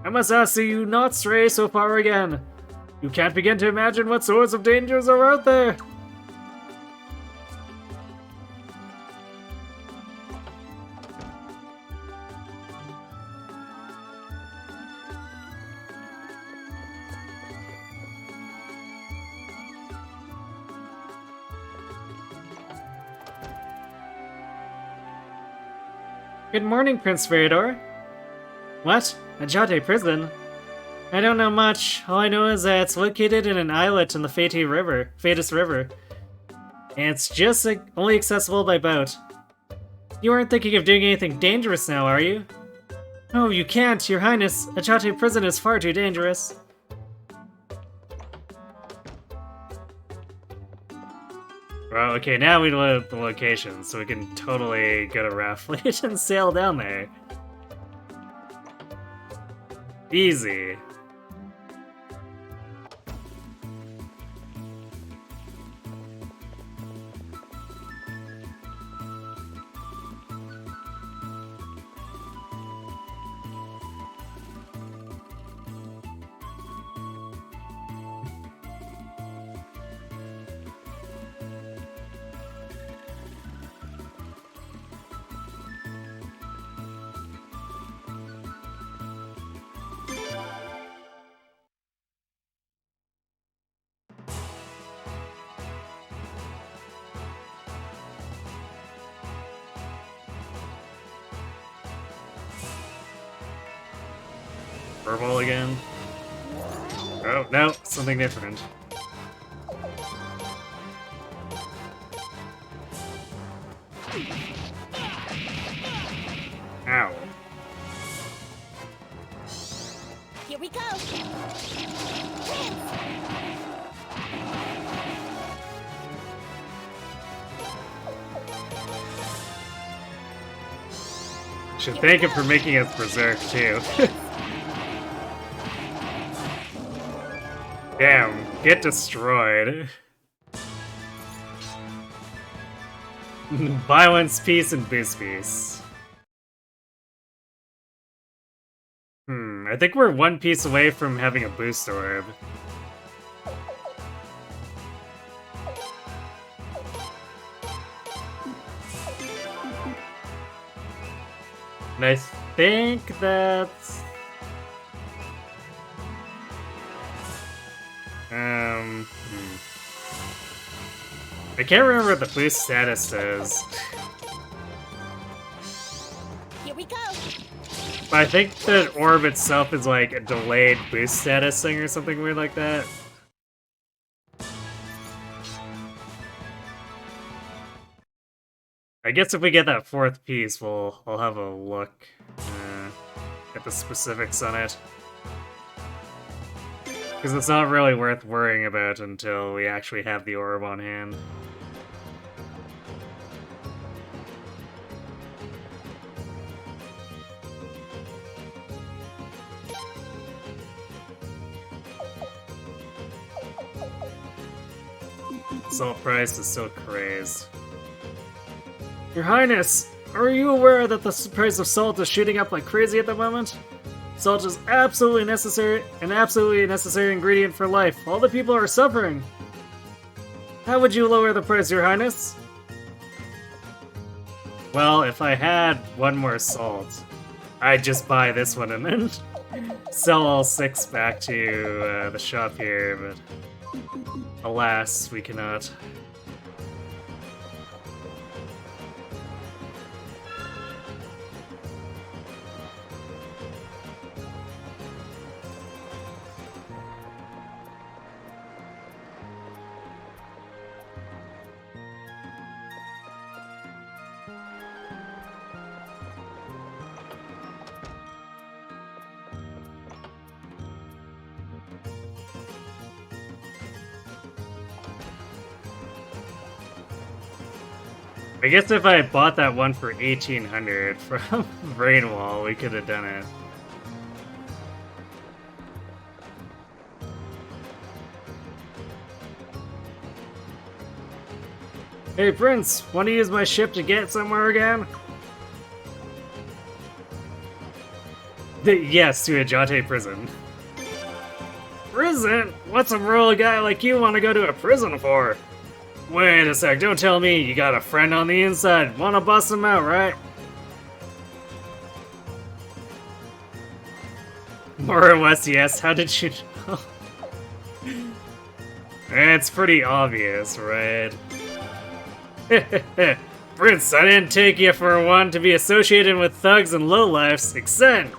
I must ask that you not stray so far again. You can't begin to imagine what sorts of dangers are out there. Good morning, Prince Feridor. What? Ajate Prison? I don't know much. All I know is that it's located in an islet in the Fatus River. And it's just only accessible by boat. You aren't thinking of doing anything dangerous now, are you? Oh, you can't, Your Highness. Ajate Prison is far too dangerous. Well, okay, now we know the location, so we can totally go to Raffleet and sail down there. Easy. Purple again? Oh, no, something different. Ow. Here we go. Should thank him for making us berserk too. Damn, Get destroyed. Violence, peace, and boost peace. I think we're one piece away from having a boost orb. And I think that's... I can't remember what the boost status is. Here we go. But I think the orb itself is like a delayed boost status thing or something weird like that. I guess if we get that fourth piece, I'll have a look at the specifics on it. Because it's not really worth worrying about until we actually have the orb on hand. Salt price is so crazed. Your Highness, are you aware that the price of salt is shooting up like crazy at the moment? Salt is absolutely necessary, an absolutely necessary ingredient for life. All the people are suffering. How would you lower the price, Your Highness? Well, if I had one more salt, I'd just buy this one and then sell all 6 back to the shop here, but alas, we cannot. I guess if I bought that one for 1800 from Rainwall, we could have done it. Hey Prince, want to use my ship to get somewhere again? Yes, to Ajate prison. Prison? What's a royal guy like you want to go to a prison for? Wait a sec, don't tell me you got a friend on the inside. Wanna bust him out, right? More or less, yes. How did you know? It's pretty obvious, right? Prince, I didn't take you for one to be associated with thugs and lowlifes. Except,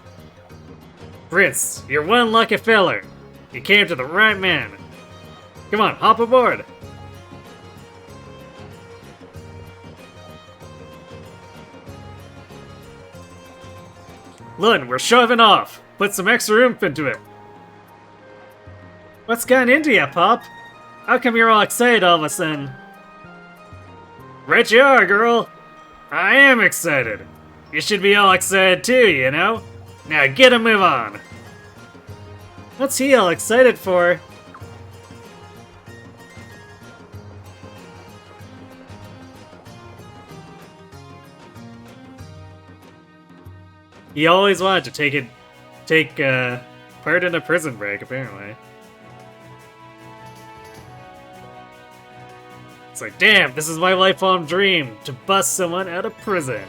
Prince, you're one lucky feller. You came to the right man. Come on, hop aboard. Lun, we're shoving off. Put some extra oomph into it. What's gotten into ya, Pop? How come you're all excited all of a sudden? Right you are, girl. I am excited. You should be all excited too, you know? Now get a move on. What's he all excited for? He always wanted to take part in a prison break, apparently. It's like, damn, this is my lifelong dream, to bust someone out of prison.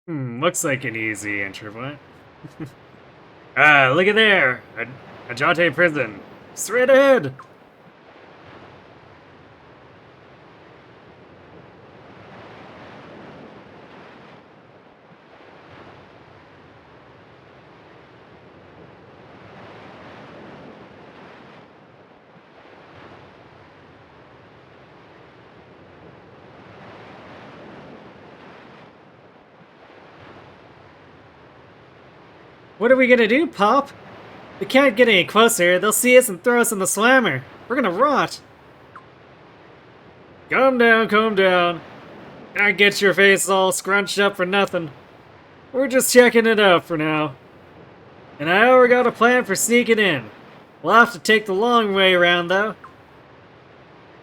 Looks like an easy entry point. Ah, look at there! A Ajate prison. Straight ahead! What are we gonna do, Pop? We can't get any closer. They'll see us and throw us in the slammer. We're gonna rot. Calm down, calm down. Can't get your face all scrunched up for nothing. We're just checking it out for now. And I already got a plan for sneaking in. We'll have to take the long way around, though.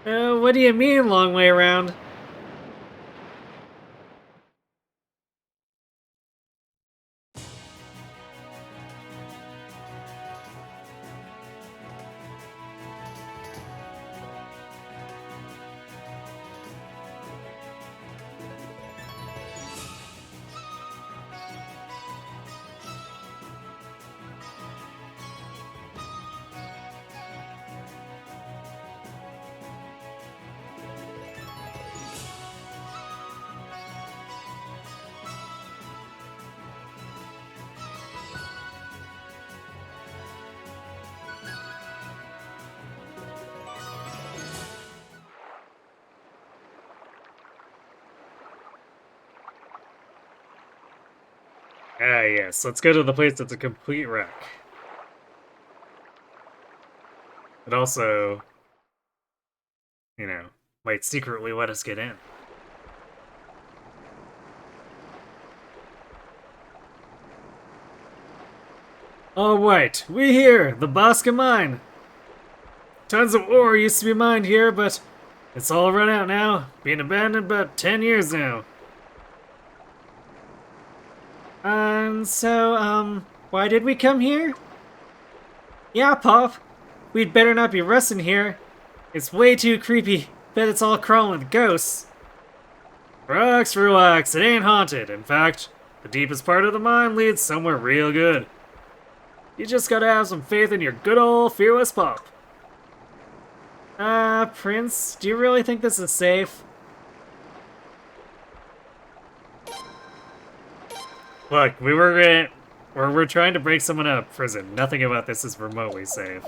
What do you mean, long way around? Ah, yes. Let's go to the place that's a complete wreck. It also, you know, might secretly let us get in. Alright, we here, the Bosca Mine. Tons of ore used to be mined here, but it's all run out now. Been abandoned about 10 years now. Why did we come here? Yeah, Pop. We'd better not be resting here. It's way too creepy. Bet it's all crawling with ghosts. Relax, relax. It ain't haunted. In fact, the deepest part of the mine leads somewhere real good. You just gotta have some faith in your good old fearless Pop. Prince, do you really think this is safe? Look, we're trying to break someone out of prison. Nothing about this is remotely safe.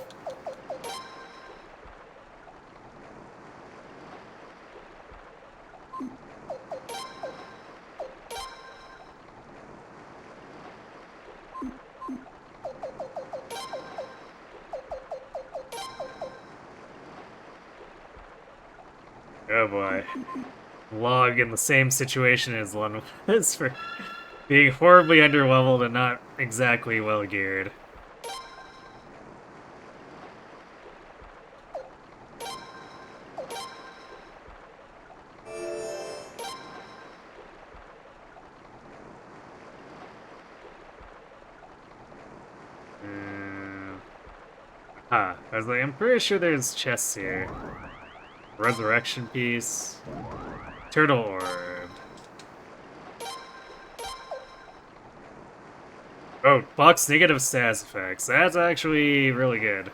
Oh boy. Log in the same situation as Lun was for being horribly underleveled and not exactly well geared. I was like, I'm pretty sure there's chests here. Resurrection piece. Turtle orb. Oh, box negative status effects. That's actually really good.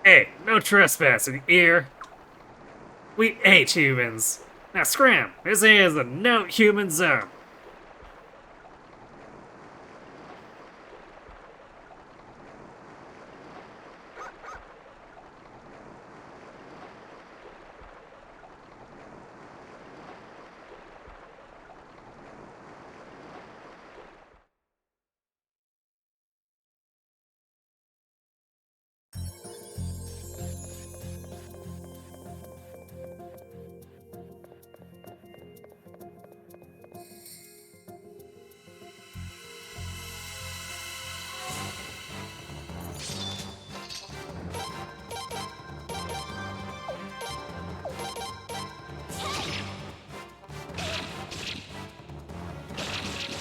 Hey, no trespassing here. We hate humans. Now scram! This is a no human zone.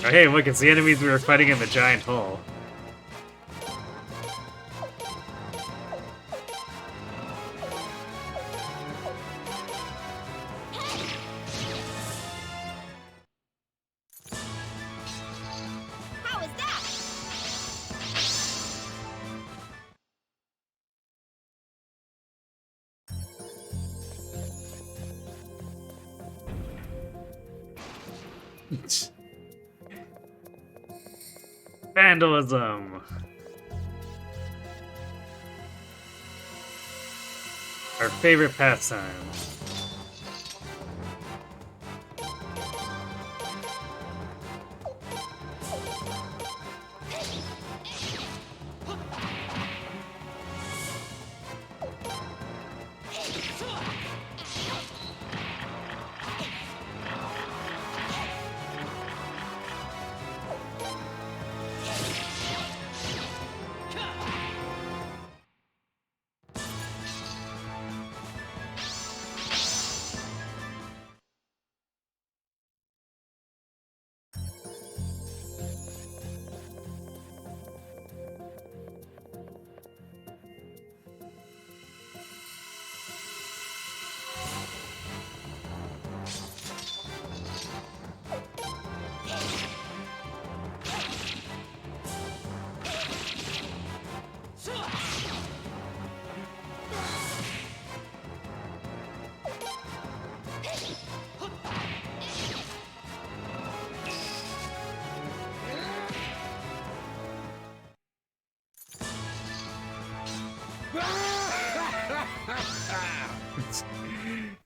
Oh hey, look, it's the enemies we were fighting in the giant hole. Vandalism! Our favorite pastime.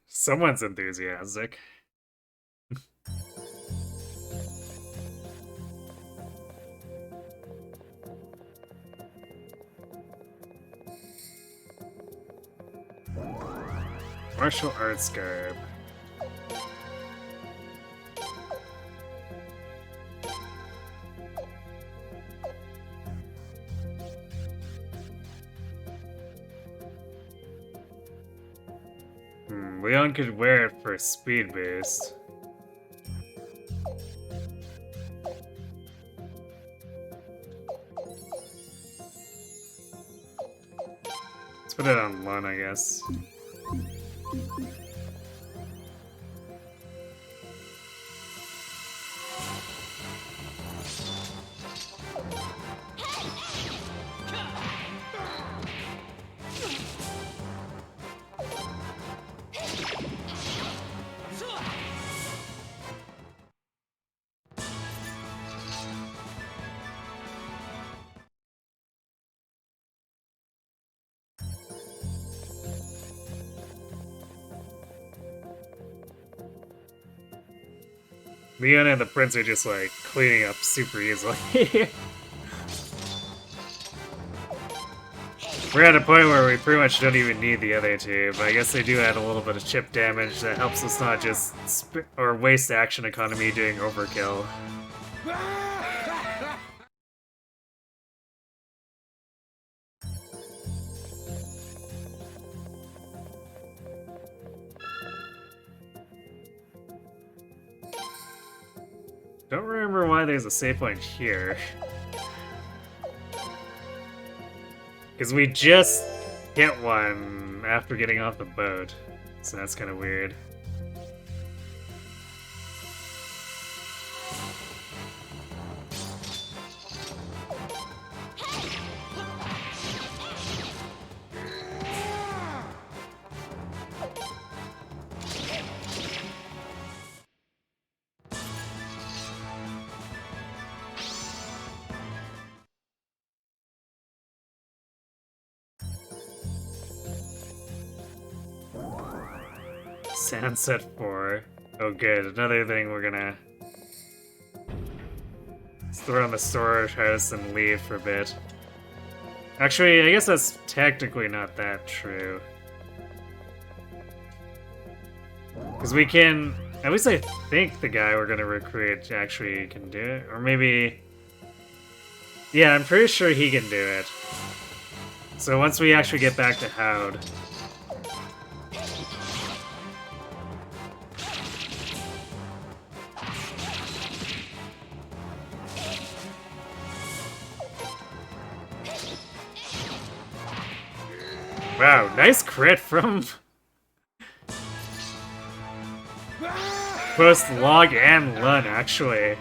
Someone's enthusiastic. Martial arts garb. Leon could wear it for a speed boost. Let's put it on Lun, I guess. Leon and the prince are just like cleaning up super easily. We're at a point where we pretty much don't even need the other two, but I guess they do add a little bit of chip damage that helps us not just or waste action economy doing overkill. Don't remember why there's a save point here. Because we just hit one after getting off the boat, so that's kind of weird. Sunset 4. Oh good, another thing we're gonna... Let's throw in the storage house and leave for a bit. Actually, I guess that's technically not that true. Because we can... At least I think the guy we're gonna recruit actually can do it. Or maybe... Yeah, I'm pretty sure he can do it. So once we actually get back to Howd... Wow, nice crit from both Log and Lun, actually.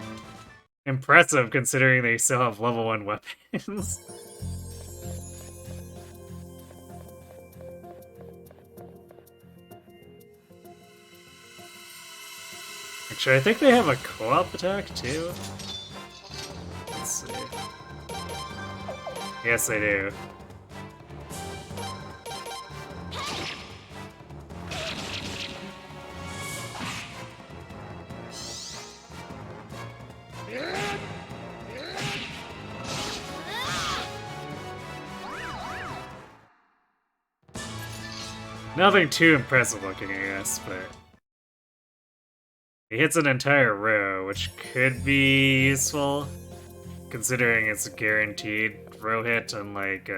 Impressive considering they still have level 1 weapons. Actually, I think they have a co-op attack too. Let's see. Yes, they do. Nothing too impressive looking, I guess, but he hits an entire row, which could be useful, considering it's a guaranteed row hit, unlike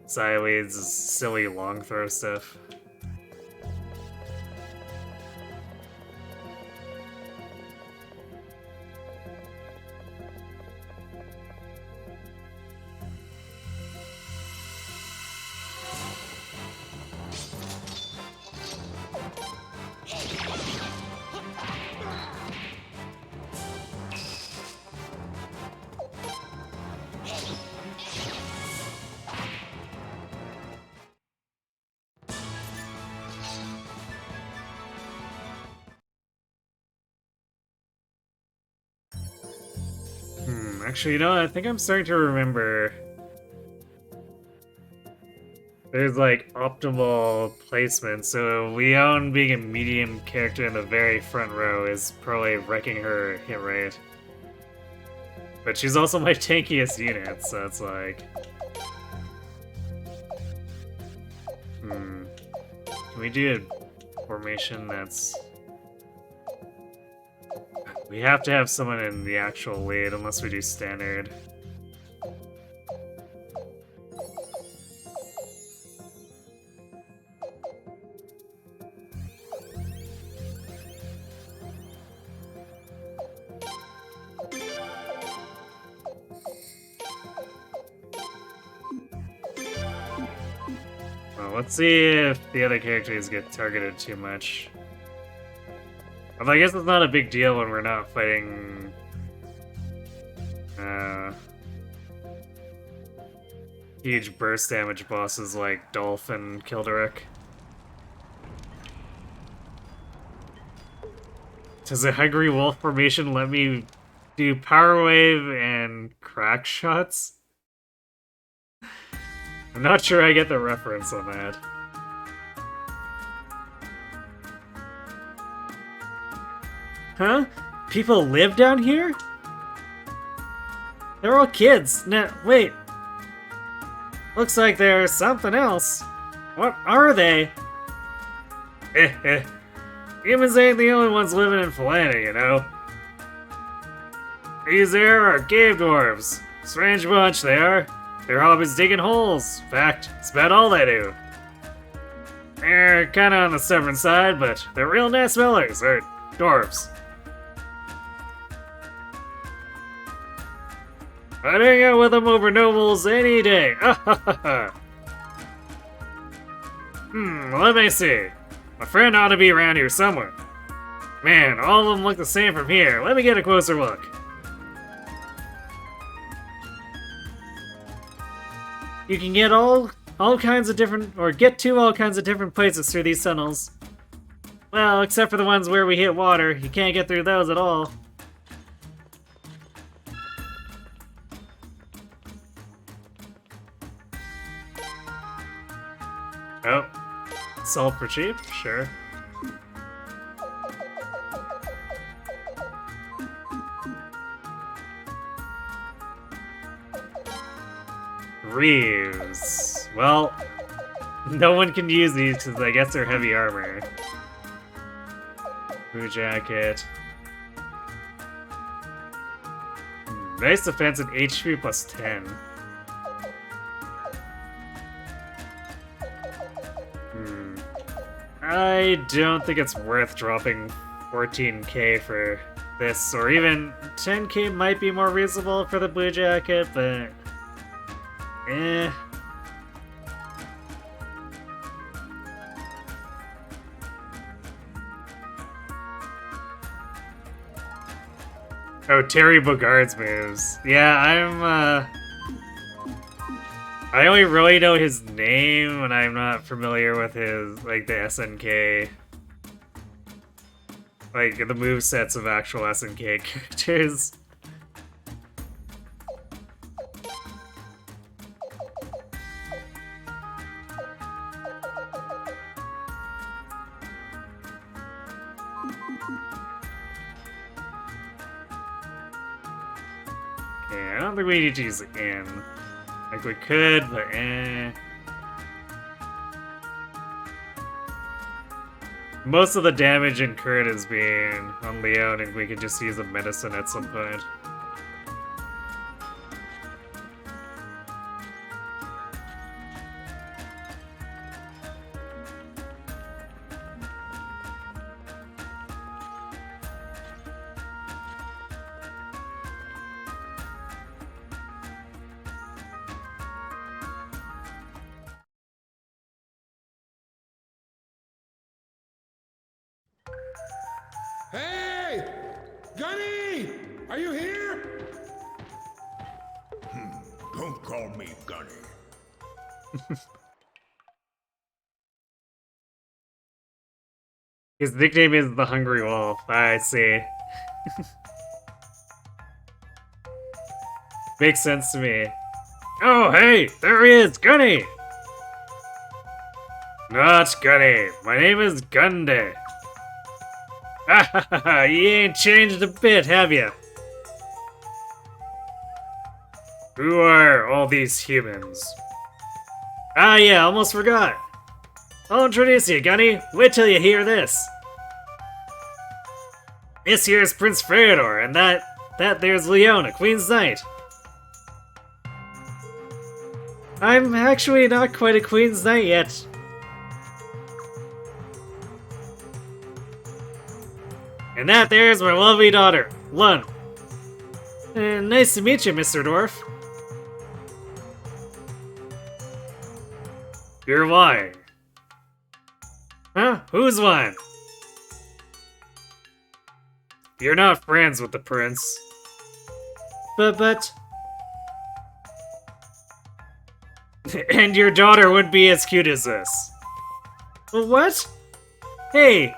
Xyleid's silly long throw stuff. Actually, you know what? I think I'm starting to remember. There's like optimal placement, so Leon being a medium character in the very front row is probably wrecking her hit rate. But she's also my tankiest unit, so it's like... Can we do a formation that's... We have to have someone in the actual lead, unless we do standard. Well, let's see if the other characters get targeted too much. Although I guess it's not a big deal when we're not fighting... huge burst damage bosses like Dolph and Kilderic. Does the Hungry Wolf formation let me do Power Wave and crack shots? I'm not sure I get the reference on that. Huh? People live down here? They're all kids. No, wait. Looks like there's something else. What are they? Humans ain't the only ones living in Falana, you know. These there are cave dwarves. Strange bunch they are. Their hobby's digging holes. In fact, it's about all they do. They're kinda on the stubborn side, but they're real nice fellas, or dwarves. I'd hang out with them over nobles any day. Let me see. My friend ought to be around here somewhere. Man, all of them look the same from here. Let me get a closer look. You can get all kinds of different, or get to all kinds of different places through these tunnels. Well, except for the ones where we hit water. You can't get through those at all. Oh. Salt for cheap? Sure. Reeves. Well, no one can use these because I guess they're heavy armor. Blue jacket. Nice defense and HP plus 10. I don't think it's worth dropping 14k for this, or even 10k might be more reasonable for the blue jacket, but... eh. Oh, Terry Bogard's moves. Yeah, I only really know his name, and I'm not familiar with his, like, the SNK. like the movesets of actual SNK characters. Yeah, I don't think we need to use it again. Like we could, but eh. Most of the damage incurred is being on Leon, and we can just use a medicine at some point. Hey! Gunny! Are you here? Don't call me Gunny. His nickname is the Hungry Wolf. I see. Makes sense to me. Oh, hey! There he is! Gunny! Not Gunny. My name is Gunde. Ha ha ha ha! You ain't changed a bit, have you? Who are all these humans? Ah, yeah, almost forgot. I'll introduce you, Gunny. Wait till you hear this. This here's Prince Feodor, and that there's Leona, Queen's Knight. I'm actually not quite a Queen's Knight yet. And that there's my lovely daughter, Lun. Nice to meet you, Mr. Dwarf. You're lying. Huh? Who's lying? You're not friends with the prince. But... And your daughter wouldn't be as cute as this. What? Hey,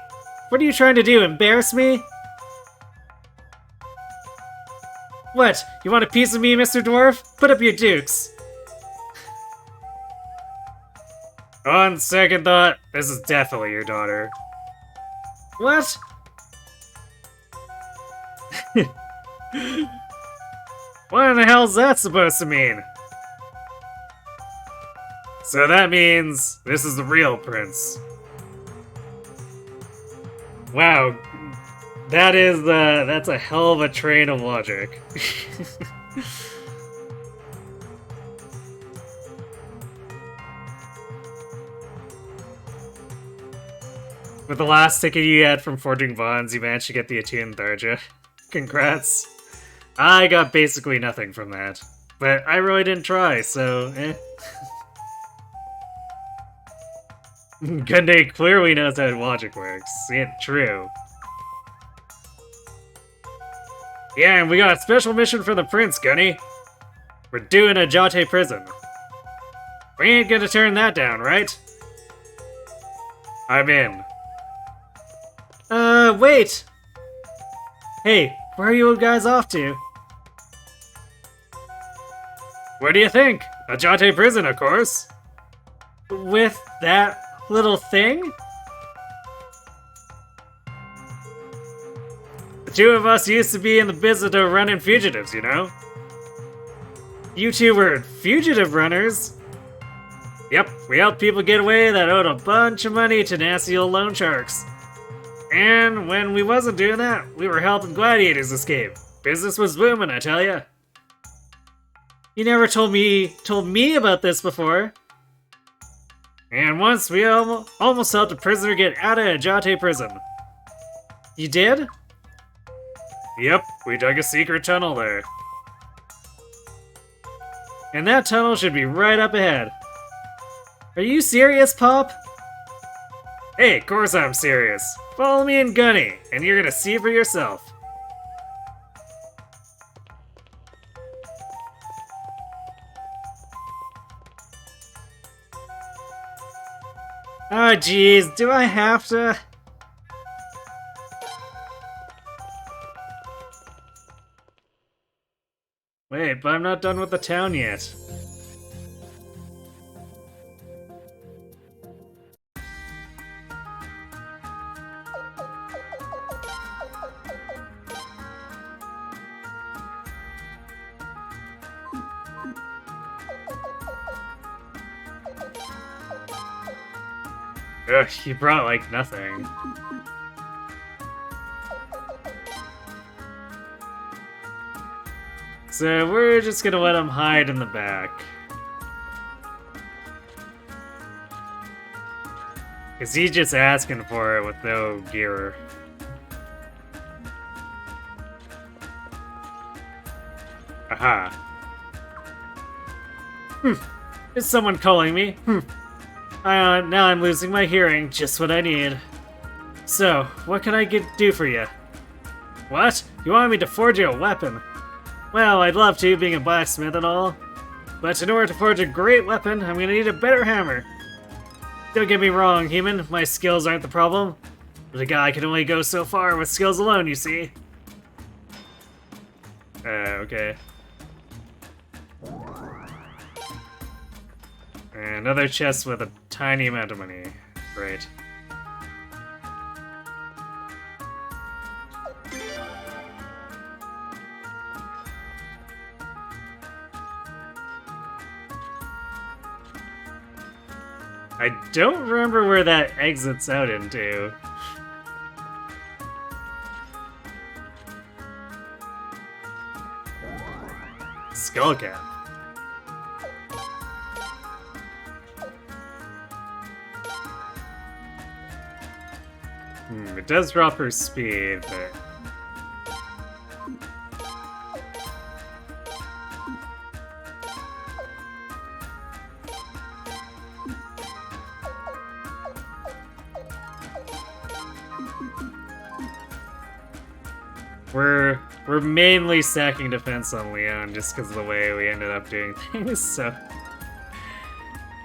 what are you trying to do, embarrass me? What, you want a piece of me, Mr. Dwarf? Put up your dukes. On second thought, this is definitely your daughter. What? What in the hell's that supposed to mean? So that means this is the real prince. Wow, that's a hell of a train of logic. With the last ticket you had from Forging Bonds, you managed to get the attuned Tharja. Congrats. I got basically nothing from that. But I really didn't try, so eh. Gunday clearly knows how logic works. Yeah, true. Yeah, and we got a special mission for the prince, Gunny. We're doing a Jate prison. We ain't gonna turn that down, right? I'm in. Wait! Hey, where are you guys off to? Where do you think? A Jate prison, of course. With that little thing? The two of us used to be in the business of running fugitives, you know? You two were fugitive runners? Yep, we helped people get away that owed a bunch of money to nasty old loan sharks. And when we wasn't doing that, we were helping gladiators escape. Business was booming, I tell ya. You never told me about this before. And once we almost helped a prisoner get out of Jate prison. You did? Yep, we dug a secret tunnel there. And that tunnel should be right up ahead. Are you serious, Pop? Hey, of course I'm serious. Follow me and Gunny, and you're gonna see for yourself. Oh jeez, do I have to? Wait, but I'm not done with the town yet. Ugh, he brought, like, nothing. So we're just gonna let him hide in the back. Cause he's just asking for it with no gear. Aha. Is someone calling me? Now I'm losing my hearing, just what I need. So, what can I do for you? What? You want me to forge you a weapon? Well, I'd love to, being a blacksmith and all. But in order to forge a great weapon, I'm gonna need a better hammer. Don't get me wrong, human, my skills aren't the problem. But a guy can only go so far with skills alone, you see. Okay. Another chest with a tiny amount of money. Great. I don't remember where that exits out into. Skullcap. It does drop her speed, but... We're mainly stacking defense on Leon just because of the way we ended up doing things, so...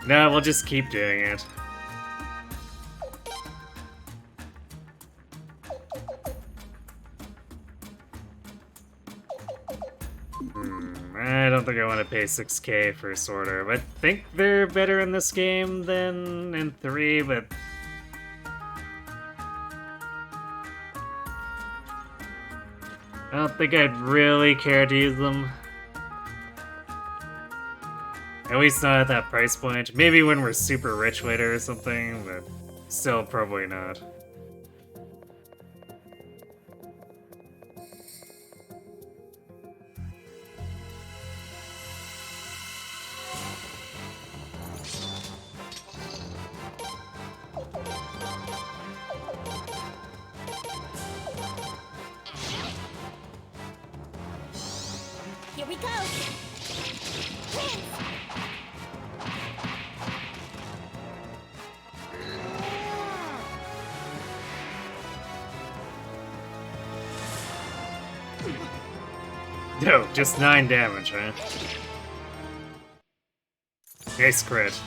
No, we'll just keep doing it. I don't think I want to pay 6k for a sorter, but I think they're better in this game than in 3, but... I don't think I'd really care to use them. At least not at that price point. Maybe when we're super rich later or something, but still probably not. Here we go! No, just 9 damage, huh? Nice crit.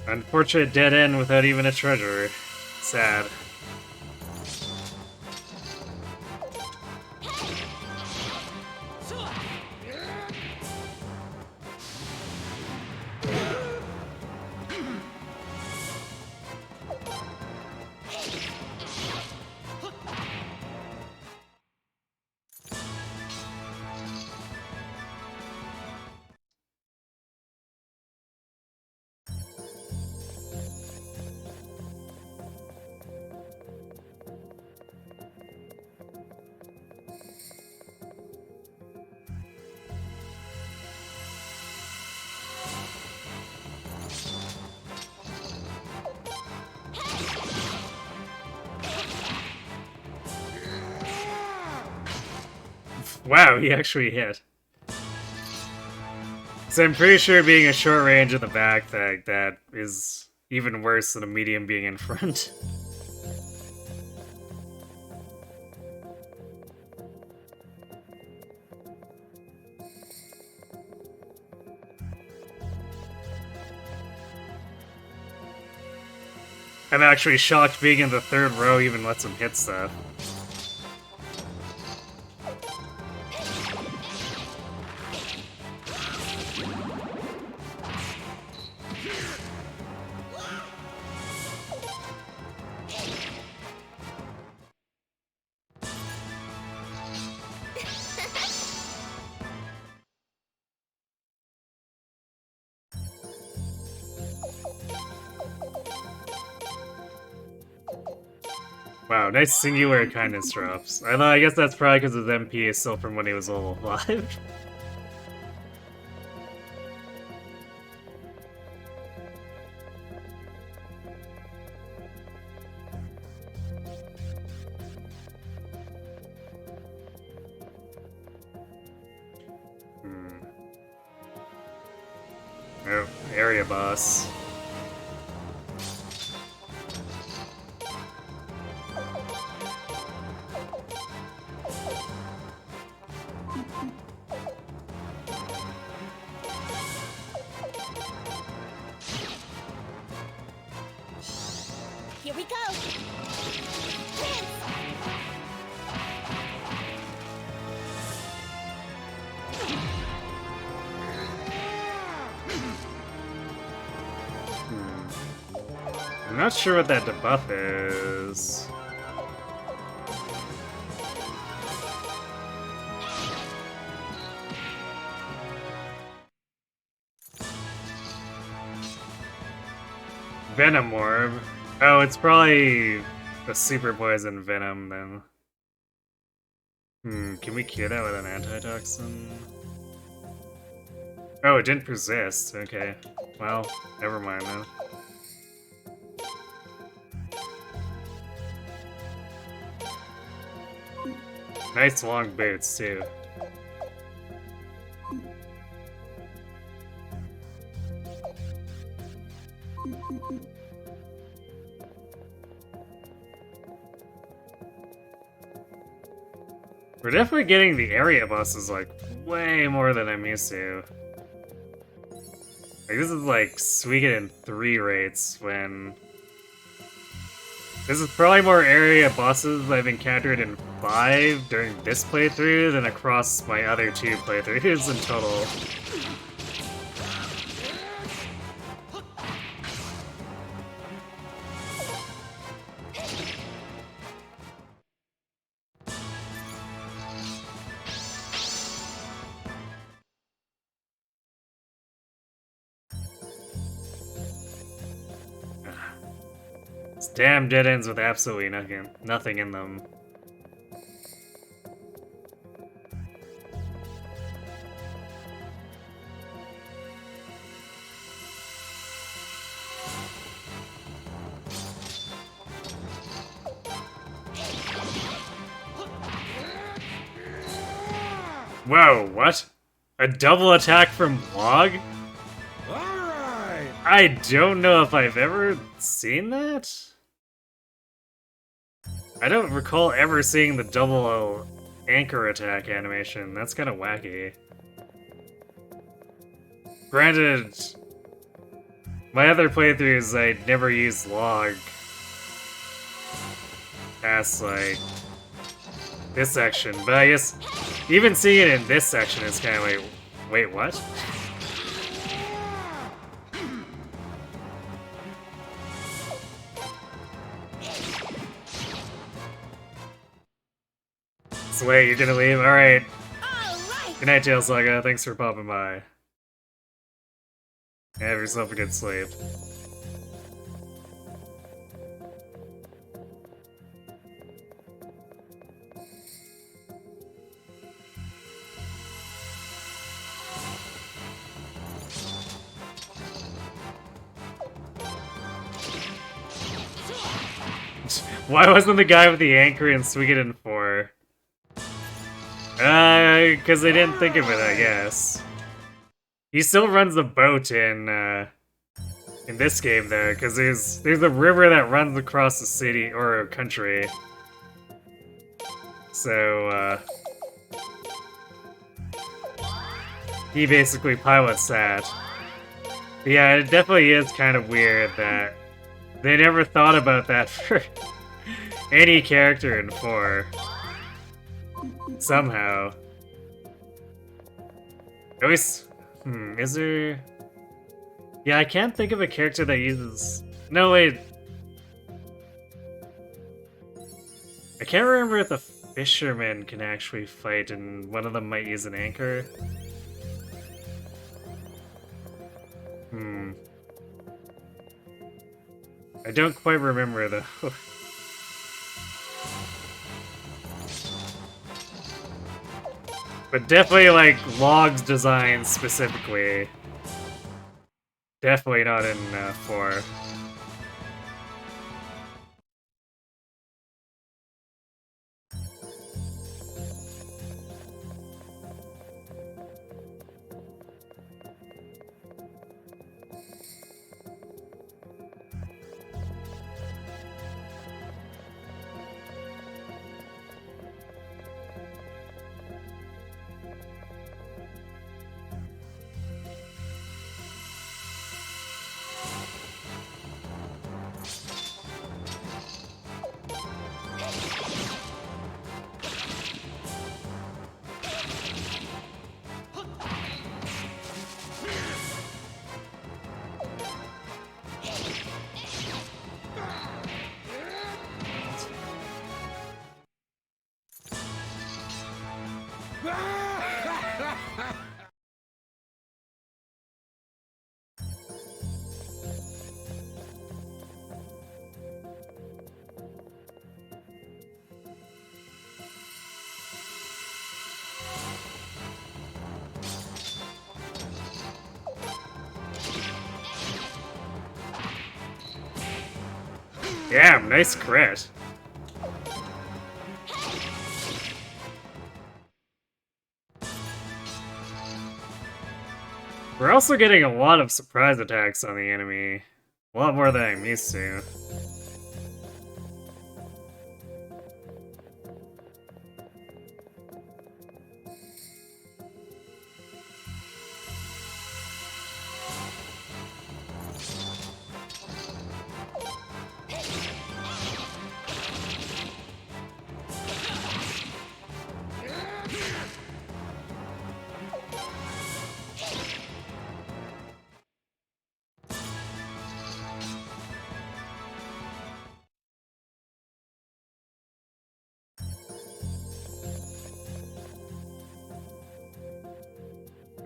Unfortunate dead end without even a treasure. Sad. Wow, he actually hit. So I'm pretty sure being a short range in the back that is even worse than a medium being in front. I'm actually shocked being in the third row even lets him hit stuff. Wow, nice singular kindness drops. I guess that's probably because his MP is still from when he was level 5. Oh, area boss. Here we go. I'm not sure what that debuff is. Venom Orb. Oh, it's probably the super poison venom then. Can we cure that with an antitoxin? Oh, it didn't persist. Okay. Well, never mind then. Nice long boots, too. We're definitely getting the area bosses, like, way more than I'm used to. Like, this is like Suikoden 3 rates when... This is probably more area bosses I've encountered in 5 during this playthrough than across my other 2 playthroughs in total. Damn dead ends with absolutely nothing in them. Whoa, what? A double attack from Log? Alright! I don't know if I've ever seen that? I don't recall ever seeing the double anchor attack animation. That's kind of wacky. Granted, my other playthroughs I never used Log past, like, this section, but I guess even seeing it in this section is kind of like, wait, what? So wait, you're gonna leave? Alright. Good night, Tail Saga. Thanks for popping by. Have yourself a good sleep. Why wasn't the guy with the anchor in Suikoden 4? Because they didn't think of it, I guess. He still runs the boat in this game, though, because there's a river that runs across the city, or country. So, he basically pilots that. But yeah, it definitely is kind of weird that They never thought about that for any character in 4. Somehow. Always... is there... Yeah, I can't think of a character that uses... No, wait. I can't remember if the fishermen can actually fight, and one of them might use an anchor. I don't quite remember, though. But definitely, like, Log's design specifically. Definitely not in 4. Damn, nice crit. We're also getting a lot of surprise attacks on the enemy. A lot more than I'm used to.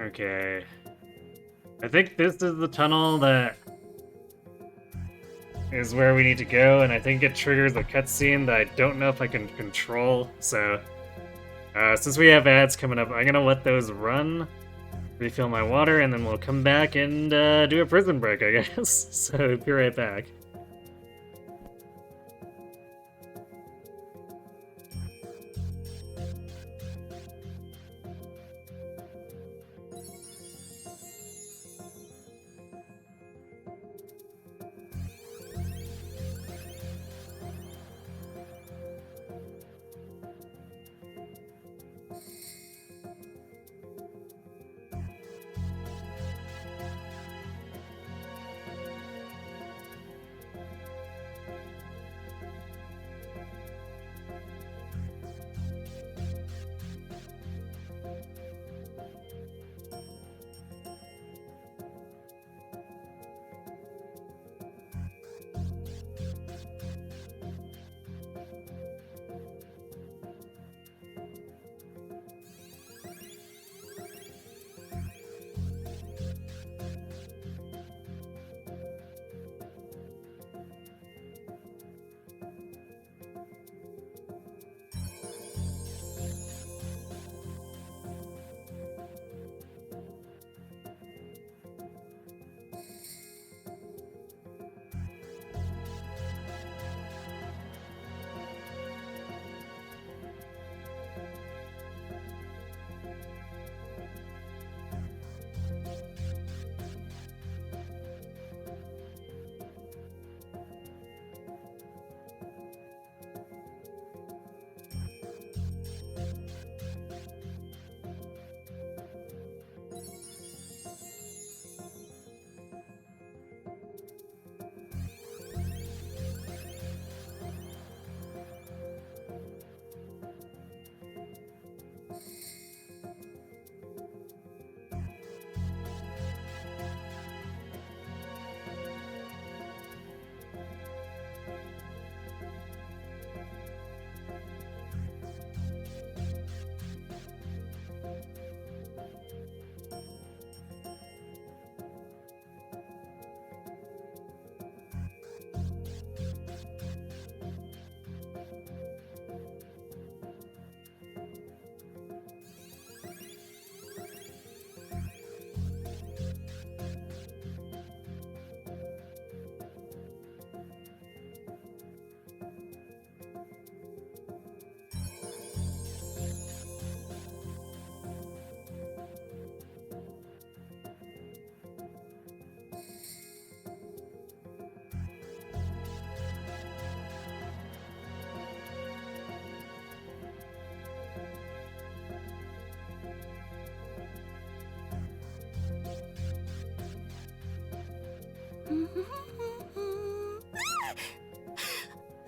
Okay. I think this is the tunnel that is where we need to go, and I think it triggers a cutscene that I don't know if I can control, so... since we have ads coming up, I'm gonna let those run, refill my water, and then we'll come back and do a prison break, I guess. So, be right back.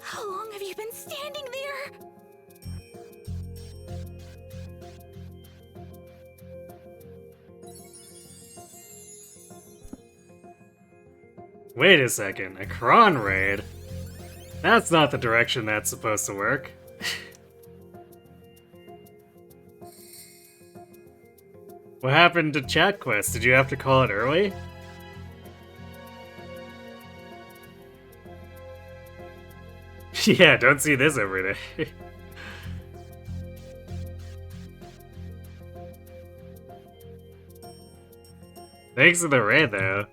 How long have you been standing there? Wait a second, a Kron raid? That's not the direction that's supposed to work. What happened to chat quest? Did you have to call it early? Yeah, don't see this every day. Thanks for the raid, though.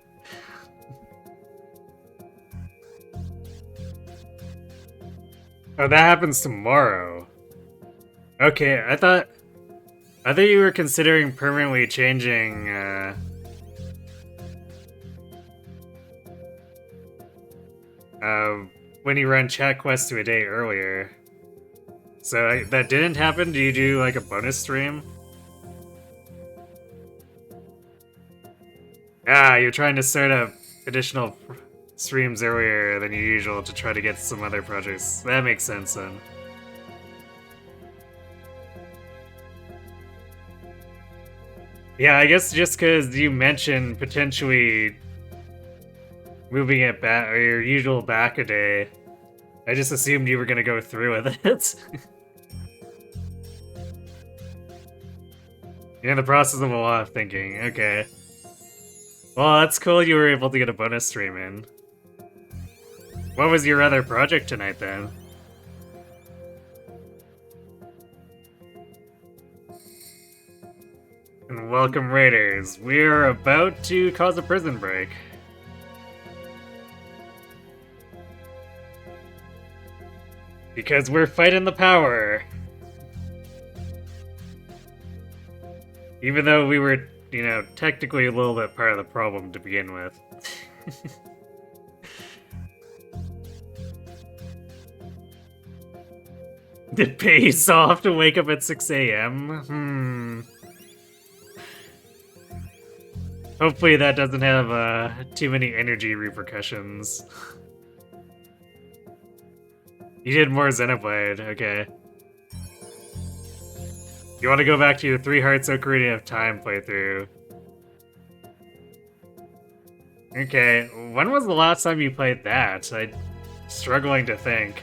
Oh, that happens tomorrow. Okay, I thought you were considering permanently changing, when you run chat quest to a day earlier. So that didn't happen? Do you do, like, a bonus stream? Ah, you're trying to start up additional streams earlier than usual to try to get some other projects. That makes sense, then. Yeah, I guess just because you mentioned potentially moving it back, or your usual back a day, I just assumed you were gonna go through with it. You're in the process of a lot of thinking, okay. Well, that's cool you were able to get a bonus stream in. What was your other project tonight, then? And welcome, Raiders. We're about to cause a prison break. Because we're fighting the power. Even though we were, you know, technically a little bit part of the problem to begin with. It pays off to wake up at 6 a.m. Hopefully that doesn't have too many energy repercussions. You did more Xenoblade, okay. You want to go back to your 3 Hearts Ocarina of Time playthrough. Okay, when was the last time you played that? I'm struggling to think.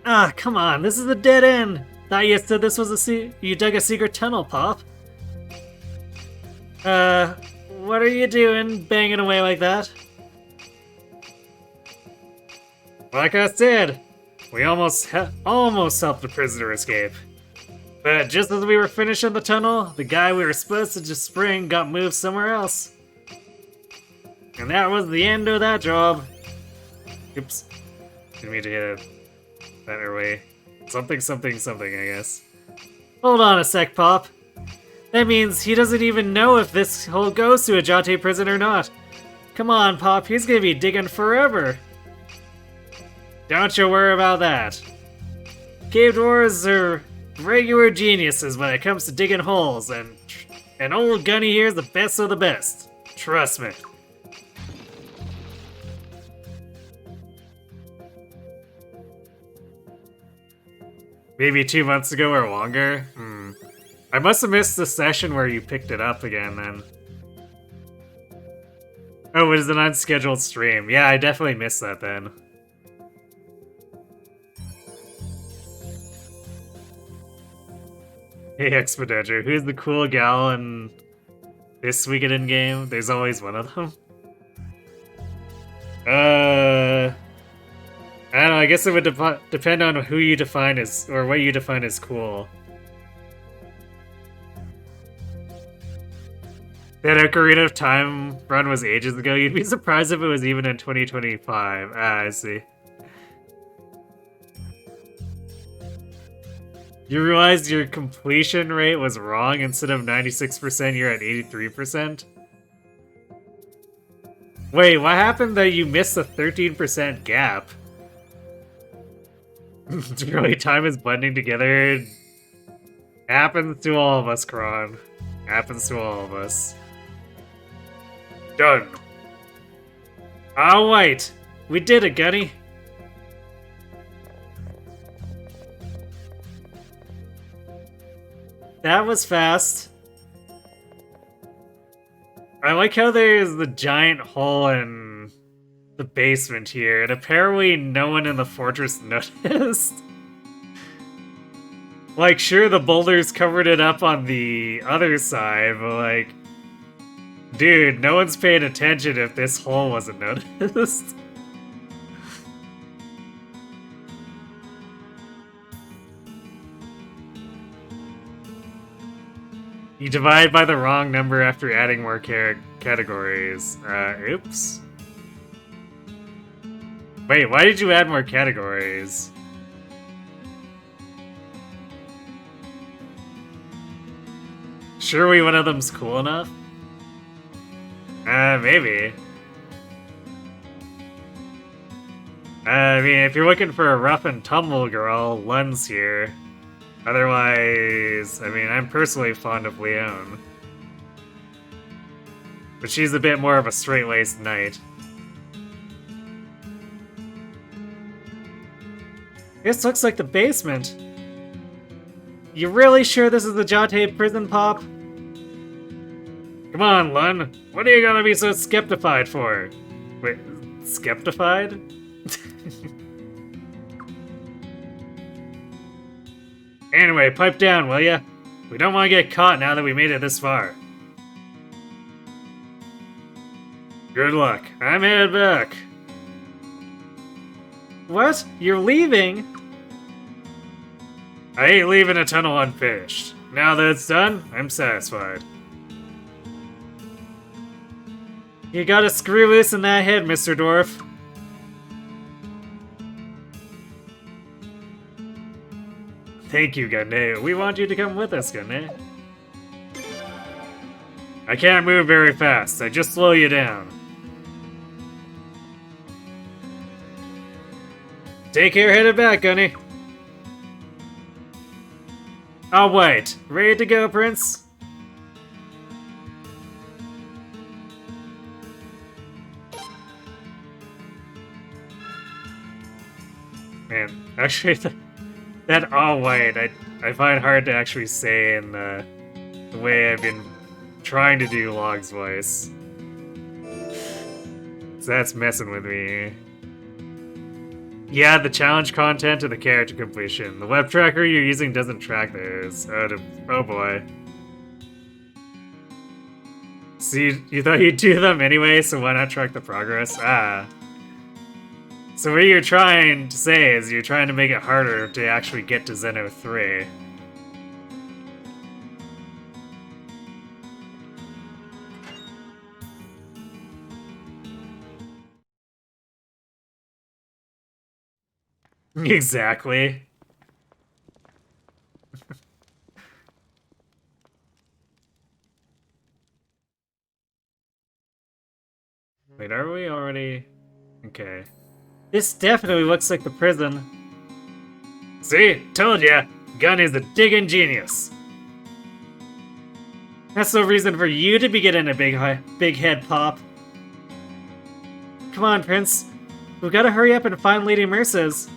Ah, come on, this is a dead end! Thought you said this was you dug a secret tunnel, Pop. What are you doing, banging away like that? Like I said, we almost helped the prisoner escape. But just as we were finishing the tunnel, the guy we were supposed to just spring got moved somewhere else. And that was the end of that job. Oops. Didn't mean to hit it that early. Something, I guess. Hold on a sec, Pop. That means he doesn't even know if this hole goes to a Ajante prison or not. Come on, Pop, he's gonna be digging forever. Don't you worry about that. Cave dwellers are regular geniuses when it comes to digging holes, and old Gunny here is the best of the best. Trust me. Maybe 2 months ago or longer? I must have missed the session where you picked it up again then. Oh, it was an unscheduled stream. Yeah, I definitely missed that then. Hey, Expedoger, who's the cool gal in this Suikoden game? There's always one of them. I don't know, I guess it would depend on who you define as, or what you define as cool. That Ocarina of Time run was ages ago. You'd be surprised if it was even in 2025. Ah, I see. You realized your completion rate was wrong. Instead of 96%, you're at 83%? Wait, what happened that you missed a 13% gap? Really, time is blending together. Happens to all of us, Kron. Happens to all of us. Done. All right. We did it, Gunny. That was fast. I like how there's the giant hole in the basement here, and apparently no one in the fortress noticed. Like, sure, the boulders covered it up on the other side, but like, dude, no one's paying attention if this hole wasn't noticed. You divide by the wrong number after adding more categories. Oops. Wait, why did you add more categories? Surely one of them's cool enough? Maybe. I mean, if you're looking for a rough and tumble girl, Lun's here. Otherwise, I mean, I'm personally fond of Leone. But she's a bit more of a straight-laced knight. This looks like the basement. You really sure this is the Jate prison, Pop? Come on, Lun. What are you gonna be so skeptified for? Wait, skeptified? Anyway, pipe down, will ya? We don't want to get caught now that we made it this far. Good luck. I'm headed back. What? You're leaving? I ain't leaving a tunnel unfinished. Now that it's done, I'm satisfied. You got a screw loose in that head, Mr. Dwarf. Thank you, Gunne. We want you to come with us, Gunne. I can't move very fast. I just slow you down. Take care, headed back, Gunny. I'll wait. Ready to go, Prince? Man, actually, that "all white" I find hard to actually say in the way I've been trying to do Log's voice. So that's messing with me. Yeah, the challenge content to the character completion. The web tracker you're using doesn't track those. Oh boy. See, you thought you'd do them anyway, so why not track the progress? Ah. So what you're trying to say is you're trying to make it harder to actually get to Xeno 3. Exactly. Wait, are we already? Okay. This definitely looks like the prison. See? Told ya! Gun is a digging genius. That's no reason for you to be getting a big head pop. Come on, Prince. We've got to hurry up and find Lady Merce's.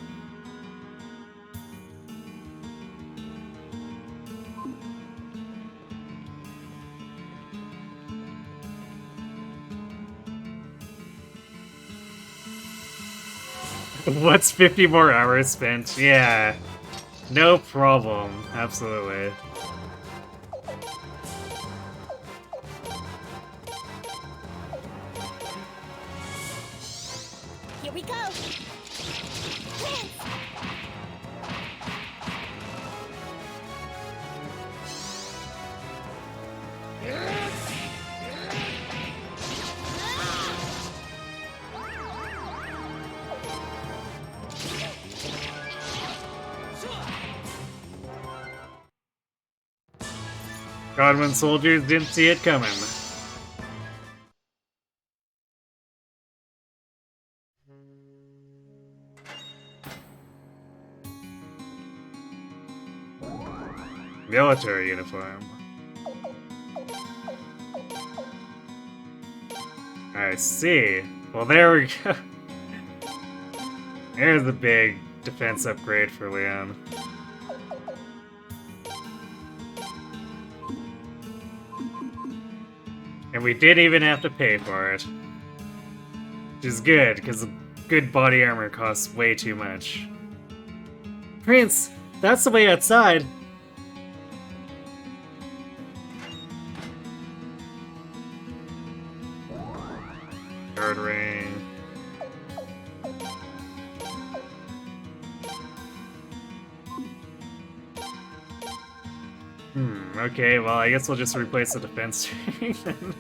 What's 50 more hours spent? Yeah. No problem. Absolutely. Here we go. Prince! Godwin soldiers didn't see it coming. Military uniform. I see. Well, there we go. There's the big defense upgrade for Leon. And we didn't even have to pay for it. Which is good, because good body armor costs way too much. Prince, that's the way outside. Third ring. Okay, well, I guess we'll just replace the defense ring then.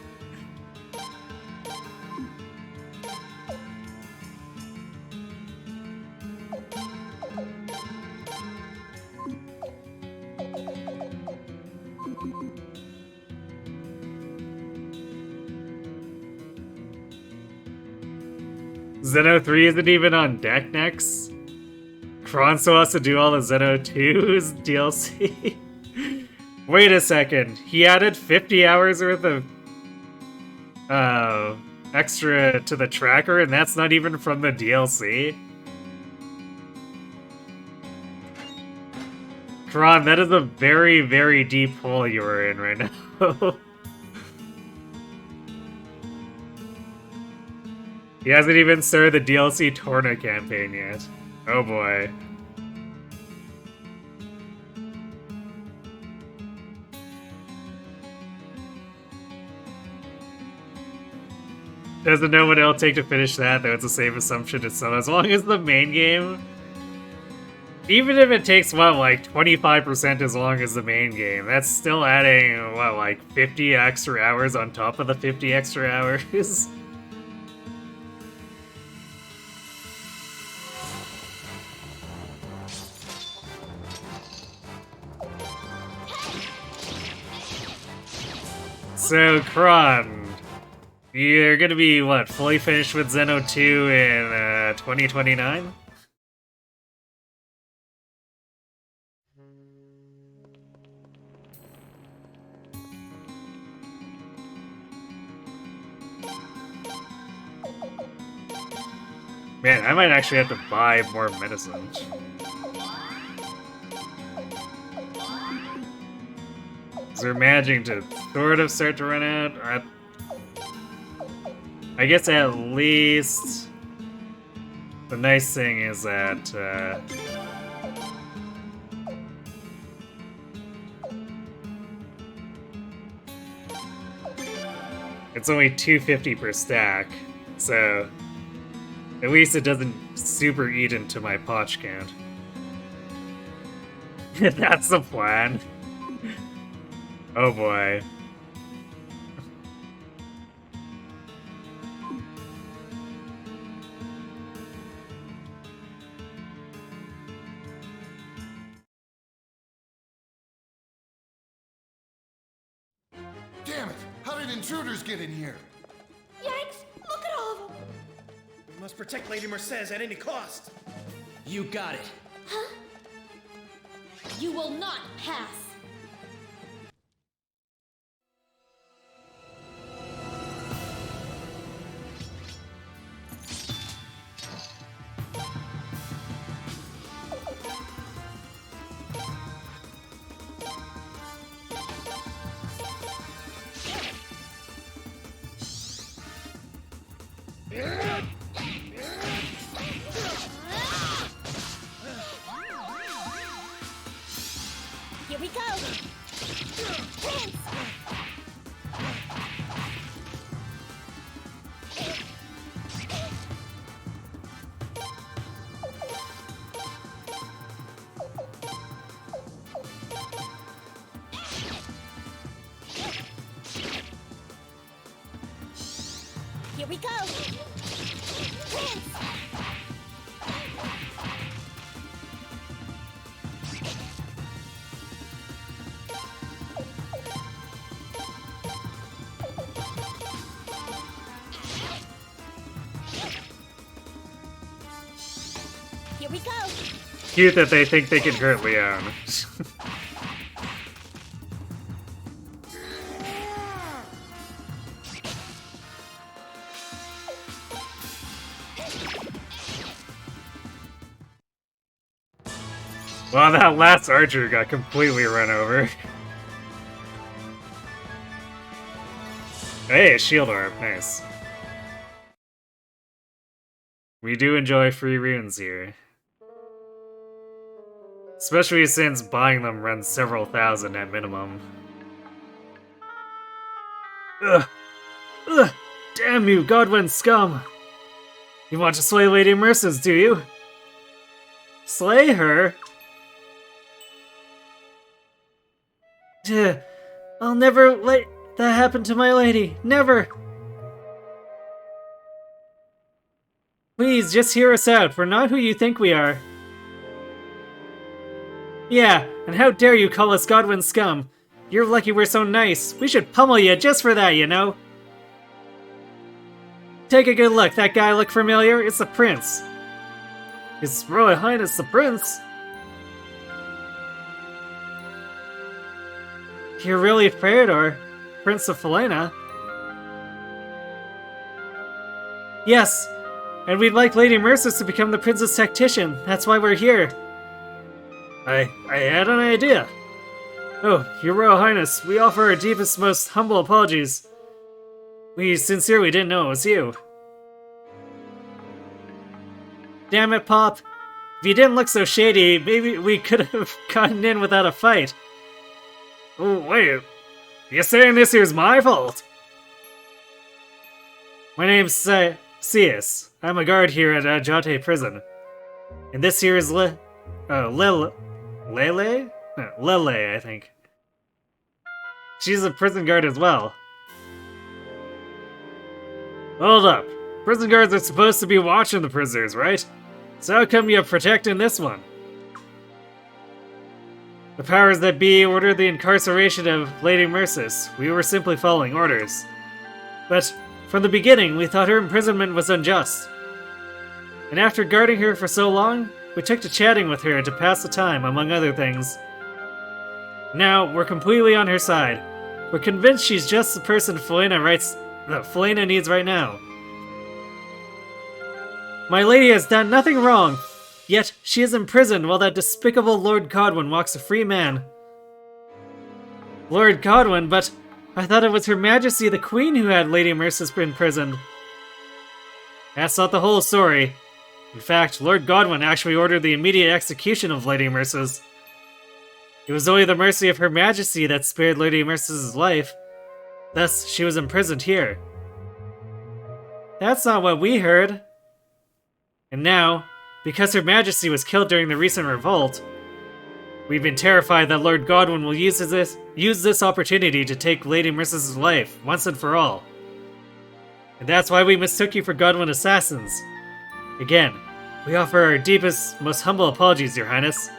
Xeno 3 isn't even on deck next? Kron still has to do all the Xeno 2's DLC? Wait a second, he added 50 hours worth of extra to the tracker, and that's not even from the DLC? Kron, that is a very, very deep hole you are in right now. He hasn't even started the DLC Torna campaign yet. Oh boy. Doesn't know what it'll take to finish that, though it's a safe assumption to some. As long as the main game... Even if it takes, what, like 25% as long as the main game, that's still adding, what, like 50 extra hours on top of the 50 extra hours? So, Kron, you're gonna be, what, fully finished with Xeno 2 in 2029? Man, I might actually have to buy more medicine. So we're managing to sort of start to run out. I guess at least the nice thing is that it's only $250 per stack, so at least it doesn't super eat into my potch count. That's the plan. Oh boy. Damn it! How did intruders get in here? Yanks, look at all of them. We must protect Lady Mercedes at any cost. You got it. Huh? You will not pass. Here we go! Prince! Here we go! Prince! Here we go! Cute that they think they can hurt Leon. Wow, that last archer got completely run over. Hey, a shield orb. Nice. We do enjoy free runes here. Especially since buying them runs several thousand at minimum. Ugh! Ugh! Damn you, Godwin scum! You want to slay Lady Merces, do you? Slay her? I'll never let that happen to my lady. Never! Please, just hear us out. We're not who you think we are. Yeah, and how dare you call us Godwin scum? You're lucky we're so nice. We should pummel you just for that, you know? Take a good look. That guy look familiar? It's the prince. His Royal Highness the Prince? You're really Feodor, Prince of Felena? Yes, and we'd like Lady Merces to become the Princess Tactician. That's why we're here. I had an idea. Oh, Your Royal Highness, we offer our deepest, most humble apologies. We sincerely didn't know it was you. Damn it, Pop. If you didn't look so shady, maybe we could have gotten in without a fight. Oh, wait. You're saying this here's my fault? My name's Cius. I'm a guard here at Ajate Prison. And this here is Lele? No, Lele, I think. She's a prison guard as well. Hold up. Prison guards are supposed to be watching the prisoners, right? So how come you're protecting this one? The powers that be ordered the incarceration of Lady Merces. We were simply following orders. But from the beginning, we thought her imprisonment was unjust. And after guarding her for so long, we took to chatting with her to pass the time, among other things. Now, we're completely on her side. We're convinced she's just the person Felena needs right now. My lady has done nothing wrong, yet she is imprisoned while that despicable Lord Godwin walks a free man. Lord Godwin, but I thought it was Her Majesty the Queen who had Lady Merces imprisoned. That's not the whole story. In fact, Lord Godwin actually ordered the immediate execution of Lady Merces. It was only the mercy of Her Majesty that spared Lady Merces' life. Thus, she was imprisoned here. That's not what we heard. And now, because Her Majesty was killed during the recent revolt, we've been terrified that Lord Godwin will use this opportunity to take Lady Merces' life, once and for all. And that's why we mistook you for Godwin assassins. Again, we offer our deepest, most humble apologies, Your Highness.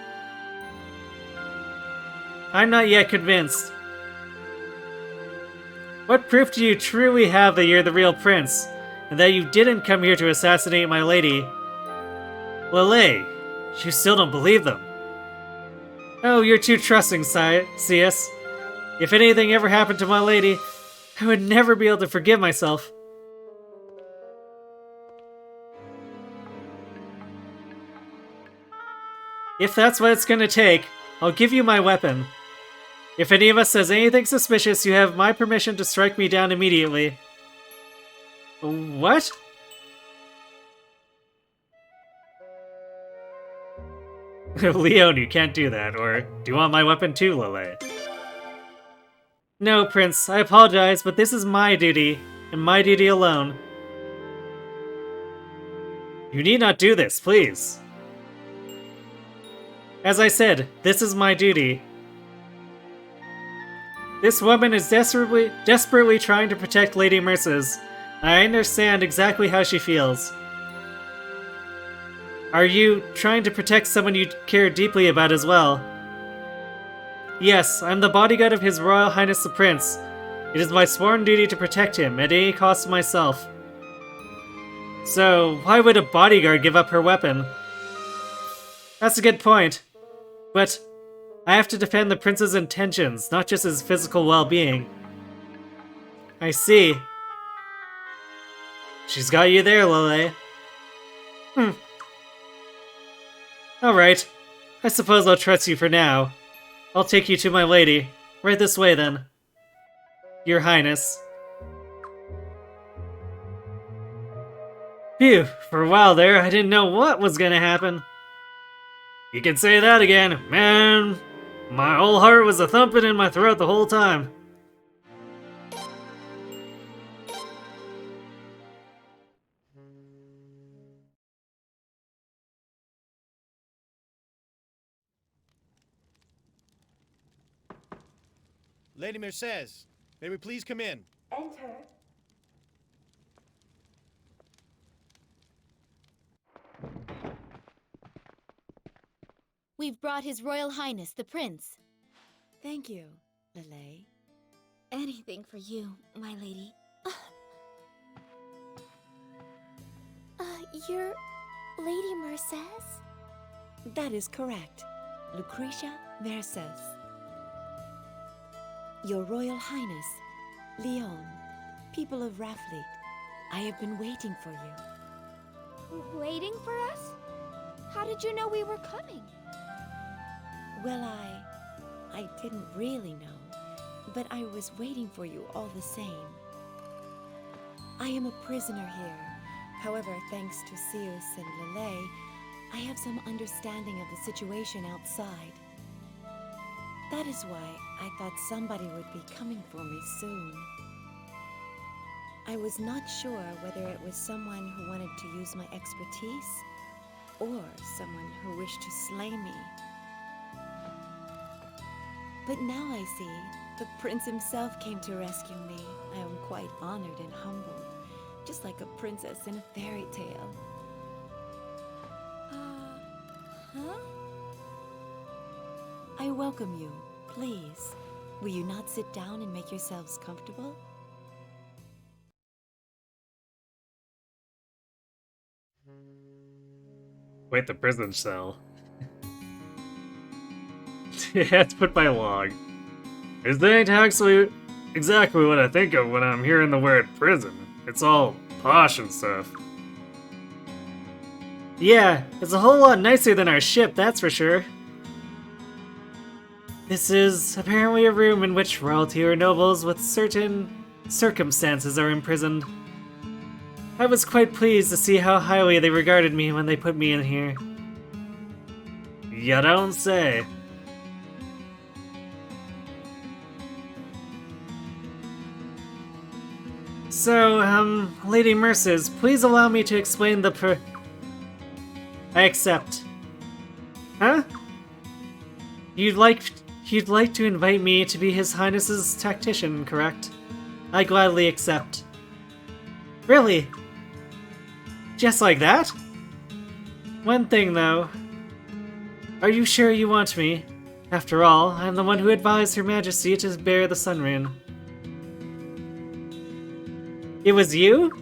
I'm not yet convinced. What proof do you truly have that you're the real prince, and that you didn't come here to assassinate my lady? Lele, you still don't believe them. Oh, you're too trusting, Cius. If anything ever happened to my lady, I would never be able to forgive myself. If that's what it's gonna take, I'll give you my weapon. If any of us says anything suspicious, you have my permission to strike me down immediately. What? Leon, you can't do that, or do you want my weapon too, Lele? No, Prince, I apologize, but this is my duty, and my duty alone. You need not do this, please. As I said, this is my duty. This woman is desperately trying to protect Lady Merces. I understand exactly how she feels. Are you trying to protect someone you care deeply about as well? Yes, I'm the bodyguard of His Royal Highness the Prince. It is my sworn duty to protect him at any cost to myself. So, why would a bodyguard give up her weapon? That's a good point. But I have to defend the prince's intentions, not just his physical well-being. I see. She's got you there, Lele. Alright. I suppose I'll trust you for now. I'll take you to my lady. Right this way, then. Your Highness. Phew, for a while there, I didn't know what was gonna happen. You can say that again, man. My whole heart was a-thumping in my throat the whole time. Lady Mercedes, may we please come in? Enter. We've brought His Royal Highness, the Prince. Thank you, Lele. Anything for you, my lady. You're Lady Mercedes? That is correct. Lucretia Mercedes. Your Royal Highness, Leon, people of Raffleet, I have been waiting for you. Waiting for us? How did you know we were coming? Well, I didn't really know, but I was waiting for you all the same. I am a prisoner here. However, thanks to Seus and Lele, I have some understanding of the situation outside. That is why I thought somebody would be coming for me soon. I was not sure whether it was someone who wanted to use my expertise, or someone who wished to slay me. But now I see, the prince himself came to rescue me. I am quite honored and humbled, just like a princess in a fairy tale. Huh? I welcome you. Please, will you not sit down and make yourselves comfortable? Wait, the prison cell. That's put by log. This ain't actually exactly what I think of when I'm hearing the word prison. It's all posh and stuff. Yeah, it's a whole lot nicer than our ship, that's for sure. This is apparently a room in which royalty or nobles with certain circumstances are imprisoned. I was quite pleased to see how highly they regarded me when they put me in here. You don't say. So, Lady Mercedes, please allow me to explain the I accept. Huh? You'd like to invite me to be His Highness's tactician, correct? I gladly accept. Really? Just like that? One thing, though. Are you sure you want me? After all, I'm the one who advised Her Majesty to bear the Sun Ring. It was you?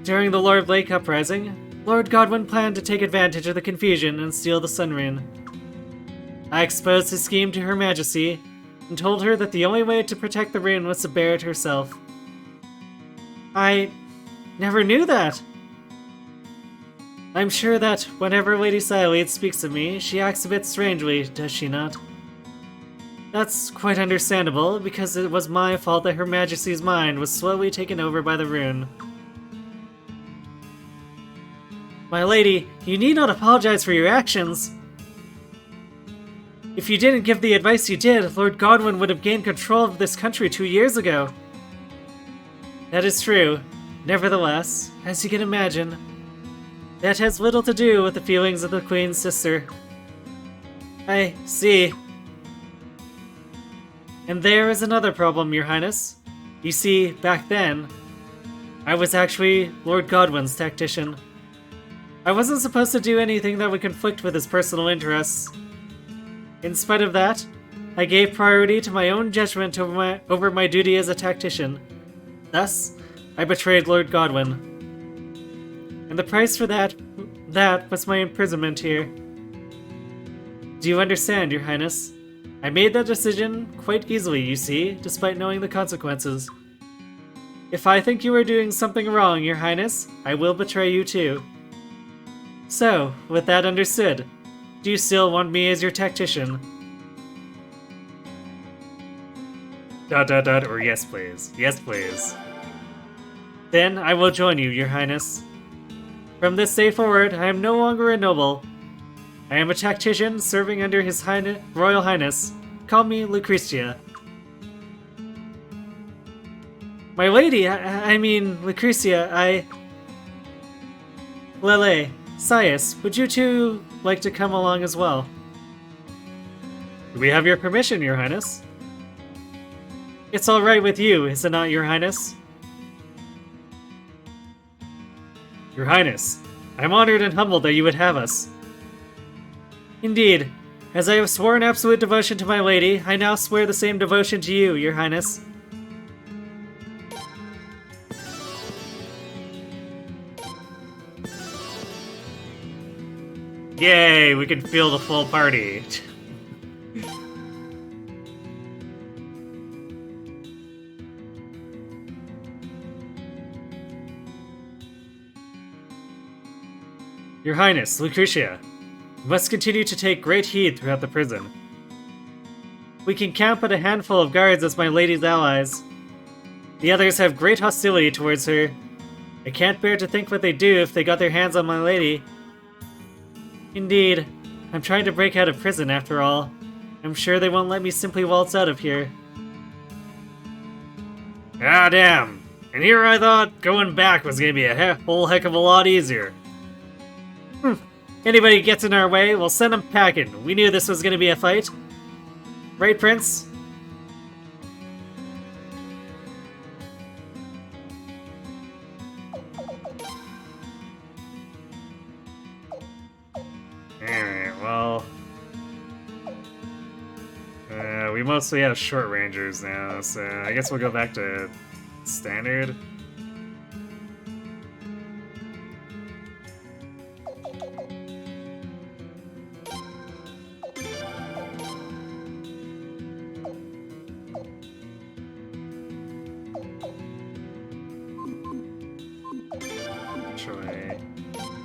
During the Lord Lake Uprising, Lord Godwin planned to take advantage of the confusion and steal the Sun Ring. I exposed his scheme to Her Majesty and told her that the only way to protect the ring was to bear it herself. I never knew that. I'm sure that whenever Lady Sileid speaks of me, she acts a bit strangely, does she not? That's quite understandable, because it was my fault that Her Majesty's mind was slowly taken over by the rune. My lady, you need not apologize for your actions. If you didn't give the advice you did, Lord Godwin would have gained control of this country 2 years ago. That is true. Nevertheless, as you can imagine, that has little to do with the feelings of the Queen's sister. I see. And there is another problem, Your Highness. You see, back then, I was actually Lord Godwin's tactician. I wasn't supposed to do anything that would conflict with his personal interests. In spite of that, I gave priority to my own judgment over my duty as a tactician. Thus, I betrayed Lord Godwin. And the price for that was my imprisonment here. Do you understand, Your Highness? I made that decision quite easily, you see, despite knowing the consequences. If I think you are doing something wrong, Your Highness, I will betray you too. So, with that understood, Do you still want me as your tactician? ... or yes please. Yes please. Then I will join you, your highness. From this day forward, I am no longer a noble. I am a tactician serving under his Royal Highness. Call me Lucretia. My lady, I mean, Lucretia, Lele, Sias, would you two like to come along as well? We have your permission, your highness. It's alright with you, is it not, your highness? Your highness, I'm honored and humbled that you would have us. Indeed, as I have sworn absolute devotion to my lady, I now swear the same devotion to you, your highness. Yay, we can feel the full party. Your Highness, Lucretia, you must continue to take great heed throughout the prison. We can count but a handful of guards as my lady's allies. The others have great hostility towards her. I can't bear to think what they'd do if they got their hands on my lady. Indeed, I'm trying to break out of prison after all. I'm sure they won't let me simply waltz out of here. Ah damn, and here I thought going back was gonna be a whole heck of a lot easier. Anybody gets in our way, we'll send them packing. We knew this was gonna be a fight. Right, Prince? Alright, well... we mostly have short rangers now, so I guess we'll go back to standard.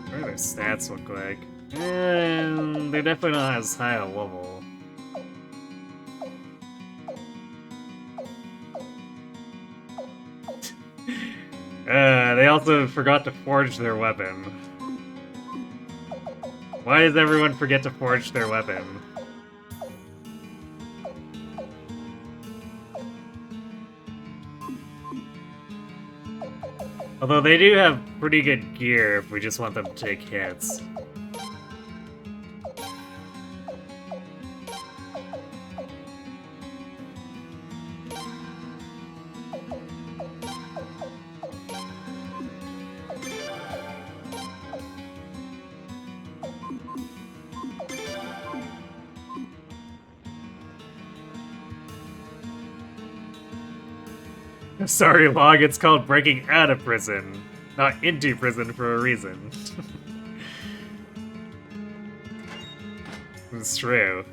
What do their stats look like? And they're definitely not as high a level. They also forgot to forge their weapon. Why does everyone forget to forge their weapon? Although they do have pretty good gear if we just want them to take hits. Sorry, Log, it's called breaking out of prison, not into prison for a reason. It's true.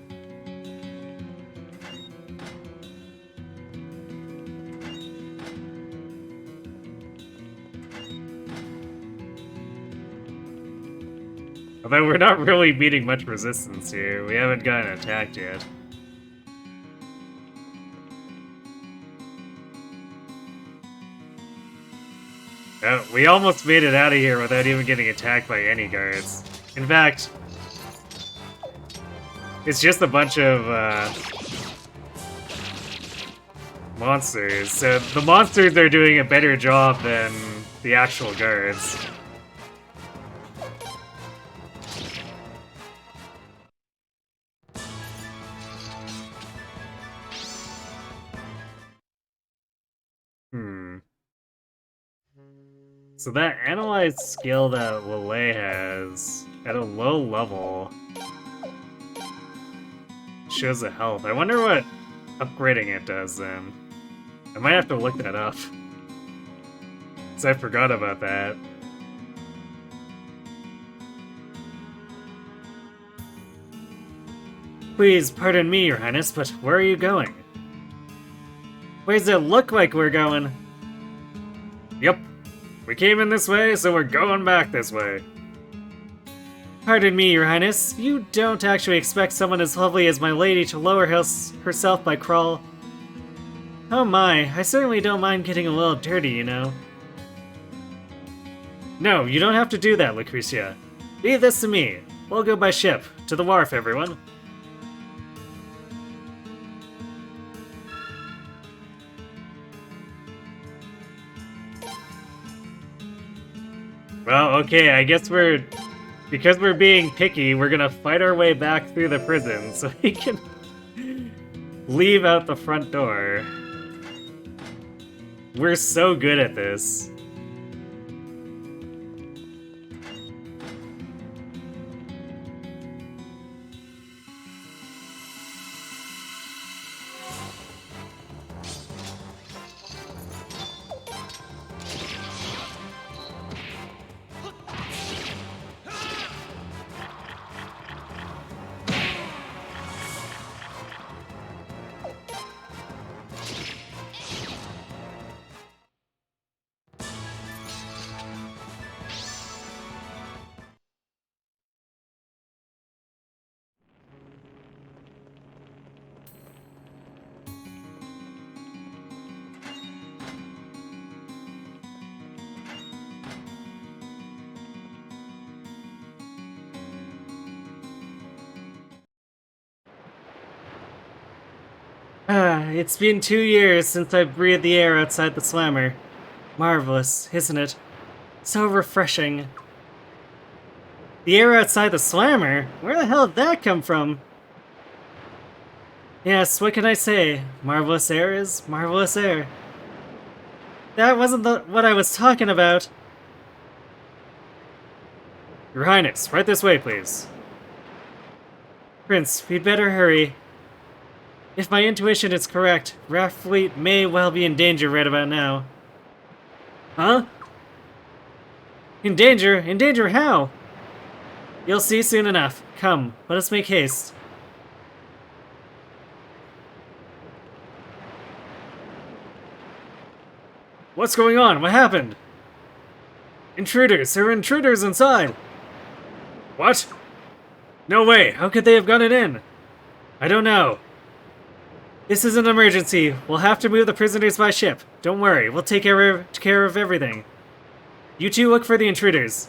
Although we're not really meeting much resistance here, we haven't gotten attacked yet. We almost made it out of here without even getting attacked by any guards. In fact, it's just a bunch of monsters. So the monsters are doing a better job than the actual guards. So that analyze skill that Lele has at a low level shows the health. I wonder what upgrading it does then. I might have to look that up. Because I forgot about that. Please pardon me, Your Highness, but where are you going? Where does it look like we're going? Yep. We came in this way, so we're going back this way. Pardon me, Your Highness. You don't actually expect someone as lovely as my lady to lower herself by crawl. Oh my, I certainly don't mind getting a little dirty, you know. No, you don't have to do that, Lucretia. Leave this to me. We'll go by ship. To the wharf, everyone. Well, okay, I guess because we're being picky, we're gonna fight our way back through the prison so we can leave out the front door. We're so good at this. It's been 2 years since I breathed the air outside the slammer. Marvelous, isn't it? So refreshing. The air outside the slammer? Where the hell did that come from? Yes, what can I say? Marvelous air is marvelous air. That wasn't what I was talking about. Your Highness, right this way, please. Prince, we'd better hurry. If my intuition is correct, Raft Fleet may well be in danger right about now. Huh? In danger? In danger how? You'll see soon enough. Come, let us make haste. What's going on? What happened? Intruders! There are intruders inside! What? No way! How could they have gotten in? I don't know. This is an emergency. We'll have to move the prisoners by ship. Don't worry, we'll take care of everything. You two look for the intruders.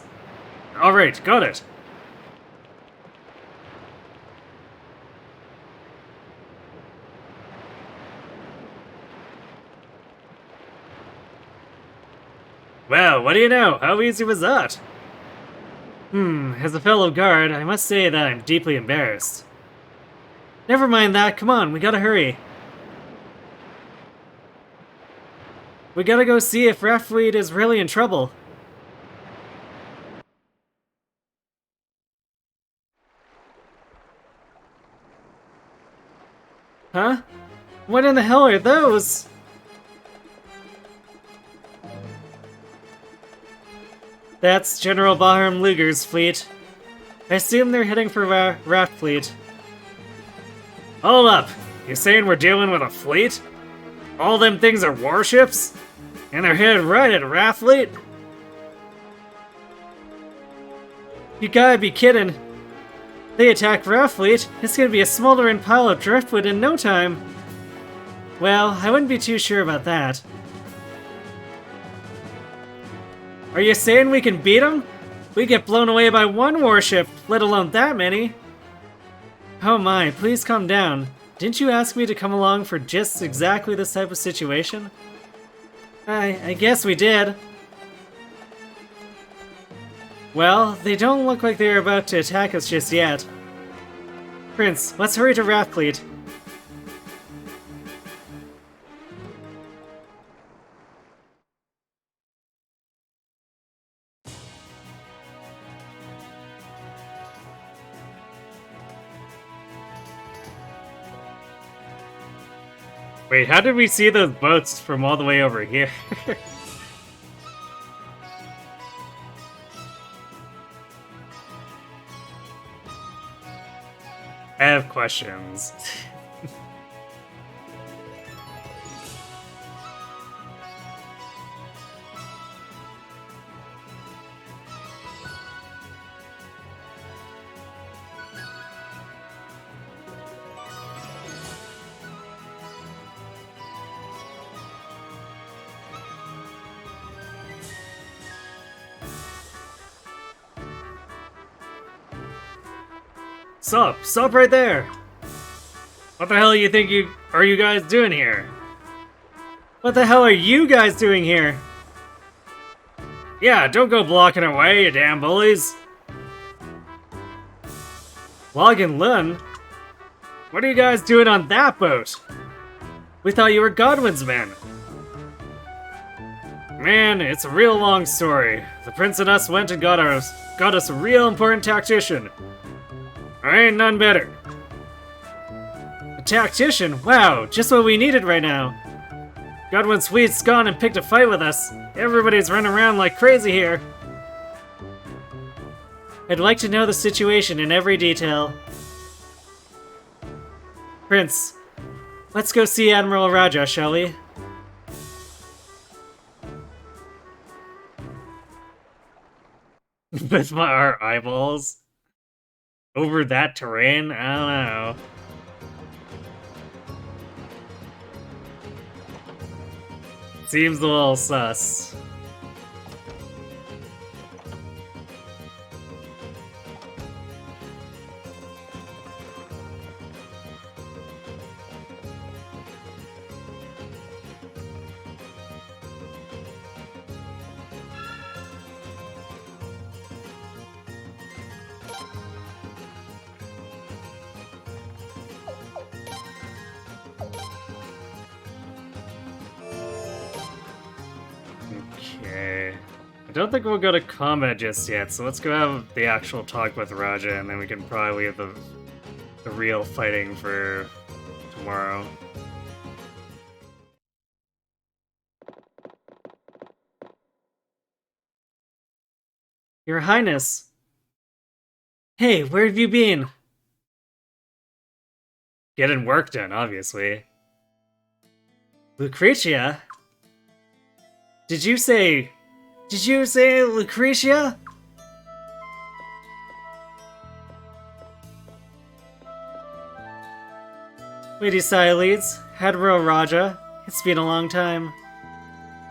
Alright, got it. Well, what do you know? How easy was that? As a fellow guard, I must say that I'm deeply embarrassed. Never mind that, come on, we gotta hurry. We gotta go see if Raft Fleet is really in trouble. Huh? What in the hell are those? That's General Bahram Luger's fleet. I assume they're heading for Raft Fleet. Hold up! You saying we're dealing with a fleet? All them things are warships? And they're headed right at Raft Fleet? You gotta be kidding. They attack Raft Fleet, it's gonna be a smoldering pile of driftwood in no time. Well, I wouldn't be too sure about that. Are you saying we can beat them? We get blown away by one warship, let alone that many. Oh my, please calm down. Didn't you ask me to come along for just exactly this type of situation? I guess we did. Well, they don't look like they're about to attack us just yet. Prince, let's hurry to Raft Fleet. Wait, how did we see those boats from all the way over here? I have questions. Stop! Stop right there! What the hell are you guys doing here? What the hell are you guys doing here? Yeah, don't go blocking our way, you damn bullies! Log and Lun? What are you guys doing on that boat? We thought you were Godwin's men. Man, it's a real long story. The prince and us went and got us a real important tactician. I ain't none better. A tactician? Wow, just what we needed right now. Godwin's fleet's gone and picked a fight with us. Everybody's running around like crazy here. I'd like to know the situation in every detail. Prince, let's go see Admiral Raja, shall we? With our eyeballs? Over that terrain? I don't know. Seems a little sus. Okay. I don't think we'll go to combat just yet, so let's go have the actual talk with Raja, and then we can probably leave the real fighting for tomorrow. Your Highness! Hey, where have you been? Getting work done, obviously. Lucretia? Did you say Lucretia? Lady Siledes, Admiral Raja, it's been a long time.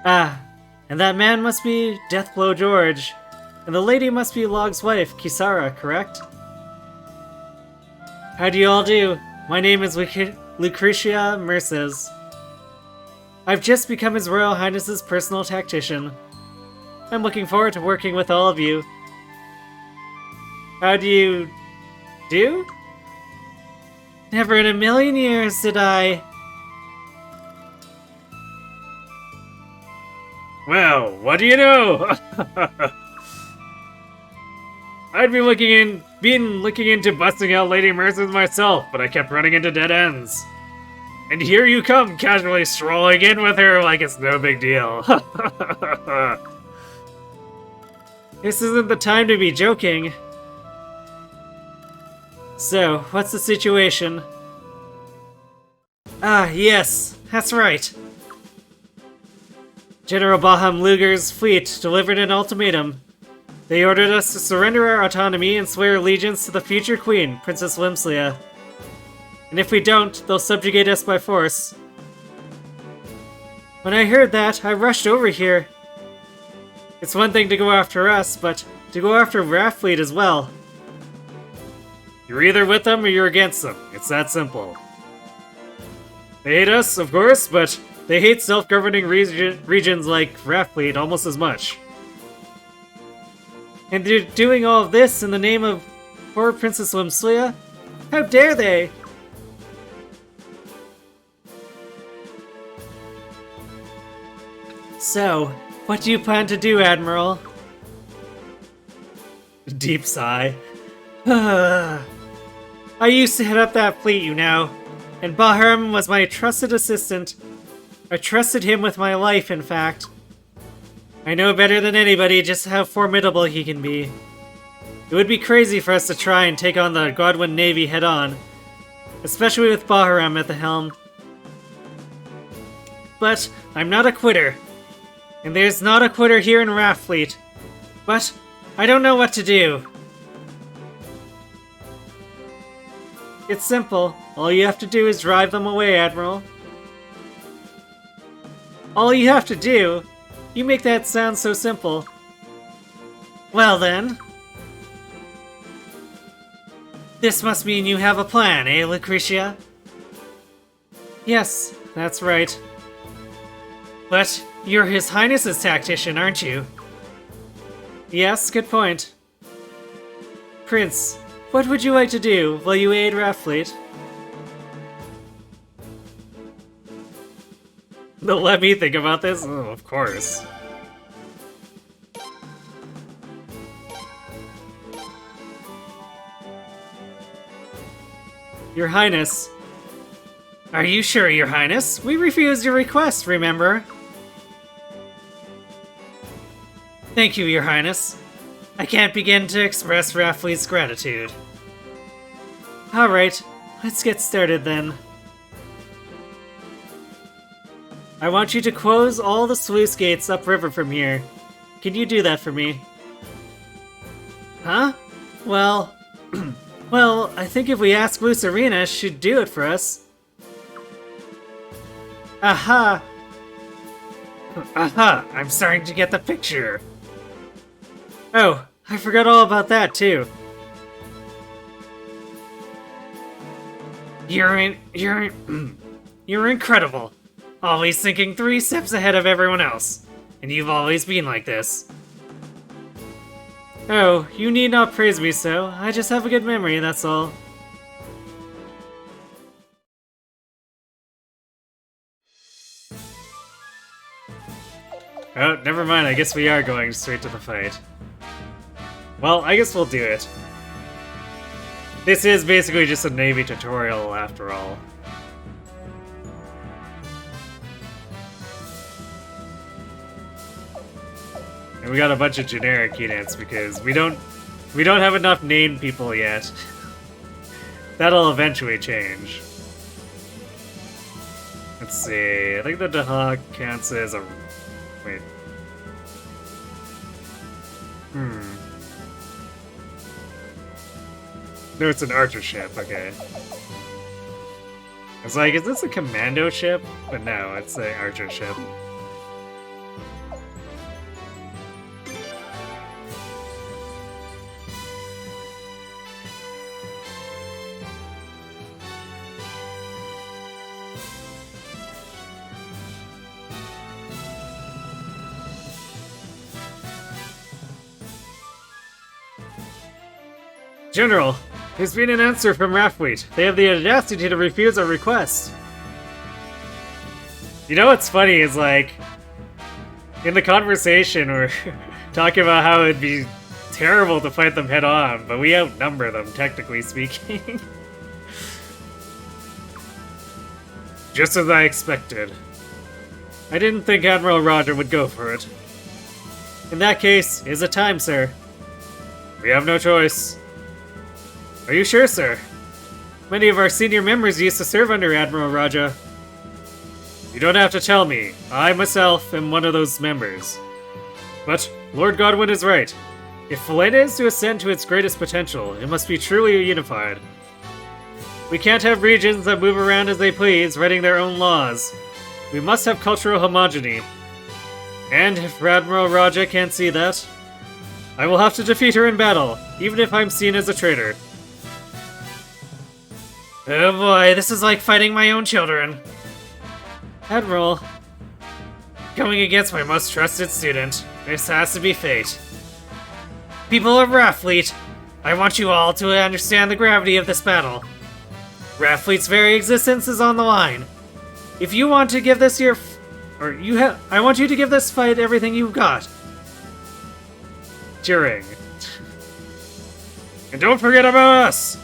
Ah, and that man must be Deathblow George, and the lady must be Log's wife, Kisara, correct? How do you all do? My name is Lucretia Merces. I've just become His Royal Highness's personal tactician. I'm looking forward to working with all of you. How do you do? Never in a million years did I. Well, what do you know? I'd be looking into busting out Lady Merces myself, but I kept running into dead ends. And here you come, casually strolling in with her like it's no big deal. This isn't the time to be joking. So, what's the situation? Ah, yes, that's right. General Baham Luger's fleet delivered an ultimatum. They ordered us to surrender our autonomy and swear allegiance to the future queen, Princess Limslia. And if we don't, they'll subjugate us by force. When I heard that, I rushed over here. It's one thing to go after us, but to go after Raftfleet as well. You're either with them or you're against them. It's that simple. They hate us, of course, but they hate self-governing regions like Raftfleet almost as much. And they're doing all of this in the name of poor Princess Limslia? How dare they? So, what do you plan to do, Admiral? Deep sigh. I used to head up that fleet, you know, and Bahram was my trusted assistant. I trusted him with my life, in fact. I know better than anybody just how formidable he can be. It would be crazy for us to try and take on the Godwin Navy head-on, especially with Bahram at the helm. But I'm not a quitter. And there's not a quitter here in Raftfleet. But I don't know what to do. It's simple. All you have to do is drive them away, Admiral. All you have to do? You make that sound so simple. Well then. This must mean you have a plan, eh, Lucretia? Yes, that's right. But you're His Highness's tactician, aren't you? Yes, good point. Prince, what would you like to do? Will you aid Raffleet? Let me think about this? Oh, of course. Your Highness. Are you sure, Your Highness? We refused your request, remember? Thank you, Your Highness. I can't begin to express Raffleet's gratitude. Alright, let's get started then. I want you to close all the sluice gates upriver from here. Can you do that for me? Huh? Well... well, I think if we ask Lucerina, she'd do it for us. Aha! Aha! I'm starting to get the picture. Oh, I forgot all about that too. You're incredible. Always thinking 3 steps ahead of everyone else. And you've always been like this. Oh, you need not praise me so. I just have a good memory, that's all. Oh, never mind, I guess we are going straight to the fight. Well, I guess we'll do it. This is basically just a Navy tutorial, after all. And we got a bunch of generic units because we don't have enough named people yet. That'll eventually change. Let's see, I think the Dahawk counts as a... wait. No, it's an archer ship, okay. I was like, is this a commando ship? But no, it's an archer ship. General, there's been an answer from Raffleet. They have the audacity to refuse our request. You know what's funny is, like, in the conversation we're talking about how it'd be terrible to fight them head on, but we outnumber them, technically speaking. Just as I expected. I didn't think Admiral Roger would go for it. In that case, is it time, sir? We have no choice. Are you sure, sir? Many of our senior members used to serve under Admiral Raja. You don't have to tell me. I, myself, am one of those members. But Lord Godwin is right. If Felena is to ascend to its greatest potential, it must be truly unified. We can't have regions that move around as they please, writing their own laws. We must have cultural homogeny. And if Admiral Raja can't see that, I will have to defeat her in battle, even if I'm seen as a traitor. Oh boy, this is like fighting my own children. Admiral, going against my most trusted student. This has to be fate. People of Raffleet, I want you all to understand the gravity of this battle. Raffleet's very existence is on the line. If you want to give this I want you to give this fight everything you've got. Cheering. And don't forget about us!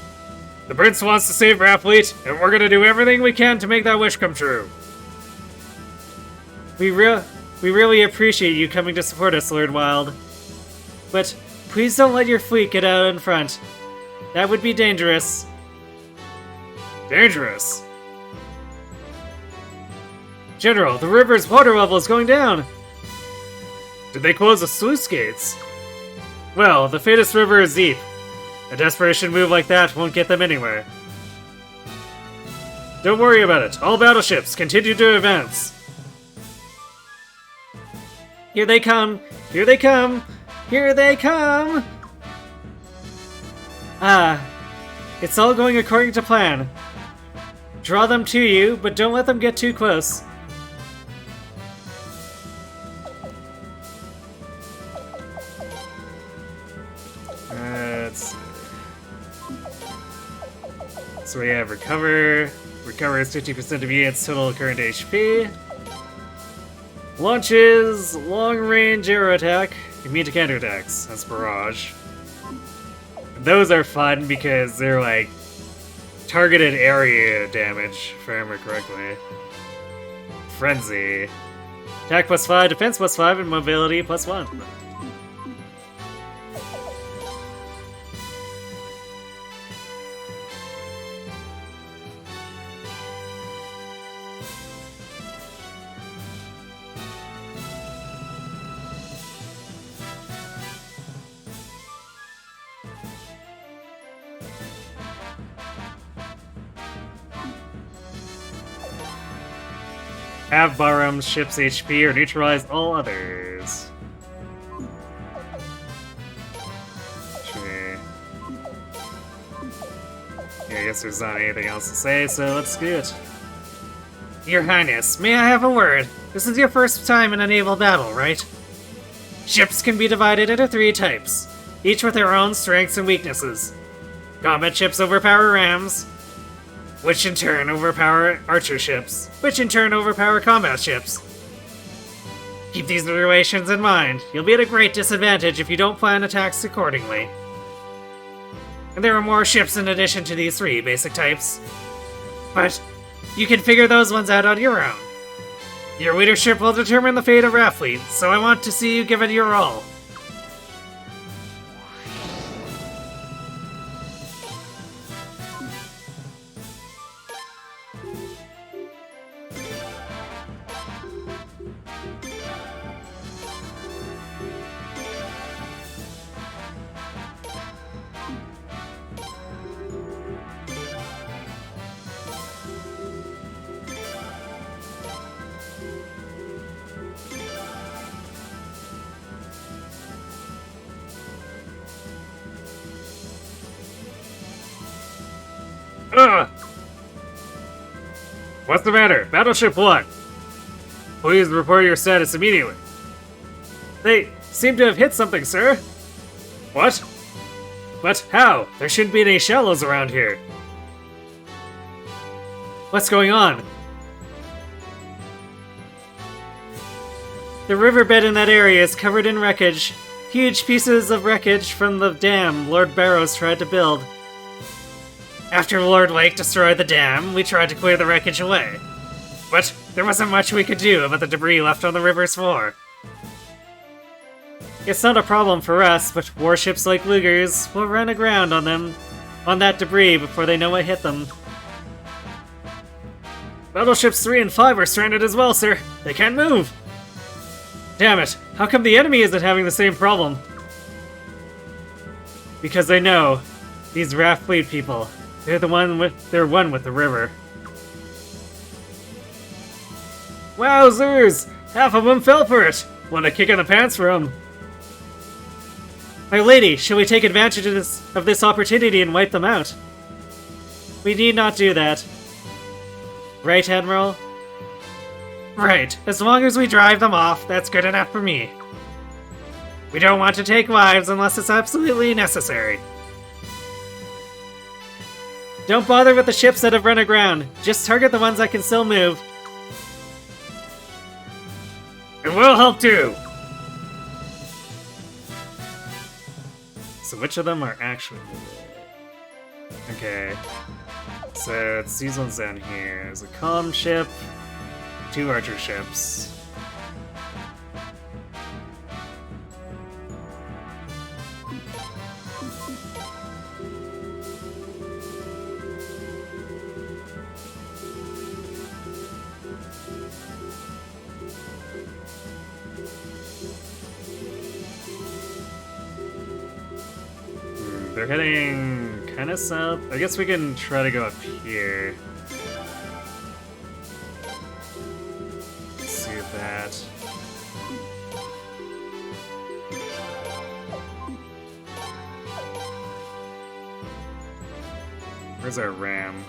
The Prince wants to save Raffleet, and we're gonna do everything we can to make that wish come true. We really appreciate you coming to support us, Lord Wild. But please don't let your fleet get out in front. That would be dangerous. Dangerous? General, the river's water level is going down. Did they close the sluice gates? Well, the Fatus River is deep. A desperation move like that won't get them anywhere. Don't worry about it. All battleships, continue to advance. Here they come! Here they come! Here they come! Ah, It's all going according to plan. Draw them to you, but don't let them get too close. Let's see. So we have recover. Recovers 50% of units' total current HP. Launches long-range arrow attack. Immune to counterattacks. That's barrage. Those are fun because they're like targeted area damage, if I remember correctly. Frenzy. Attack +5, defense +5, and mobility +1. Have Barham's ship's HP or neutralize all others. Okay. Yeah, I guess there's not anything else to say, so let's do it. Your Highness, may I have a word? This is your first time in a naval battle, right? Ships can be divided into 3 types, each with their own strengths and weaknesses. Combat ships overpower rams, which in turn overpower archer ships, which in turn overpower combat ships. Keep these relations in mind. You'll be at a great disadvantage if you don't plan attacks accordingly. And there are more ships in addition to these 3 basic types. But you can figure those ones out on your own. Your leadership will determine the fate of Raft Fleet, so I want to see you give it your all. Ugh! What's the matter? Battleship 1! Please report your status immediately. They seem to have hit something, sir. What? But how? There shouldn't be any shallows around here. What's going on? The riverbed in that area is covered in wreckage. Huge pieces of wreckage from the dam Lord Barrows tried to build. After Lord Lake destroyed the dam, we tried to clear the wreckage away. But there wasn't much we could do about the debris left on the river's floor. It's not a problem for us, but warships like Lugers will run aground on that debris before they know what hit them. Battleships 3 and 5 are stranded as well, sir. They can't move. Damn it, how come the enemy isn't having the same problem? Because they know, these Raft Fleet people, they're one with the river. Wowzers! Half of them fell for it! Want a kick in the pants for them? My lady, shall we take advantage of this opportunity and wipe them out? We need not do that. Right, Admiral? Right, as long as we drive them off, that's good enough for me. We don't want to take lives unless it's absolutely necessary. Don't bother with the ships that have run aground. Just target the ones that can still move. And we'll help too! So which of them are actually moving? Okay. So it's these ones down here. There's a comm ship, 2 archer ships. They're heading kind of south. I guess we can try to go up here. Let's see that. Where's our ram?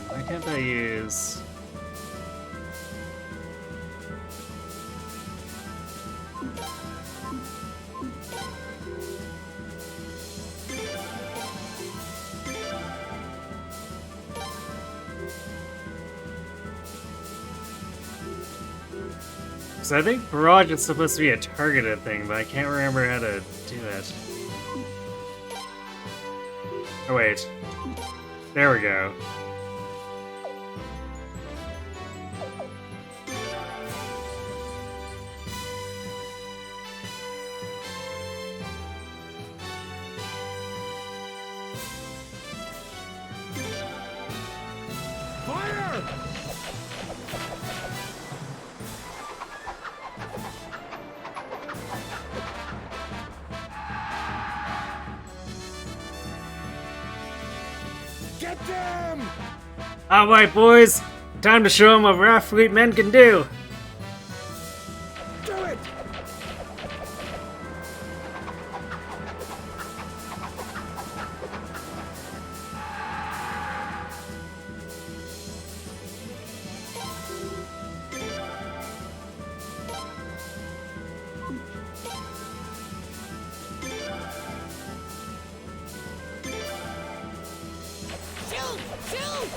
Why can't I use... So I think barrage is supposed to be a targeted thing, but I can't remember how to do it. Oh wait. There we go. Fire! Get them! Alright, boys! Time to show them what our fleet men can do! Do it! Shoot! Shoot!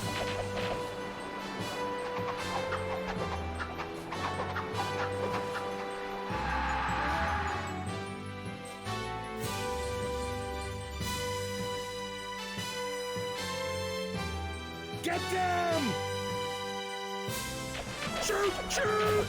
Get them! Shoot! Shoot!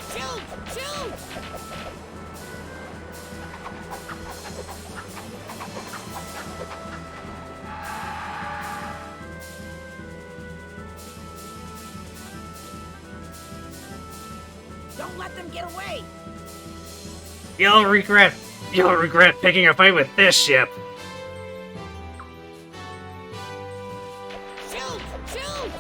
Shoot! Shoot! Don't let them get away! You'll regret picking a fight with this ship! Shoot! Shoot!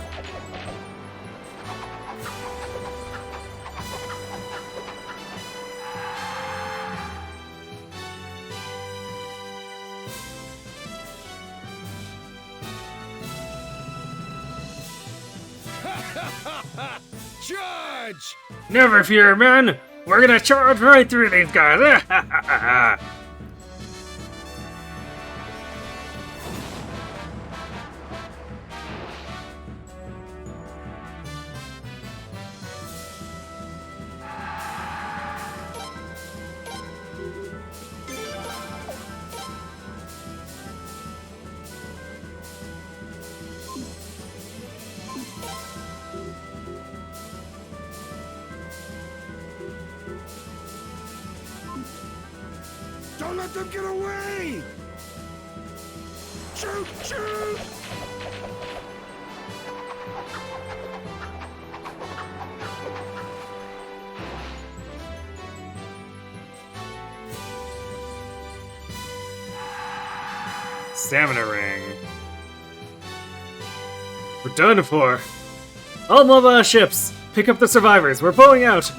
Charge! Never fear, men! We're gonna charge right through these guys! Don't let them get away! Shoot! Shoot! Stamina ring. We're done for. All mobile ships, pick up the survivors. We're pulling out.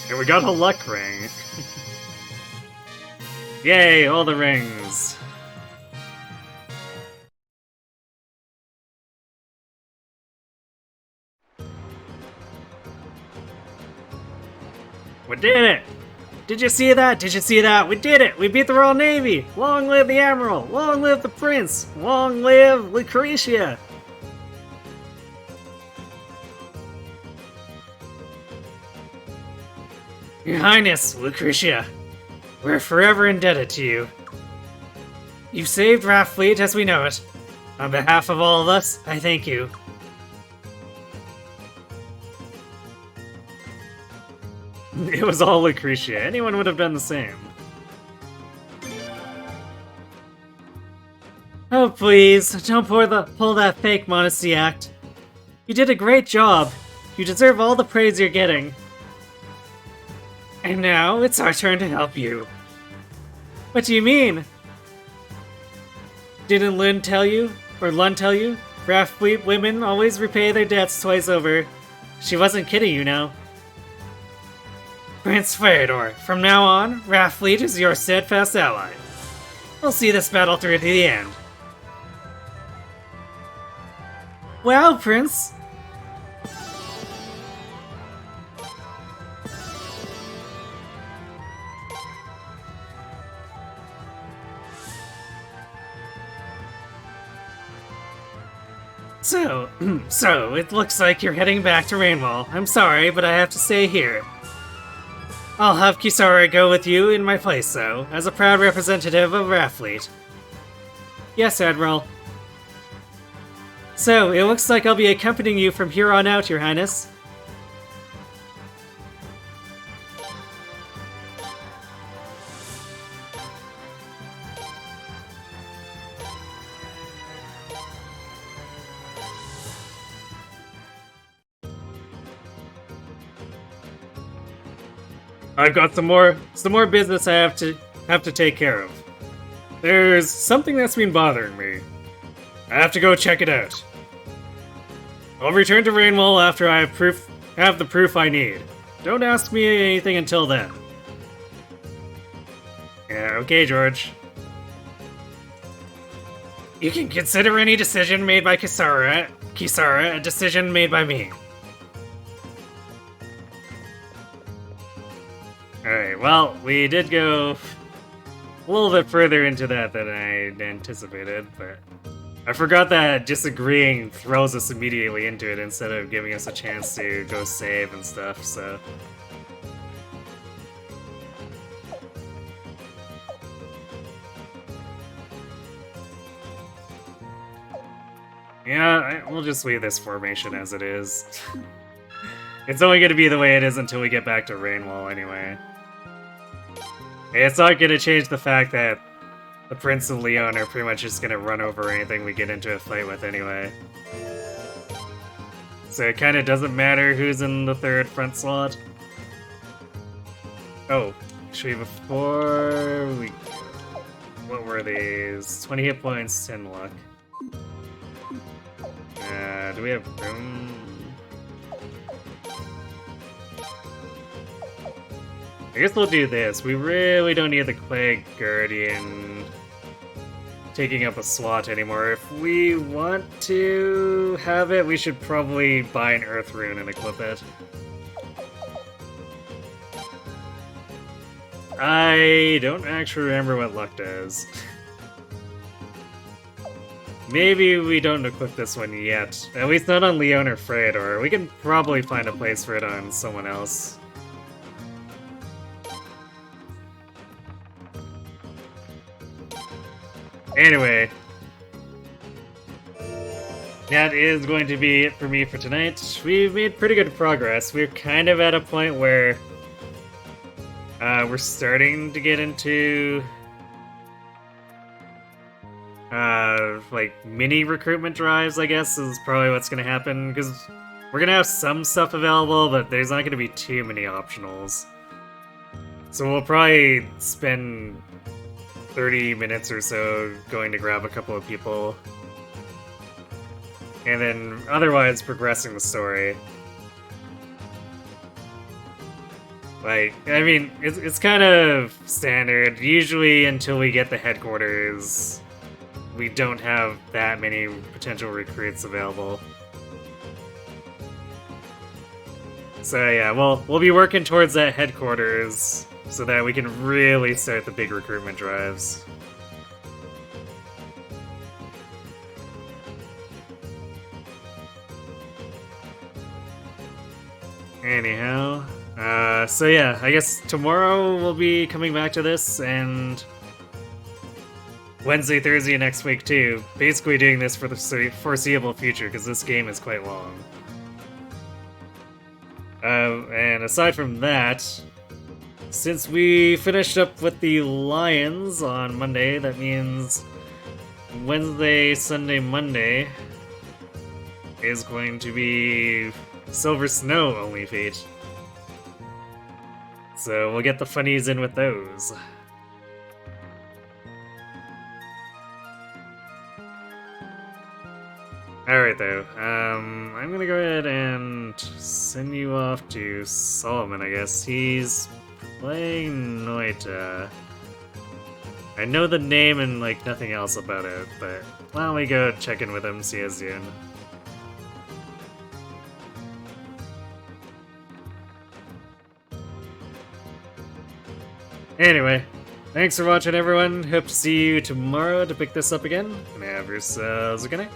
And we got a luck ring. Yay, all the rings. We did it! Did you see that? Did you see that? We did it! We beat the Royal Navy! Long live the Admiral! Long live the Prince! Long live Lucretia! Your Highness, Lucretia, we're forever indebted to you. You've saved Raftfleet as we know it. On behalf of all of us, I thank you. It was all Lucretia. Anyone would have done the same. Oh, please, don't pull that fake modesty act. You did a great job. You deserve all the praise you're getting. And now, it's our turn to help you. What do you mean? Didn't Lund tell you? Or Lund tell you? Raftfleet women always repay their debts twice over. She wasn't kidding you now. Prince Feodor, from now on, Raftfleet is your steadfast ally. We'll see this battle through to the end. Wow, Prince! So, it looks like you're heading back to Rainwall. I'm sorry, but I have to stay here. I'll have Kisara go with you in my place, though, as a proud representative of Raftfleet. Yes, Admiral. So, it looks like I'll be accompanying you from here on out, Your Highness. I've got some more business I have to take care of. There's something that's been bothering me. I have to go check it out. I'll return to Rainwall after I have the proof I need. Don't ask me anything until then. Yeah, okay, George. You can consider any decision made by Kisara a decision made by me. Alright, well, we did go a little bit further into that than I anticipated, but I forgot that disagreeing throws us immediately into it instead of giving us a chance to go save and stuff, so... Yeah, we'll just leave this formation as it is. It's only going to be the way it is until we get back to Rainwall anyway. It's not going to change the fact that the Prince and Leon are pretty much just going to run over anything we get into a fight with anyway. So it kind of doesn't matter who's in the third front slot. Oh, actually before we... What were these? 20 hit points, 10 luck. Do we have room? I guess we'll do this. We really don't need the Plague Guardian taking up a slot anymore. If we want to have it, we should probably buy an Earth Rune and equip it. I don't actually remember what luck does. Maybe we don't equip this one yet. At least not on Leon or Feodor. We can probably find a place for it on someone else. Anyway, that is going to be it for me for tonight. We've made pretty good progress. We're kind of at a point where we're starting to get into like mini recruitment drives, I guess, is probably what's going to happen, because we're going to have some stuff available, but there's not going to be too many optionals. So we'll probably spend 30 minutes or so going to grab a couple of people, and then otherwise progressing the story. Like, I mean, it's kind of standard. Usually until we get the headquarters, we don't have that many potential recruits available. So yeah, we'll be working towards that headquarters so that we can really start the big recruitment drives. Anyhow, so yeah, I guess tomorrow we'll be coming back to this, and Wednesday, Thursday next week too. Basically doing this for the foreseeable future, because this game is quite long. And aside from that, since we finished up with the Lions on Monday, that means Wednesday, Sunday, Monday is going to be Silver Snow only fate. So we'll get the funnies in with those. Alright though, I'm gonna go ahead and send you off to Solomon, I guess. He's playing Noita. I know the name and like nothing else about it, but why don't we go check in with him, see you soon. Anyway, thanks for watching everyone. Hope to see you tomorrow to pick this up again. And have yourselves a good night.